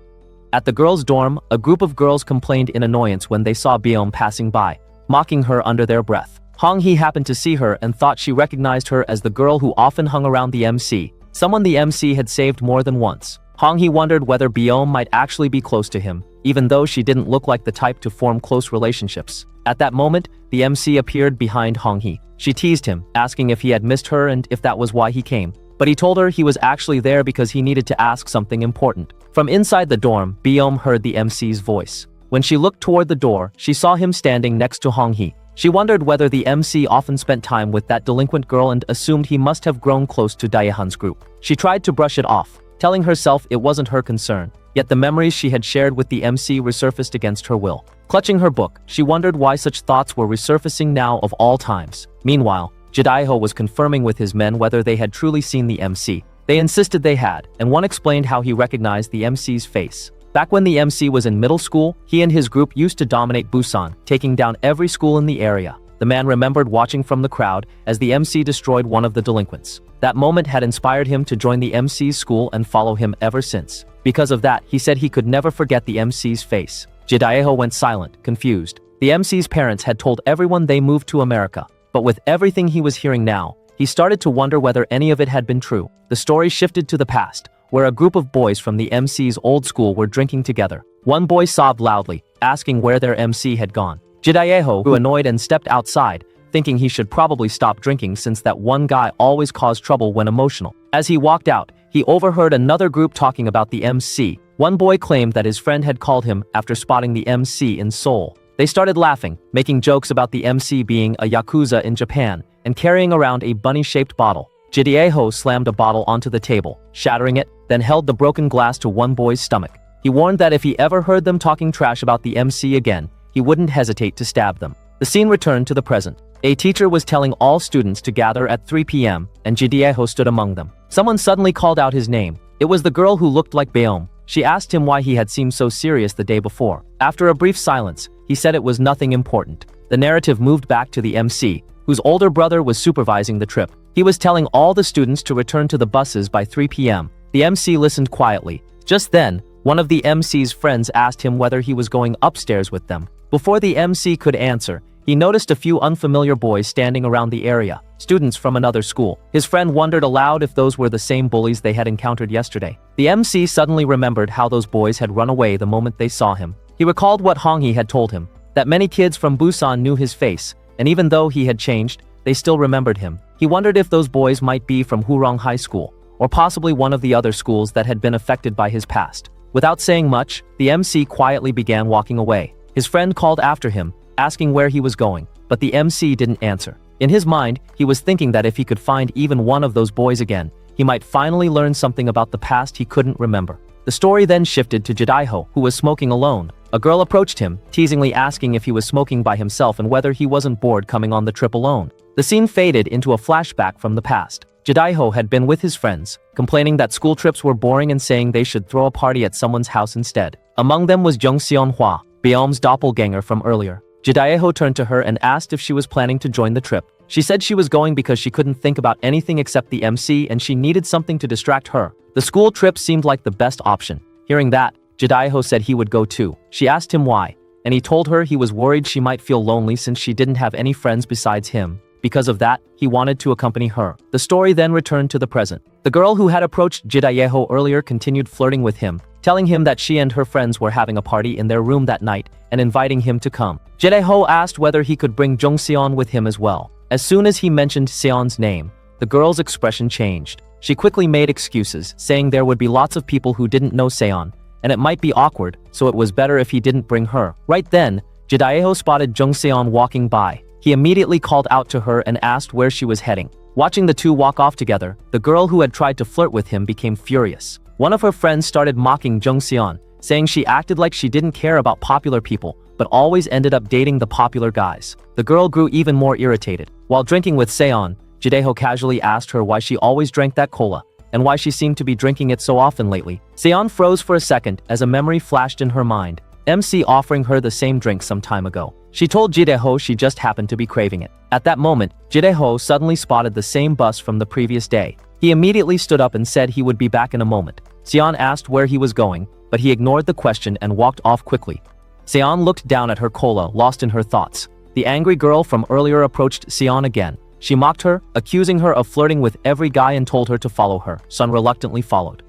At the girls' dorm, a group of girls complained in annoyance when they saw Biome passing by, mocking her under their breath. Hong Hee happened to see her and thought she recognized her as the girl who often hung around the MC, someone the MC had saved more than once. Hong Hee wondered whether Biome might actually be close to him, even though she didn't look like the type to form close relationships. At that moment, the MC appeared behind Hong Hee. She teased him, asking if he had missed her and if that was why he came. But he told her he was actually there because he needed to ask something important. From inside the dorm, Biome heard the MC's voice. When she looked toward the door, she saw him standing next to Hong Hee. She wondered whether the MC often spent time with that delinquent girl and assumed he must have grown close to Daehan's group. She tried to brush it off, telling herself it wasn't her concern. Yet the memories she had shared with the MC resurfaced against her will. Clutching her book, she wondered why such thoughts were resurfacing now of all times. Meanwhile, Jidaeho was confirming with his men whether they had truly seen the MC. They insisted they had, and one explained how he recognized the MC's face. Back when the MC was in middle school, he and his group used to dominate Busan, taking down every school in the area. The man remembered watching from the crowd as the MC destroyed one of the delinquents. That moment had inspired him to join the MC's school and follow him ever since. Because of that, he said he could never forget the MC's face. Jidaiho went silent, confused. The MC's parents had told everyone they moved to America. But with everything he was hearing now, he started to wonder whether any of it had been true. The story shifted to the past, where a group of boys from the MC's old school were drinking together. One boy sobbed loudly, asking where their MC had gone. Jidaiho grew annoyed and stepped outside, thinking he should probably stop drinking since that one guy always caused trouble when emotional. As he walked out, he overheard another group talking about the MC. One boy claimed that his friend had called him after spotting the MC in Seoul. They started laughing, making jokes about the MC being a yakuza in Japan and carrying around a bunny-shaped bottle. Jidaiho slammed a bottle onto the table, shattering it, then held the broken glass to one boy's stomach. He warned that if he ever heard them talking trash about the MC again, he wouldn't hesitate to stab them. The scene returned to the present. A teacher was telling all students to gather at 3 p.m., and Jidaiho stood among them. Someone suddenly called out his name. It was the girl who looked like Baeom. She asked him why he had seemed so serious the day before. After a brief silence, he said it was nothing important. The narrative moved back to the MC, whose older brother was supervising the trip. He was telling all the students to return to the buses by 3 p.m. The MC listened quietly. Just then, one of the MC's friends asked him whether he was going upstairs with them. Before the MC could answer, he noticed a few unfamiliar boys standing around the area, students from another school. His friend wondered aloud if those were the same bullies they had encountered yesterday. The MC suddenly remembered how those boys had run away the moment they saw him. He recalled what Hongyi had told him, that many kids from Busan knew his face, and even though he had changed, they still remembered him. He wondered if those boys might be from Hurong High School, or possibly one of the other schools that had been affected by his past. Without saying much, the MC quietly began walking away. His friend called after him, asking where he was going, but the MC didn't answer. In his mind, he was thinking that if he could find even one of those boys again, he might finally learn something about the past he couldn't remember. The story then shifted to Jidaiho, who was smoking alone. A girl approached him, teasingly asking if he was smoking by himself and whether he wasn't bored coming on the trip alone. The scene faded into a flashback from the past. Jidaiho had been with his friends, complaining that school trips were boring and saying they should throw a party at someone's house instead. Among them was Jung Seon-hwa, Baeom's doppelganger from earlier. Jidaiho turned to her and asked if she was planning to join the trip. She said she was going because she couldn't think about anything except the MC and she needed something to distract her. The school trip seemed like the best option. Hearing that, Jidaiho said he would go too. She asked him why, and he told her he was worried she might feel lonely since she didn't have any friends besides him. Because of that, he wanted to accompany her. The story then returned to the present. The girl who had approached Jidaiho earlier continued flirting with him, telling him that she and her friends were having a party in their room that night and inviting him to come. Jidaiho asked whether he could bring Jongseon with him as well. As soon as he mentioned Seon's name, the girl's expression changed. She quickly made excuses, saying there would be lots of people who didn't know Seon, and it might be awkward, so it was better if he didn't bring her. Right then, Jidaiho spotted Jongseon walking by. He immediately called out to her and asked where she was heading. Watching the two walk off together, the girl who had tried to flirt with him became furious. One of her friends started mocking Jongseon, saying she acted like she didn't care about popular people, but always ended up dating the popular guys. The girl grew even more irritated. While drinking with Seon, Jidaiho casually asked her why she always drank that cola, and why she seemed to be drinking it so often lately. Seon froze for a second as a memory flashed in her mind, MC offering her the same drink some time ago. She told Jidaiho she just happened to be craving it. At that moment, Jidaiho suddenly spotted the same bus from the previous day. He immediately stood up and said he would be back in a moment. Seon asked where he was going, but he ignored the question and walked off quickly. Seon looked down at her cola, lost in her thoughts. The angry girl from earlier approached Seon again. She mocked her, accusing her of flirting with every guy and told her to follow her. Sun reluctantly followed.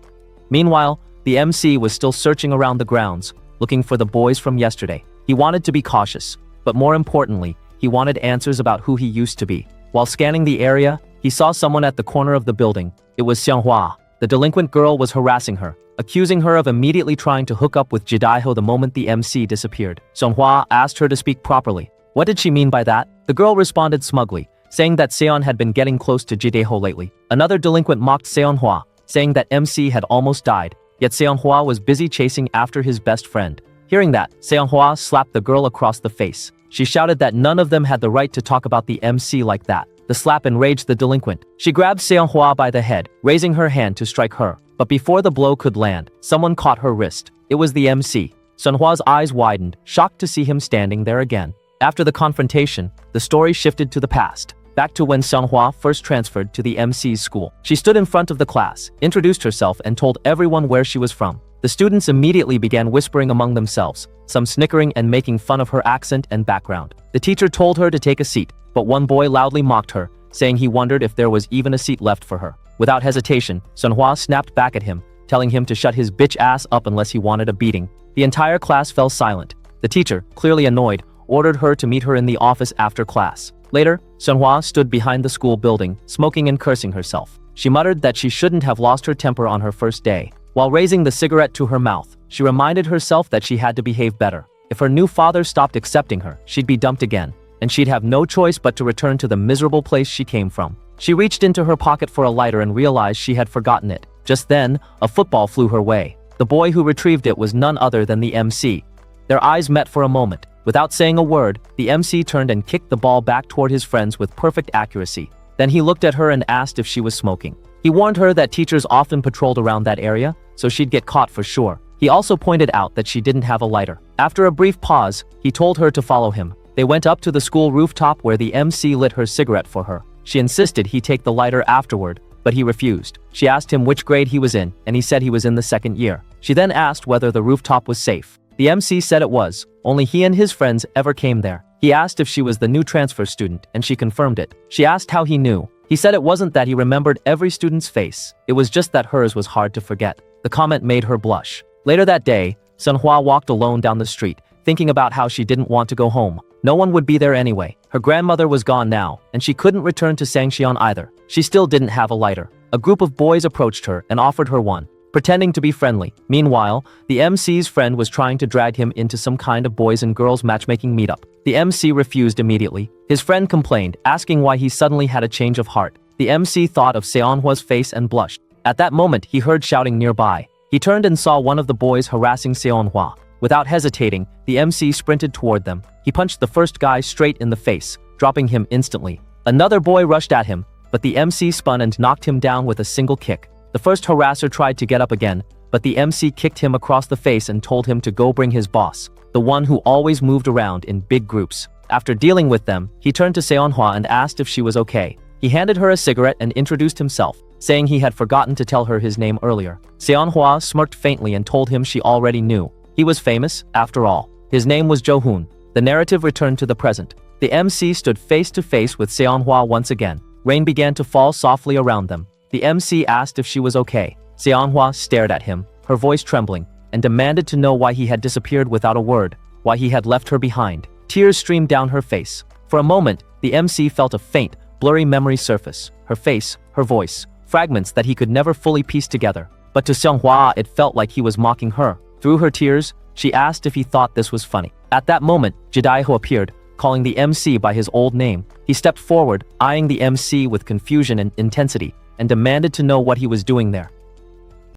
Meanwhile, the MC was still searching around the grounds, looking for the boys from yesterday. He wanted to be cautious, but more importantly, he wanted answers about who he used to be. While scanning the area, he saw someone at the corner of the building. It was Seonghwa. The delinquent girl was harassing her, accusing her of immediately trying to hook up with Jidaiho the moment the MC disappeared. Seonghwa asked her to speak properly. What did she mean by that? The girl responded smugly, saying that Seon had been getting close to Jidaiho lately. Another delinquent mocked Seonghwa, saying that MC had almost died, yet Seonghwa was busy chasing after his best friend. Hearing that, Seonghwa slapped the girl across the face. She shouted that none of them had the right to talk about the MC like that. The slap enraged the delinquent. She grabbed Seonghwa by the head, raising her hand to strike her. But before the blow could land, someone caught her wrist. It was the MC. Seonghwa's eyes widened, shocked to see him standing there again. After the confrontation, the story shifted to the past, back to when Seonhwa first transferred to the MC's school. She stood in front of the class, introduced herself, and told everyone where she was from. The students immediately began whispering among themselves, some snickering and making fun of her accent and background. The teacher told her to take a seat, but one boy loudly mocked her, saying he wondered if there was even a seat left for her. Without hesitation, Seonhwa snapped back at him, telling him to shut his bitch ass up unless he wanted a beating. The entire class fell silent. The teacher, clearly annoyed, ordered her to meet her in the office after class. Later, Seonhwa stood behind the school building, smoking and cursing herself. She muttered that she shouldn't have lost her temper on her first day. While raising the cigarette to her mouth, she reminded herself that she had to behave better. If her new father stopped accepting her, she'd be dumped again, and she'd have no choice but to return to the miserable place she came from. She reached into her pocket for a lighter and realized she had forgotten it. Just then, a football flew her way. The boy who retrieved it was none other than the MC. Their eyes met for a moment. Without saying a word, the MC turned and kicked the ball back toward his friends with perfect accuracy. Then he looked at her and asked if she was smoking. He warned her that teachers often patrolled around that area, so she'd get caught for sure. He also pointed out that she didn't have a lighter. After a brief pause, he told her to follow him. They went up to the school rooftop where the MC lit her cigarette for her. She insisted he take the lighter afterward, but he refused. She asked him which grade he was in, and he said he was in the second year. She then asked whether the rooftop was safe. The MC said it was. Only he and his friends ever came there. He asked if she was the new transfer student, and she confirmed it. She asked how he knew. He said it wasn't that he remembered every student's face. It was just that hers was hard to forget. The comment made her blush. Later that day, Seonhwa walked alone down the street, thinking about how she didn't want to go home. No one would be there anyway. Her grandmother was gone now, and she couldn't return to Sangcheon either. She still didn't have a lighter. A group of boys approached her and offered her one, pretending to be friendly. Meanwhile, the MC's friend was trying to drag him into some kind of boys and girls matchmaking meetup. The MC refused immediately. His friend complained, asking why he suddenly had a change of heart. The MC thought of Seonhwa's face and blushed. At that moment, he heard shouting nearby. He turned and saw one of the boys harassing Seonhwa. Without hesitating, the MC sprinted toward them. He punched the first guy straight in the face, dropping him instantly. Another boy rushed at him, but the MC spun and knocked him down with a single kick. The first harasser tried to get up again, but the MC kicked him across the face and told him to go bring his boss, the one who always moved around in big groups. After dealing with them, he turned to Seonhwa and asked if she was okay. He handed her a cigarette and introduced himself, saying he had forgotten to tell her his name earlier. Seonhwa smirked faintly and told him she already knew. He was famous, after all. His name was Jo-hoon. The narrative returned to the present. The MC stood face to face with Seonhwa once again. Rain began to fall softly around them. The MC asked if she was okay. Seonhwa stared at him, her voice trembling, and demanded to know why he had disappeared without a word, why he had left her behind. Tears streamed down her face. For a moment, the MC felt a faint, blurry memory surface. Her face, her voice, fragments that he could never fully piece together. But to Seonhwa, it felt like he was mocking her. Through her tears, she asked if he thought this was funny. At that moment, Jidaiho appeared, calling the MC by his old name. He stepped forward, eyeing the MC with confusion and intensity, and demanded to know what he was doing there.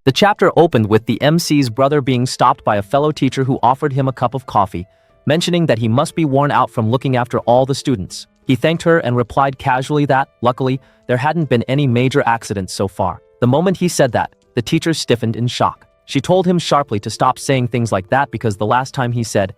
The chapter opened with the MC's brother being stopped by a fellow teacher who offered him a cup of coffee, mentioning that he must be worn out from looking after all the students. He thanked her and replied casually that, luckily, there hadn't been any major accidents so far. The moment he said that, the teacher stiffened in shock. She told him sharply to stop saying things like that because the last time he said,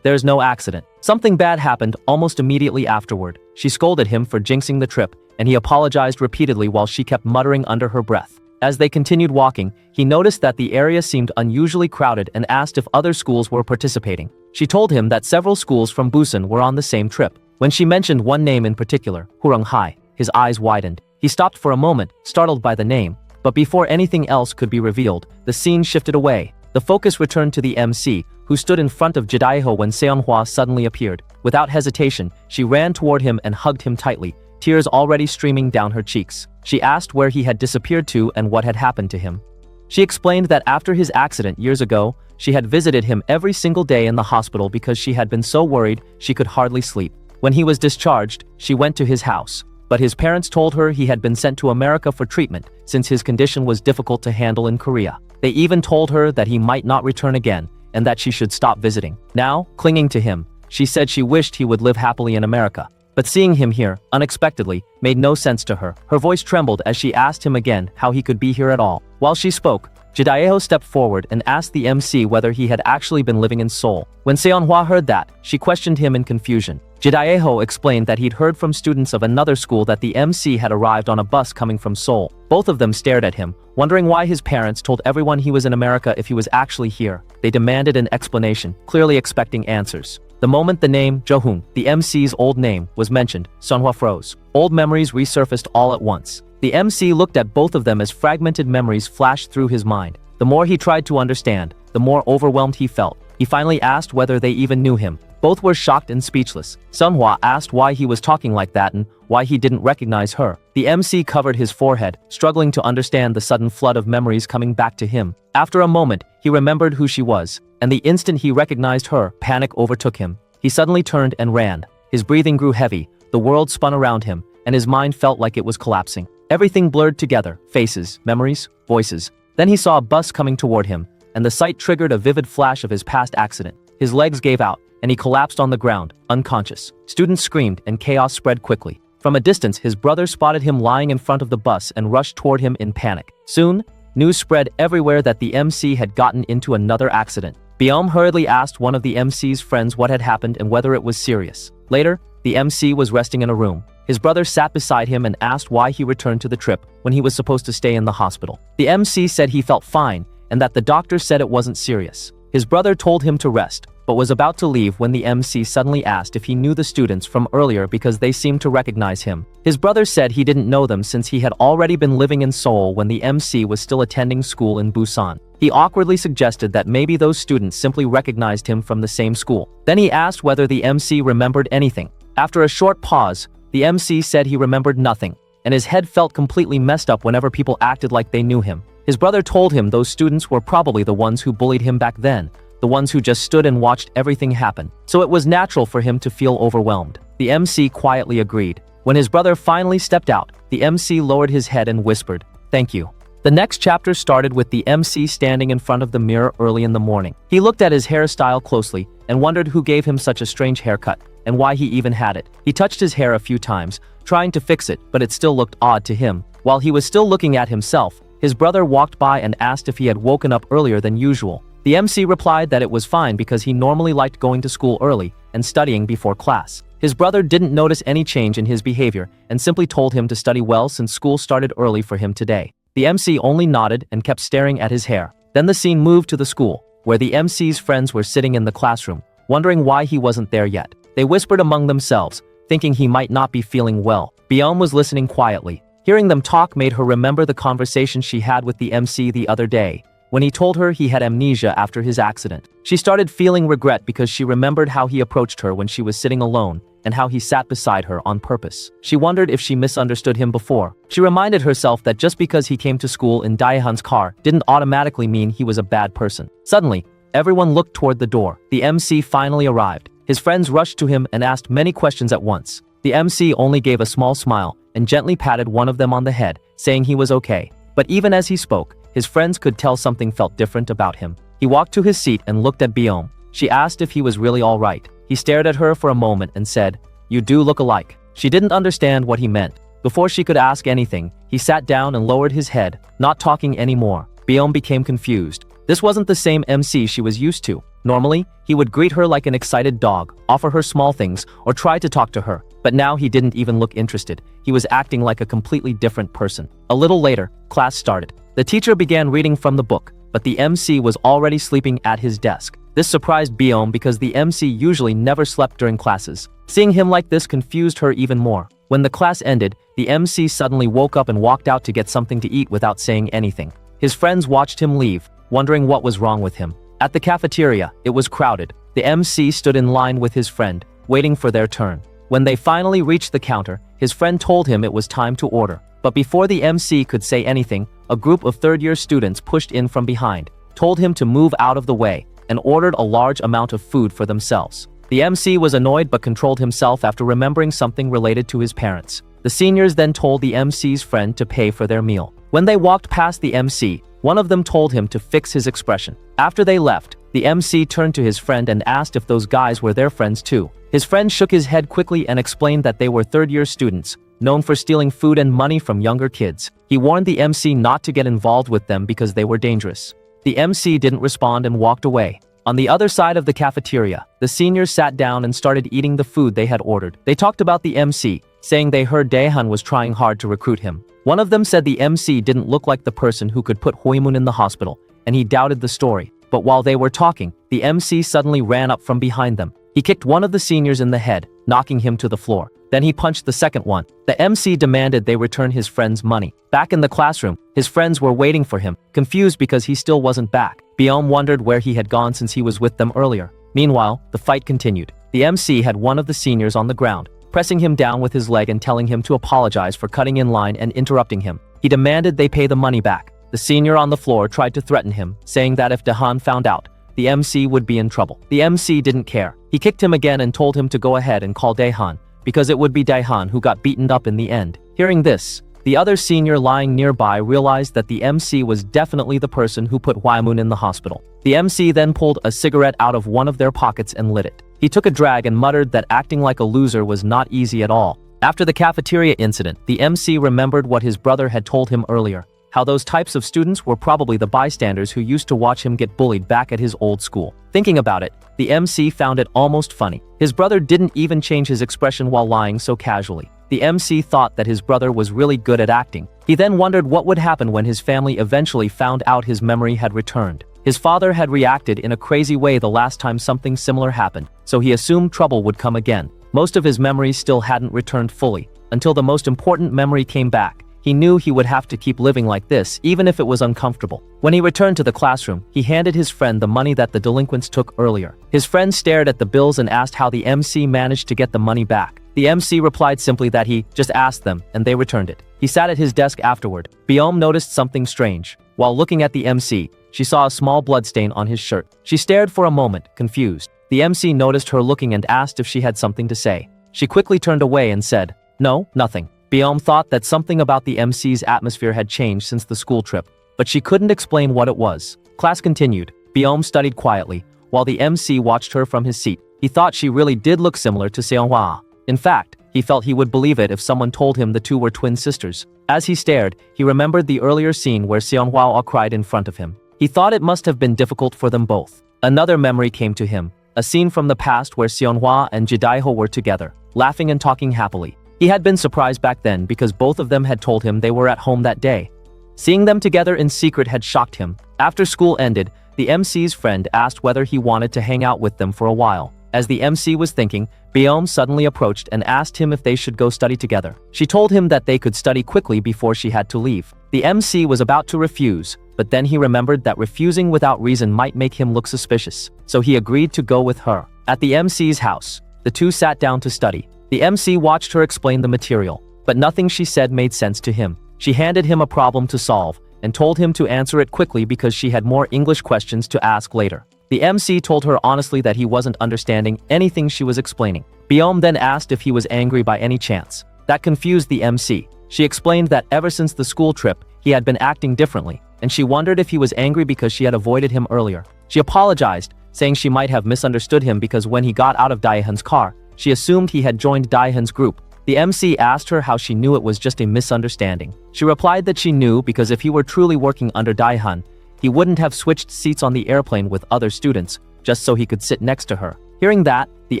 "There's no accident." Something bad happened almost immediately afterward. She scolded him for jinxing the trip, and he apologized repeatedly while she kept muttering under her breath. As they continued walking, he noticed that the area seemed unusually crowded and asked if other schools were participating. She told him that several schools from Busan were on the same trip. When she mentioned one name in particular, Huronghai, his eyes widened. He stopped for a moment, startled by the name, but before anything else could be revealed, the scene shifted away. The focus returned to the MC, who stood in front of Jidaiho when Seonhwa suddenly appeared. Without hesitation, she ran toward him and hugged him tightly, tears already streaming down her cheeks. She asked where he had disappeared to and what had happened to him. She explained that after his accident years ago, she had visited him every single day in the hospital because she had been so worried she could hardly sleep. When he was discharged, she went to his house, but his parents told her he had been sent to America for treatment since his condition was difficult to handle in Korea. They even told her that he might not return again and that she should stop visiting. Now, clinging to him, she said she wished he would live happily in America. But seeing him here, unexpectedly, made no sense to her. Her voice trembled as she asked him again how he could be here at all. While she spoke, Jidaiho stepped forward and asked the MC whether he had actually been living in Seoul. When Seonhwa heard that, she questioned him in confusion. Jidaiho explained that he'd heard from students of another school that the MC had arrived on a bus coming from Seoul. Both of them stared at him, wondering why his parents told everyone he was in America if he was actually here. They demanded an explanation, clearly expecting answers. The moment the name Johun, the MC's old name, was mentioned, Seonhwa froze. Old memories resurfaced all at once. The MC looked at both of them as fragmented memories flashed through his mind. The more he tried to understand, the more overwhelmed he felt. He finally asked whether they even knew him. Both were shocked and speechless. Seonhwa asked why he was talking like that and why he didn't recognize her. The MC covered his forehead, struggling to understand the sudden flood of memories coming back to him. After a moment, he remembered who she was, and the instant he recognized her, panic overtook him. He suddenly turned and ran. His breathing grew heavy, the world spun around him, and his mind felt like it was collapsing. Everything blurred together, faces, memories, voices. Then he saw a bus coming toward him, and the sight triggered a vivid flash of his past accident. His legs gave out, and he collapsed on the ground, unconscious. Students screamed, and chaos spread quickly. From a distance, his brother spotted him lying in front of the bus and rushed toward him in panic. Soon, news spread everywhere that the MC had gotten into another accident. Byom hurriedly asked one of the MC's friends what had happened and whether it was serious. Later, the MC was resting in a room. His brother sat beside him and asked why he returned to the trip when he was supposed to stay in the hospital. The MC said he felt fine and that the doctor said it wasn't serious. His brother told him to rest, but was about to leave when the MC suddenly asked if he knew the students from earlier because they seemed to recognize him. His brother said he didn't know them since he had already been living in Seoul when the MC was still attending school in Busan. He awkwardly suggested that maybe those students simply recognized him from the same school. Then he asked whether the MC remembered anything. After a short pause, the MC said he remembered nothing, and his head felt completely messed up whenever people acted like they knew him. His brother told him those students were probably the ones who bullied him back then, the ones who just stood and watched everything happen. So it was natural for him to feel overwhelmed. The MC quietly agreed. When his brother finally stepped out, the MC lowered his head and whispered, "Thank you." The next chapter started with the MC standing in front of the mirror early in the morning. He looked at his hairstyle closely and wondered who gave him such a strange haircut and why he even had it. He touched his hair a few times, trying to fix it, but it still looked odd to him. While he was still looking at himself, his brother walked by and asked if he had woken up earlier than usual. The MC replied that it was fine because he normally liked going to school early and studying before class. His brother didn't notice any change in his behavior and simply told him to study well since school started early for him today. The MC only nodded and kept staring at his hair. Then the scene moved to the school, where the MC's friends were sitting in the classroom, wondering why he wasn't there yet. They whispered among themselves, thinking he might not be feeling well. Byom was listening quietly. Hearing them talk made her remember the conversation she had with the MC the other day, when he told her he had amnesia after his accident. She started feeling regret because she remembered how he approached her when she was sitting alone and how he sat beside her on purpose. She wondered if she misunderstood him before. She reminded herself that just because he came to school in Daehan's car didn't automatically mean he was a bad person. Suddenly, everyone looked toward the door. The MC finally arrived. His friends rushed to him and asked many questions at once. The MC only gave a small smile and gently patted one of them on the head, saying he was okay. But even as he spoke, his friends could tell something felt different about him. He walked to his seat and looked at Byom. She asked if he was really all right. He stared at her for a moment and said, "You do look alike." She didn't understand what he meant. Before she could ask anything, he sat down and lowered his head, not talking anymore. Byom became confused. This wasn't the same MC she was used to. Normally, he would greet her like an excited dog, offer her small things, or try to talk to her. But now he didn't even look interested. He was acting like a completely different person. A little later, class started. The teacher began reading from the book, but the MC was already sleeping at his desk. This surprised Byom because the MC usually never slept during classes. Seeing him like this confused her even more. When the class ended, the MC suddenly woke up and walked out to get something to eat without saying anything. His friends watched him leave, wondering what was wrong with him. At the cafeteria, it was crowded. The MC stood in line with his friend, waiting for their turn. When they finally reached the counter, his friend told him it was time to order. But before the MC could say anything, a group of third-year students pushed in from behind, told him to move out of the way, and ordered a large amount of food for themselves. The MC was annoyed but controlled himself after remembering something related to his parents. The seniors then told the MC's friend to pay for their meal. When they walked past the MC, one of them told him to fix his expression. After they left, the MC turned to his friend and asked if those guys were their friends too. His friend shook his head quickly and explained that they were third-year students, known for stealing food and money from younger kids. He warned the MC not to get involved with them because they were dangerous. The MC didn't respond and walked away. On the other side of the cafeteria, the seniors sat down and started eating the food they had ordered. They talked about the MC, saying they heard Daehan was trying hard to recruit him. One of them said the MC didn't look like the person who could put Hoimun in the hospital, and he doubted the story. But while they were talking, the MC suddenly ran up from behind them. He kicked one of the seniors in the head, knocking him to the floor. Then he punched the second one. The MC demanded they return his friend's money. Back in the classroom, his friends were waiting for him, confused because he still wasn't back. Byom wondered where he had gone since he was with them earlier. Meanwhile, the fight continued. The MC had one of the seniors on the ground, pressing him down with his leg and telling him to apologize for cutting in line and interrupting him. He demanded they pay the money back. The senior on the floor tried to threaten him, saying that if Dahan found out, the MC would be in trouble. The MC didn't care. He kicked him again and told him to go ahead and call Daehan, because it would be Daehan who got beaten up in the end. Hearing this, the other senior lying nearby realized that the MC was definitely the person who put Hwaimun in the hospital. The MC then pulled a cigarette out of one of their pockets and lit it. He took a drag and muttered that acting like a loser was not easy at all. After the cafeteria incident, the MC remembered what his brother had told him earlier, how those types of students were probably the bystanders who used to watch him get bullied back at his old school. Thinking about it, the MC found it almost funny. His brother didn't even change his expression while lying so casually. The MC thought that his brother was really good at acting. He then wondered what would happen when his family eventually found out his memory had returned. His father had reacted in a crazy way the last time something similar happened, so he assumed trouble would come again. Most of his memories still hadn't returned fully, until the most important memory came back. He knew he would have to keep living like this, even if it was uncomfortable. When he returned to the classroom, he handed his friend the money that the delinquents took earlier. His friend stared at the bills and asked how the MC managed to get the money back. The MC replied simply that he just asked them, and they returned it. He sat at his desk afterward. Byom noticed something strange. While looking at the MC, she saw a small bloodstain on his shirt. She stared for a moment, confused. The MC noticed her looking and asked if she had something to say. She quickly turned away and said, "No, nothing." Byom thought that something about the MC's atmosphere had changed since the school trip, but she couldn't explain what it was. Class continued. Byom studied quietly, while the MC watched her from his seat. He thought she really did look similar to Seonghwa. In fact, he felt he would believe it if someone told him the two were twin sisters. As he stared, he remembered the earlier scene where Seonghwa cried in front of him. He thought it must have been difficult for them both. Another memory came to him, a scene from the past where Seonghwa and Jidaiho were together, laughing and talking happily. He had been surprised back then because both of them had told him they were at home that day. Seeing them together in secret had shocked him. After school ended, the MC's friend asked whether he wanted to hang out with them for a while. As the MC was thinking, Byom suddenly approached and asked him if they should go study together. She told him that they could study quickly before she had to leave. The MC was about to refuse, but then he remembered that refusing without reason might make him look suspicious, so he agreed to go with her. At the MC's house, the two sat down to study. The MC watched her explain the material, but nothing she said made sense to him. She handed him a problem to solve, and told him to answer it quickly because she had more English questions to ask later. The MC told her honestly that he wasn't understanding anything she was explaining. Byom then asked if he was angry by any chance. That confused the MC. She explained that ever since the school trip, he had been acting differently, and she wondered if he was angry because she had avoided him earlier. She apologized, saying she might have misunderstood him because when he got out of Daehan's car, she assumed he had joined Daehan's group. The MC asked her how she knew it was just a misunderstanding. She replied that she knew because if he were truly working under Daehan, he wouldn't have switched seats on the airplane with other students, just so he could sit next to her. Hearing that, the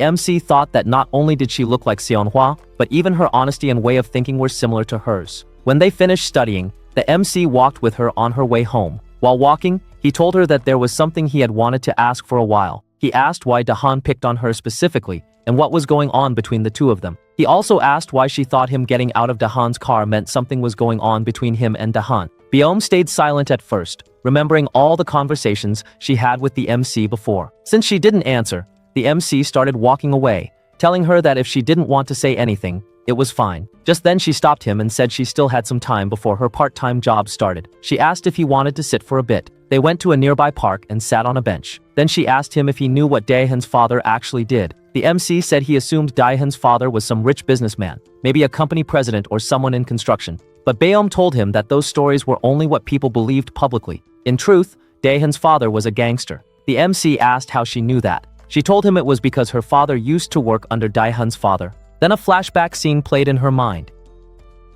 MC thought that not only did she look like Seonghwa, but even her honesty and way of thinking were similar to hers. When they finished studying, the MC walked with her on her way home. While walking, he told her that there was something he had wanted to ask for a while. He asked why Dahan picked on her specifically, and what was going on between the two of them. He also asked why she thought him getting out of Dahan's car meant something was going on between him and Dahan. Byom stayed silent at first, remembering all the conversations she had with the MC before. Since she didn't answer, the MC started walking away, telling her that if she didn't want to say anything, it was fine. Just then she stopped him and said she still had some time before her part-time job started. She asked if he wanted to sit for a bit. They went to a nearby park and sat on a bench. Then she asked him if he knew what Daehan's father actually did. The MC said he assumed Daehan's father was some rich businessman, maybe a company president or someone in construction. But Byom told him that those stories were only what people believed publicly. In truth, Daehan's father was a gangster. The MC asked how she knew that. She told him it was because her father used to work under Daehan's father. Then a flashback scene played in her mind.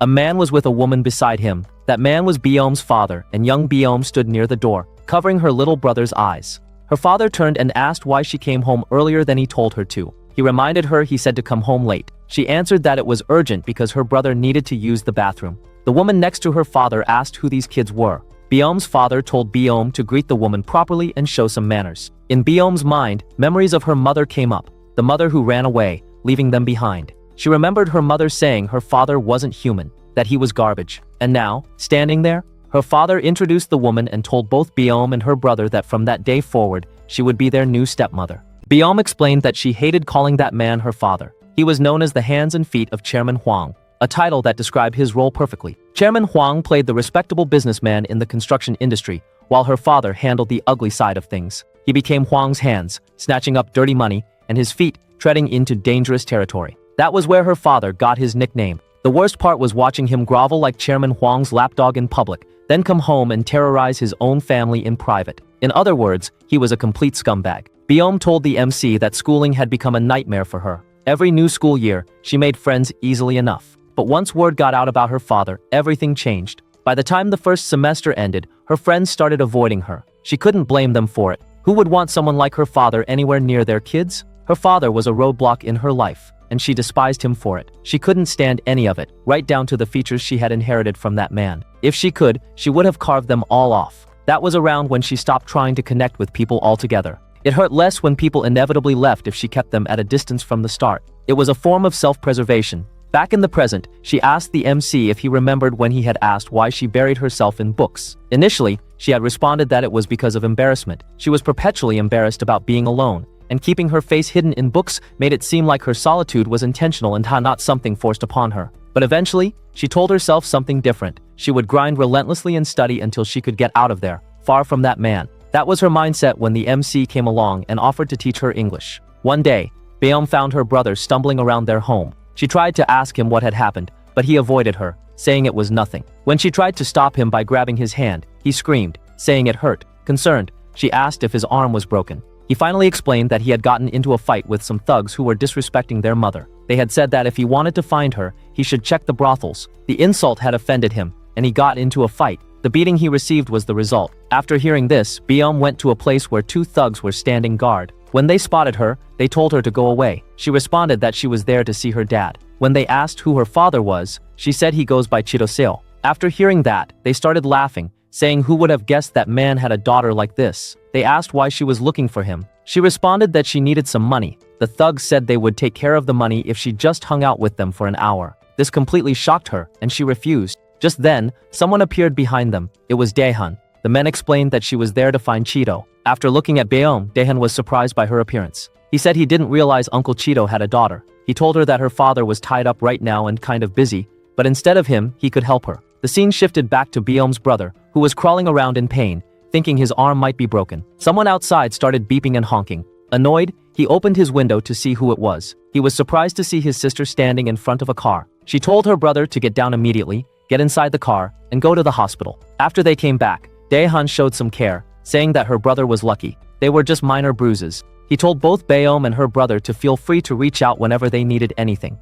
A man was with a woman beside him. That man was Beom's father, and young Beom stood near the door, covering her little brother's eyes. Her father turned and asked why she came home earlier than he told her to. He reminded her he said to come home late. She answered that it was urgent because her brother needed to use the bathroom. The woman next to her father asked who these kids were. Beom's father told Beom to greet the woman properly and show some manners. In Beom's mind, memories of her mother came up, the mother who ran away, leaving them behind. She remembered her mother saying her father wasn't human, that he was garbage. And now, standing there, her father introduced the woman and told both Beom and her brother that from that day forward, she would be their new stepmother. Beom explained that she hated calling that man her father. He was known as the hands and feet of Chairman Huang, a title that described his role perfectly. Chairman Huang played the respectable businessman in the construction industry, while her father handled the ugly side of things. He became Huang's hands, snatching up dirty money, and his feet, treading into dangerous territory. That was where her father got his nickname. The worst part was watching him grovel like Chairman Huang's lapdog in public, then come home and terrorize his own family in private. In other words, he was a complete scumbag. Beom told the MC that schooling had become a nightmare for her. Every new school year, she made friends easily enough. But once word got out about her father, everything changed. By the time the first semester ended, her friends started avoiding her. She couldn't blame them for it. Who would want someone like her father anywhere near their kids? Her father was a roadblock in her life, and she despised him for it. She couldn't stand any of it, right down to the features she had inherited from that man. If she could, she would have carved them all off. That was around when she stopped trying to connect with people altogether. It hurt less when people inevitably left if she kept them at a distance from the start. It was a form of self-preservation. Back in the present, she asked the MC if he remembered when he had asked why she buried herself in books. Initially, she had responded that it was because of embarrassment. She was perpetually embarrassed about being alone, and keeping her face hidden in books made it seem like her solitude was intentional and not something forced upon her. But eventually, she told herself something different. She would grind relentlessly and study until she could get out of there, far from that man. That was her mindset when the MC came along and offered to teach her English. One day, Beom found her brother stumbling around their home. She tried to ask him what had happened, but he avoided her, saying it was nothing. When she tried to stop him by grabbing his hand, he screamed, saying it hurt. Concerned, she asked if his arm was broken. He finally explained that he had gotten into a fight with some thugs who were disrespecting their mother. They had said that if he wanted to find her, he should check the brothels. The insult had offended him, and he got into a fight. The beating he received was the result. After hearing this, Beom went to a place where two thugs were standing guard. When they spotted her, they told her to go away. She responded that she was there to see her dad. When they asked who her father was, she said he goes by Chiroseo. After hearing that, they started laughing, saying who would have guessed that man had a daughter like this. They asked why she was looking for him. She responded that she needed some money. The thugs said they would take care of the money if she just hung out with them for an hour. This completely shocked her, and she refused. Just then, someone appeared behind them. It was Daehan. The men explained that she was there to find Cheeto. After looking at Beom, Daehan was surprised by her appearance. He said he didn't realize Uncle Cheeto had a daughter. He told her that her father was tied up right now and kind of busy, but instead of him, he could help her. The scene shifted back to Beom's brother, who was crawling around in pain, thinking his arm might be broken. Someone outside started beeping and honking. Annoyed, he opened his window to see who it was. He was surprised to see his sister standing in front of a car. She told her brother to get down immediately, get inside the car, and go to the hospital. After they came back, Daehan showed some care, saying that her brother was lucky. They were just minor bruises. He told both Beom and her brother to feel free to reach out whenever they needed anything.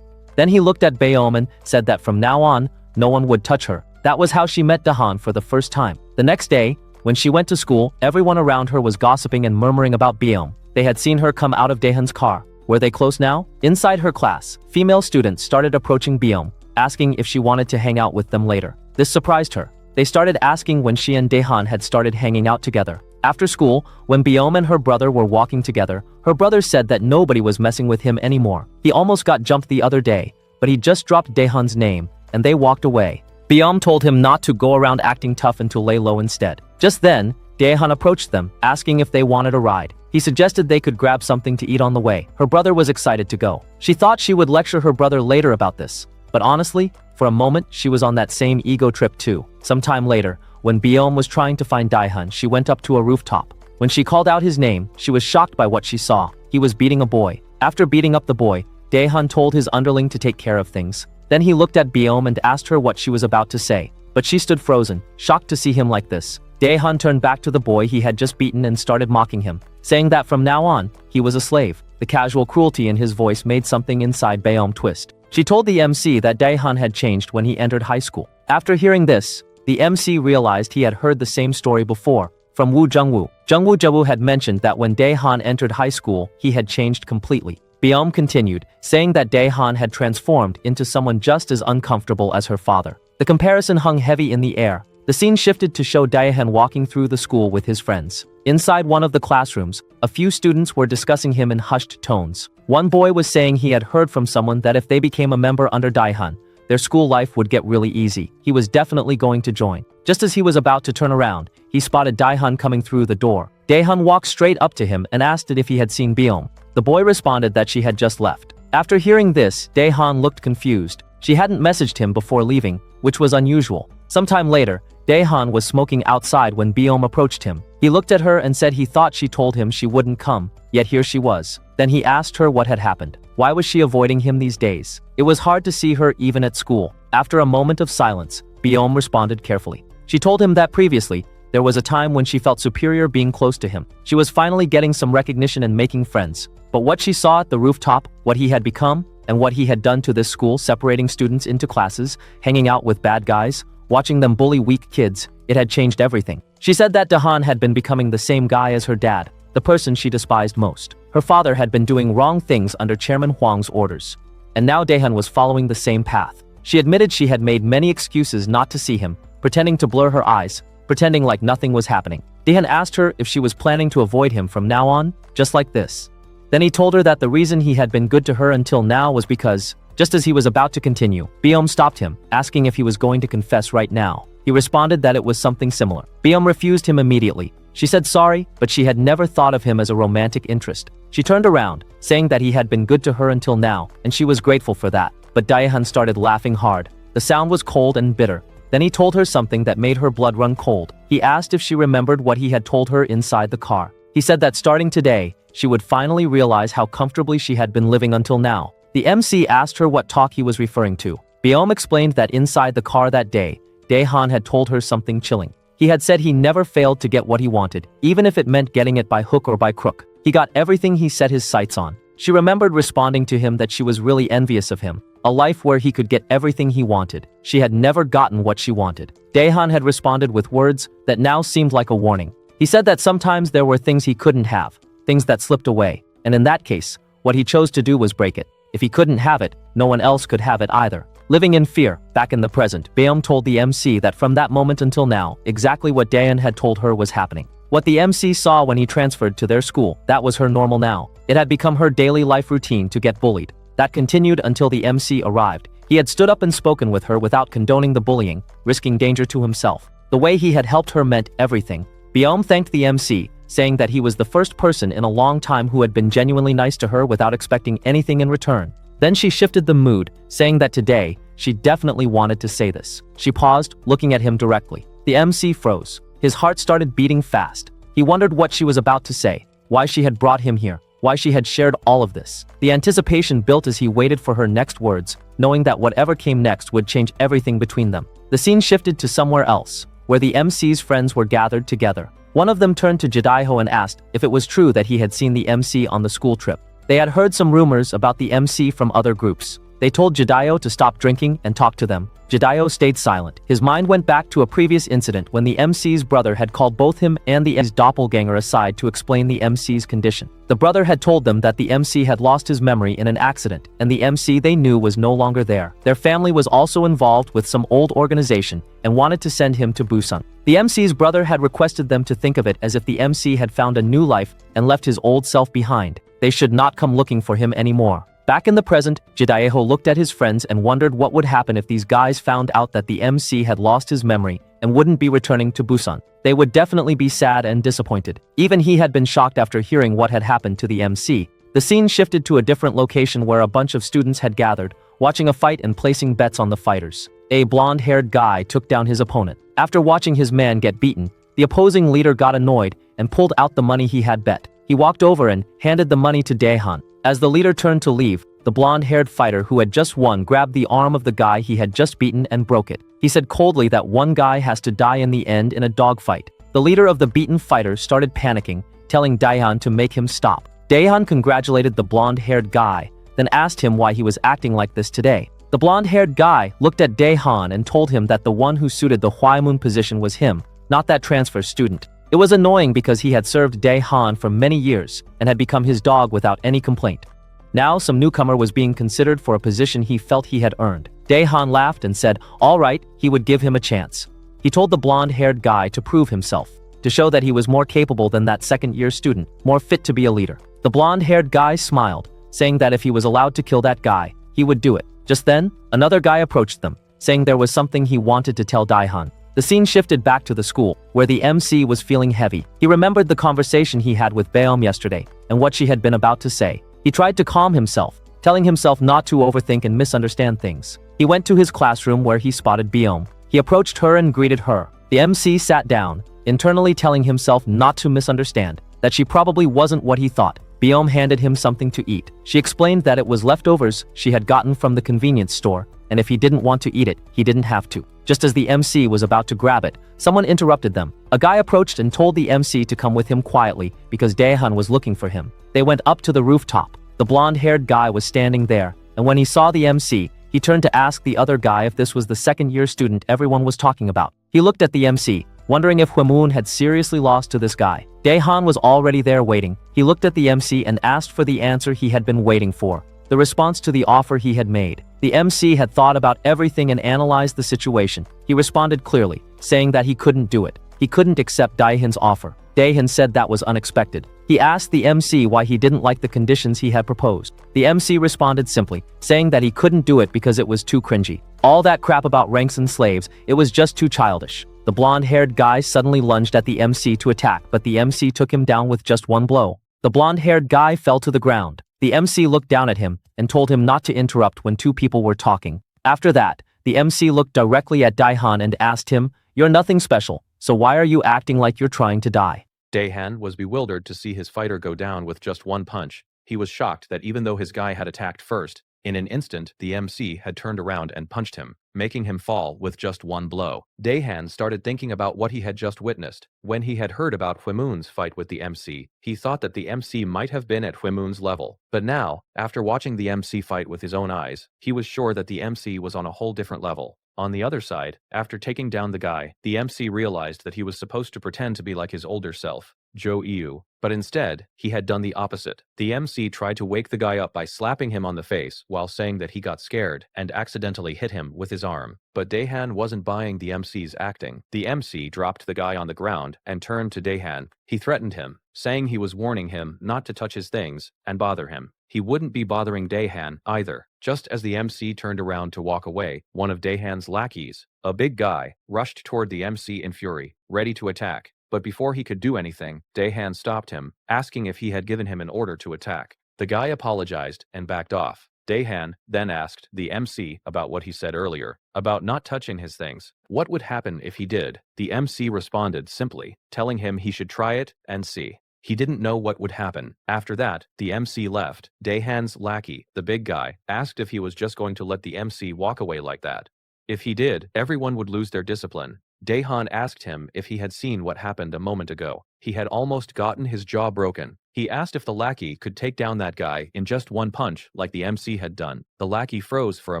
Then he looked at Beom and said that from now on, no one would touch her. That was how she met Daehan for the first time. The next day, when she went to school, everyone around her was gossiping and murmuring about Beom. They had seen her come out of Daehan's car. Were they close now? Inside her class, female students started approaching Beom, asking if she wanted to hang out with them later. This surprised her. They started asking when she and Daehan had started hanging out together. After school, when Beom and her brother were walking together, her brother said that nobody was messing with him anymore. He almost got jumped the other day, but he just dropped Daehan's name, and they walked away. Beom told him not to go around acting tough and to lay low instead. Just then, Daehan approached them, asking if they wanted a ride. He suggested they could grab something to eat on the way. Her brother was excited to go. She thought she would lecture her brother later about this, but honestly, for a moment, she was on that same ego trip too. Sometime later, when Beom was trying to find Daehan, she went up to a rooftop. When she called out his name, she was shocked by what she saw. He was beating a boy. After beating up the boy, Daehan told his underling to take care of things. Then he looked at Beom and asked her what she was about to say, but she stood frozen, shocked to see him like this. Daehan turned back to the boy he had just beaten and started mocking him, saying that from now on, he was a slave. The casual cruelty in his voice made something inside Beom twist. She told the MC that Daehan had changed when he entered high school. After hearing this, the MC realized he had heard the same story before, from Woo Jungwoo. Jungwoo Jebu had mentioned that when Daehan entered high school, he had changed completely. Byum continued, saying that Daehan had transformed into someone just as uncomfortable as her father. The comparison hung heavy in the air. The scene shifted to show Daehan walking through the school with his friends. Inside one of the classrooms, a few students were discussing him in hushed tones. One boy was saying he had heard from someone that if they became a member under Daehan, their school life would get really easy. He was definitely going to join. Just as he was about to turn around, he spotted Daehan coming through the door. Daehan walked straight up to him and asked if he had seen Byum. The boy responded that she had just left. After hearing this, Daehan looked confused. She hadn't messaged him before leaving, which was unusual. Sometime later, Daehan was smoking outside when Byum approached him. He looked at her and said he thought she told him she wouldn't come, yet here she was. Then he asked her what had happened. Why was she avoiding him these days? It was hard to see her even at school. After a moment of silence, Byum responded carefully. She told him that previously, there was a time when she felt superior being close to him. She was finally getting some recognition and making friends. But what she saw at the rooftop, what he had become, and what he had done to this school, separating students into classes, hanging out with bad guys, watching them bully weak kids, it had changed everything. She said that Daehan had been becoming the same guy as her dad, the person she despised most. Her father had been doing wrong things under Chairman Huang's orders. And now Daehan was following the same path. She admitted she had made many excuses not to see him, pretending to blur her eyes, pretending like nothing was happening. Daehan asked her if she was planning to avoid him from now on, just like this. Then he told her that the reason he had been good to her until now was because, just as he was about to continue, Byum stopped him, asking if he was going to confess right now. He responded that it was something similar. Byum refused him immediately. She said sorry, but she had never thought of him as a romantic interest. She turned around, saying that he had been good to her until now, and she was grateful for that. But Daehan started laughing hard. The sound was cold and bitter. Then he told her something that made her blood run cold. He asked if she remembered what he had told her inside the car. He said that starting today, she would finally realize how comfortably she had been living until now. The MC asked her what talk he was referring to. Byum explained that inside the car that day, Daehan had told her something chilling. He had said he never failed to get what he wanted, even if it meant getting it by hook or by crook. He got everything he set his sights on. She remembered responding to him that she was really envious of him, a life where he could get everything he wanted. She had never gotten what she wanted. Daehan had responded with words that now seemed like a warning. He said that sometimes there were things he couldn't have, things that slipped away, and in that case, what he chose to do was break it. If he couldn't have it, no one else could have it either. Living in fear, back in the present, Byum told the MC that from that moment until now, exactly what Daehan had told her was happening. What the MC saw when he transferred to their school, that was her normal now. It had become her daily life routine to get bullied. That continued until the MC arrived. He had stood up and spoken with her without condoning the bullying, risking danger to himself. The way he had helped her meant everything. Byum thanked the MC, saying that he was the first person in a long time who had been genuinely nice to her without expecting anything in return. Then she shifted the mood, saying that today, she definitely wanted to say this. She paused, looking at him directly. The MC froze. His heart started beating fast. He wondered what she was about to say, why she had brought him here, why she had shared all of this. The anticipation built as he waited for her next words, knowing that whatever came next would change everything between them. The scene shifted to somewhere else, where the MC's friends were gathered together. One of them turned to Jidaiho and asked if it was true that he had seen the MC on the school trip. They had heard some rumors about the MC from other groups. They told Jidaiho to stop drinking and talk to them. Jidaiho stayed silent. His mind went back to a previous incident when the MC's brother had called both him and the MC's doppelganger aside to explain the MC's condition. The brother had told them that the MC had lost his memory in an accident, and the MC they knew was no longer there. Their family was also involved with some old organization and wanted to send him to Busan. The MC's brother had requested them to think of it as if the MC had found a new life and left his old self behind. They should not come looking for him anymore. Back in the present, Jidaiho looked at his friends and wondered what would happen if these guys found out that the MC had lost his memory and wouldn't be returning to Busan. They would definitely be sad and disappointed. Even he had been shocked after hearing what had happened to the MC. The scene shifted to a different location where a bunch of students had gathered, watching a fight and placing bets on the fighters. A blonde-haired guy took down his opponent. After watching his man get beaten, the opposing leader got annoyed and pulled out the money he had bet. He walked over and handed the money to Daehan. As the leader turned to leave, the blonde-haired fighter who had just won grabbed the arm of the guy he had just beaten and broke it. He said coldly that one guy has to die in the end in a dogfight. The leader of the beaten fighter started panicking, telling Daehan to make him stop. Daehan congratulated the blonde-haired guy, then asked him why he was acting like this today. The blonde-haired guy looked at Daehan and told him that the one who suited the Hwaemun position was him, not that transfer student. It was annoying because he had served Daehan for many years and had become his dog without any complaint. Now some newcomer was being considered for a position he felt he had earned. Daehan laughed and said, all right, he would give him a chance. He told the blonde-haired guy to prove himself, to show that he was more capable than that second-year student, more fit to be a leader. The blonde-haired guy smiled, saying that if he was allowed to kill that guy, he would do it. Just then, another guy approached them, saying there was something he wanted to tell Daehan. The scene shifted back to the school, where the MC was feeling heavy. He remembered the conversation he had with Baeom yesterday, and what she had been about to say. He tried to calm himself, telling himself not to overthink and misunderstand things. He went to his classroom where he spotted Baeom. He approached her and greeted her. The MC sat down, internally telling himself not to misunderstand, that she probably wasn't what he thought. Baeom handed him something to eat. She explained that it was leftovers she had gotten from the convenience store, and if he didn't want to eat it, he didn't have to. Just as the MC was about to grab it, someone interrupted them. A guy approached and told the MC to come with him quietly because Daehan was looking for him. They went up to the rooftop. The blonde-haired guy was standing there, and when he saw the MC, he turned to ask the other guy if this was the second-year student everyone was talking about. He looked at the MC, wondering if Hwaemun had seriously lost to this guy. Daehan was already there waiting. He looked at the MC and asked for the answer he had been waiting for, the response to the offer he had made. The MC had thought about everything and analyzed the situation. He responded clearly, saying that he couldn't do it. He couldn't accept Daehan's offer. Daehan said that was unexpected. He asked the MC why he didn't like the conditions he had proposed. The MC responded simply, saying that he couldn't do it because it was too cringy. All that crap about ranks and slaves, it was just too childish. The blonde-haired guy suddenly lunged at the MC to attack, but the MC took him down with just one blow. The blonde-haired guy fell to the ground. The MC looked down at him and told him not to interrupt when two people were talking. After that, the MC looked directly at Daehan and asked him, "You're nothing special, so why are you acting like you're trying to die?" Daehan was bewildered to see his fighter go down with just one punch. He was shocked that even though his guy had attacked first, in an instant the MC had turned around and punched him, making him fall with just one blow. Daehan started thinking about what he had just witnessed. When he had heard about Hwaemun's fight with the MC, he thought that the MC might have been at Hwaemun's level. But now, after watching the MC fight with his own eyes, he was sure that the MC was on a whole different level. On the other side, after taking down the guy, the MC realized that he was supposed to pretend to be like his older self, Jo Iu, but instead, he had done the opposite. The MC tried to wake the guy up by slapping him on the face while saying that he got scared and accidentally hit him with his arm. But Daehan wasn't buying the MC's acting. The MC dropped the guy on the ground and turned to Daehan. He threatened him, saying he was warning him not to touch his things and bother him. He wouldn't be bothering Daehan either. Just as the MC turned around to walk away, one of Daehan's lackeys, a big guy, rushed toward the MC in fury, ready to attack. But before he could do anything, Daehan stopped him, asking if he had given him an order to attack. The guy apologized and backed off. Daehan then asked the MC about what he said earlier, about not touching his things. What would happen if he did? The MC responded simply, telling him he should try it and see. He didn't know what would happen. After that, the MC left. Daehan's lackey, the big guy, asked if he was just going to let the MC walk away like that. If he did, everyone would lose their discipline. Daehan asked him if he had seen what happened a moment ago. He had almost gotten his jaw broken. He asked if the lackey could take down that guy in just one punch like the MC had done. The lackey froze for a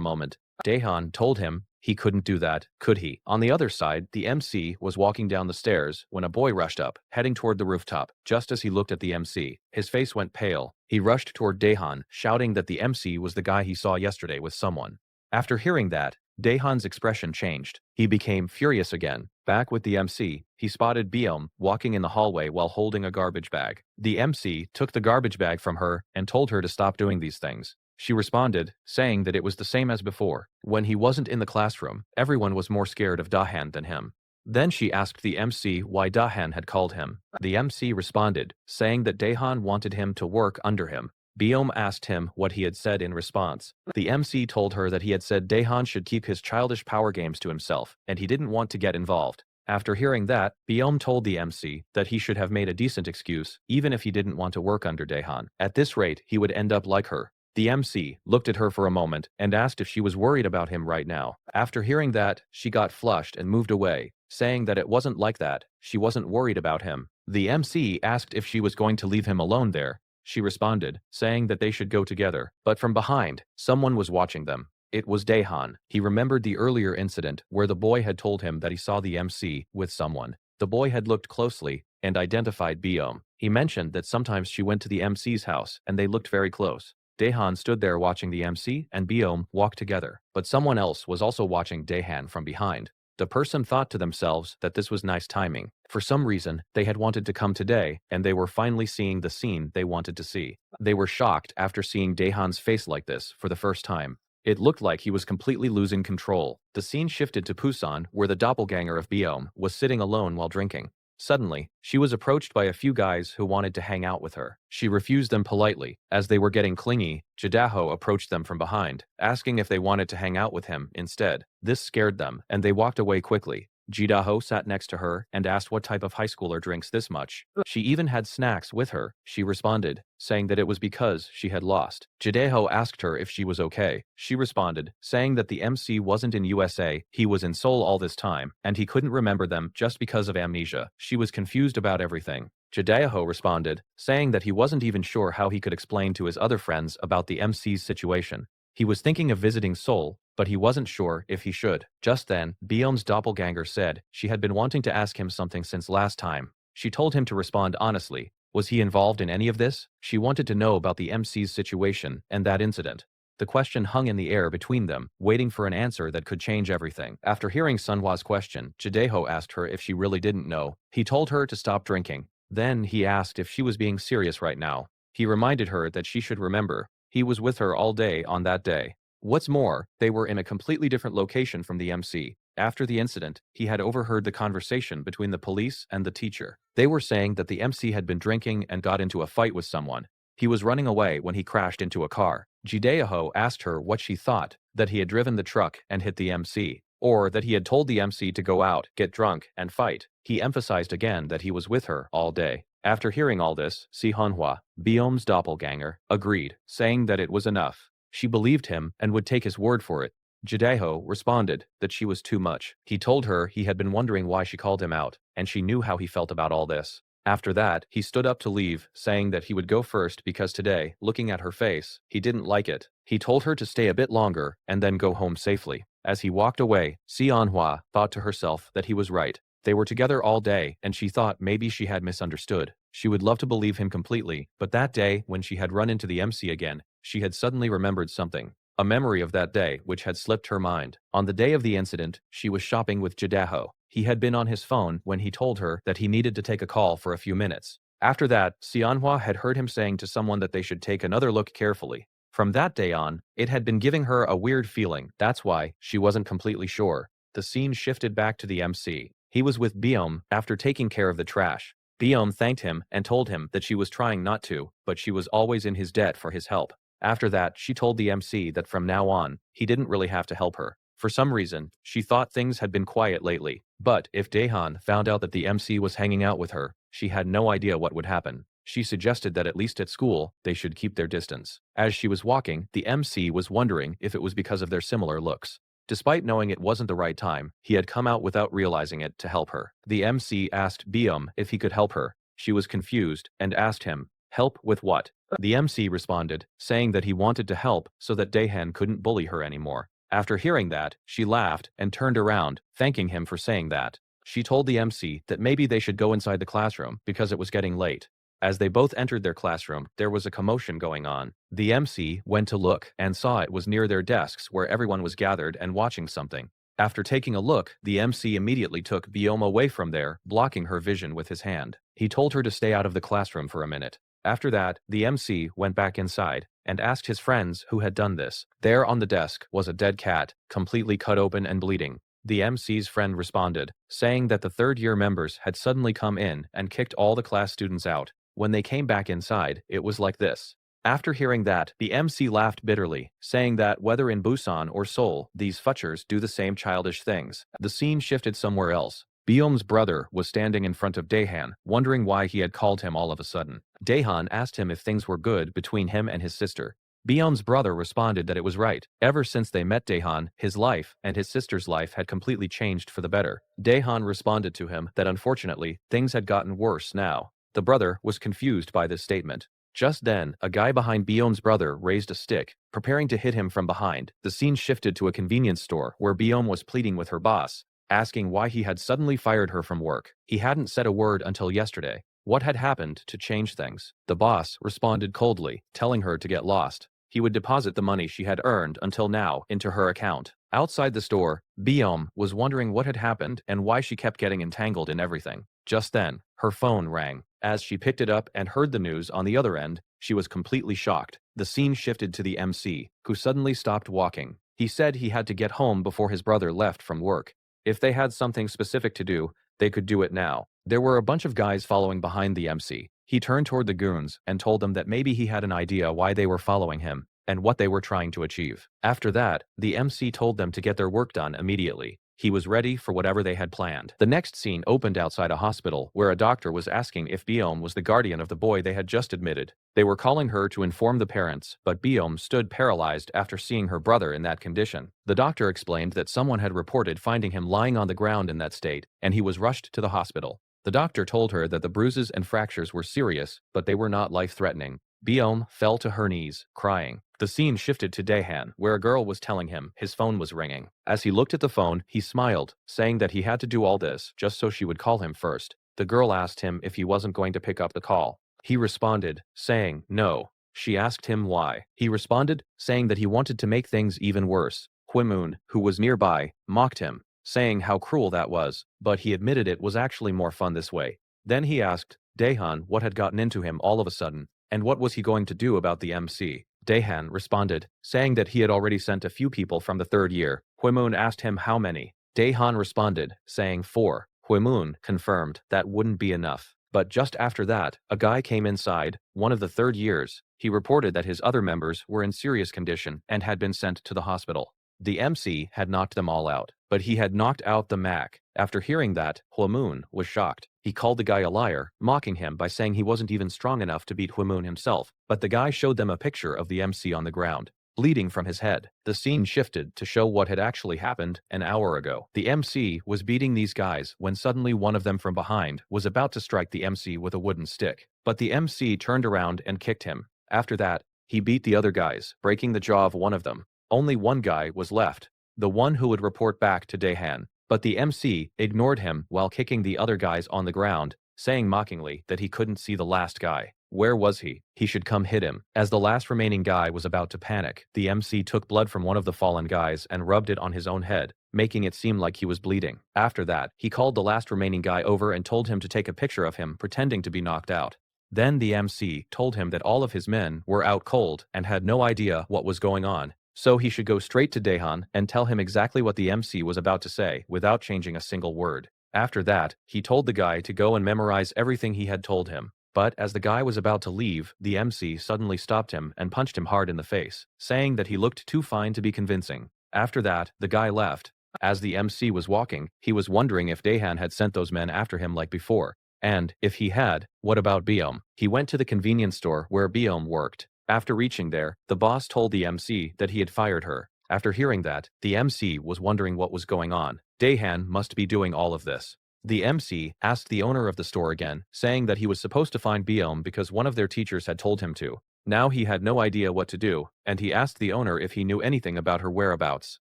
moment. Daehan told him he couldn't do that, could he? On the other side, the MC was walking down the stairs when a boy rushed up, heading toward the rooftop. Just as he looked at the MC, his face went pale. He rushed toward Daehan, shouting that the MC was the guy he saw yesterday with someone. After hearing that, Daehan's expression changed. He became furious again. Back with the MC, he spotted Baeom walking in the hallway while holding a garbage bag. The MC took the garbage bag from her and told her to stop doing these things. She responded, saying that it was the same as before. When he wasn't in the classroom, everyone was more scared of Daehan than him. Then she asked the MC why Daehan had called him. The MC responded, saying that Daehan wanted him to work under him. Baeom asked him what he had said in response. The MC told her that he had said Daehan should keep his childish power games to himself, and he didn't want to get involved. After hearing that, Baeom told the MC that he should have made a decent excuse, even if he didn't want to work under Daehan. At this rate, he would end up like her. The MC looked at her for a moment and asked if she was worried about him right now. After hearing that, she got flushed and moved away, saying that it wasn't like that. She wasn't worried about him. The MC asked if she was going to leave him alone there. she responded, saying that they should go together. But from behind, someone was watching them. It was Daehan. He remembered the earlier incident where the boy had told him that he saw the MC with someone. The boy had looked closely and identified Biom. He mentioned that sometimes she went to the MC's house and they looked very close. Daehan stood there watching the MC and Biom walk together, but someone else was also watching Daehan from behind. The person thought to themselves that this was nice timing. For some reason, they had wanted to come today, and they were finally seeing the scene they wanted to see. They were shocked after seeing Daehan's face like this for the first time. It looked like he was completely losing control. The scene shifted to Busan, where the doppelganger of Biom was sitting alone while drinking. Suddenly, she was approached by a few guys who wanted to hang out with her. She refused them politely. As they were getting clingy, Jidaho approached them from behind, asking if they wanted to hang out with him instead. This scared them, and they walked away quickly. Jidaho sat next to her and asked what type of high schooler drinks this much. She even had snacks with her. She responded, saying that it was because she had lost. Jidaho asked her if she was okay. She responded, saying that the MC wasn't in USA, he was in Seoul all this time, and he couldn't remember them just because of amnesia. She was confused about everything. Jidaho responded, saying that he wasn't even sure how he could explain to his other friends about the MC's situation. He was thinking of visiting Seoul, but he wasn't sure if he should. Just then, Biom's doppelganger said she had been wanting to ask him something since last time. She told him to respond honestly. Was he involved in any of this? She wanted to know about the MC's situation and that incident. The question hung in the air between them, waiting for an answer that could change everything. After hearing Sunhwa's question, Jidaho asked her if she really didn't know. He told her to stop drinking. Then he asked if she was being serious right now. He reminded her that she should remember. He was with her all day on that day. What's more, they were in a completely different location from the MC. After the incident, he had overheard the conversation between the police and the teacher. They were saying that the MC had been drinking and got into a fight with someone. He was running away when he crashed into a car. Jidaho asked her what she thought, that he had driven the truck and hit the MC, or that he had told the MC to go out, get drunk, and fight. He emphasized again that he was with her all day. After hearing all this, Si Hanhwa, Biom's doppelganger, agreed, saying that it was enough. She believed him and would take his word for it. Jidaho responded that she was too much. He told her he had been wondering why she called him out, and she knew how he felt about all this. After that, he stood up to leave, saying that he would go first because today, looking at her face, he didn't like it. He told her to stay a bit longer and then go home safely. As he walked away, Si Hanhwa thought to herself that he was right. They were together all day, and she thought maybe she had misunderstood. She would love to believe him completely, but that day, when she had run into the MC again, she had suddenly remembered something. A memory of that day which had slipped her mind. On the day of the incident, she was shopping with Jidaho. He had been on his phone when he told her that he needed to take a call for a few minutes. After that, Sionhwa had heard him saying to someone that they should take another look carefully. From that day on, it had been giving her a weird feeling. That's why she wasn't completely sure. The scene shifted back to the MC. He was with Biom after taking care of the trash. Biom thanked him and told him that she was trying not to, but she was always in his debt for his help. After that, she told the MC that from now on, he didn't really have to help her. For some reason, she thought things had been quiet lately. But if Daehan found out that the MC was hanging out with her, she had no idea what would happen. She suggested that at least at school, they should keep their distance. As she was walking, the MC was wondering if it was because of their similar looks. Despite knowing it wasn't the right time, he had come out without realizing it to help her. The MC asked Biom if he could help her. She was confused and asked him, "Help with what?" The MC responded, saying that he wanted to help so that Daehan couldn't bully her anymore. After hearing that, she laughed and turned around, thanking him for saying that. She told the MC that maybe they should go inside the classroom because it was getting late. As they both entered their classroom, there was a commotion going on. The MC went to look and saw it was near their desks where everyone was gathered and watching something. After taking a look, the MC immediately took Bioma away from there, blocking her vision with his hand. He told her to stay out of the classroom for a minute. After that, the MC went back inside and asked his friends who had done this. There on the desk was a dead cat, completely cut open and bleeding. The MC's friend responded, saying that the third-year members had suddenly come in and kicked all the class students out. When they came back inside, it was like this. After hearing that, the MC laughed bitterly, saying that whether in Busan or Seoul, these futchers do the same childish things. The scene shifted somewhere else. Biom's brother was standing in front of Daehan, wondering why he had called him all of a sudden. Daehan asked him if things were good between him and his sister. Biom's brother responded that it was right. Ever since they met Daehan, his life and his sister's life had completely changed for the better. Daehan responded to him that unfortunately, things had gotten worse now. The brother was confused by this statement. Just then, a guy behind Biom's brother raised a stick, preparing to hit him from behind. The scene shifted to a convenience store where Biom was pleading with her boss, asking why he had suddenly fired her from work. He hadn't said a word until yesterday. What had happened to change things? The boss responded coldly, telling her to get lost. He would deposit the money she had earned until now into her account. Outside the store, Biom was wondering what had happened and why she kept getting entangled in everything. Just then, her phone rang. As she picked it up and heard the news on the other end, she was completely shocked. The scene shifted to the MC, who suddenly stopped walking. He said he had to get home before his brother left from work. If they had something specific to do, they could do it now. There were a bunch of guys following behind the MC. He turned toward the goons and told them that maybe he had an idea why they were following him and what they were trying to achieve. After that, the MC told them to get their work done immediately. He was ready for whatever they had planned. The next scene opened outside a hospital where a doctor was asking if Biom was the guardian of the boy they had just admitted. They were calling her to inform the parents, but Biom stood paralyzed after seeing her brother in that condition. The doctor explained that someone had reported finding him lying on the ground in that state, and he was rushed to the hospital. The doctor told her that the bruises and fractures were serious, but they were not life-threatening. Biom fell to her knees, crying. The scene shifted to Daehan, where a girl was telling him his phone was ringing. As he looked at the phone, he smiled, saying that he had to do all this just so she would call him first. The girl asked him if he wasn't going to pick up the call. He responded, saying no. She asked him why. He responded, saying that he wanted to make things even worse. Hwaemun, who was nearby, mocked him, saying how cruel that was, but he admitted it was actually more fun this way. Then he asked Daehan what had gotten into him all of a sudden, and what was he going to do about the MC. Daehan responded, saying that he had already sent a few people from the third year. Hwaemun asked him how many. Daehan responded, saying 4. Hwaemun confirmed that wouldn't be enough. But just after that, a guy came inside, one of the third years. He reported that his other members were in serious condition and had been sent to the hospital. The MC had knocked them all out, but he had knocked out the Mac. After hearing that, Hwaemun was shocked. He called the guy a liar, mocking him by saying he wasn't even strong enough to beat Hwaemun himself, but the guy showed them a picture of the MC on the ground, bleeding from his head. The scene shifted to show what had actually happened an hour ago. The MC was beating these guys when suddenly one of them from behind was about to strike the MC with a wooden stick, but the MC turned around and kicked him. After that, he beat the other guys, breaking the jaw of one of them. Only one guy was left, the one who would report back to Daehan. But the MC ignored him while kicking the other guys on the ground, saying mockingly that he couldn't see the last guy. Where was he? He should come hit him. As the last remaining guy was about to panic, the MC took blood from one of the fallen guys and rubbed it on his own head, making it seem like he was bleeding. After that, he called the last remaining guy over and told him to take a picture of him pretending to be knocked out. Then the MC told him that all of his men were out cold and had no idea what was going on. So he should go straight to Daehan and tell him exactly what the MC was about to say without changing a single word. After that, he told the guy to go and memorize everything he had told him. But as the guy was about to leave, the MC suddenly stopped him and punched him hard in the face, saying that he looked too fine to be convincing. After that, the guy left. As the MC was walking, he was wondering if Daehan had sent those men after him like before. And, if he had, what about Biom? He went to the convenience store where Biom worked. After reaching there, the boss told the MC that he had fired her. After hearing that, the MC was wondering what was going on. Daehan must be doing all of this. The MC asked the owner of the store again, saying that he was supposed to find Biom because one of their teachers had told him to. Now he had no idea what to do, and he asked the owner if he knew anything about her whereabouts.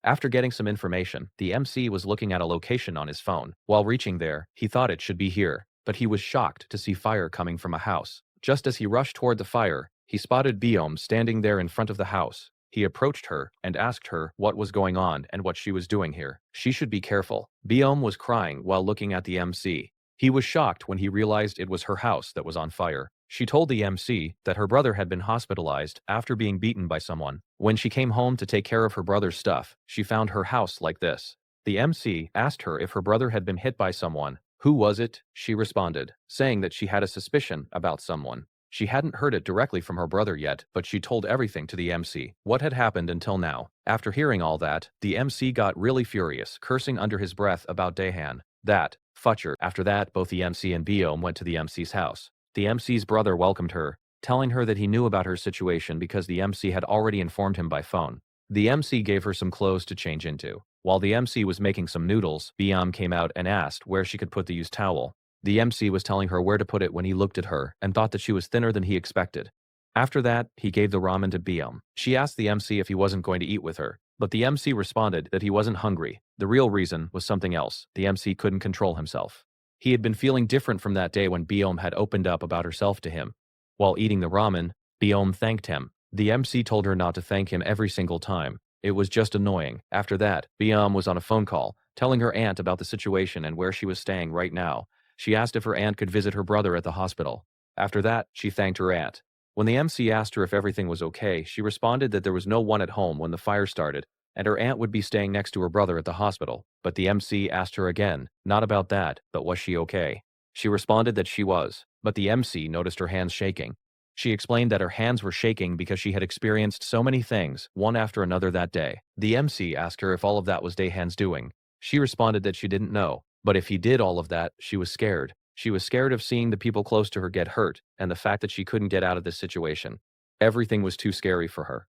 After getting some information, the MC was looking at a location on his phone. While reaching there, he thought it should be here, but he was shocked to see fire coming from a house. Just as he rushed toward the fire, he spotted Biom standing there in front of the house. He approached her and asked her what was going on and what she was doing here. She should be careful. Biom was crying while looking at the MC. He was shocked when he realized it was her house that was on fire. She told the MC that her brother had been hospitalized after being beaten by someone. When she came home to take care of her brother's stuff, she found her house like this. The MC asked her if her brother had been hit by someone. Who was it? She responded, saying that she had a suspicion about someone. She hadn't heard it directly from her brother yet, but she told everything to the MC. What had happened until now? After hearing all that, the MC got really furious, cursing under his breath about Daehan. That futcher. After that, both the MC and Biom went to the MC's house. The MC's brother welcomed her, telling her that he knew about her situation because the MC had already informed him by phone. The MC gave her some clothes to change into. While the MC was making some noodles, Biom came out and asked where she could put the used towel. The MC was telling her where to put it when he looked at her and thought that she was thinner than he expected. After that, he gave the ramen to Biom. She asked the MC if he wasn't going to eat with her, but the MC responded that he wasn't hungry. The real reason was something else. The MC couldn't control himself. He had been feeling different from that day when Biom had opened up about herself to him. While eating the ramen, Biom thanked him. The MC told her not to thank him every single time. It was just annoying. After that, Biom was on a phone call, telling her aunt about the situation and where she was staying right now. She asked if her aunt could visit her brother at the hospital. After that, she thanked her aunt. When the MC asked her if everything was okay, she responded that there was no one at home when the fire started, and her aunt would be staying next to her brother at the hospital. But the MC asked her again, not about that, but was she okay? She responded that she was, but the MC noticed her hands shaking. She explained that her hands were shaking because she had experienced so many things, one after another that day. The MC asked her if all of that was Daehan's doing. She responded that she didn't know, but if he did all of that, she was scared. She was scared of seeing the people close to her get hurt, and the fact that she couldn't get out of this situation. Everything was too scary for her.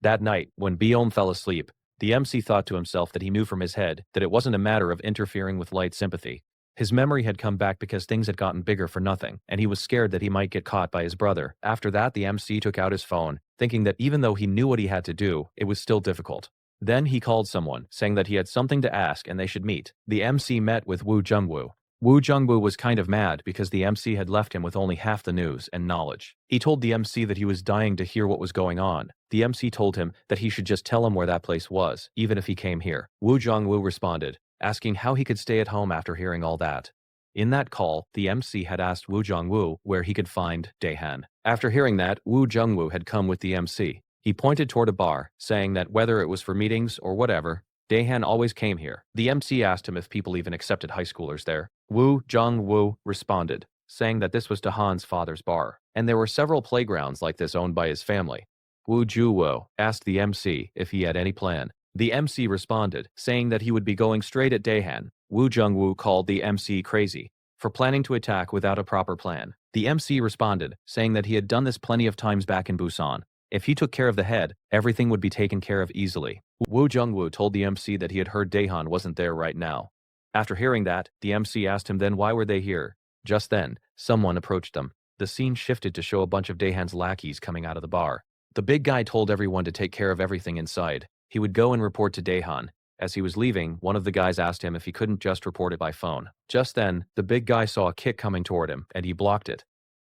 That night, when Biom fell asleep, the MC thought to himself that he knew from his head that it wasn't a matter of interfering with light sympathy. His memory had come back because things had gotten bigger for nothing, and he was scared that he might get caught by his brother. After that, the MC took out his phone, thinking that even though he knew what he had to do, it was still difficult. Then he called someone, saying that he had something to ask and they should meet. The MC met with Woo Jungwoo. Woo Jungwoo was kind of mad because the MC had left him with only half the news and knowledge. He told the MC that he was dying to hear what was going on. The MC told him that he should just tell him where that place was, even if he came here. Woo Jungwoo responded, asking how he could stay at home after hearing all that. In that call, the MC had asked Woo Jungwoo where he could find Daehan. After hearing that, Woo Jungwoo had come with the MC. He pointed toward a bar, saying that whether it was for meetings or whatever, Daehan always came here. The MC asked him if people even accepted high schoolers there. Woo Jungwoo responded, saying that this was Daehan's father's bar, and there were several playgrounds like this owned by his family. Woo Jungwoo asked the MC if he had any plan. The MC responded, saying that he would be going straight at Daehan. Woo Jungwoo called the MC crazy for planning to attack without a proper plan. The MC responded, saying that he had done this plenty of times back in Busan. If he took care of the head, everything would be taken care of easily. Woo Jungwoo told the MC that he had heard Daehan wasn't there right now. After hearing that, the MC asked him then why were they here. Just then, someone approached them. The scene shifted to show a bunch of Daehan's lackeys coming out of the bar. The big guy told everyone to take care of everything inside. He would go and report to Daehan. As he was leaving, one of the guys asked him if he couldn't just report it by phone. Just then, the big guy saw a kick coming toward him, and he blocked it.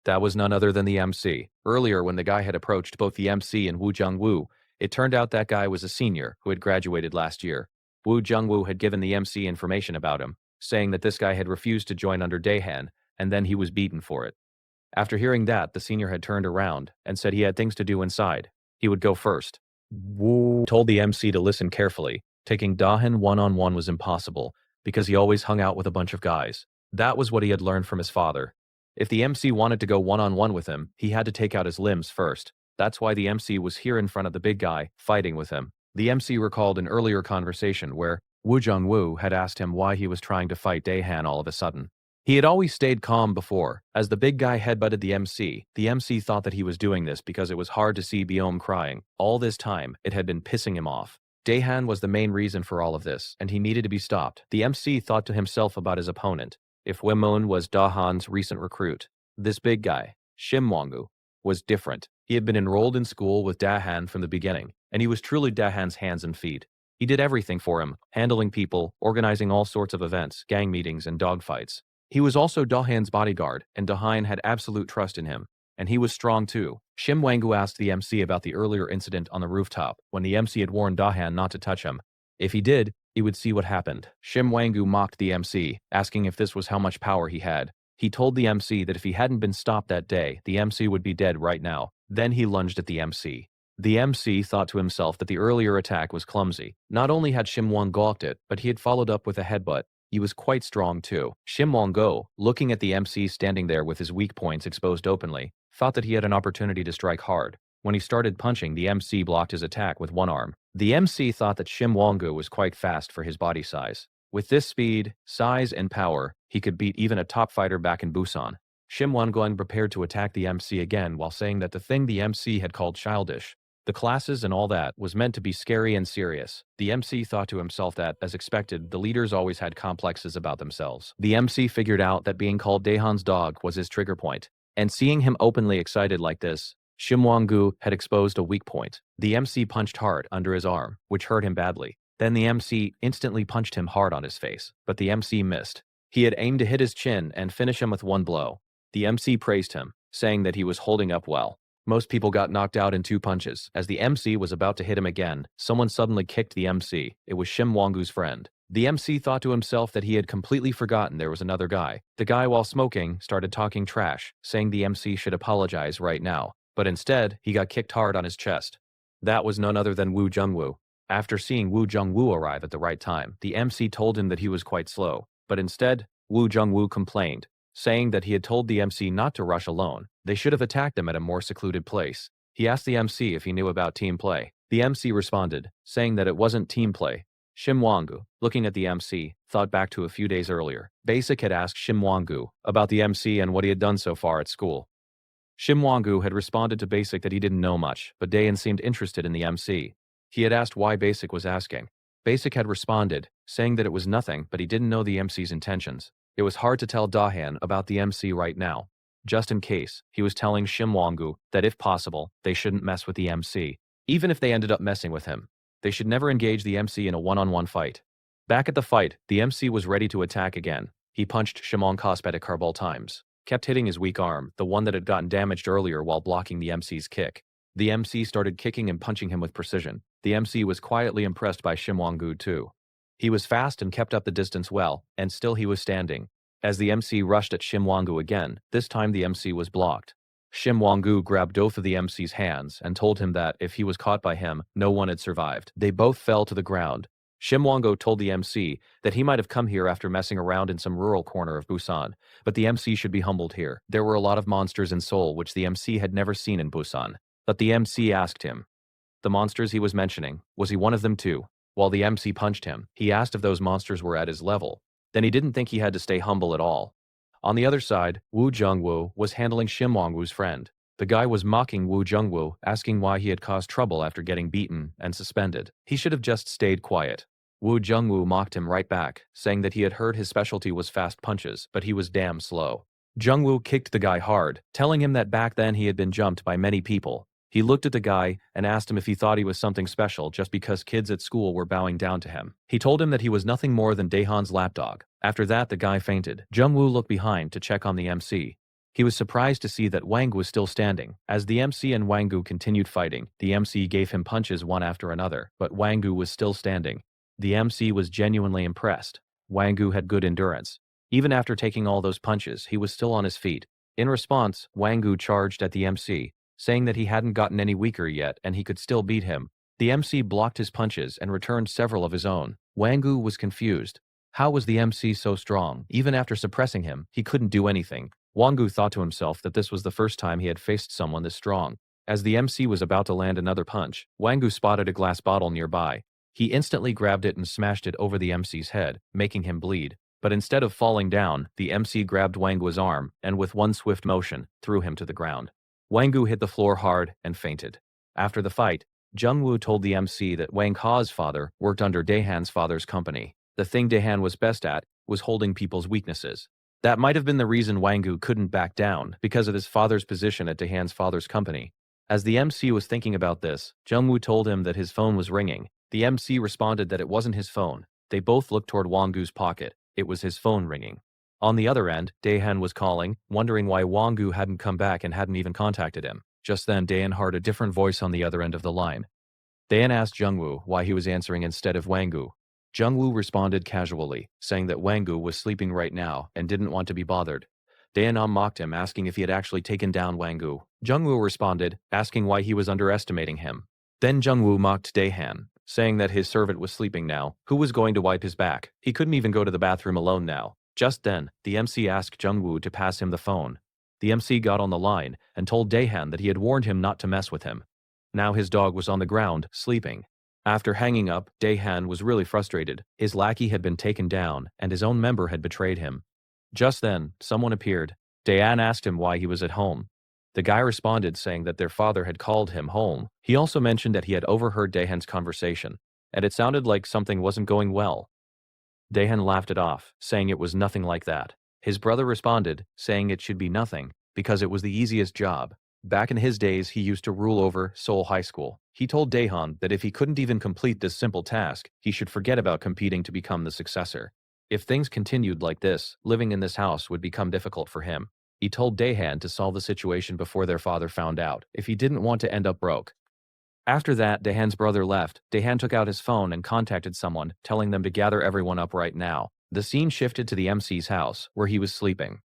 That was none other than the MC. Earlier, when the guy had approached both the MC and Woo Jungwoo, it turned out that guy was a senior who had graduated last year. Woo Jungwoo had given the MC information about him, saying that this guy had refused to join under Daehan, and then he was beaten for it. After hearing that, the senior had turned around and said he had things to do inside. He would go first. Woo told the MC to listen carefully. Taking Daehan one-on-one was impossible because he always hung out with a bunch of guys. That was what he had learned from his father. If the MC wanted to go one-on-one with him, he had to take out his limbs first. That's why the MC was here in front of the big guy, fighting with him. The MC recalled an earlier conversation where Woo Jungwoo had asked him why he was trying to fight Daehan all of a sudden. He had always stayed calm before. As the big guy headbutted the MC thought that he was doing this because it was hard to see Biom crying. All this time, it had been pissing him off. Daehan was the main reason for all of this, and he needed to be stopped. The MC thought to himself about his opponent. If Wimon was Daehan's recent recruit, this big guy, Shim Wongu, was different. He had been enrolled in school with Daehan from the beginning, and he was truly Daehan's hands and feet. He did everything for him, handling people, organizing all sorts of events, gang meetings, and dogfights. He was also Daehan's bodyguard, and Daehan had absolute trust in him. And he was strong too. Shim Wongu asked the MC about the earlier incident on the rooftop, when the MC had warned Daehan not to touch him. If he did, he would see what happened. Shim Wongu mocked the MC, asking if this was how much power he had. He told the MC that if he hadn't been stopped that day, the MC would be dead right now. Then he lunged at the MC. The MC thought to himself that the earlier attack was clumsy. Not only had Shim Wong gawked it, but he had followed up with a headbutt. He was quite strong too. Shim Wong-go, looking at the MC standing there with his weak points exposed openly, thought that he had an opportunity to strike hard. When he started punching, the MC blocked his attack with one arm. The MC thought that Shim Wong-go was quite fast for his body size. With this speed, size, and power, he could beat even a top fighter back in Busan. Shim Won-gun prepared to attack the MC again while saying that the thing the MC had called childish, the classes and all that, was meant to be scary and serious. The MC thought to himself that, as expected, the leaders always had complexes about themselves. The MC figured out that being called Daehan's dog was his trigger point, and seeing him openly excited like this, Shim Wang-gu had exposed a weak point. The MC punched hard under his arm, which hurt him badly. Then the MC instantly punched him hard on his face, but the MC missed. He had aimed to hit his chin and finish him with one blow. The MC praised him, saying that he was holding up well. Most people got knocked out in 2 punches. As the MC was about to hit him again, someone suddenly kicked the MC. It was Shim Wang-gu's friend. The MC thought to himself that he had completely forgotten there was another guy. The guy, while smoking, started talking trash, saying the MC should apologize right now. But instead, he got kicked hard on his chest. That was none other than Wu Jungwoo. After seeing Wu Jungwoo arrive at the right time, the MC told him that he was quite slow. But instead, Wu Jungwoo complained, saying that he had told the MC not to rush alone. They should have attacked him at a more secluded place. He asked the MC if he knew about team play. The MC responded, saying that it wasn't team play. Shim Wang-gu, looking at the MC, thought back to a few days earlier. Basic had asked Shim Wang-gu about the MC and what he had done so far at school. Shim Wang-gu had responded to Basic that he didn't know much, but Dayan seemed interested in the MC. He had asked why Basic was asking. Basic had responded, saying that it was nothing, but he didn't know the MC's intentions. It was hard to tell Dahan about the MC right now. Just in case, he was telling Shim Wang-gu that if possible, they shouldn't mess with the MC. Even if they ended up messing with him, they should never engage the MC in a one-on-one fight. Back at the fight, the MC was ready to attack again. He punched Shimon Kospedic several times, kept hitting his weak arm, the one that had gotten damaged earlier while blocking the MC's kick. The MC started kicking and punching him with precision. The MC was quietly impressed by Shim Wang-gu too. He was fast and kept up the distance well, and still he was standing. As the MC rushed at Shim Wang-gu again, this time the MC was blocked. Shim Wang-gu grabbed both of the MC's hands and told him that if he was caught by him, no one had survived. They both fell to the ground. Shim Wang-gu told the MC that he might have come here after messing around in some rural corner of Busan, but the MC should be humbled here. There were a lot of monsters in Seoul which the MC had never seen in Busan. But the MC asked him, the monsters he was mentioning, was he one of them too? While the MC punched him, he asked if those monsters were at his level. Then he didn't think he had to stay humble at all. On the other side, Wu Jungwoo was handling Shim Wang-gu's friend. The guy was mocking Wu Jungwoo, asking why he had caused trouble after getting beaten and suspended. He should have just stayed quiet. Wu Jungwoo mocked him right back, saying that he had heard his specialty was fast punches, but he was damn slow. Jungwoo kicked the guy hard, telling him that back then he had been jumped by many people. He looked at the guy and asked him if he thought he was something special just because kids at school were bowing down to him. He told him that he was nothing more than Daehan's lapdog. After that, the guy fainted. Jungwoo looked behind to check on the MC. He was surprised to see that Wang was still standing. As the MC and Wang-gu continued fighting, the MC gave him punches one after another, but Wang-gu was still standing. The MC was genuinely impressed. Wang-gu had good endurance. Even after taking all those punches, he was still on his feet. In response, Wang-gu charged at the MC, saying that he hadn't gotten any weaker yet and he could still beat him. The MC blocked his punches and returned several of his own. Wang-gu was confused. How was the MC so strong? Even after suppressing him, he couldn't do anything. Wang-gu thought to himself that this was the first time he had faced someone this strong. As the MC was about to land another punch, Wang-gu spotted a glass bottle nearby. He instantly grabbed it and smashed it over the MC's head, making him bleed. But instead of falling down, the MC grabbed Wang-gu's arm and with one swift motion, threw him to the ground. Wang-gu hit the floor hard and fainted. After the fight, Jungwoo told the MC that Wang Ka's father worked under Daehan's father's company. The thing Daehan was best at was holding people's weaknesses. That might have been the reason Wang-gu couldn't back down, because of his father's position at Daehan's father's company. As the MC was thinking about this, Jungwoo told him that his phone was ringing. The MC responded that it wasn't his phone. They both looked toward Wang-gu's pocket. It was his phone ringing. On the other end, Daehan was calling, wondering why Wang-gu hadn't come back and hadn't even contacted him. Just then, Daehan heard a different voice on the other end of the line. Daehan asked Jungwoo why he was answering instead of Wang-gu. Jungwoo responded casually, saying that Wang-gu was sleeping right now and didn't want to be bothered. Daehan mocked him, asking if he had actually taken down Wang-gu. Jungwoo responded, asking why he was underestimating him. Then Jungwoo mocked Daehan, saying that his servant was sleeping now. Who was going to wipe his back? He couldn't even go to the bathroom alone now. Just then, the MC asked Jungwoo to pass him the phone. The MC got on the line and told Daehan that he had warned him not to mess with him. Now his dog was on the ground, sleeping. After hanging up, Daehan was really frustrated. His lackey had been taken down, and his own member had betrayed him. Just then, someone appeared. Daehan asked him why he was at home. The guy responded saying that their father had called him home. He also mentioned that he had overheard Daehan's conversation, and it sounded like something wasn't going well. Daehan laughed it off, saying it was nothing like that. His brother responded, saying it should be nothing, because it was the easiest job. Back in his days, he used to rule over Seoul High School. He told Daehan that if he couldn't even complete this simple task, he should forget about competing to become the successor. If things continued like this, living in this house would become difficult for him. He told Daehan to solve the situation before their father found out, if he didn't want to end up broke. After that, Daehan's brother left. Daehan took out his phone and contacted someone, telling them to gather everyone up right now. The scene shifted to the MC's house, where he was sleeping.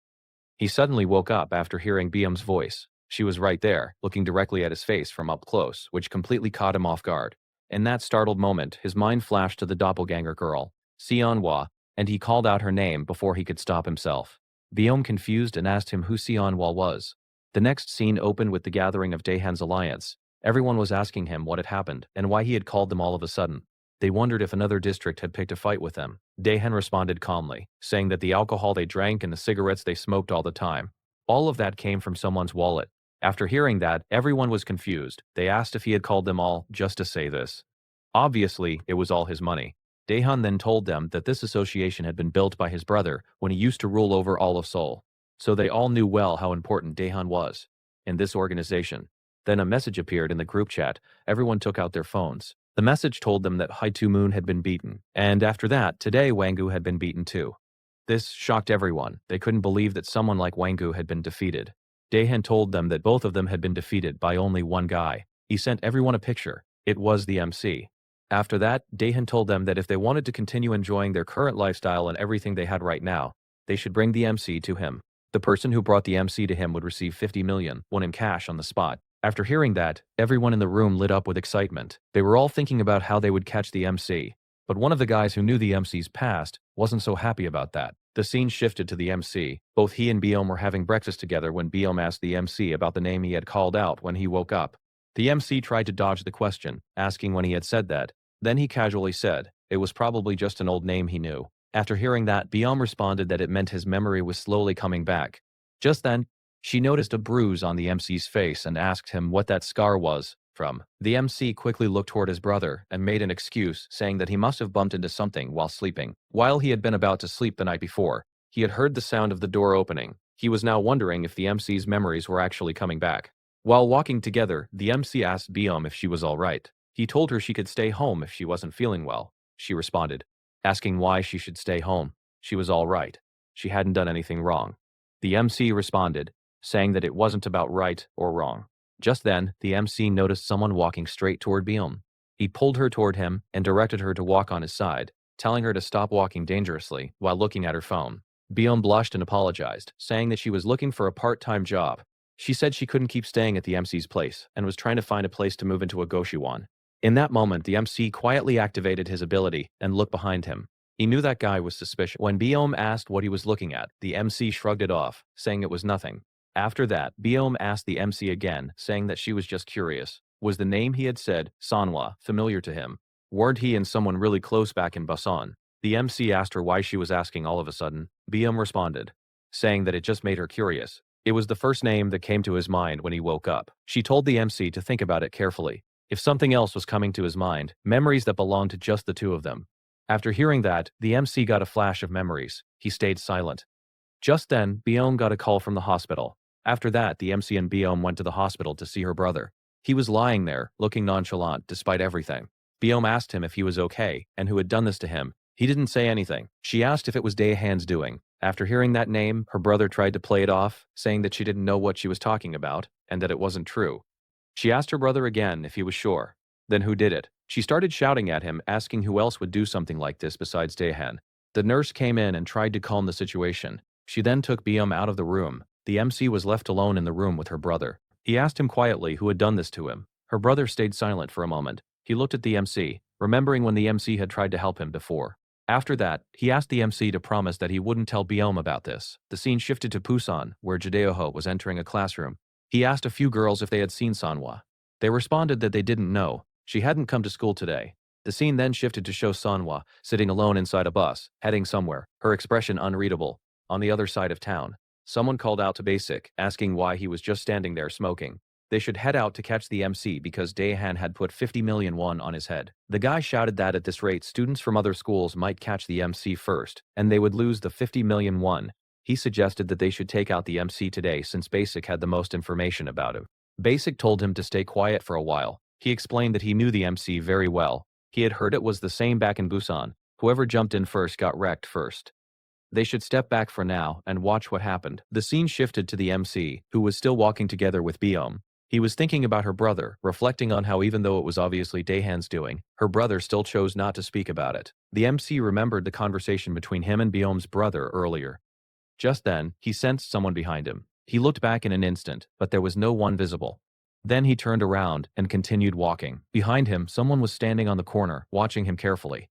He suddenly woke up after hearing Byum's voice. She was right there, looking directly at his face from up close, which completely caught him off guard. In that startled moment, his mind flashed to the doppelganger girl, Seonhwa, and he called out her name before he could stop himself. Byum confused and asked him who Seonhwa was. The next scene opened with the gathering of Daehan's alliance. Everyone was asking him what had happened and why he had called them all of a sudden. They wondered if another district had picked a fight with them. Daehan responded calmly, saying that the alcohol they drank and the cigarettes they smoked all the time, all of that came from someone's wallet. After hearing that, everyone was confused. They asked if he had called them all just to say this. Obviously, it was all his money. Daehan then told them that this association had been built by his brother when he used to rule over all of Seoul. So they all knew well how important Daehan was in this organization. Then a message appeared in the group chat. Everyone took out their phones. The message told them that Haitu Moon had been beaten, and after that, today Wangu had been beaten too. This shocked everyone. They couldn't believe that someone like Wangu had been defeated. Daehan told them that both of them had been defeated by only one guy. He sent everyone a picture. It was the MC. After that, Daehan told them that if they wanted to continue enjoying their current lifestyle and everything they had right now, they should bring the MC to him. The person who brought the MC to him would receive 50 million won in cash on the spot. After hearing that, everyone in the room lit up with excitement. They were all thinking about how they would catch the MC. But one of the guys who knew the MC's past wasn't so happy about that. The scene shifted to the MC. Both he and Byum were having breakfast together when Byum asked the MC about the name he had called out when he woke up. The MC tried to dodge the question, asking when he had said that. Then he casually said, it was probably just an old name he knew. After hearing that, Byum responded that it meant his memory was slowly coming back. Just then, she noticed a bruise on the MC's face and asked him what that scar was from. The MC quickly looked toward his brother and made an excuse, saying that he must have bumped into something while sleeping. While he had been about to sleep the night before, he had heard the sound of the door opening. He was now wondering if the MC's memories were actually coming back. While walking together, the MC asked Byum if she was all right. He told her she could stay home if she wasn't feeling well. She responded, asking why she should stay home. She was all right. She hadn't done anything wrong. The MC responded, saying that it wasn't about right or wrong. Just then, the MC noticed someone walking straight toward Byum. He pulled her toward him and directed her to walk on his side, telling her to stop walking dangerously while looking at her phone. Byum blushed and apologized, saying that she was looking for a part-time job. She said she couldn't keep staying at the MC's place and was trying to find a place to move into a goshiwon. In that moment, the MC quietly activated his ability and looked behind him. He knew that guy was suspicious. When Byum asked what he was looking at, the MC shrugged it off, saying it was nothing. After that, Byum asked the MC again, saying that she was just curious. Was the name he had said, Sanhwa, familiar to him? Weren't he and someone really close back in Busan? The MC asked her why she was asking all of a sudden. Byum responded, saying that it just made her curious. It was the first name that came to his mind when he woke up. She told the MC to think about it carefully. If something else was coming to his mind, memories that belonged to just the two of them. After hearing that, the MC got a flash of memories. He stayed silent. Just then, Byum got a call from the hospital. After that, the MC and Byum went to the hospital to see her brother. He was lying there, looking nonchalant despite everything. Byum asked him if he was okay and who had done this to him. He didn't say anything. She asked if it was Daehan's doing. After hearing that name, her brother tried to play it off, saying that she didn't know what she was talking about and that it wasn't true. She asked her brother again if he was sure. Then who did it? She started shouting at him, asking who else would do something like this besides Daehan. The nurse came in and tried to calm the situation. She then took Byum out of the room. The MC was left alone in the room with her brother. He asked him quietly who had done this to him. Her brother stayed silent for a moment. He looked at the MC, remembering when the MC had tried to help him before. After that, he asked the MC to promise that he wouldn't tell Byum about this. The scene shifted to Busan, where Jadeoho was entering a classroom. He asked a few girls if they had seen Sanhwa. They responded that they didn't know. She hadn't come to school today. The scene then shifted to show Sanhwa sitting alone inside a bus, heading somewhere, her expression unreadable. On the other side of town, someone called out to Basic, asking why he was just standing there smoking. They should head out to catch the MC because Daehan had put 50 million won on his head. The guy shouted that at this rate, students from other schools might catch the MC first, and they would lose the 50 million won. He suggested that they should take out the MC today since Basic had the most information about him. Basic told him to stay quiet for a while. He explained that he knew the MC very well. He had heard it was the same back in Busan. Whoever jumped in first got wrecked first. They should step back for now and watch what happened. The scene shifted to the MC, who was still walking together with Biom. He was thinking about her brother, reflecting on how even though it was obviously Daehan's doing, her brother still chose not to speak about it. The MC remembered the conversation between him and Biom's brother earlier. Just then, he sensed someone behind him. He looked back in an instant, but there was no one visible. Then he turned around and continued walking. Behind him, someone was standing on the corner, watching him carefully.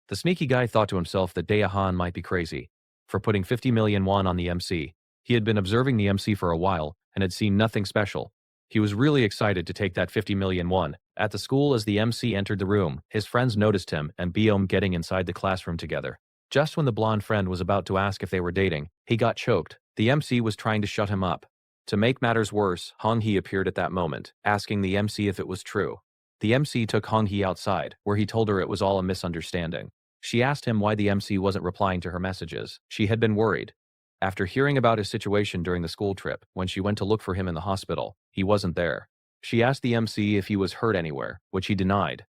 The sneaky guy thought to himself that Daehan might be crazy for putting 50 million won on the MC. He had been observing the MC for a while and had seen nothing special. He was really excited to take that 50 million won. At the school, as the MC entered the room, his friends noticed him and Biom getting inside the classroom together. Just when the blonde friend was about to ask if they were dating, he got choked. The MC was trying to shut him up. To make matters worse, Hong-hee appeared at that moment, asking the MC if it was true. The MC took Hong-hee outside, where he told her it was all a misunderstanding. She asked him why the MC wasn't replying to her messages. She had been worried. After hearing about his situation during the school trip, when she went to look for him in the hospital, he wasn't there. She asked the MC if he was hurt anywhere, which he denied.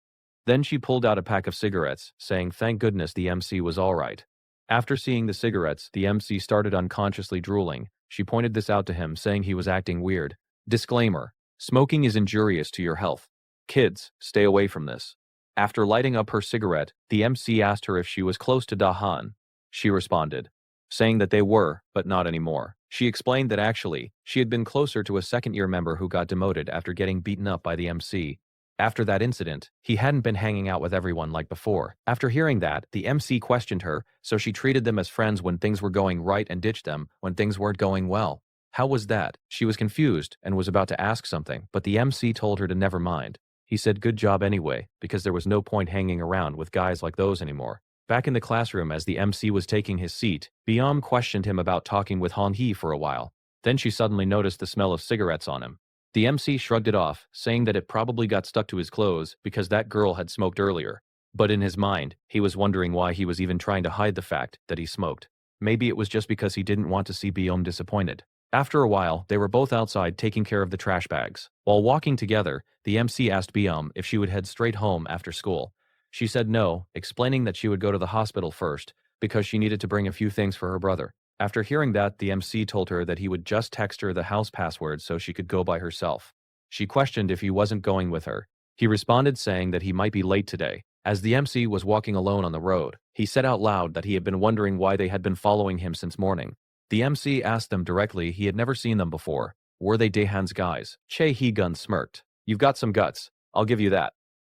Then she pulled out a pack of cigarettes, saying thank goodness the MC was all right. After seeing the cigarettes, the MC started unconsciously drooling. She pointed this out to him, saying he was acting weird. Disclaimer: smoking is injurious to your health. Kids, stay away from this. After lighting up her cigarette, the MC asked her if she was close to Dahan. She responded, saying that they were, but not anymore. She explained that actually, she had been closer to a second-year member who got demoted after getting beaten up by the MC. After that incident, he hadn't been hanging out with everyone like before. After hearing that, the MC questioned her, so she treated them as friends when things were going right and ditched them when things weren't going well. How was that? She was confused and was about to ask something, but the MC told her to never mind. He said good job anyway, because there was no point hanging around with guys like those anymore. Back in the classroom as the MC was taking his seat, Biom questioned him about talking with Hong-hee for a while. Then she suddenly noticed the smell of cigarettes on him. The MC shrugged it off, saying that it probably got stuck to his clothes because that girl had smoked earlier. But in his mind, he was wondering why he was even trying to hide the fact that he smoked. Maybe it was just because he didn't want to see Biom disappointed. After a while, they were both outside taking care of the trash bags. While walking together, the MC asked Biom if she would head straight home after school. She said no, explaining that she would go to the hospital first because she needed to bring a few things for her brother. After hearing that, the MC told her that he would just text her the house password so she could go by herself. She questioned if he wasn't going with her. He responded saying that he might be late today. As the MC was walking alone on the road, he said out loud that he had been wondering why they had been following him since morning. The MC asked them directly he had never seen them before. Were they Daehan's guys? Chae Hee-gun smirked. You've got some guts, I'll give you that.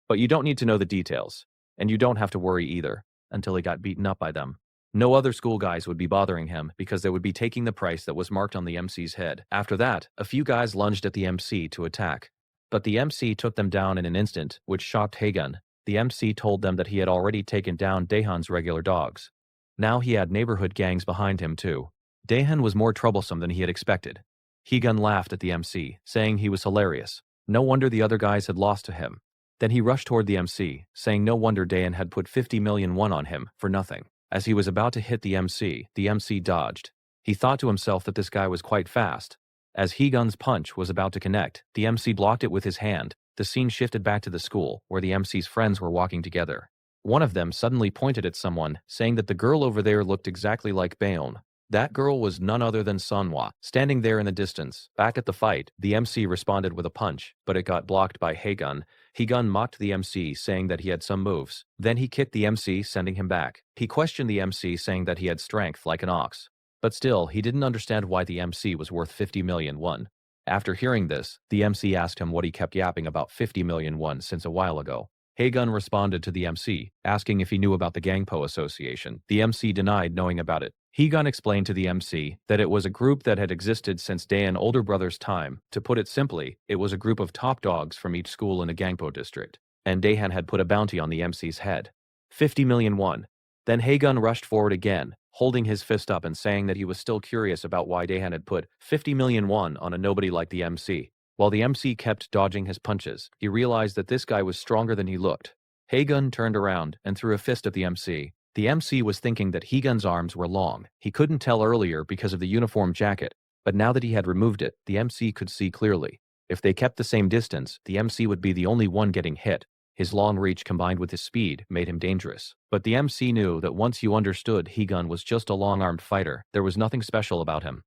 But you don't need to know the details. And you don't have to worry either, until he got beaten up by them. No other school guys would be bothering him because they would be taking the price that was marked on the MC's head. After that, a few guys lunged at the MC to attack. But the MC took them down in an instant, which shocked Haegun. The MC told them that he had already taken down Daehan's regular dogs. Now he had neighborhood gangs behind him too. Daehan was more troublesome than he had expected. Haegun laughed at the MC, saying he was hilarious. No wonder the other guys had lost to him. Then he rushed toward the MC, saying no wonder Daehan had put 50 million won on him for nothing. As he was about to hit the MC dodged. He thought to himself that this guy was quite fast. As Haegun's punch was about to connect, the MC blocked it with his hand. The scene shifted back to the school, where the MC's friends were walking together. One of them suddenly pointed at someone, saying that the girl over there looked exactly like Baeon. That girl was none other than Sunhwa, standing there in the distance. Back at the fight, the MC responded with a punch, but it got blocked by Haegun. Haegun mocked the MC, saying that he had some moves. Then he kicked the MC, sending him back. He questioned the MC, saying that he had strength like an ox. But still, he didn't understand why the MC was worth 50 million won. After hearing this, the MC asked him what he kept yapping about 50 million won since a while ago. Haegun responded to the MC, asking if he knew about the Gangpo Association. The MC denied knowing about it. Haegun explained to the MC that it was a group that had existed since Daehan older brother's time. To put it simply, it was a group of top dogs from each school in the Gangpo district, and Daehan had put a bounty on the MC's head. 50 million won. Then Haegun rushed forward again, holding his fist up and saying that he was still curious about why Daehan had put 50 million won on a nobody like the MC. While the MC kept dodging his punches, he realized that this guy was stronger than he looked. Haegun turned around and threw a fist at the MC. The MC was thinking that Haegun's arms were long. He couldn't tell earlier because of the uniform jacket, but now that he had removed it, the MC could see clearly. If they kept the same distance, the MC would be the only one getting hit. His long reach combined with his speed made him dangerous. But the MC knew that once you understood Higun was just a long-armed fighter, there was nothing special about him.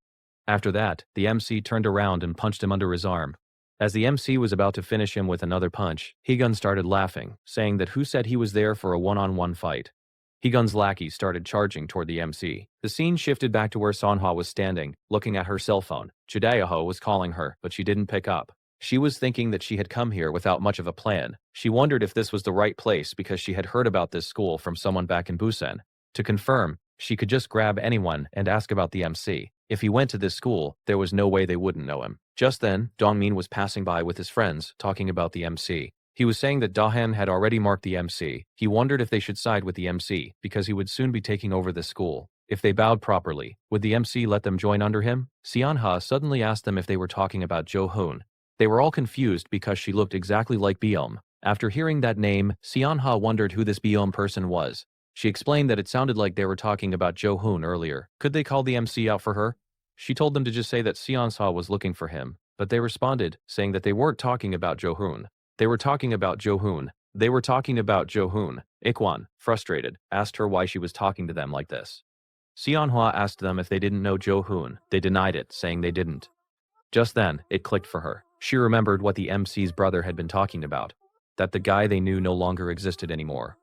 After that, the MC turned around and punched him under his arm. As the MC was about to finish him with another punch, Higun started laughing, saying that who said he was there for a one-on-one fight. Higun's lackey started charging toward the MC. The scene shifted back to where Sanhwa was standing, looking at her cell phone. Judaeho was calling her, but she didn't pick up. She was thinking that she had come here without much of a plan. She wondered if this was the right place because she had heard about this school from someone back in Busan. To confirm, she could just grab anyone and ask about the MC. If he went to this school, there was no way they wouldn't know him. Just then, Dongmin was passing by with his friends, talking about the MC. He was saying that Dahan had already marked the MC. He wondered if they should side with the MC, because he would soon be taking over the school. If they bowed properly, would the MC let them join under him? Seonha suddenly asked them if they were talking about Jo Hoon. They were all confused because she looked exactly like Beom. After hearing that name, Seonha wondered who this Beom person was. She explained that it sounded like they were talking about Jo Hoon earlier. Could they call the MC out for her? She told them to just say that Seonha was looking for him, but they responded, saying that they weren't talking about Jo Hoon. They were talking about Jo Hoon. They were talking about Jo Hoon. Ikwan, frustrated, asked her why she was talking to them like this. Seonhwa asked them if they didn't know Jo Hoon. They denied it, saying they didn't. Just then, it clicked for her. She remembered what the MC's brother had been talking about, that the guy they knew no longer existed anymore.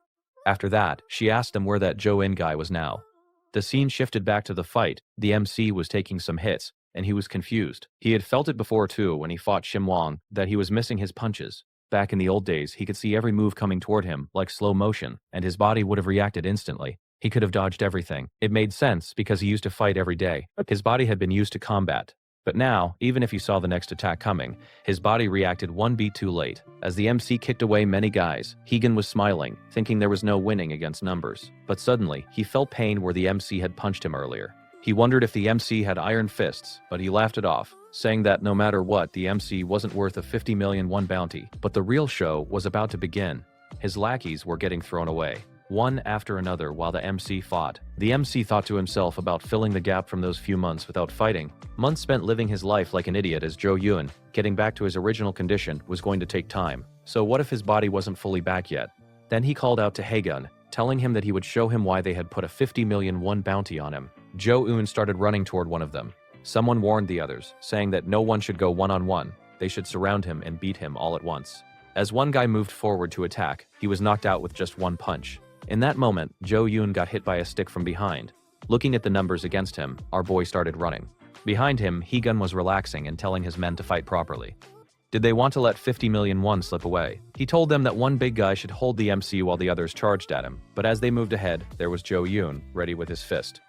After that, she asked them where that Jo In guy was now. The scene shifted back to the fight. The MC was taking some hits, and he was confused. He had felt it before too when he fought Shim Wang, that he was missing his punches. Back in the old days, he could see every move coming toward him, like slow motion, and his body would have reacted instantly. He could have dodged everything. It made sense because he used to fight every day. His body had been used to combat. But now, even if he saw the next attack coming, his body reacted one beat too late. As the MC kicked away many guys, Higun was smiling, thinking there was no winning against numbers. But suddenly, he felt pain where the MC had punched him earlier. He wondered if the MC had iron fists, but he laughed it off, saying that no matter what, the MC wasn't worth a 50 million won bounty. But the real show was about to begin. His lackeys were getting thrown away, one after another while the MC fought. The MC thought to himself about filling the gap from those few months without fighting. Months spent living his life like an idiot as Jo Yun, getting back to his original condition was going to take time. So what if his body wasn't fully back yet? Then he called out to Haegun, telling him that he would show him why they had put a 50 million won bounty on him. Jo Un started running toward one of them. Someone warned the others, saying that no one should go one-on-one. They should surround him and beat him all at once. As one guy moved forward to attack, he was knocked out with just one punch. In that moment, Jo Yoon got hit by a stick from behind. Looking at the numbers against him, our boy started running. Behind him, Higun was relaxing and telling his men to fight properly. Did they want to let 50 million won slip away? He told them that one big guy should hold the MC while the others charged at him, but as they moved ahead, there was Jo Yoon, ready with his fist.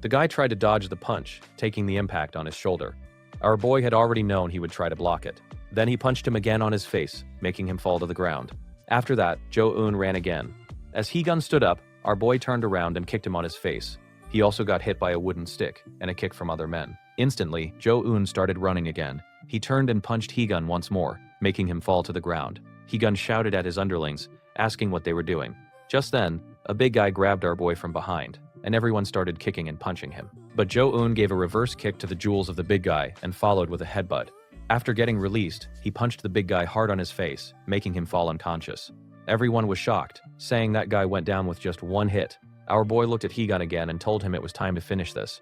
The guy tried to dodge the punch, taking the impact on his shoulder. Our boy had already known he would try to block it. Then he punched him again on his face, making him fall to the ground. After that, Jo Un ran again. As Higun stood up, our boy turned around and kicked him on his face. He also got hit by a wooden stick and a kick from other men. Instantly, Jo Un started running again. He turned and punched Higun once more, making him fall to the ground. Higun shouted at his underlings, asking what they were doing. Just then, a big guy grabbed our boy from behind, and everyone started kicking and punching him. But Jo Un gave a reverse kick to the jewels of the big guy and followed with a headbutt. After getting released, he punched the big guy hard on his face, making him fall unconscious. Everyone was shocked, saying that guy went down with just one hit. Our boy looked at Higun again and told him it was time to finish this.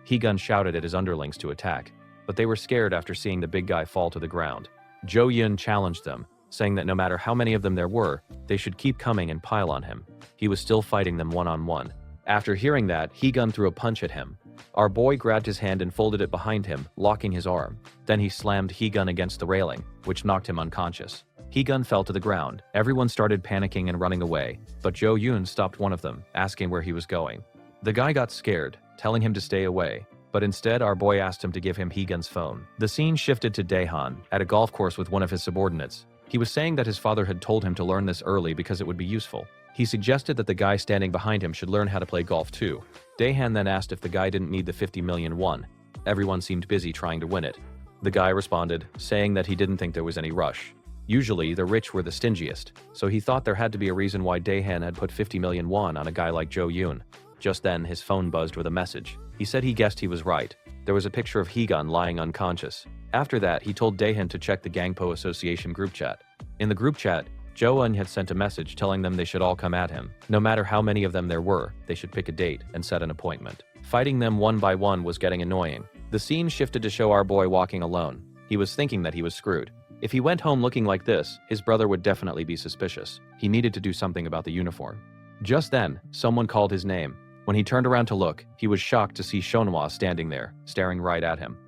Higun shouted at his underlings to attack, but they were scared after seeing the big guy fall to the ground. Jo Yun challenged them, saying that no matter how many of them there were, they should keep coming and pile on him. He was still fighting them one-on-one. After hearing that, Higun threw a punch at him. Our boy grabbed his hand and folded it behind him, locking his arm. Then he slammed Higun against the railing, which knocked him unconscious. Higun fell to the ground. Everyone started panicking and running away, but Jo Yun stopped one of them, asking where he was going. The guy got scared, telling him to stay away, but instead our boy asked him to give him Higun's phone. The scene shifted to Daehan, at a golf course with one of his subordinates. He was saying that his father had told him to learn this early because it would be useful. He suggested that the guy standing behind him should learn how to play golf too. Daehan then asked if the guy didn't need the 50 million won. Everyone seemed busy trying to win it. The guy responded, saying that he didn't think there was any rush. Usually, the rich were the stingiest, so he thought there had to be a reason why Daehan had put 50 million won on a guy like Jo Yun. Just then, his phone buzzed with a message. He said he guessed he was right. There was a picture of Higun lying unconscious. After that, he told Daehan to check the Gangpo Association group chat. In the group chat, Jo-eun had sent a message telling them they should all come at him. No matter how many of them there were, they should pick a date and set an appointment. Fighting them one by one was getting annoying. The scene shifted to show our boy walking alone. He was thinking that he was screwed. If he went home looking like this, his brother would definitely be suspicious. He needed to do something about the uniform. Just then, someone called his name. When he turned around to look, he was shocked to see Shonhwa standing there, staring right at him.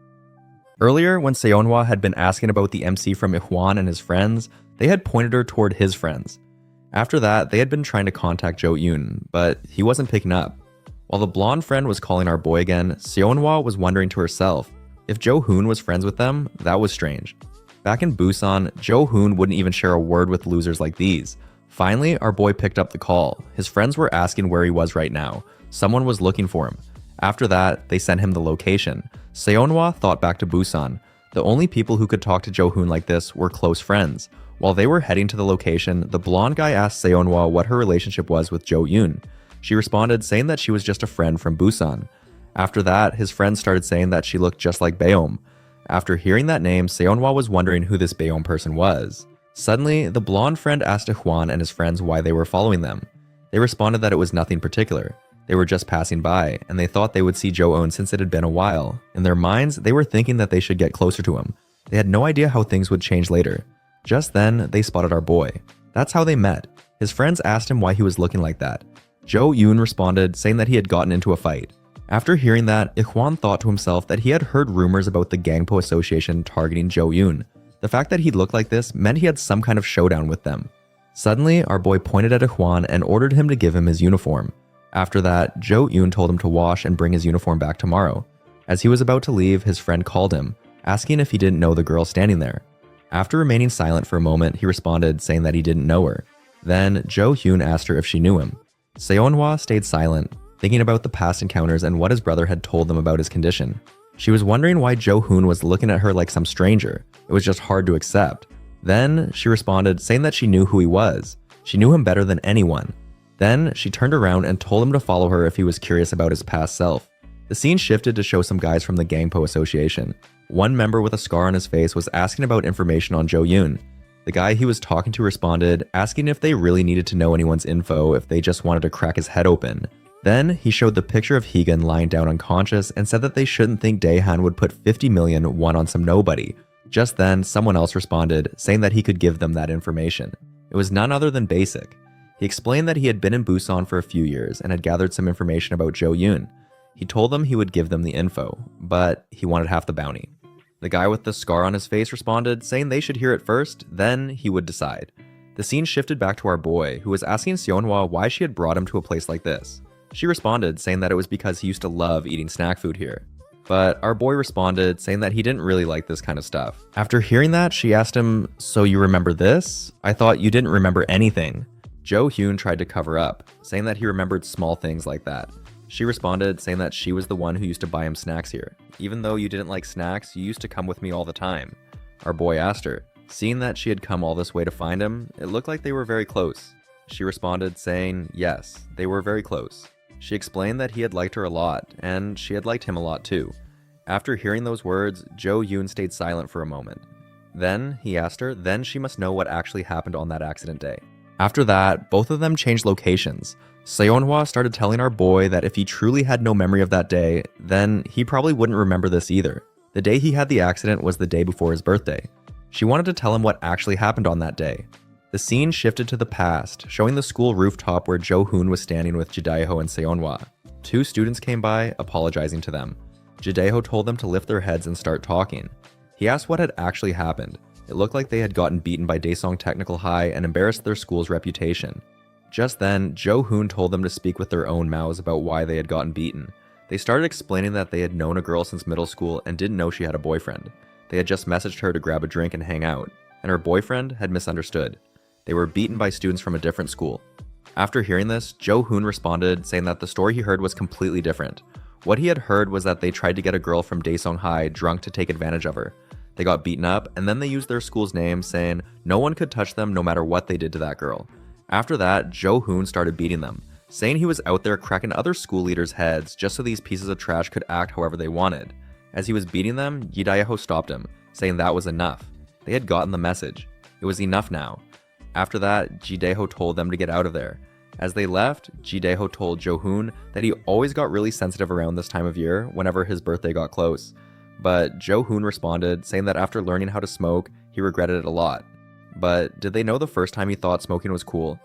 Earlier, when Seonhwa had been asking about the MC from Ihwan and his friends, they had pointed her toward his friends. After that, they had been trying to contact Jo-eun, but he wasn't picking up. While the blonde friend was calling our boy again, Seonhwa was wondering to herself, if Jo-hoon was friends with them, that was strange. Back in Busan, Jo-hoon wouldn't even share a word with losers like these. Finally, our boy picked up the call. His friends were asking where he was right now. Someone was looking for him. After that, they sent him the location. Seonhwa thought back to Busan. The only people who could talk to Jo-hoon like this were close friends. While they were heading to the location, the blonde guy asked Seonhwa what her relationship was with Jo-eun. She responded saying that she was just a friend from Busan. After that, his friends started saying that she looked just like Baeom. After hearing that name, Seonhwa was wondering who this Baeom person was. Suddenly, the blonde friend asked Ihwan and his friends why they were following them. They responded that it was nothing particular. They were just passing by, and they thought they would see Jo-eun since it had been a while. In their minds, they were thinking that they should get closer to him. They had no idea how things would change later. Just then, they spotted our boy. That's how they met. His friends asked him why he was looking like that. Jo-eun responded, saying that he had gotten into a fight. After hearing that, Ihwan thought to himself that he had heard rumors about the Gangpo Association targeting Jo-eun. The fact that he looked like this meant he had some kind of showdown with them. Suddenly, our boy pointed at Ihwan and ordered him to give him his uniform. After that, Jo-eun told him to wash and bring his uniform back tomorrow. As he was about to leave, his friend called him, asking if he didn't know the girl standing there. After remaining silent for a moment, he responded saying that he didn't know her. Then, Jo-hyun asked her if she knew him. Seonhwa stayed silent, thinking about the past encounters and what his brother had told them about his condition. She was wondering why Jo-hoon was looking at her like some stranger. It was just hard to accept. Then, she responded saying that she knew who he was. She knew him better than anyone. Then, she turned around and told him to follow her if he was curious about his past self. The scene shifted to show some guys from the Gangpo Association. One member with a scar on his face was asking about information on Jo-eun. The guy he was talking to responded, asking if they really needed to know anyone's info if they just wanted to crack his head open. Then, he showed the picture of Hegan lying down unconscious and said that they shouldn't think Daehan would put 50 million won on some nobody. Just then, someone else responded, saying that he could give them that information. It was none other than Basic. He explained that he had been in Busan for a few years and had gathered some information about Jo-eun. He told them he would give them the info, but he wanted half the bounty. The guy with the scar on his face responded, saying they should hear it first, then he would decide. The scene shifted back to our boy, who was asking Seonhwa why she had brought him to a place like this. She responded, saying that it was because he used to love eating snack food here. But our boy responded, saying that he didn't really like this kind of stuff. After hearing that, she asked him, "So you remember this? I thought you didn't remember anything." Jo-hyun tried to cover up, saying that he remembered small things like that. She responded, saying that she was the one who used to buy him snacks here. Even though you didn't like snacks, you used to come with me all the time. Our boy asked her. Seeing that she had come all this way to find him, it looked like they were very close. She responded, saying, yes, they were very close. She explained that he had liked her a lot, and she had liked him a lot too. After hearing those words, Jo-hyun stayed silent for a moment. Then, he asked her, then she must know what actually happened on that accident day. After that, both of them changed locations. Seonhwa started telling our boy that if he truly had no memory of that day, then he probably wouldn't remember this either. The day he had the accident was the day before his birthday. She wanted to tell him what actually happened on that day. The scene shifted to the past, showing the school rooftop where Jo-hoon was standing with Jidaeho and Seonhwa. Two students came by, apologizing to them. Jidaeho told them to lift their heads and start talking. He asked what had actually happened. It looked like they had gotten beaten by Daesung Technical High and embarrassed their school's reputation. Just then, Jo-hoon told them to speak with their own mouths about why they had gotten beaten. They started explaining that they had known a girl since middle school and didn't know she had a boyfriend. They had just messaged her to grab a drink and hang out, and her boyfriend had misunderstood. They were beaten by students from a different school. After hearing this, Jo-hoon responded, saying that the story he heard was completely different. What he had heard was that they tried to get a girl from Daesung High drunk to take advantage of her. They got beaten up, and then they used their school's name, saying no one could touch them no matter what they did to that girl. After that, Jo-hoon started beating them, saying he was out there cracking other school leaders' heads just so these pieces of trash could act however they wanted. As he was beating them, Jidaeho stopped him, saying that was enough. They had gotten the message. It was enough now. After that, Jidaeho told them to get out of there. As they left, Jidaeho told Jo-hoon that he always got really sensitive around this time of year whenever his birthday got close. But Jo-hoon responded, saying that after learning how to smoke, he regretted it a lot. But did they know the first time he thought smoking was cool?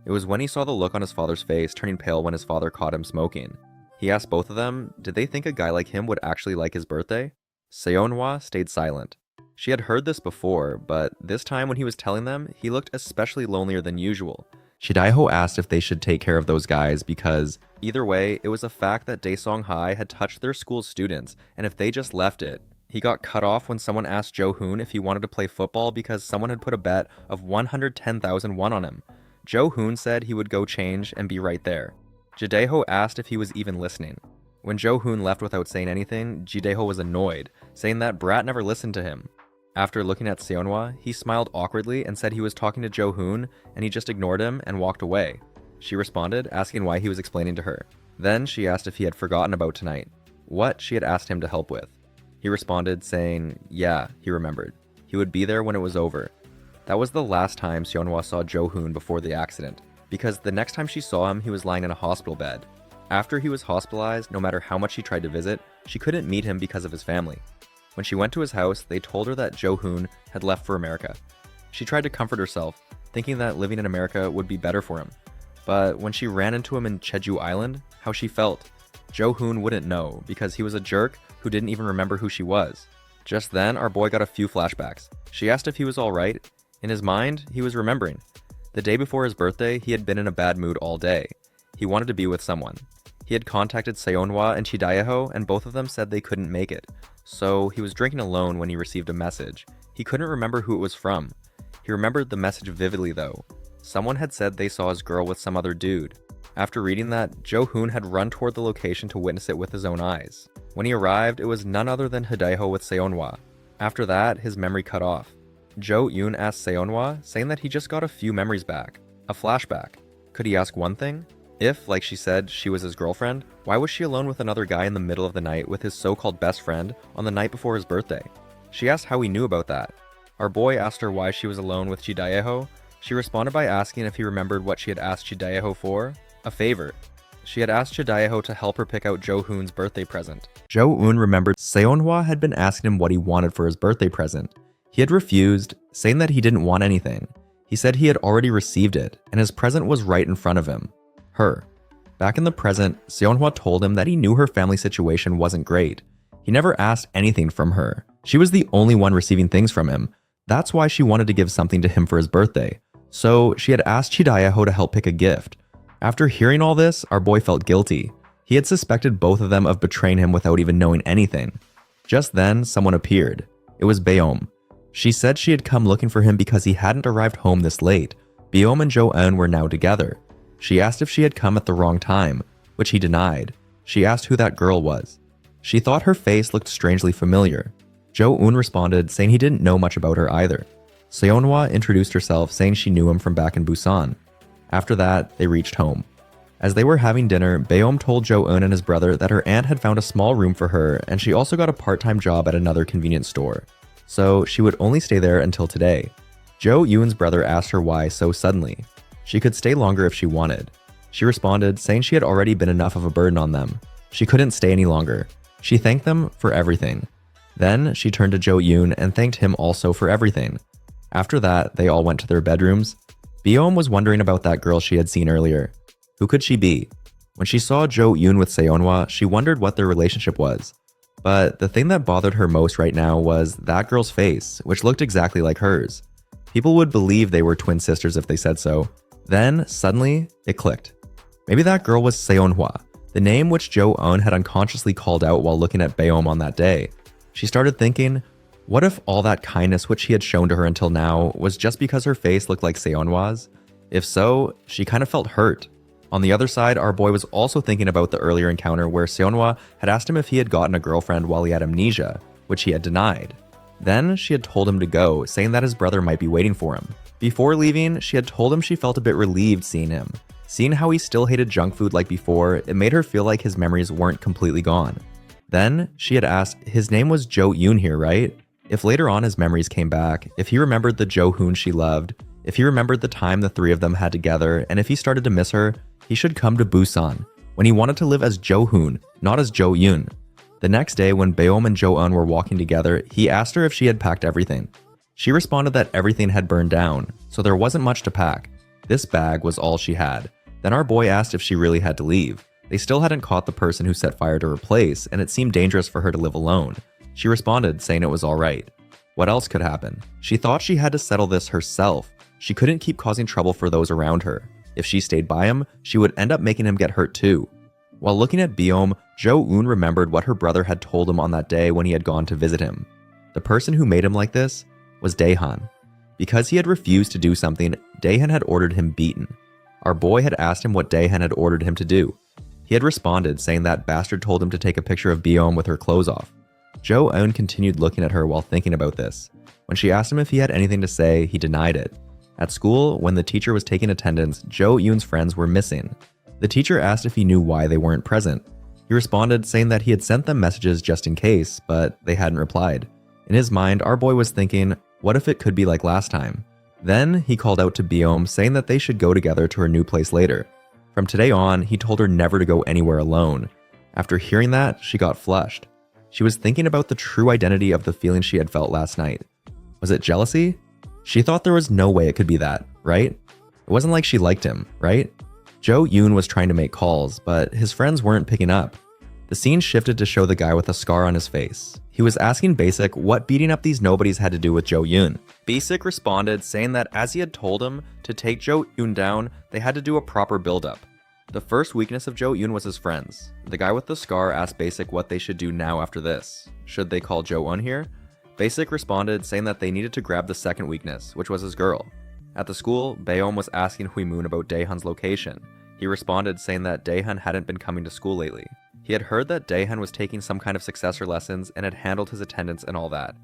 It was when he saw the look on his father's face turning pale when his father caught him smoking. He asked both of them, did they think a guy like him would actually like his birthday? Seonhwa stayed silent. She had heard this before, but this time when he was telling them, he looked especially lonelier than usual. Jidaeho asked if they should take care of those guys because, either way, it was a fact that Daesong High had touched their school's students, and if they just left it, he got cut off when someone asked Jo-hoon if he wanted to play football because someone had put a bet of 110,000 won on him. Jo-hoon said he would go change and be right there. Jidaeho asked if he was even listening. When Jo-hoon left without saying anything, Jidaeho was annoyed, saying that brat never listened to him. After looking at Seonhwa, he smiled awkwardly and said he was talking to Jo-hoon, and he just ignored him and walked away. She responded, asking why he was explaining to her. Then she asked if he had forgotten about tonight, what she had asked him to help with. He responded, saying, yeah, he remembered. He would be there when it was over. That was the last time Seonhwa saw Jo-hoon before the accident, because the next time she saw him, he was lying in a hospital bed. After he was hospitalized, no matter how much she tried to visit, she couldn't meet him because of his family. When she went to his house, they told her that Jo-hoon had left for America. She tried to comfort herself, thinking that living in America would be better for him. But when she ran into him in Jeju Island, how she felt, Jo-hoon wouldn't know because he was a jerk who didn't even remember who she was. Just then, our boy got a few flashbacks. She asked if he was alright. In his mind, he was remembering. The day before his birthday, he had been in a bad mood all day. He wanted to be with someone. He had contacted Seonhwa and Jidaeho, and both of them said they couldn't make it. So he was drinking alone when he received a message. He couldn't remember who it was from. He remembered the message vividly though. Someone had said they saw his girl with some other dude. After reading that, Jo-hoon had run toward the location to witness it with his own eyes. When he arrived, it was none other than Jidaeho with Seonhwa. After that, his memory cut off. Jo-yoon asked Seonhwa, saying that he just got a few memories back. A flashback. Could he ask one thing? If, like she said, she was his girlfriend, why was she alone with another guy in the middle of the night with his so-called best friend on the night before his birthday? She asked how he knew about that. Our boy asked her why she was alone with Jidaeho. She responded by asking if he remembered what she had asked Jidaeho for. A favor. She had asked Jidaeho to help her pick out Jo-hoon's birthday present. Jo-hoon remembered Seonhwa had been asking him what he wanted for his birthday present. He had refused, saying that he didn't want anything. He said he had already received it, and his present was right in front of him. Her. Back in the present, Seonhwa told him that he knew her family situation wasn't great. He never asked anything from her. She was the only one receiving things from him. That's why she wanted to give something to him for his birthday. So she had asked Jidaeho to help pick a gift. After hearing all this, our boy felt guilty. He had suspected both of them of betraying him without even knowing anything. Just then, someone appeared. It was Beom. She said she had come looking for him because he hadn't arrived home this late. Beom and Jo-eun were now together. She asked if she had come at the wrong time, which he denied. She asked who that girl was. She thought her face looked strangely familiar. Jo-eun responded, saying he didn't know much about her either. Seonhwa introduced herself, saying she knew him from back in Busan. After that, they reached home. As they were having dinner, Beom told Jo-eun and his brother that her aunt had found a small room for her, and she also got a part-time job at another convenience store. So she would only stay there until today. Jo-eun's brother asked her why so suddenly. She could stay longer if she wanted. She responded, saying she had already been enough of a burden on them. She couldn't stay any longer. She thanked them for everything. Then she turned to Jo-eun and thanked him also for everything. After that, they all went to their bedrooms. Beom was wondering about that girl she had seen earlier. Who could she be? When she saw Jo-eun with Seonhwa, she wondered what their relationship was. But the thing that bothered her most right now was that girl's face, which looked exactly like hers. People would believe they were twin sisters if they said so. Then, suddenly, it clicked. Maybe that girl was Seonhwa, the name which Jo-eun had unconsciously called out while looking at Beom on that day. She started thinking, what if all that kindness which he had shown to her until now was just because her face looked like Seonhwa's? If so, she kind of felt hurt. On the other side, our boy was also thinking about the earlier encounter where Seonhwa had asked him if he had gotten a girlfriend while he had amnesia, which he had denied. Then she had told him to go, saying that his brother might be waiting for him. Before leaving, she had told him she felt a bit relieved seeing him. Seeing how he still hated junk food like before, it made her feel like his memories weren't completely gone. Then she had asked, his name was Jo-eun here, right? If later on his memories came back, if he remembered the Jo-hoon she loved, if he remembered the time the three of them had together, and if he started to miss her, he should come to Busan, when he wanted to live as Jo-hoon, not as Jo-yoon. The next day, when Beom and Jo-eun were walking together, he asked her if she had packed everything. She responded that everything had burned down, so there wasn't much to pack. This bag was all she had. Then our boy asked if she really had to leave. They still hadn't caught the person who set fire to her place, and it seemed dangerous for her to live alone. She responded, saying it was alright. What else could happen? She thought she had to settle this herself. She couldn't keep causing trouble for those around her. If she stayed by him, she would end up making him get hurt too. While looking at Beom, Jo-eun remembered what her brother had told him on that day when he had gone to visit him. The person who made him like this was Daehan. Because he had refused to do something, Daehan had ordered him beaten. Our boy had asked him what Daehan had ordered him to do. He had responded, saying that bastard told him to take a picture of Beom with her clothes off. Jo-eun continued looking at her while thinking about this. When she asked him if he had anything to say, he denied it. At school, when the teacher was taking attendance, Jo-eun's friends were missing. The teacher asked if he knew why they weren't present. He responded, saying that he had sent them messages just in case, but they hadn't replied. In his mind, our boy was thinking, what if it could be like last time? Then he called out to Beom, saying that they should go together to her new place later. From today on, he told her never to go anywhere alone. After hearing that, she got flushed. She was thinking about the true identity of the feeling she had felt last night. Was it jealousy? She thought there was no way it could be that, right? It wasn't like she liked him, right? Jo-eun was trying to make calls, but his friends weren't picking up. The scene shifted to show the guy with a scar on his face. He was asking Basic what beating up these nobodies had to do with Jo-eun. Basic responded, saying that as he had told him to take Jo-eun down, they had to do a proper build-up. The first weakness of Jo-eun was his friends. The guy with the scar asked Basic what they should do now after this. Should they call Jo-eun here? Basic responded, saying that they needed to grab the second weakness, which was his girl. At the school, Beom was asking Hui-moon about Daehan's location. He responded, saying that Daehan hadn't been coming to school lately. He had heard that Daehan was taking some kind of successor lessons and had handled his attendance and all that.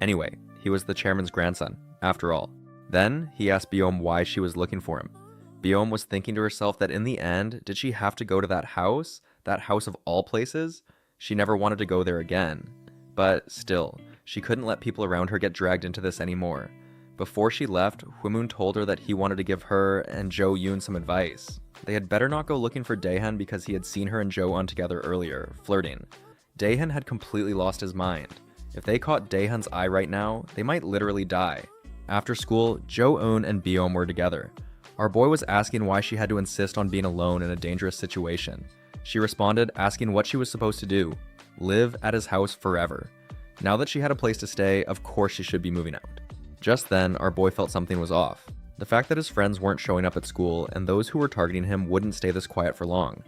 Anyway, he was the chairman's grandson, after all. Then, he asked Beom why she was looking for him. Beom was thinking to herself that in the end, did she have to go to that house of all places? She never wanted to go there again. But still, she couldn't let people around her get dragged into this anymore. Before she left, Hui-moon told her that he wanted to give her and Jo-eun some advice. They had better not go looking for Daehan because he had seen her and Jo-eun together earlier, flirting. Daehan had completely lost his mind. If they caught Daehan's eye right now, they might literally die. After school, Jo-eun and Beom were together. Our boy was asking why she had to insist on being alone in a dangerous situation. She responded, asking what she was supposed to do. Live at his house forever. Now that she had a place to stay, of course she should be moving out. Just then, our boy felt something was off. The fact that his friends weren't showing up at school and those who were targeting him wouldn't stay this quiet for long.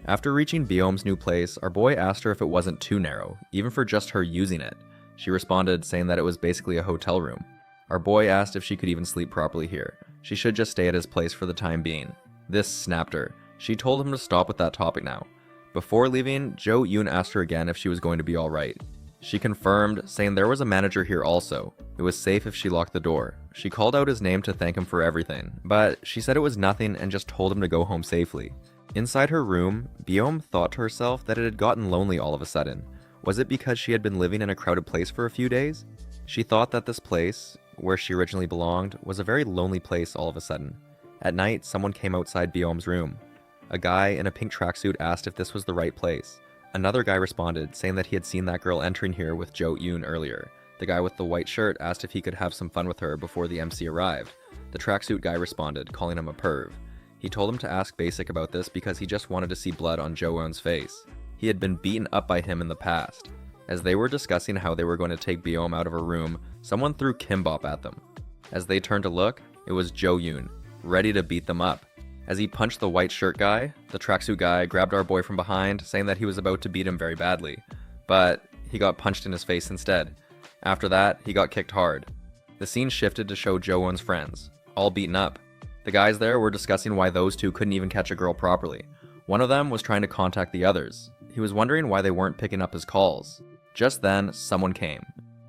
After reaching Beom's new place, our boy asked her if it wasn't too narrow, even for just her using it. She responded, saying that it was basically a hotel room. Our boy asked if she could even sleep properly here. She should just stay at his place for the time being. This snapped her. She told him to stop with that topic now. Before leaving, Jo-eun asked her again if she was going to be alright. She confirmed, saying there was a manager here also. It was safe if she locked the door. She called out his name to thank him for everything, but she said it was nothing and just told him to go home safely. Inside her room, Beom thought to herself that it had gotten lonely all of a sudden. Was it because she had been living in a crowded place for a few days? She thought that this place, where she originally belonged, was a very lonely place all of a sudden. At night, someone came outside Beom's room. A guy in a pink tracksuit asked if this was the right place. Another guy responded, saying that he had seen that girl entering here with Jo-eun earlier. The guy with the white shirt asked if he could have some fun with her before the MC arrived. The tracksuit guy responded, calling him a perv. He told him to ask Basic about this because he just wanted to see blood on Jo-eun's face. He had been beaten up by him in the past. As they were discussing how they were going to take Beom out of her room, someone threw kimbap at them. As they turned to look, it was Jo-eun, ready to beat them up. As he punched the white shirt guy, the tracksuit guy grabbed our boy from behind, saying that he was about to beat him very badly. But he got punched in his face instead. After that, he got kicked hard. The scene shifted to show Jo-eun's friends, all beaten up. The guys there were discussing why those two couldn't even catch a girl properly. One of them was trying to contact the others. He was wondering why they weren't picking up his calls. Just then, someone came.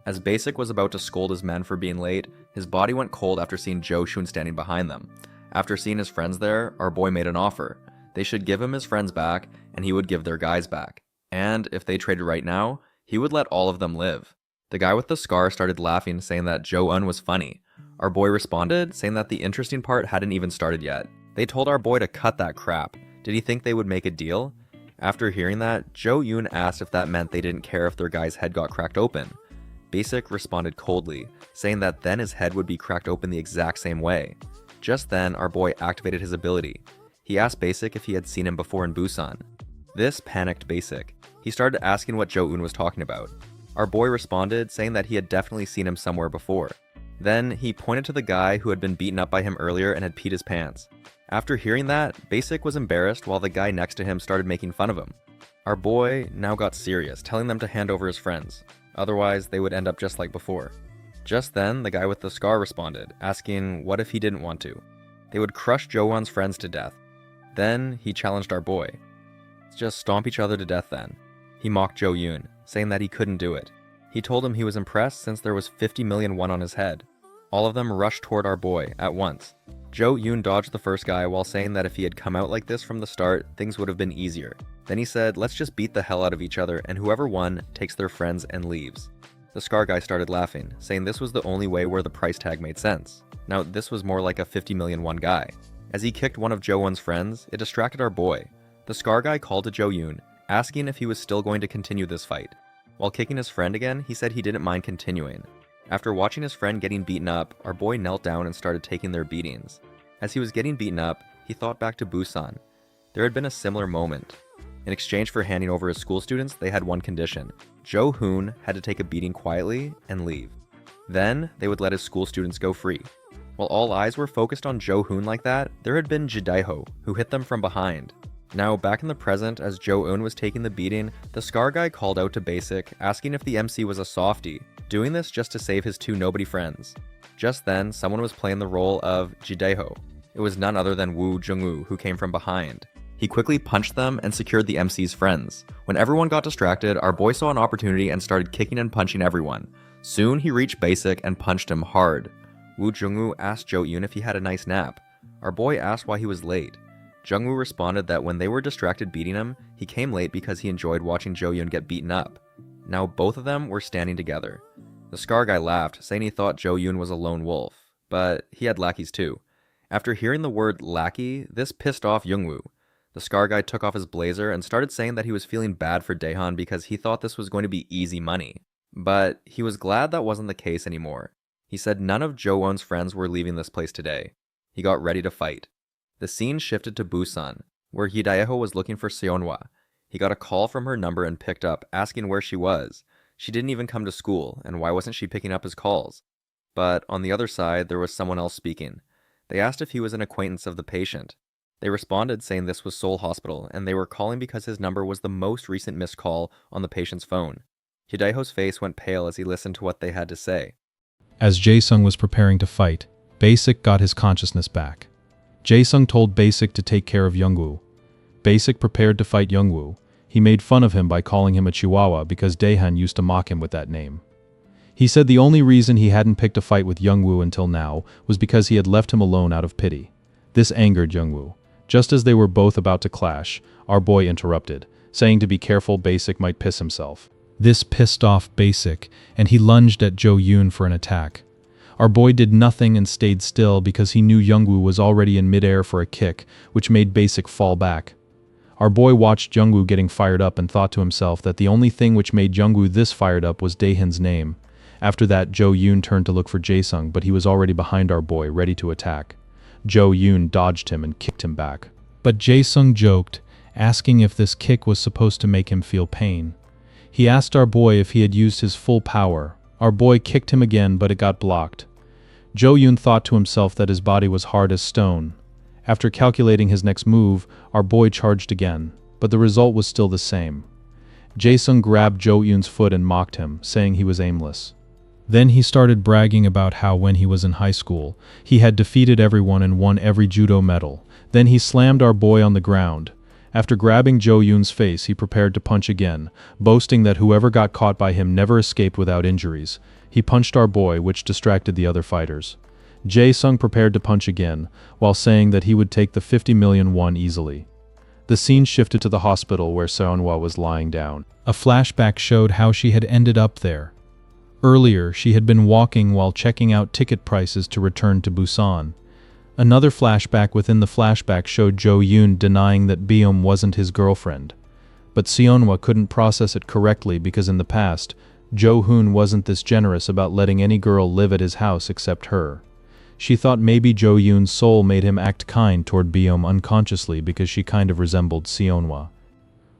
As Basic was about to scold his men for being late, his body went cold after seeing Jo-shun standing behind them. After seeing his friends there, our boy made an offer. They should give him his friends back, and he would give their guys back. And if they traded right now, he would let all of them live. The guy with the scar started laughing, saying that Jo-eun was funny. Our boy responded, saying that the interesting part hadn't even started yet. They told our boy to cut that crap. Did he think they would make a deal? After hearing that, Jo-eun asked if that meant they didn't care if their guy's head got cracked open. Basic responded coldly, saying that then his head would be cracked open the exact same way. Just then, our boy activated his ability. He asked Basic if he had seen him before in Busan. This panicked Basic. He started asking what Jo-eun was talking about. Our boy responded, saying that he had definitely seen him somewhere before. Then, he pointed to the guy who had been beaten up by him earlier and had peed his pants. After hearing that, Basic was embarrassed while the guy next to him started making fun of him. Our boy now got serious, telling them to hand over his friends. Otherwise, they would end up just like before. Just then, the guy with the scar responded, asking what if he didn't want to. They would crush Jo-eun's friends to death. Then, he challenged our boy. Let's just stomp each other to death then. He mocked Jo-eun, saying that he couldn't do it. He told him he was impressed since there was 50 million won on his head. All of them rushed toward our boy at once. Jo-eun dodged the first guy while saying that if he had come out like this from the start, things would have been easier. Then he said, let's just beat the hell out of each other and whoever won takes their friends and leaves. The scar guy started laughing, saying this was the only way where the price tag made sense. Now this was more like a 50 million won guy. As he kicked one of Jo-eun's friends, it distracted our boy. The scar guy called to Jo-eun, asking if he was still going to continue this fight. While kicking his friend again, he said he didn't mind continuing. After watching his friend getting beaten up, our boy knelt down and started taking their beatings. As he was getting beaten up, he thought back to Busan. There had been a similar moment. In exchange for handing over his school students, they had one condition. Jo-hoon had to take a beating quietly and leave. Then, they would let his school students go free. While all eyes were focused on Jo-hoon like that, there had been Jidaiho, who hit them from behind. Now, back in the present, as Jo-eun was taking the beating, the scar guy called out to Basic, asking if the MC was a softie, doing this just to save his two nobody friends. Just then, someone was playing the role of Jidaiho. It was none other than Woo Jung-woo, who came from behind. He quickly punched them and secured the MC's friends. When everyone got distracted, our boy saw an opportunity and started kicking and punching everyone. Soon, he reached Basic and punched him hard. Woo Jung-woo asked Jo-eun if he had a nice nap. Our boy asked why he was late. Jung-woo responded that when they were distracted beating him, he came late because he enjoyed watching Jo-eun get beaten up. Now both of them were standing together. The scar guy laughed, saying he thought Jo-eun was a lone wolf, but he had lackeys too. After hearing the word lackey, this pissed off Jung-woo. The scar guy took off his blazer and started saying that he was feeling bad for Daehan because he thought this was going to be easy money. But he was glad that wasn't the case anymore. He said none of Jo-eun's friends were leaving this place today. He got ready to fight. The scene shifted to Busan, where Hidayako was looking for Seonhwa. He got a call from her number and picked up, asking where she was. She didn't even come to school, and why wasn't she picking up his calls? But on the other side, there was someone else speaking. They asked if he was an acquaintance of the patient. They responded saying this was Seoul Hospital, and they were calling because his number was the most recent missed call on the patient's phone. Hidayho's face went pale as he listened to what they had to say. As Jae-sung was preparing to fight, Basic got his consciousness back. Jae-sung told Basic to take care of Youngwoo. Basic prepared to fight Youngwoo. He made fun of him by calling him a chihuahua because Daehan used to mock him with that name. He said the only reason he hadn't picked a fight with Youngwoo until now was because he had left him alone out of pity. This angered Youngwoo. Just as they were both about to clash, our boy interrupted, saying to be careful Basic might piss himself. This pissed off Basic, and he lunged at Jo-eun for an attack. Our boy did nothing and stayed still because he knew Youngwoo was already in midair for a kick, which made Basic fall back. Our boy watched Youngwoo getting fired up and thought to himself that the only thing which made Youngwoo this fired up was Daehan's name. After that, Jo-eun turned to look for Jae-sung, but he was already behind our boy, ready to attack. Jo-eun dodged him and kicked him back. But Jae-sung joked, asking if this kick was supposed to make him feel pain. He asked our boy if he had used his full power. Our boy kicked him again, but it got blocked. Jo-eun thought to himself that his body was hard as stone. After calculating his next move, our boy charged again, but the result was still the same. Jae-sung grabbed Jo-eun's foot and mocked him, saying he was aimless. Then he started bragging about how when he was in high school, he had defeated everyone and won every judo medal. Then he slammed our boy on the ground. After grabbing Jo-eun's face, he prepared to punch again, boasting that whoever got caught by him never escaped without injuries. He punched our boy, which distracted the other fighters. Jae-sung prepared to punch again, while saying that he would take the 50 million won easily. The scene shifted to the hospital where Seonhwa was lying down. A flashback showed how she had ended up there. Earlier, she had been walking while checking out ticket prices to return to Busan. Another flashback within the flashback showed Jo Yoon denying that Beom wasn't his girlfriend. But Seonhwa couldn't process it correctly because in the past, Jo Hoon wasn't this generous about letting any girl live at his house except her. She thought maybe Jo Yoon's soul made him act kind toward Beom unconsciously because she kind of resembled Seonhwa.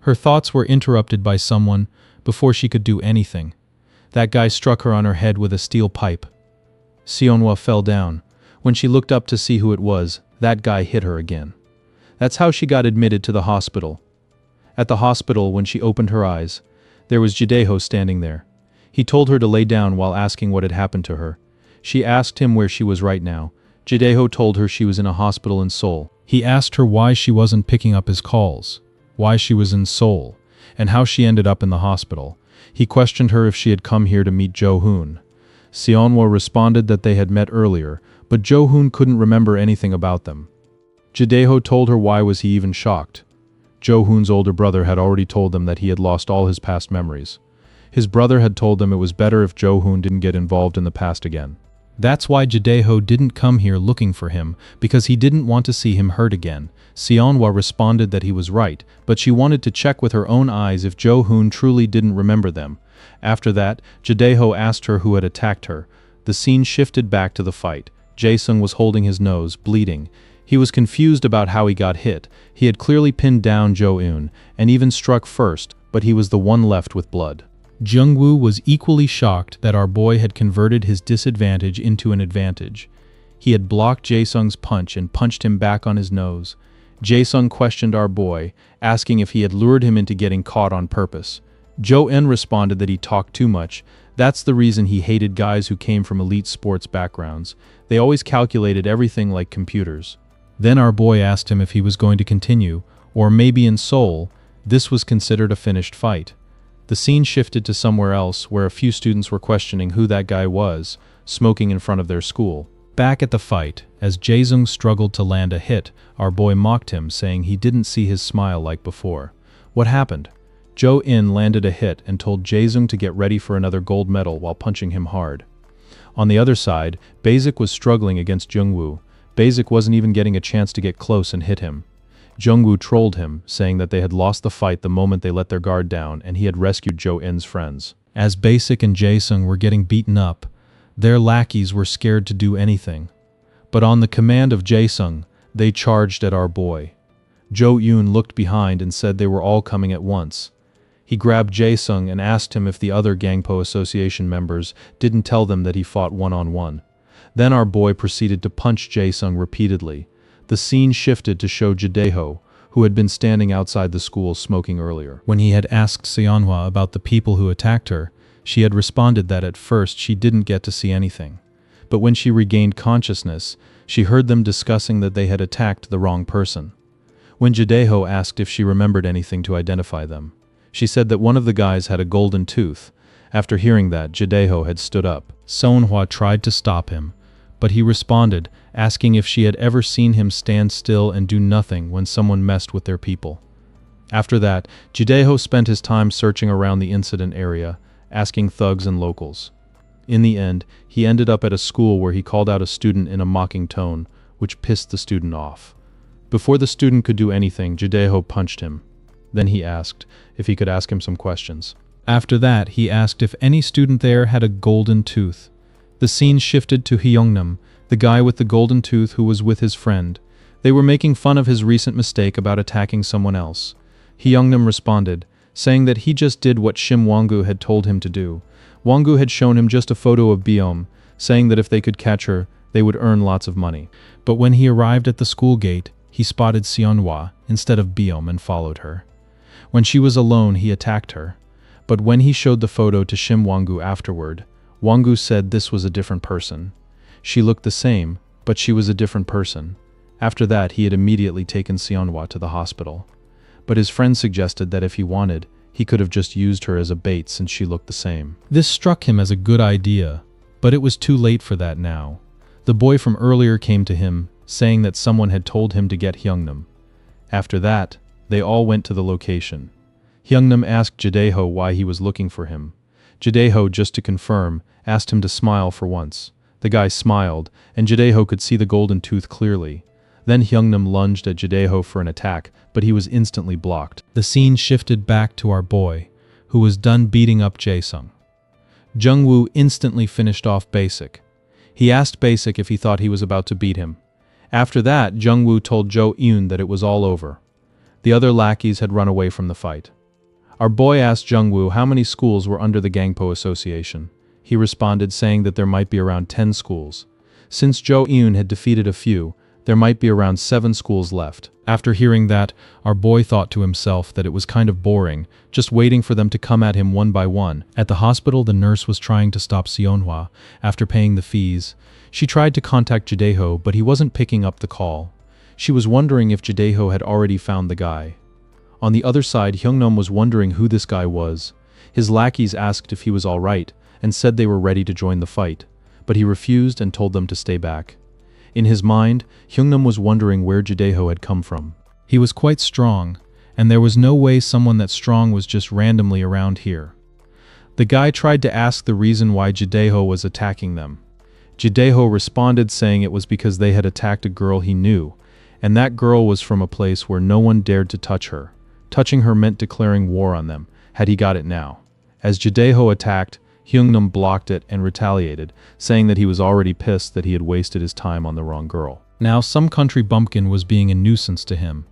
Her thoughts were interrupted by someone before she could do anything. That guy struck her on her head with a steel pipe. Seonhwa fell down. When she looked up to see who it was, that guy hit her again. That's how she got admitted to the hospital. At the hospital, when she opened her eyes, there was Jaedae standing there. He told her to lay down while asking what had happened to her. She asked him where she was right now. Jaedae told her she was in a hospital in Seoul. He asked her why she wasn't picking up his calls, why she was in Seoul, and how she ended up in the hospital. He questioned her if she had come here to meet Jo Hoon. Seonhwa responded that they had met earlier, but Jo Hoon couldn't remember anything about them. Jaedae told her why was he even shocked. Jo Hoon's older brother had already told them that he had lost all his past memories. His brother had told them it was better if Jo Hoon didn't get involved in the past again. That's why Jaedae didn't come here looking for him, because he didn't want to see him hurt again. Seonhwa responded that he was right, but she wanted to check with her own eyes if Jo Hoon truly didn't remember them. After that, Jaedae asked her who had attacked her. The scene shifted back to the fight. Jae-sung was holding his nose, bleeding. He was confused about how he got hit. He had clearly pinned down Jo Eun, and even struck first, but he was the one left with blood. Jung-woo was equally shocked that our boy had converted his disadvantage into an advantage. He had blocked Jae-sung's punch and punched him back on his nose. Jae-sung questioned our boy, asking if he had lured him into getting caught on purpose. Jo-eun responded that he talked too much. That's the reason he hated guys who came from elite sports backgrounds. They always calculated everything like computers. Then our boy asked him if he was going to continue, or maybe in Seoul. This was considered a finished fight. The scene shifted to somewhere else where a few students were questioning who that guy was, smoking in front of their school. Back at the fight, as Jae-sung struggled to land a hit, our boy mocked him, saying he didn't see his smile like before. What happened? Jo-in landed a hit and told Jae-sung to get ready for another gold medal while punching him hard. On the other side, Basic was struggling against Jung-woo. Basic wasn't even getting a chance to get close and hit him. Jung-woo trolled him, saying that they had lost the fight the moment they let their guard down and he had rescued Jo-in's friends. As Basic and Jae-sung were getting beaten up, their lackeys were scared to do anything. But on the command of Jae-sung, they charged at our boy. Jo Yoon looked behind and said they were all coming at once. He grabbed Jae-sung and asked him if the other Gangpo Association members didn't tell them that he fought one-on-one. Then our boy proceeded to punch Jae-sung repeatedly. The scene shifted to show Jaedae, who had been standing outside the school smoking earlier. When he had asked Seonhwa about the people who attacked her, she had responded that at first she didn't get to see anything. But when she regained consciousness, she heard them discussing that they had attacked the wrong person. When Jaedae asked if she remembered anything to identify them, she said that one of the guys had a golden tooth. After hearing that, Jaedae had stood up. Seonhwa tried to stop him, but he responded, asking if she had ever seen him stand still and do nothing when someone messed with their people. After that, Jaedae spent his time searching around the incident area, asking thugs and locals. In the end, he ended up at a school where he called out a student in a mocking tone, which pissed the student off. Before the student could do anything, Jaedae punched him. Then he asked if he could ask him some questions. After that, he asked if any student there had a golden tooth. The scene shifted to Hyungnam, the guy with the golden tooth who was with his friend. They were making fun of his recent mistake about attacking someone else. Hyungnam responded, saying that he just did what Shim Wongu had told him to do. Wongu had shown him just a photo of Beom, saying that if they could catch her, they would earn lots of money. But when he arrived at the school gate, he spotted Seonhwa instead of Beom and followed her. When she was alone, he attacked her. But when he showed the photo to Shim Wongu afterward, Wongu said this was a different person. She looked the same, but she was a different person. After that, he had immediately taken Seonhwa to the hospital. But his friend suggested that if he wanted, he could have just used her as a bait since she looked the same. This struck him as a good idea, but it was too late for that now. The boy from earlier came to him, saying that someone had told him to get Hyungnam. After that, they all went to the location. Hyungnam asked Jaedae why he was looking for him. Jideho, just to confirm, asked him to smile for once. The guy smiled, and Jideho could see the golden tooth clearly. Then Hyungnam lunged at Jideho for an attack, but he was instantly blocked. The scene shifted back to our boy, who was done beating up Jae-sung. Jungwoo instantly finished off Basic. He asked Basic if he thought he was about to beat him. After that, Jungwoo told Jo-eun that it was all over. The other lackeys had run away from the fight. Our boy asked Jungwoo how many schools were under the Gangpo Association. He responded saying that there might be around 10 schools. Since Jo-eun had defeated a few, there might be around 7 schools left. After hearing that, our boy thought to himself that it was kind of boring, just waiting for them to come at him one by one. At the hospital, the nurse was trying to stop Seonhwa after paying the fees. She tried to contact Jideho, but he wasn't picking up the call. She was wondering if Jideho had already found the guy. On the other side, Hyungnam was wondering who this guy was. His lackeys asked if he was all right, and said they were ready to join the fight, but he refused and told them to stay back. In his mind, Hyungnam was wondering where Jideho had come from. He was quite strong, and there was no way someone that strong was just randomly around here. The guy tried to ask the reason why Jideho was attacking them. Jideho responded saying it was because they had attacked a girl he knew, and that girl was from a place where no one dared to touch her. Touching her meant declaring war on them, had he got it now. As Jideho attacked, Hyungnam blocked it and retaliated, saying that he was already pissed that he had wasted his time on the wrong girl. Now some country bumpkin was being a nuisance to him.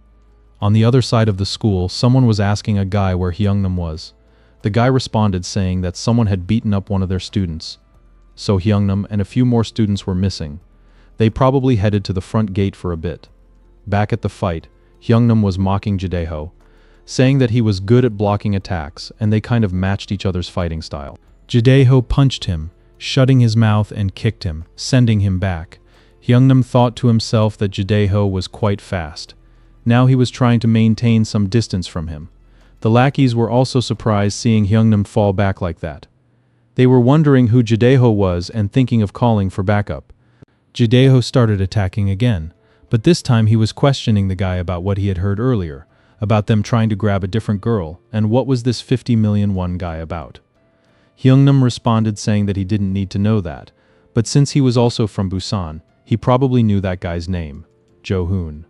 On the other side of the school, someone was asking a guy where Hyungnam was. The guy responded saying that someone had beaten up one of their students. So Hyungnam and a few more students were missing. They probably headed to the front gate for a bit. Back at the fight, Hyungnam was mocking Jideho, saying that he was good at blocking attacks, and they kind of matched each other's fighting style. Jideho punched him, shutting his mouth, and kicked him, sending him back. Hyungnam thought to himself that Jideho was quite fast. Now he was trying to maintain some distance from him. The lackeys were also surprised seeing Hyungnam fall back like that. They were wondering who Jideho was and thinking of calling for backup. Jideho started attacking again, but this time he was questioning the guy about what he had heard earlier, about them trying to grab a different girl, and what was this 50 million won guy about. Hyungnam responded saying that he didn't need to know that, but since he was also from Busan, he probably knew that guy's name, Jo-hoon.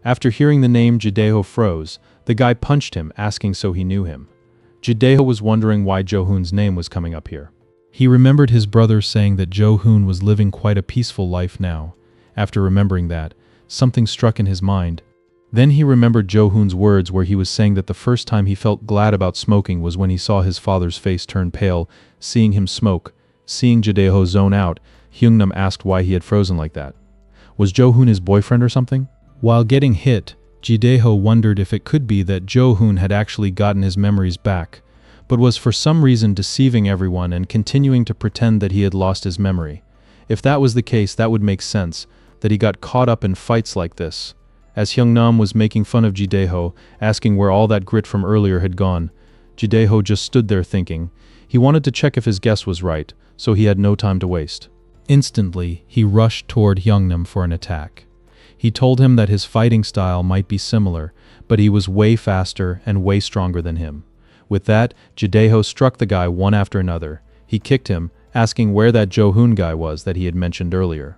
After hearing the name, Jideho froze. The guy punched him, asking so he knew him. Jideho was wondering why Jo-hoon's name was coming up here. He remembered his brother saying that Jo-hoon was living quite a peaceful life now. After remembering that, something struck in his mind. Then he remembered Jo-hoon's words where he was saying that the first time he felt glad about smoking was when he saw his father's face turn pale, seeing him smoke. Seeing Jideho zone out, Hyungnam asked why he had frozen like that. Was Jo-hoon his boyfriend or something? While getting hit, Jideho wondered if it could be that Jo-hoon had actually gotten his memories back, but was for some reason deceiving everyone and continuing to pretend that he had lost his memory. If that was the case, that would make sense, that he got caught up in fights like this. As Hyungnam was making fun of Jideho, asking where all that grit from earlier had gone, Jideho just stood there thinking. He wanted to check if his guess was right, so he had no time to waste. Instantly, he rushed toward Hyungnam for an attack. He told him that his fighting style might be similar, but he was way faster and way stronger than him. With that, Jideho struck the guy one after another. He kicked him, asking where that Jo-hoon guy was that he had mentioned earlier.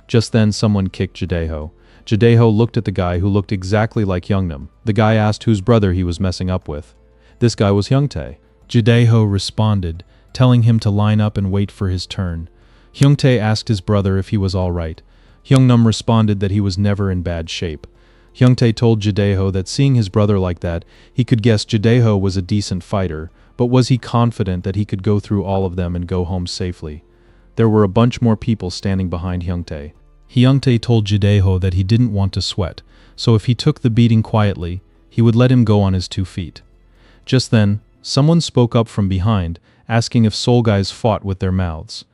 Just then, someone kicked Jideho. Jideho looked at the guy who looked exactly like Hyungnam. The guy asked whose brother he was messing up with. This guy was Hyungtae. Jideho responded, telling him to line up and wait for his turn. Hyungtae asked his brother if he was all right. Hyungnam responded that he was never in bad shape. Hyungtae told Jideho that seeing his brother like that, he could guess Jideho was a decent fighter, but was he confident that he could go through all of them and go home safely? There were a bunch more people standing behind Hyungtae. Hyungtae told Jideho that he didn't want to sweat, so if he took the beating quietly, he would let him go on his 2 feet. Just then, someone spoke up from behind, asking if soul guys fought with their mouths.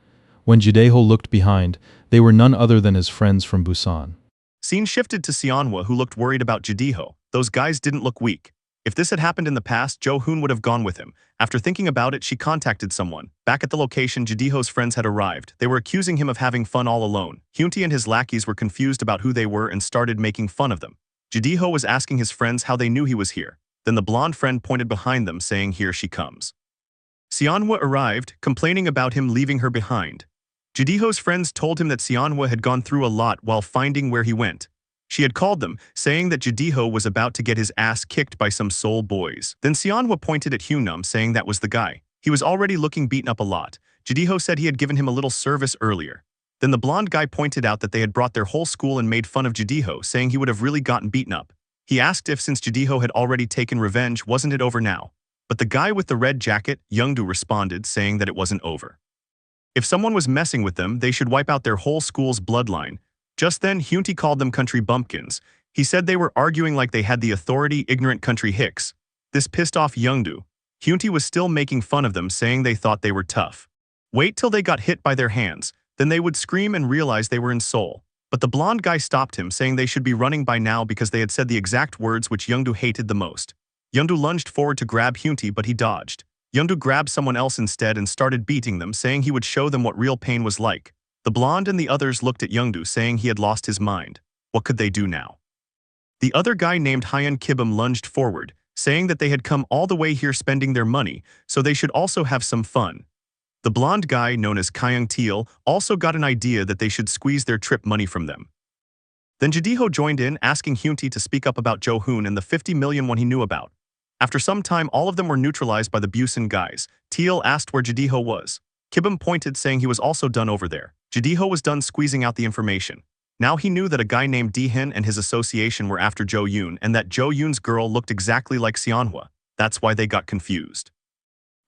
When Jideho looked behind, they were none other than his friends from Busan. Scene shifted to Seonhwa, who looked worried about Jideho. Those guys didn't look weak. If this had happened in the past, Jo-hoon would have gone with him. After thinking about it, she contacted someone. Back at the location, Jideho's friends had arrived. They were accusing him of having fun all alone. Hyuntae and his lackeys were confused about who they were and started making fun of them. Jideho was asking his friends how they knew he was here. Then the blonde friend pointed behind them, saying, "Here she comes." Seonhwa arrived, complaining about him leaving her behind. Jidiho's friends told him that Seonhwa had gone through a lot while finding where he went. She had called them, saying that Jidiho was about to get his ass kicked by some soul boys. Then Seonhwa pointed at Hyunam, saying that was the guy. He was already looking beaten up a lot. Jidiho said he had given him a little service earlier. Then the blonde guy pointed out that they had brought their whole school and made fun of Jidiho, saying he would have really gotten beaten up. He asked if since Jidiho had already taken revenge, wasn't it over now? But the guy with the red jacket, Youngdu, responded, saying that it wasn't over. If someone was messing with them, they should wipe out their whole school's bloodline. Just then, Hyunti called them country bumpkins. He said they were arguing like they had the authority, ignorant country hicks. This pissed off Youngdu. Hyunti was still making fun of them, saying they thought they were tough. Wait till they got hit by their hands, then they would scream and realize they were in Seoul. But the blonde guy stopped him, saying they should be running by now because they had said the exact words which Youngdu hated the most. Youngdu lunged forward to grab Hyunti, but he dodged. Youngdu grabbed someone else instead and started beating them, saying he would show them what real pain was like. The blonde and the others looked at Youngdu, saying he had lost his mind. What could they do now? The other guy named Hyun Kibum lunged forward, saying that they had come all the way here spending their money, so they should also have some fun. The blonde guy, known as Kyung Teal, also got an idea that they should squeeze their trip money from them. Then Jidiho joined in, asking Hyunti to speak up about Jo Hoon and the 50 million won he knew about. After some time, all of them were neutralized by the Busan guys. Teal asked where Jidiho was. Kibum pointed, saying he was also done over there. Jidiho was done squeezing out the information. Now he knew that a guy named Dehin and his association were after Jo Yoon, and that Jo Yoon's girl looked exactly like Seonhwa. That's why they got confused.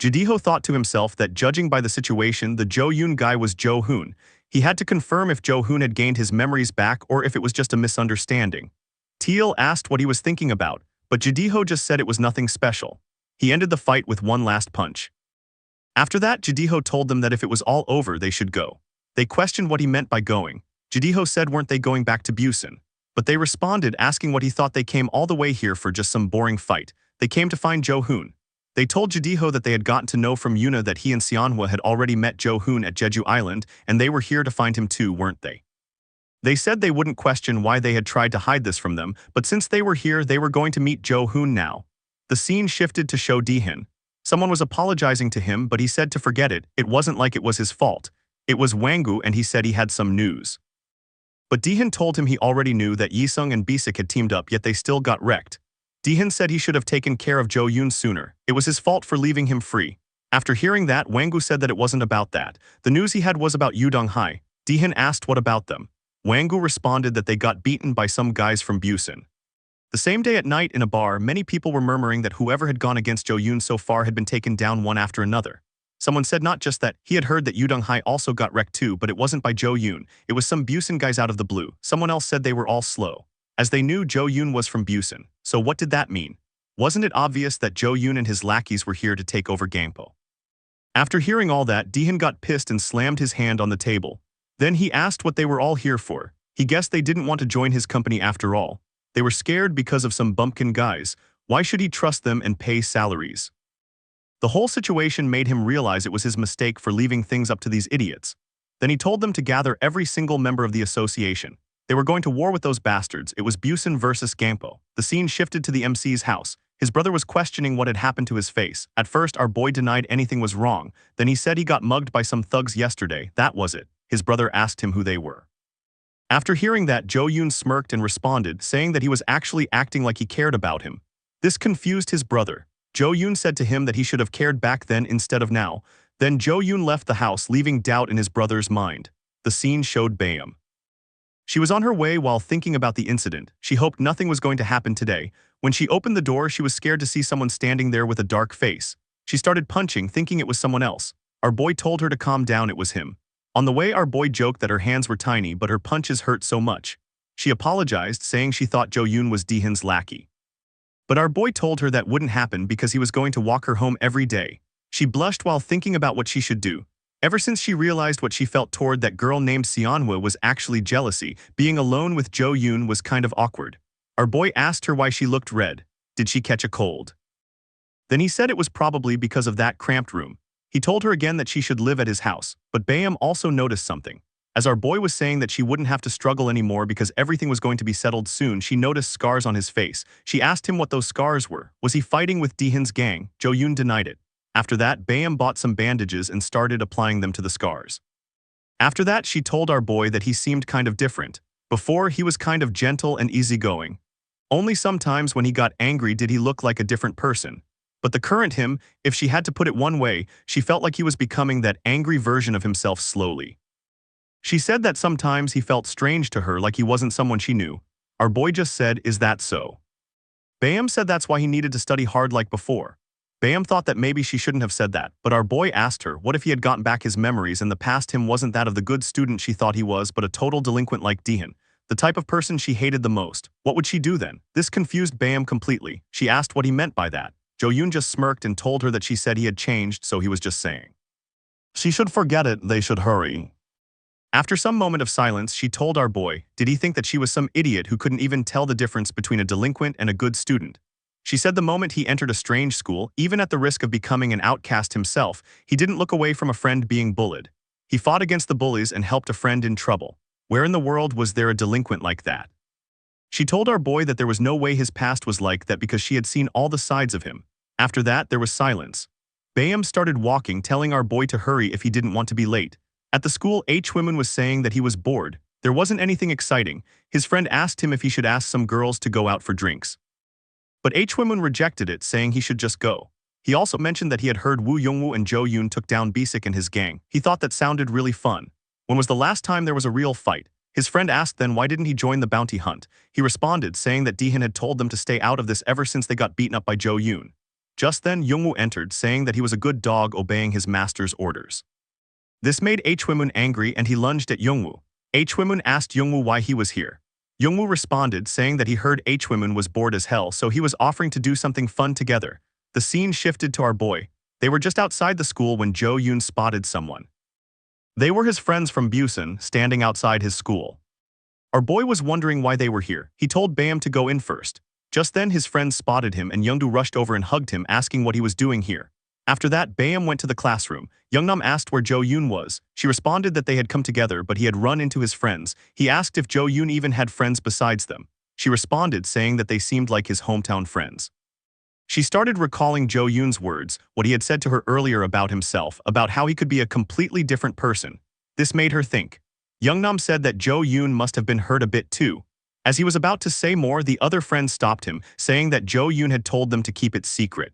Jidiho thought to himself that judging by the situation, the Jo Yoon guy was Jo Hoon. He had to confirm if Jo Hoon had gained his memories back or if it was just a misunderstanding. Teal asked what he was thinking about, but Jidiho just said it was nothing special. He ended the fight with one last punch. After that, Jidiho told them that if it was all over, they should go. They questioned what he meant by going. Jidiho said weren't they going back to Busan? But they responded asking what he thought they came all the way here for, just some boring fight. They came to find Jo Hoon. They told Jidiho that they had gotten to know from Yuna that he and Seonhwa had already met Jo Hoon at Jeju Island, and they were here to find him too, weren't they? They said they wouldn't question why they had tried to hide this from them, but since they were here, they were going to meet Jo Hoon now. The scene shifted to show Dehin. Someone was apologizing to him, but he said to forget it. It wasn't like it was his fault. It was Wangu, and he said he had some news. But Dehin told him he already knew that Yisung and Bisik had teamed up, yet they still got wrecked. Dehin said he should have taken care of Jo Yoon sooner. It was his fault for leaving him free. After hearing that, Wangu said that it wasn't about that. The news he had was about Yudong Hai. Dehin asked what about them. Wangu responded that they got beaten by some guys from Busan. The same day at night in a bar, many people were murmuring that whoever had gone against Jo Yoon so far had been taken down one after another. Someone said not just that, he had heard that Yudong Hai also got wrecked too, but it wasn't by Jo Yoon. It was some Busan guys out of the blue. Someone else said they were all slow, as they knew Jo Yoon was from Busan. So what did that mean? Wasn't it obvious that Jo Yoon and his lackeys were here to take over Gangpo? After hearing all that, Dehin got pissed and slammed his hand on the table. Then he asked what they were all here for. He guessed they didn't want to join his company after all. They were scared because of some bumpkin guys. Why should he trust them and pay salaries? The whole situation made him realize it was his mistake for leaving things up to these idiots. Then he told them to gather every single member of the association. They were going to war with those bastards. It was Busan versus Gangpo. The scene shifted to the MC's house. His brother was questioning what had happened to his face. At first, our boy denied anything was wrong. Then he said he got mugged by some thugs yesterday. That was it. His brother asked him who they were. After hearing that, Jo Yoon smirked and responded, saying that he was actually acting like he cared about him. This confused his brother. Jo Yoon said to him that he should have cared back then instead of now. Then Jo Yoon left the house, leaving doubt in his brother's mind. The scene showed Bayam. She was on her way while thinking about the incident. She hoped nothing was going to happen today. When she opened the door, she was scared to see someone standing there with a dark face. She started punching, thinking it was someone else. Our boy told her to calm down, it was him. On the way, our boy joked that her hands were tiny, but her punches hurt so much. She apologized, saying she thought Jo Yoon was Dehin's lackey. But our boy told her that wouldn't happen because he was going to walk her home every day. She blushed while thinking about what she should do. Ever since she realized what she felt toward that girl named Seonhwa was actually jealousy, being alone with Jo Yoon was kind of awkward. Our boy asked her why she looked red. Did she catch a cold? Then he said it was probably because of that cramped room. He told her again that she should live at his house, but Bayam also noticed something. As our boy was saying that she wouldn't have to struggle anymore because everything was going to be settled soon, she noticed scars on his face. She asked him what those scars were. Was he fighting with Dehin's gang? Jo Yoon denied it. After that, Bayam bought some bandages and started applying them to the scars. After that, she told our boy that he seemed kind of different. Before, he was kind of gentle and easygoing. Only sometimes when he got angry did he look like a different person. But the current him, if she had to put it one way, she felt like he was becoming that angry version of himself slowly. She said that sometimes he felt strange to her, like he wasn't someone she knew. Our boy just said, "Is that so?" Bayam said that's why he needed to study hard like before. Bayam thought that maybe she shouldn't have said that, but our boy asked her what if he had gotten back his memories and the past him wasn't that of the good student she thought he was, but a total delinquent like Dehan, the type of person she hated the most. What would she do then? This confused Bayam completely. She asked what he meant by that. Jo-yoon just smirked and told her that she said he had changed, so he was just saying, "She should forget it, they should hurry." After some moment of silence, she told our boy, did he think that she was some idiot who couldn't even tell the difference between a delinquent and a good student? She said the moment he entered a strange school, even at the risk of becoming an outcast himself, he didn't look away from a friend being bullied. He fought against the bullies and helped a friend in trouble. Where in the world was there a delinquent like that? She told our boy that there was no way his past was like that because she had seen all the sides of him. After that, there was silence. Bayam started walking, telling our boy to hurry if he didn't want to be late. At the school, H-woman was saying that he was bored. There wasn't anything exciting. His friend asked him if he should ask some girls to go out for drinks. But H-woman rejected it, saying he should just go. He also mentioned that he had heard Woo Youngwoo and Jo Yoon took down Bisik and his gang. He thought that sounded really fun. When was the last time there was a real fight? His friend asked then why didn't he join the bounty hunt. He responded, saying that Dehan had told them to stay out of this ever since they got beaten up by Jo Yoon. Just then, Youngwoo entered, saying that he was a good dog obeying his master's orders. This made H-woman angry and he lunged at Youngwoo. H-woman asked Youngwoo why he was here. Youngwoo responded, saying that he heard H-woman was bored as hell, so he was offering to do something fun together. The scene shifted to our boy. They were just outside the school when Jo Yoon spotted someone. They were his friends from Busan, standing outside his school. Our boy was wondering why they were here. He told Bayam to go in first. Just then his friends spotted him and Youngdoo rushed over and hugged him, asking what he was doing here. After that, Bayam went to the classroom. Youngnam asked where Jo Yoon was. She responded that they had come together, but he had run into his friends. He asked if Jo Yoon even had friends besides them. She responded, saying that they seemed like his hometown friends. She started recalling Jo Yoon's words, what he had said to her earlier about himself, about how he could be a completely different person. This made her think. Youngnam said that Jo Yoon must have been hurt a bit too. As he was about to say more, the other friend stopped him, saying that Jo Yoon had told them to keep it secret.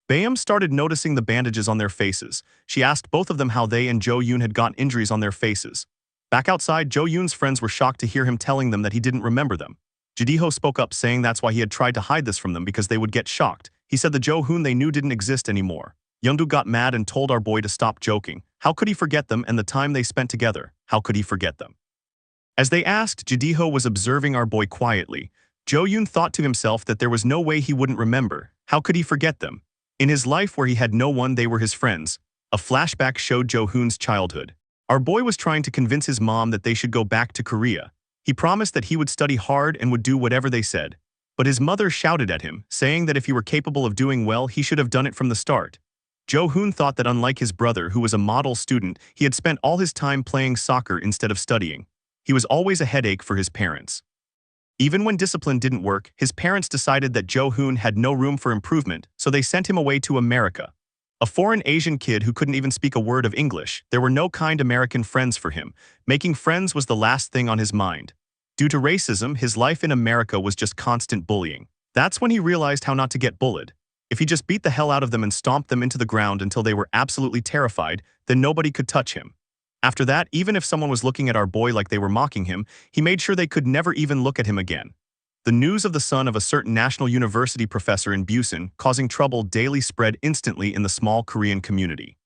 Bayam started noticing the bandages on their faces. She asked both of them how they and Jo Yoon had gotten injuries on their faces. Back outside, Jo Yoon's friends were shocked to hear him telling them that he didn't remember them. Jideho spoke up, saying that's why he had tried to hide this from them because they would get shocked. He said the Jo Hoon they knew didn't exist anymore. Youngdoo got mad and told our boy to stop joking. How could he forget them and the time they spent together? How could he forget them? As they asked, Jideho was observing our boy quietly. Jo Yoon thought to himself that there was no way he wouldn't remember. How could he forget them? In his life where he had no one, they were his friends. A flashback showed Jo Hoon's childhood. Our boy was trying to convince his mom that they should go back to Korea. He promised that he would study hard and would do whatever they said. But his mother shouted at him, saying that if he were capable of doing well, he should have done it from the start. Jo Hoon thought that unlike his brother, who was a model student, he had spent all his time playing soccer instead of studying. He was always a headache for his parents. Even when discipline didn't work, his parents decided that Jo Hoon had no room for improvement, so they sent him away to America. A foreign Asian kid who couldn't even speak a word of English, there were no kind American friends for him. Making friends was the last thing on his mind. Due to racism, his life in America was just constant bullying. That's when he realized how not to get bullied. If he just beat the hell out of them and stomped them into the ground until they were absolutely terrified, then nobody could touch him. After that, even if someone was looking at our boy like they were mocking him, he made sure they could never even look at him again. The news of the son of a certain national university professor in Busan causing trouble daily spread instantly in the small Korean community.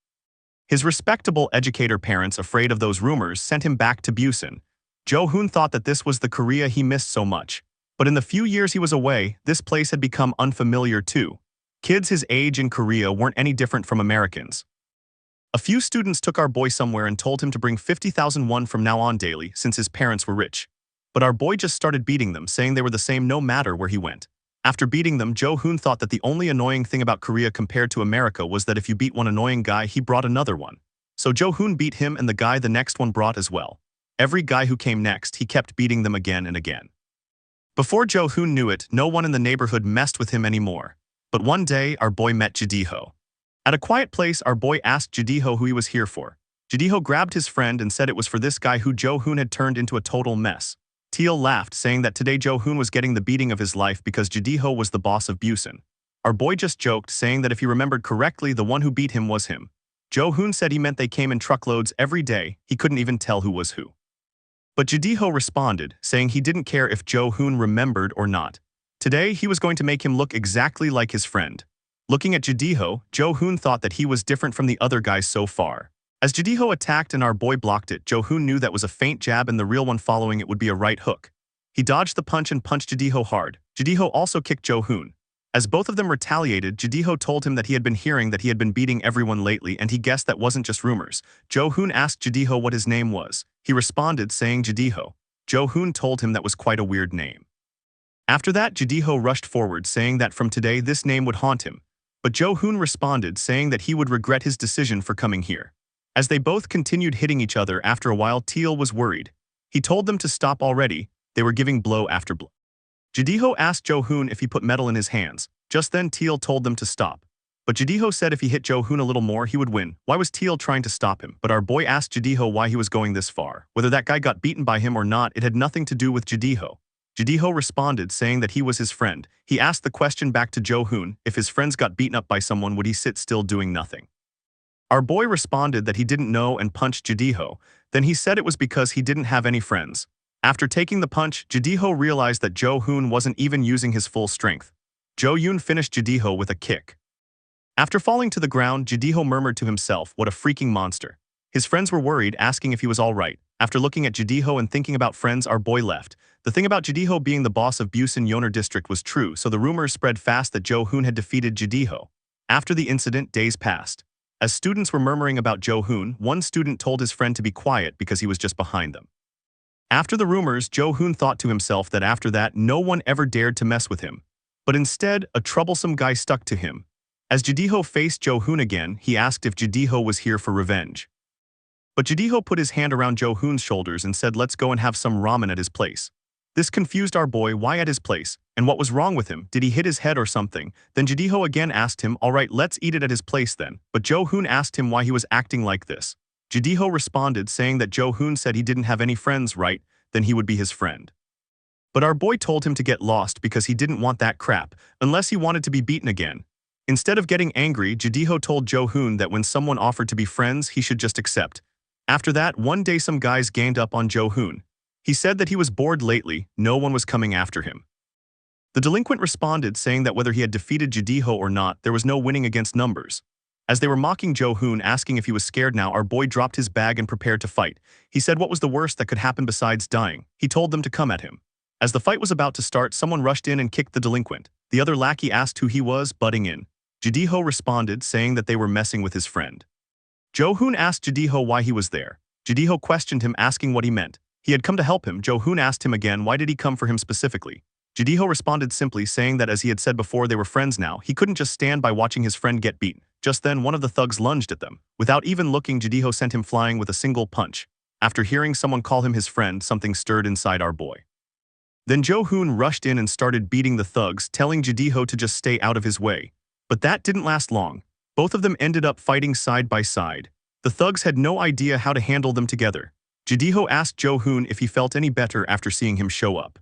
His respectable educator parents, afraid of those rumors, sent him back to Busan. Jo Hoon thought that this was the Korea he missed so much. But in the few years he was away, this place had become unfamiliar too. Kids his age in Korea weren't any different from Americans. A few students took our boy somewhere and told him to bring 50,000 won from now on daily since his parents were rich. But our boy just started beating them, saying they were the same no matter where he went. After beating them, Jo Hoon thought that the only annoying thing about Korea compared to America was that if you beat one annoying guy, he brought another one. So Jo Hoon beat him and the guy the next one brought as well. Every guy who came next, he kept beating them again and again. Before Jo Hoon knew it, no one in the neighborhood messed with him anymore. But one day, our boy met Jideho. At a quiet place, our boy asked Jidiho who he was here for. Jidiho grabbed his friend and said it was for this guy who Jo-hoon had turned into a total mess. Teal laughed, saying that today Jo-hoon was getting the beating of his life because Jidiho was the boss of Busan. Our boy just joked, saying that if he remembered correctly, the one who beat him was him. Jo-hoon said he meant they came in truckloads every day, he couldn't even tell who was who. But Jidiho responded, saying he didn't care if Jo-hoon remembered or not. Today, he was going to make him look exactly like his friend. Looking at Jidiho, Jo-hoon thought that he was different from the other guys so far. As Jidiho attacked and our boy blocked it, Jo-hoon knew that was a feint jab and the real one following it would be a right hook. He dodged the punch and punched Jidiho hard. Jidiho also kicked Jo-hoon. As both of them retaliated, Jidiho told him that he had been hearing that he had been beating everyone lately and he guessed that wasn't just rumors. Jo-hoon asked Jidiho what his name was. He responded saying Jidiho. Jo-hoon told him that was quite a weird name. After that, Jidiho rushed forward saying that from today this name would haunt him. But Jo-hoon responded saying that he would regret his decision for coming here. As they both continued hitting each other, after a while Teal was worried. He told them to stop already. They were giving blow after blow. Jidiho asked Jo-hoon if he put metal in his hands. Just then Teal told them to stop. But Jidiho said if he hit Jo-hoon a little more he would win. Why was Teal trying to stop him? But our boy asked Jidiho why he was going this far. Whether that guy got beaten by him or not, it had nothing to do with Jidiho. Jidiho responded saying that he was his friend. He asked the question back to Jo-hoon, if his friends got beaten up by someone would he sit still doing nothing? Our boy responded that he didn't know and punched Jidiho. Then he said it was because he didn't have any friends. After taking the punch, Jidiho realized that Jo-hoon wasn't even using his full strength. Jo-hoon finished Jidiho with a kick. After falling to the ground, Jidiho murmured to himself, what a freaking monster. His friends were worried, asking if he was alright. After looking at Jidiho and thinking about friends, our boy left. The thing about Jidiho being the boss of Busan Yeoner District was true, so the rumors spread fast that Jo-hoon had defeated Jidiho. After the incident, days passed. As students were murmuring about Jo-hoon, one student told his friend to be quiet because he was just behind them. After the rumors, Jo-hoon thought to himself that after that, no one ever dared to mess with him. But instead, a troublesome guy stuck to him. As Jidiho faced Jo-hoon again, he asked if Jidiho was here for revenge. But Jidiho put his hand around Jo-hoon's shoulders and said let's go and have some ramen at his place. This confused our boy, why at his place, and what was wrong with him, did he hit his head or something? Then Jidiho again asked him, alright let's eat it at his place then, but Jo-hoon asked him why he was acting like this. Jidiho responded saying that Jo-hoon said he didn't have any friends, right, then he would be his friend. But our boy told him to get lost because he didn't want that crap, unless he wanted to be beaten again. Instead of getting angry, Jidiho told Jo-hoon that when someone offered to be friends, he should just accept. After that, one day some guys ganged up on Jo-hoon. He said that he was bored lately, no one was coming after him. The delinquent responded saying that whether he had defeated Jidiho or not, there was no winning against numbers. As they were mocking Jo-hoon, asking if he was scared now, our boy dropped his bag and prepared to fight. He said what was the worst that could happen besides dying. He told them to come at him. As the fight was about to start, someone rushed in and kicked the delinquent. The other lackey asked who he was, butting in. Jidiho responded saying that they were messing with his friend. Jo-hoon asked Jidiho why he was there. Jidiho questioned him, asking what he meant. He had come to help him. Jo-hoon asked him again why did he come for him specifically. Jidiho responded simply saying that as he had said before they were friends now, he couldn't just stand by watching his friend get beaten. Just then one of the thugs lunged at them. Without even looking, Jidiho sent him flying with a single punch. After hearing someone call him his friend, something stirred inside our boy. Then Jo-hoon rushed in and started beating the thugs, telling Jidiho to just stay out of his way. But that didn't last long. Both of them ended up fighting side by side. The thugs had no idea how to handle them together. Jidiho asked Jo-hoon if he felt any better after seeing him show up.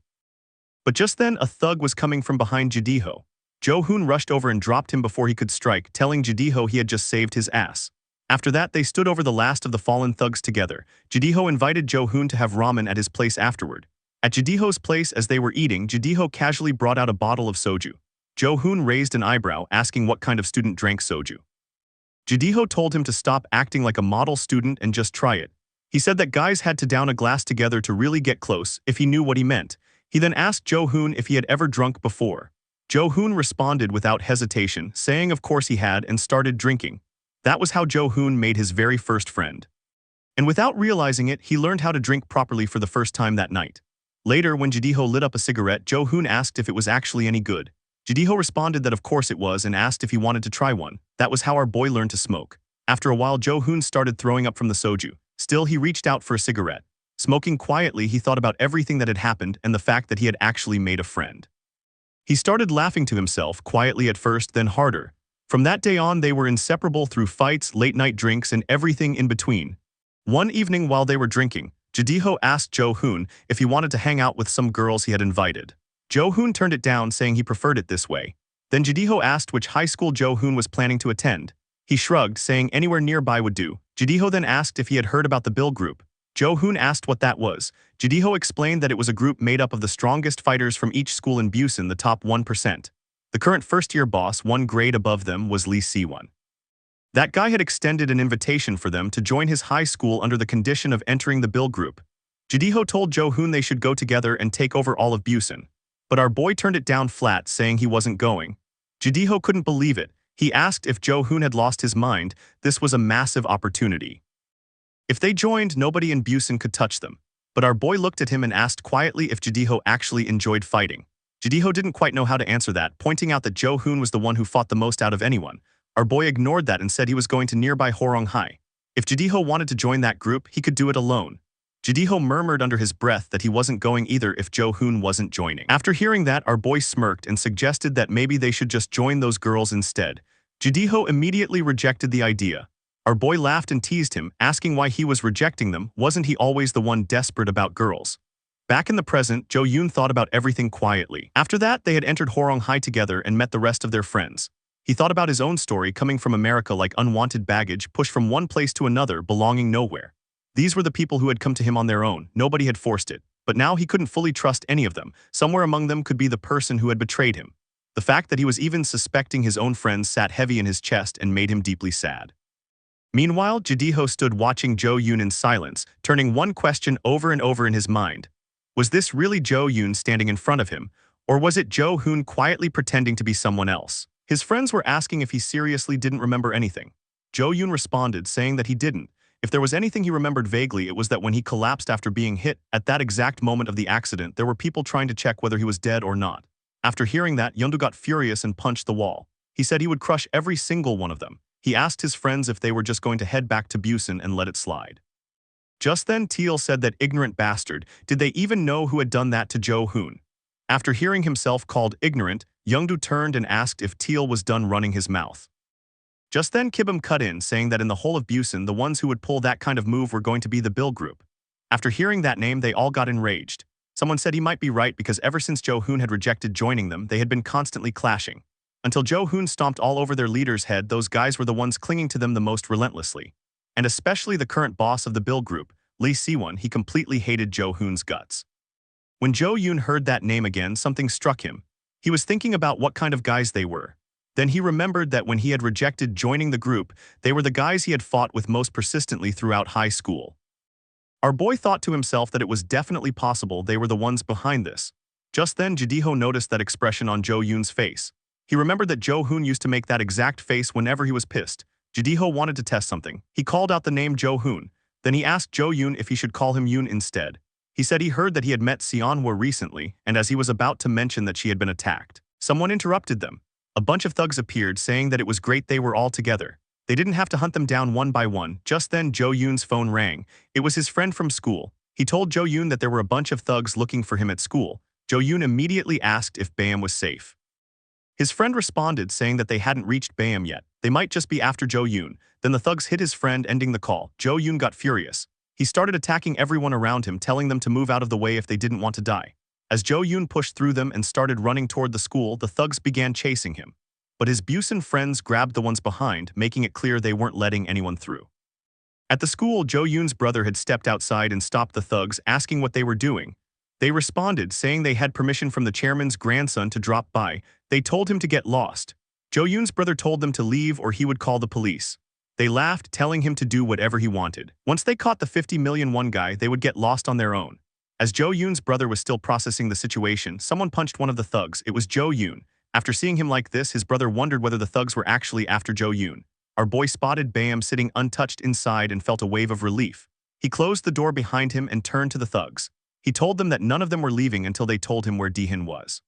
But just then, a thug was coming from behind Jidiho. Jo-hoon rushed over and dropped him before he could strike, telling Jidiho he had just saved his ass. After that, they stood over the last of the fallen thugs together. Jidiho invited Jo-hoon to have ramen at his place afterward. At Jidiho's place, as they were eating, Jidiho casually brought out a bottle of soju. Jo-hoon raised an eyebrow, asking what kind of student drank soju. Jidiho told him to stop acting like a model student and just try it. He said that guys had to down a glass together to really get close, if he knew what he meant. He then asked Jo-hoon if he had ever drunk before. Jo-hoon responded without hesitation, saying of course he had, and started drinking. That was how Jo-hoon made his very first friend. And without realizing it, he learned how to drink properly for the first time that night. Later, when Jidiho lit up a cigarette, Jo-hoon asked if it was actually any good. Jidiho responded that of course it was and asked if he wanted to try one. That was how our boy learned to smoke. After a while, Jo-hoon started throwing up from the soju. Still, he reached out for a cigarette. Smoking quietly, he thought about everything that had happened and the fact that he had actually made a friend. He started laughing to himself, quietly at first, then harder. From that day on, they were inseparable through fights, late-night drinks, and everything in between. One evening while they were drinking, Jidiho asked Jo-hoon if he wanted to hang out with some girls he had invited. Jo-hoon turned it down, saying he preferred it this way. Then Jidiho asked which high school Jo-hoon was planning to attend. He shrugged, saying anywhere nearby would do. Jidiho then asked if he had heard about the Bill Group. Jo-hoon asked what that was. Jidiho explained that it was a group made up of the strongest fighters from each school in Busan, the top 1%. The current first-year boss, one grade above them, was Lee Si-won. That guy had extended an invitation for them to join his high school under the condition of entering the Bill Group. Jidiho told Jo-hoon they should go together and take over all of Busan. But our boy turned it down flat, saying he wasn't going. Jidiho couldn't believe it. He asked if Jo-hoon had lost his mind. This was a massive opportunity. If they joined, nobody in Busan could touch them. But our boy looked at him and asked quietly if Jidiho actually enjoyed fighting. Jidiho didn't quite know how to answer that, pointing out that Jo-hoon was the one who fought the most out of anyone. Our boy ignored that and said he was going to nearby Horong High. If Jidiho wanted to join that group, he could do it alone. Jidiho murmured under his breath that he wasn't going either if Jo-hoon wasn't joining. After hearing that, our boy smirked and suggested that maybe they should just join those girls instead. Jidiho immediately rejected the idea. Our boy laughed and teased him, asking why he was rejecting them. Wasn't he always the one desperate about girls? Back in the present, Jo-yoon thought about everything quietly. After that, they had entered Horong High together and met the rest of their friends. He thought about his own story coming from America like unwanted baggage pushed from one place to another, belonging nowhere. These were the people who had come to him on their own. Nobody had forced it. But now he couldn't fully trust any of them. Somewhere among them could be the person who had betrayed him. The fact that he was even suspecting his own friends sat heavy in his chest and made him deeply sad. Meanwhile, Jidiho stood watching Jo-yoon in silence, turning one question over and over in his mind. Was this really Jo-yoon standing in front of him, or was it Jo-hoon quietly pretending to be someone else? His friends were asking if he seriously didn't remember anything. Jo-yoon responded, saying that he didn't. If there was anything he remembered vaguely, it was that when he collapsed after being hit, at that exact moment of the accident, there were people trying to check whether he was dead or not. After hearing that, Yeondu got furious and punched the wall. He said he would crush every single one of them. He asked his friends if they were just going to head back to Busan and let it slide. Just then, Teal said that ignorant bastard. Did they even know who had done that to Jo-hoon? After hearing himself called ignorant, Yeondu turned and asked if Teal was done running his mouth. Just then, Kibum cut in, saying that in the whole of Busan, the ones who would pull that kind of move were going to be the Bill Group. After hearing that name, they all got enraged. Someone said he might be right because ever since Jo-hoon had rejected joining them, they had been constantly clashing. Until Jo-hoon stomped all over their leader's head, those guys were the ones clinging to them the most relentlessly. And especially the current boss of the Bill Group, Lee Si-won. He completely hated Jo-hoon's guts. When Jo-yoon heard that name again, something struck him. He was thinking about what kind of guys they were. Then he remembered that when he had rejected joining the group, they were the guys he had fought with most persistently throughout high school. Our boy thought to himself that it was definitely possible they were the ones behind this. Just then, Jidiho noticed that expression on Jo-yoon's face. He remembered that Jo-hoon used to make that exact face whenever he was pissed. Jidiho wanted to test something. He called out the name Jo-hoon. Then he asked Jo-yoon if he should call him Yoon instead. He said he heard that he had met Seonhwa recently, and as he was about to mention that she had been attacked, someone interrupted them. A bunch of thugs appeared, saying that it was great they were all together. They didn't have to hunt them down one by one. Just then, Jo-yoon's phone rang. It was his friend from school. He told Jo-yoon that there were a bunch of thugs looking for him at school. Jo-yoon immediately asked if Bayam was safe. His friend responded, saying that they hadn't reached Bayam yet. They might just be after Jo-yoon. Then the thugs hit his friend, ending the call. Jo-yoon got furious. He started attacking everyone around him, telling them to move out of the way if they didn't want to die. As Jo-yoon pushed through them and started running toward the school, the thugs began chasing him. But his Busan friends grabbed the ones behind, making it clear they weren't letting anyone through. At the school, Jo-yoon's brother had stepped outside and stopped the thugs, asking what they were doing. They responded, saying they had permission from the chairman's grandson to drop by. They told him to get lost. Jo-yoon's brother told them to leave or he would call the police. They laughed, telling him to do whatever he wanted. Once they caught the 50 million won guy, they would get lost on their own. As Jo-yoon's brother was still processing the situation, someone punched one of the thugs. It was Jo-yoon. After seeing him like this, his brother wondered whether the thugs were actually after Jo-yoon. Our boy spotted Bayam sitting untouched inside and felt a wave of relief. He closed the door behind him and turned to the thugs. He told them that none of them were leaving until they told him where Daehin was.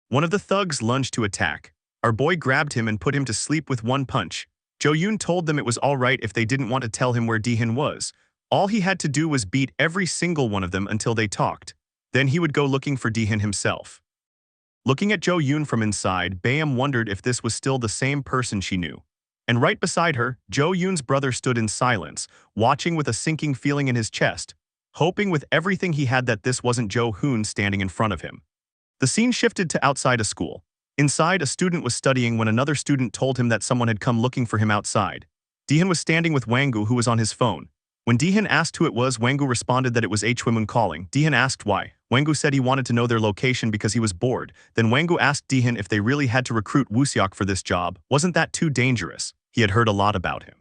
One of the thugs lunged to attack. Our boy grabbed him and put him to sleep with one punch. Jo-yoon told them it was all right if they didn't want to tell him where Daehin was. All he had to do was beat every single one of them until they talked. Then he would go looking for Daehin himself. Looking at Jo Yoon from inside, Bayam wondered if this was still the same person she knew. And right beside her, Jo Yoon's brother stood in silence, watching with a sinking feeling in his chest, hoping with everything he had that this wasn't Jo Hoon standing in front of him. The scene shifted to outside a school. Inside, a student was studying when another student told him that someone had come looking for him outside. Dehan was standing with Wangu, who was on his phone. When Dehan asked who it was, Wangu responded that it was Hwimun calling. Dehan asked why. Wangu said he wanted to know their location because he was bored. Then Wangu asked Dehan if they really had to recruit Wooseok for this job. Wasn't that too dangerous? He had heard a lot about him.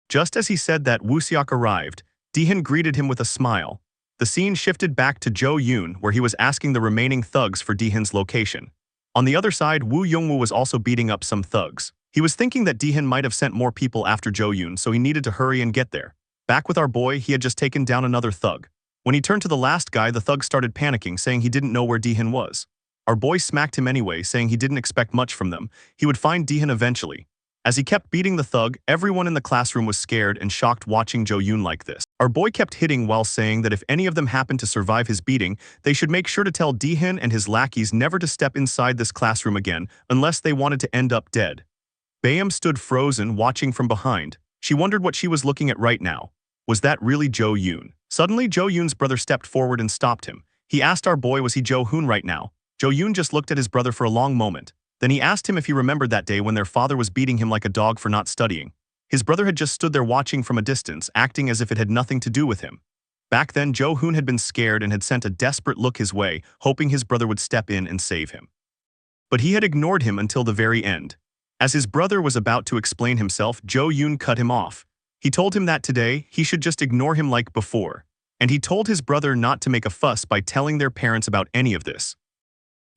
Just as he said that, Wooseok arrived. Dehan greeted him with a smile. The scene shifted back to Jo Yoon, where he was asking the remaining thugs for Dehan's location. On the other side, Woo Youngwoo was also beating up some thugs. He was thinking that Dehan might have sent more people after Jo Yoon, so he needed to hurry and get there. Back with our boy, he had just taken down another thug. When he turned to the last guy, the thug started panicking, saying he didn't know where Dehan was. Our boy smacked him anyway, saying he didn't expect much from them. He would find Dehan eventually. As he kept beating the thug, everyone in the classroom was scared and shocked watching Jo Yoon like this. Our boy kept hitting while saying that if any of them happened to survive his beating, they should make sure to tell Dehan and his lackeys never to step inside this classroom again unless they wanted to end up dead. Bayam stood frozen, watching from behind. She wondered what she was looking at right now. Was that really Jo Yoon? Suddenly, Jo Yoon's brother stepped forward and stopped him. He asked our boy, was he Jo Hoon right now? Jo Yoon just looked at his brother for a long moment. Then he asked him if he remembered that day when their father was beating him like a dog for not studying. His brother had just stood there watching from a distance, acting as if it had nothing to do with him. Back then, Jo Hoon had been scared and had sent a desperate look his way, hoping his brother would step in and save him. But he had ignored him until the very end. As his brother was about to explain himself, Jo Yoon cut him off. He told him that today, he should just ignore him like before. And he told his brother not to make a fuss by telling their parents about any of this.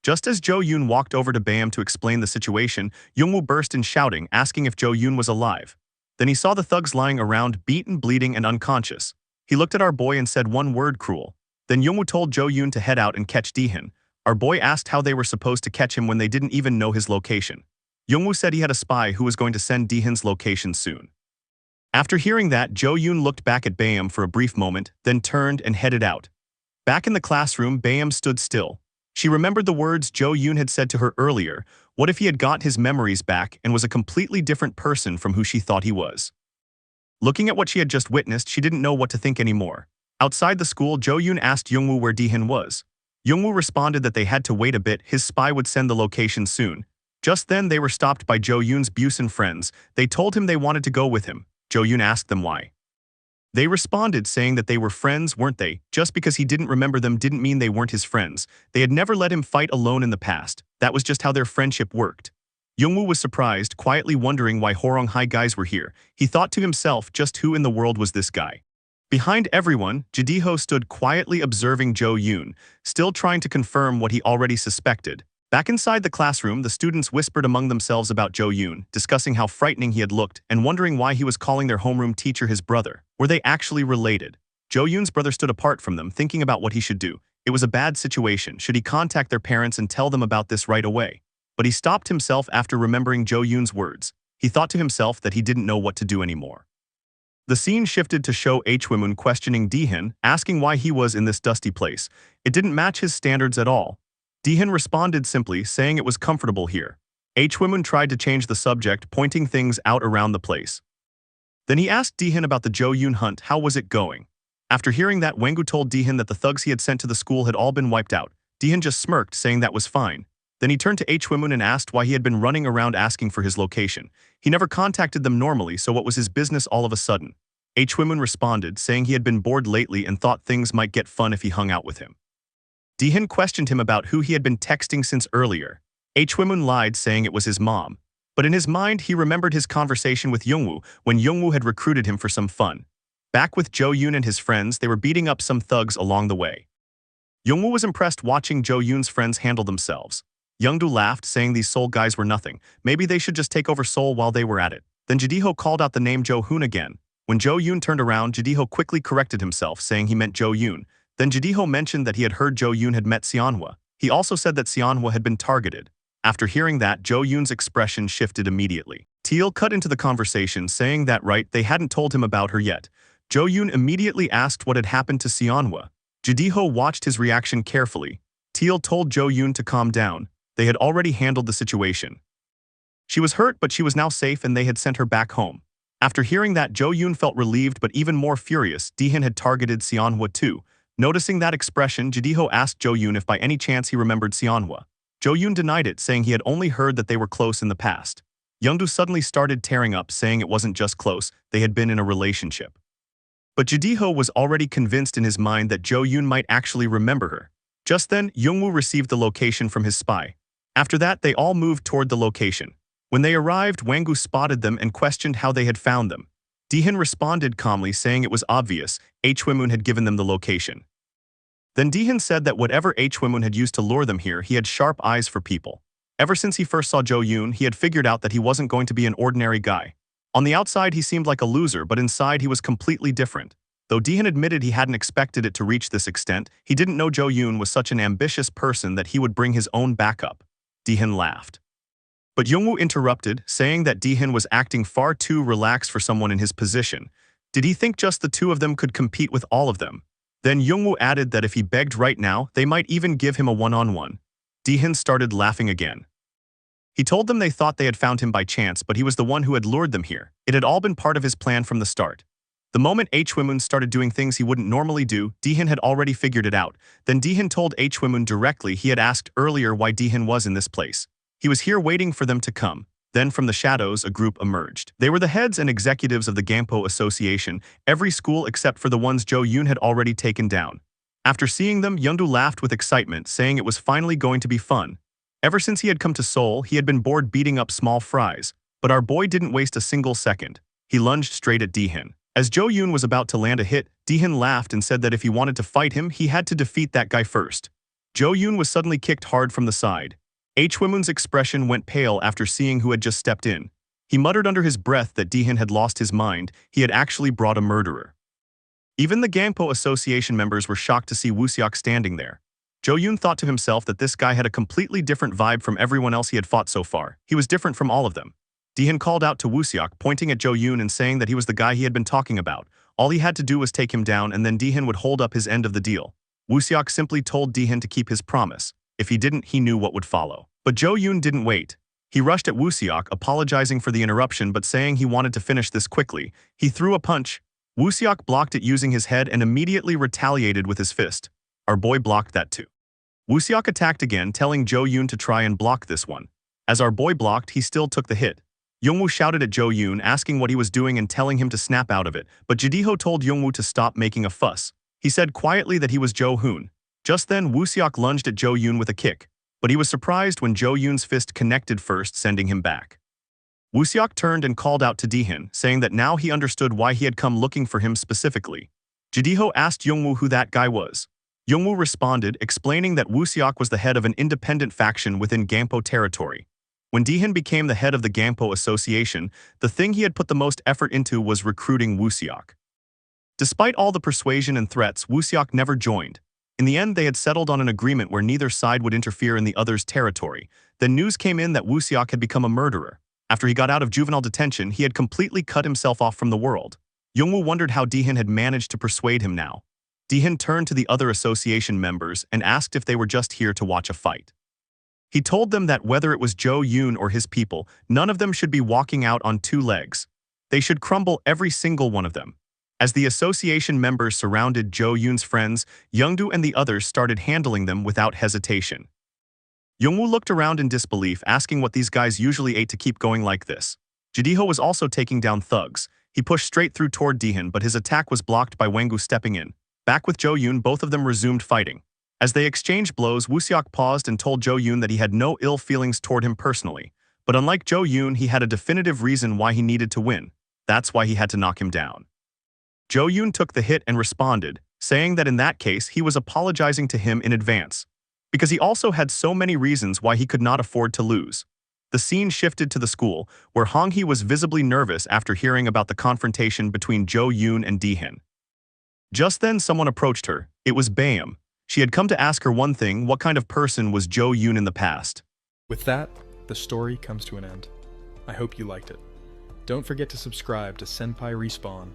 Just as Jo Yoon walked over to Bayam to explain the situation, Youngwoo burst in shouting, asking if Jo Yoon was alive. Then he saw the thugs lying around, beaten, bleeding, and unconscious. He looked at our boy and said one word, cruel. Then Youngwoo told Jo Yoon to head out and catch Dehan. Our boy asked how they were supposed to catch him when they didn't even know his location. Youngwoo said he had a spy who was going to send Dehan's location soon. After hearing that, Jo Yoon looked back at Bayam for a brief moment, then turned and headed out. Back in the classroom, Bayam stood still. She remembered the words Jo Yoon had said to her earlier. What if he had got his memories back and was a completely different person from who she thought he was? Looking at what she had just witnessed, she didn't know what to think anymore. Outside the school, Jo Yoon asked Youngwoo where Dehan was. Youngwoo responded that they had to wait a bit, his spy would send the location soon. Just then, they were stopped by Jo Yoon's Busan friends. They told him they wanted to go with him. Jo Yoon asked them why. They responded saying that they were friends, weren't they? Just because he didn't remember them didn't mean they weren't his friends. They had never let him fight alone in the past. That was just how their friendship worked. Youngwoo was surprised, quietly wondering why Horong High guys were here. He thought to himself, just who in the world was this guy? Behind everyone, Jideho stood quietly observing Jo Yoon, still trying to confirm what he already suspected. Back inside the classroom, the students whispered among themselves about Jo Yoon, discussing how frightening he had looked and wondering why he was calling their homeroom teacher his brother. Were they actually related? Jo Yoon's brother stood apart from them, thinking about what he should do. It was a bad situation. Should he contact their parents and tell them about this right away? But he stopped himself after remembering Jo Yoon's words. He thought to himself that he didn't know what to do anymore. The scene shifted to show Hwimun questioning Dehan, asking why he was in this dusty place. It didn't match his standards at all. Dehan responded simply, saying it was comfortable here. Hwimun tried to change the subject, pointing things out around the place. Then he asked Dehan about the Jo Yoon hunt, how was it going? After hearing that, Wangu told Dehan that the thugs he had sent to the school had all been wiped out. Dehan just smirked, saying that was fine. Then he turned to Hwimun and asked why he had been running around asking for his location. He never contacted them normally, so what was his business all of a sudden? Hwimun responded, saying he had been bored lately and thought things might get fun if he hung out with him. Dehan questioned him about who he had been texting since earlier. Hwimun lied, saying it was his mom. But in his mind, he remembered his conversation with Youngwoo when Youngwoo had recruited him for some fun. Back with Jo Yoon and his friends, they were beating up some thugs along the way. Youngwoo was impressed watching Jo Yoon's friends handle themselves. Youngdu laughed, saying these Seoul guys were nothing. Maybe they should just take over Seoul while they were at it. Then Jideho called out the name Jo Hoon again. When Jo Yoon turned around, Jideho quickly corrected himself, saying he meant Jo Yoon. Then Jideho mentioned that he had heard Jo Yoon had met Seonhwa. He also said that Seonhwa had been targeted. After hearing that, Jo Yoon's expression shifted immediately. Teal cut into the conversation, saying that they hadn't told him about her yet. Jo Yoon immediately asked what had happened to Seonhwa. Jideho watched his reaction carefully. Teal told Jo Yoon to calm down. They had already handled the situation. She was hurt, but she was now safe and they had sent her back home. After hearing that, Jo Yoon felt relieved but even more furious. Dihin had targeted Seonhwa too. Noticing that expression, Jidiho asked Jo Yoon if by any chance he remembered Seonhwa. Jo Yoon denied it, saying he had only heard that they were close in the past. Youngdu suddenly started tearing up, saying it wasn't just close, they had been in a relationship. But Jidiho was already convinced in his mind that Jo Yoon might actually remember her. Just then, Youngwoo received the location from his spy. After that, they all moved toward the location. When they arrived, Wanggu spotted them and questioned how they had found them. Dihin responded calmly, saying it was obvious, Hwimun had given them the location. Then Dihin said that whatever Hwimun had used to lure them here, he had sharp eyes for people. Ever since he first saw Jo Yoon, he had figured out that he wasn't going to be an ordinary guy. On the outside, he seemed like a loser, but inside he was completely different. Though Dihin admitted he hadn't expected it to reach this extent, he didn't know Jo Yoon was such an ambitious person that he would bring his own backup. Dihin laughed. But Youngwoo interrupted, saying that Dihin was acting far too relaxed for someone in his position. Did he think just the two of them could compete with all of them? Then Youngwoo added that if he begged right now, they might even give him a one-on-one. Dihin started laughing again. He told them they thought they had found him by chance, but he was the one who had lured them here. It had all been part of his plan from the start. The moment Hwimun started doing things he wouldn't normally do, Dihin had already figured it out. Then Dihin told Hwimun directly he had asked earlier why Dihin was in this place. He was here waiting for them to come. Then from the shadows, a group emerged. They were the heads and executives of the Gampo Association, every school except for the ones Jo Yoon had already taken down. After seeing them, Youngdu laughed with excitement, saying it was finally going to be fun. Ever since he had come to Seoul, he had been bored beating up small fries. But our boy didn't waste a single second. He lunged straight at Dihin. As Jo Yoon was about to land a hit, Dihin laughed and said that if he wanted to fight him, he had to defeat that guy first. Jo Yoon was suddenly kicked hard from the side. Hwimun's expression went pale after seeing who had just stepped in. He muttered under his breath that Dihin had lost his mind. He had actually brought a murderer. Even the Gampo Association members were shocked to see Wooseok standing there. Jo Yoon thought to himself that this guy had a completely different vibe from everyone else he had fought so far. He was different from all of them. Dihin called out to Wooseok, pointing at Jo Yoon and saying that he was the guy he had been talking about. All he had to do was take him down and then Dihin would hold up his end of the deal. Wooseok simply told Dihin to keep his promise. If he didn't, he knew what would follow. But Jo Yoon didn't wait. He rushed at Wooseok, apologizing for the interruption but saying he wanted to finish this quickly. He threw a punch. Wooseok blocked it using his head and immediately retaliated with his fist. Our boy blocked that too. Wooseok attacked again, telling Jo Yoon to try and block this one. As our boy blocked, he still took the hit. Youngwoo shouted at Jo Yoon, asking what he was doing and telling him to snap out of it, but Jidiho told Youngwoo to stop making a fuss. He said quietly that he was Jo Hoon. Just then, Wooseok lunged at Jo Yoon with a kick, but he was surprised when Jo Yoon's fist connected first, sending him back. Wooseok turned and called out to Dihin, saying that now he understood why he had come looking for him specifically. Jidiho asked Youngwoo who that guy was. Youngwoo responded, explaining that Wooseok was the head of an independent faction within Gampo territory. When Dihin became the head of the Gampo Association, the thing he had put the most effort into was recruiting Wooseok. Despite all the persuasion and threats, Wooseok never joined. In the end, they had settled on an agreement where neither side would interfere in the other's territory. Then news came in that Wooseok had become a murderer. After he got out of juvenile detention, he had completely cut himself off from the world. Youngwoo wondered how Dihin had managed to persuade him now. Dihin turned to the other association members and asked if they were just here to watch a fight. He told them that whether it was Jo Yoon or his people, none of them should be walking out on two legs. They should crumble, every single one of them. As the association members surrounded Jo Yoon's friends, Youngdu and the others started handling them without hesitation. Youngwoo looked around in disbelief, asking what these guys usually ate to keep going like this. Jidiho was also taking down thugs. He pushed straight through toward Dihin, but his attack was blocked by Wanggu stepping in. Back with Jo Yoon, both of them resumed fighting. As they exchanged blows, Wooseok paused and told Jo Yoon that he had no ill feelings toward him personally. But unlike Jo Yoon, he had a definitive reason why he needed to win. That's why he had to knock him down. Jo Yoon took the hit and responded, saying that in that case he was apologizing to him in advance, because he also had so many reasons why he could not afford to lose. The scene shifted to the school, where Hong-hee was visibly nervous after hearing about the confrontation between Jo Yoon and Dihin. Just then someone approached her. It was Baeum. She had come to ask her one thing: what kind of person was Jo Yoon in the past? With that, the story comes to an end. I hope you liked it. Don't forget to subscribe to Senpai Respawn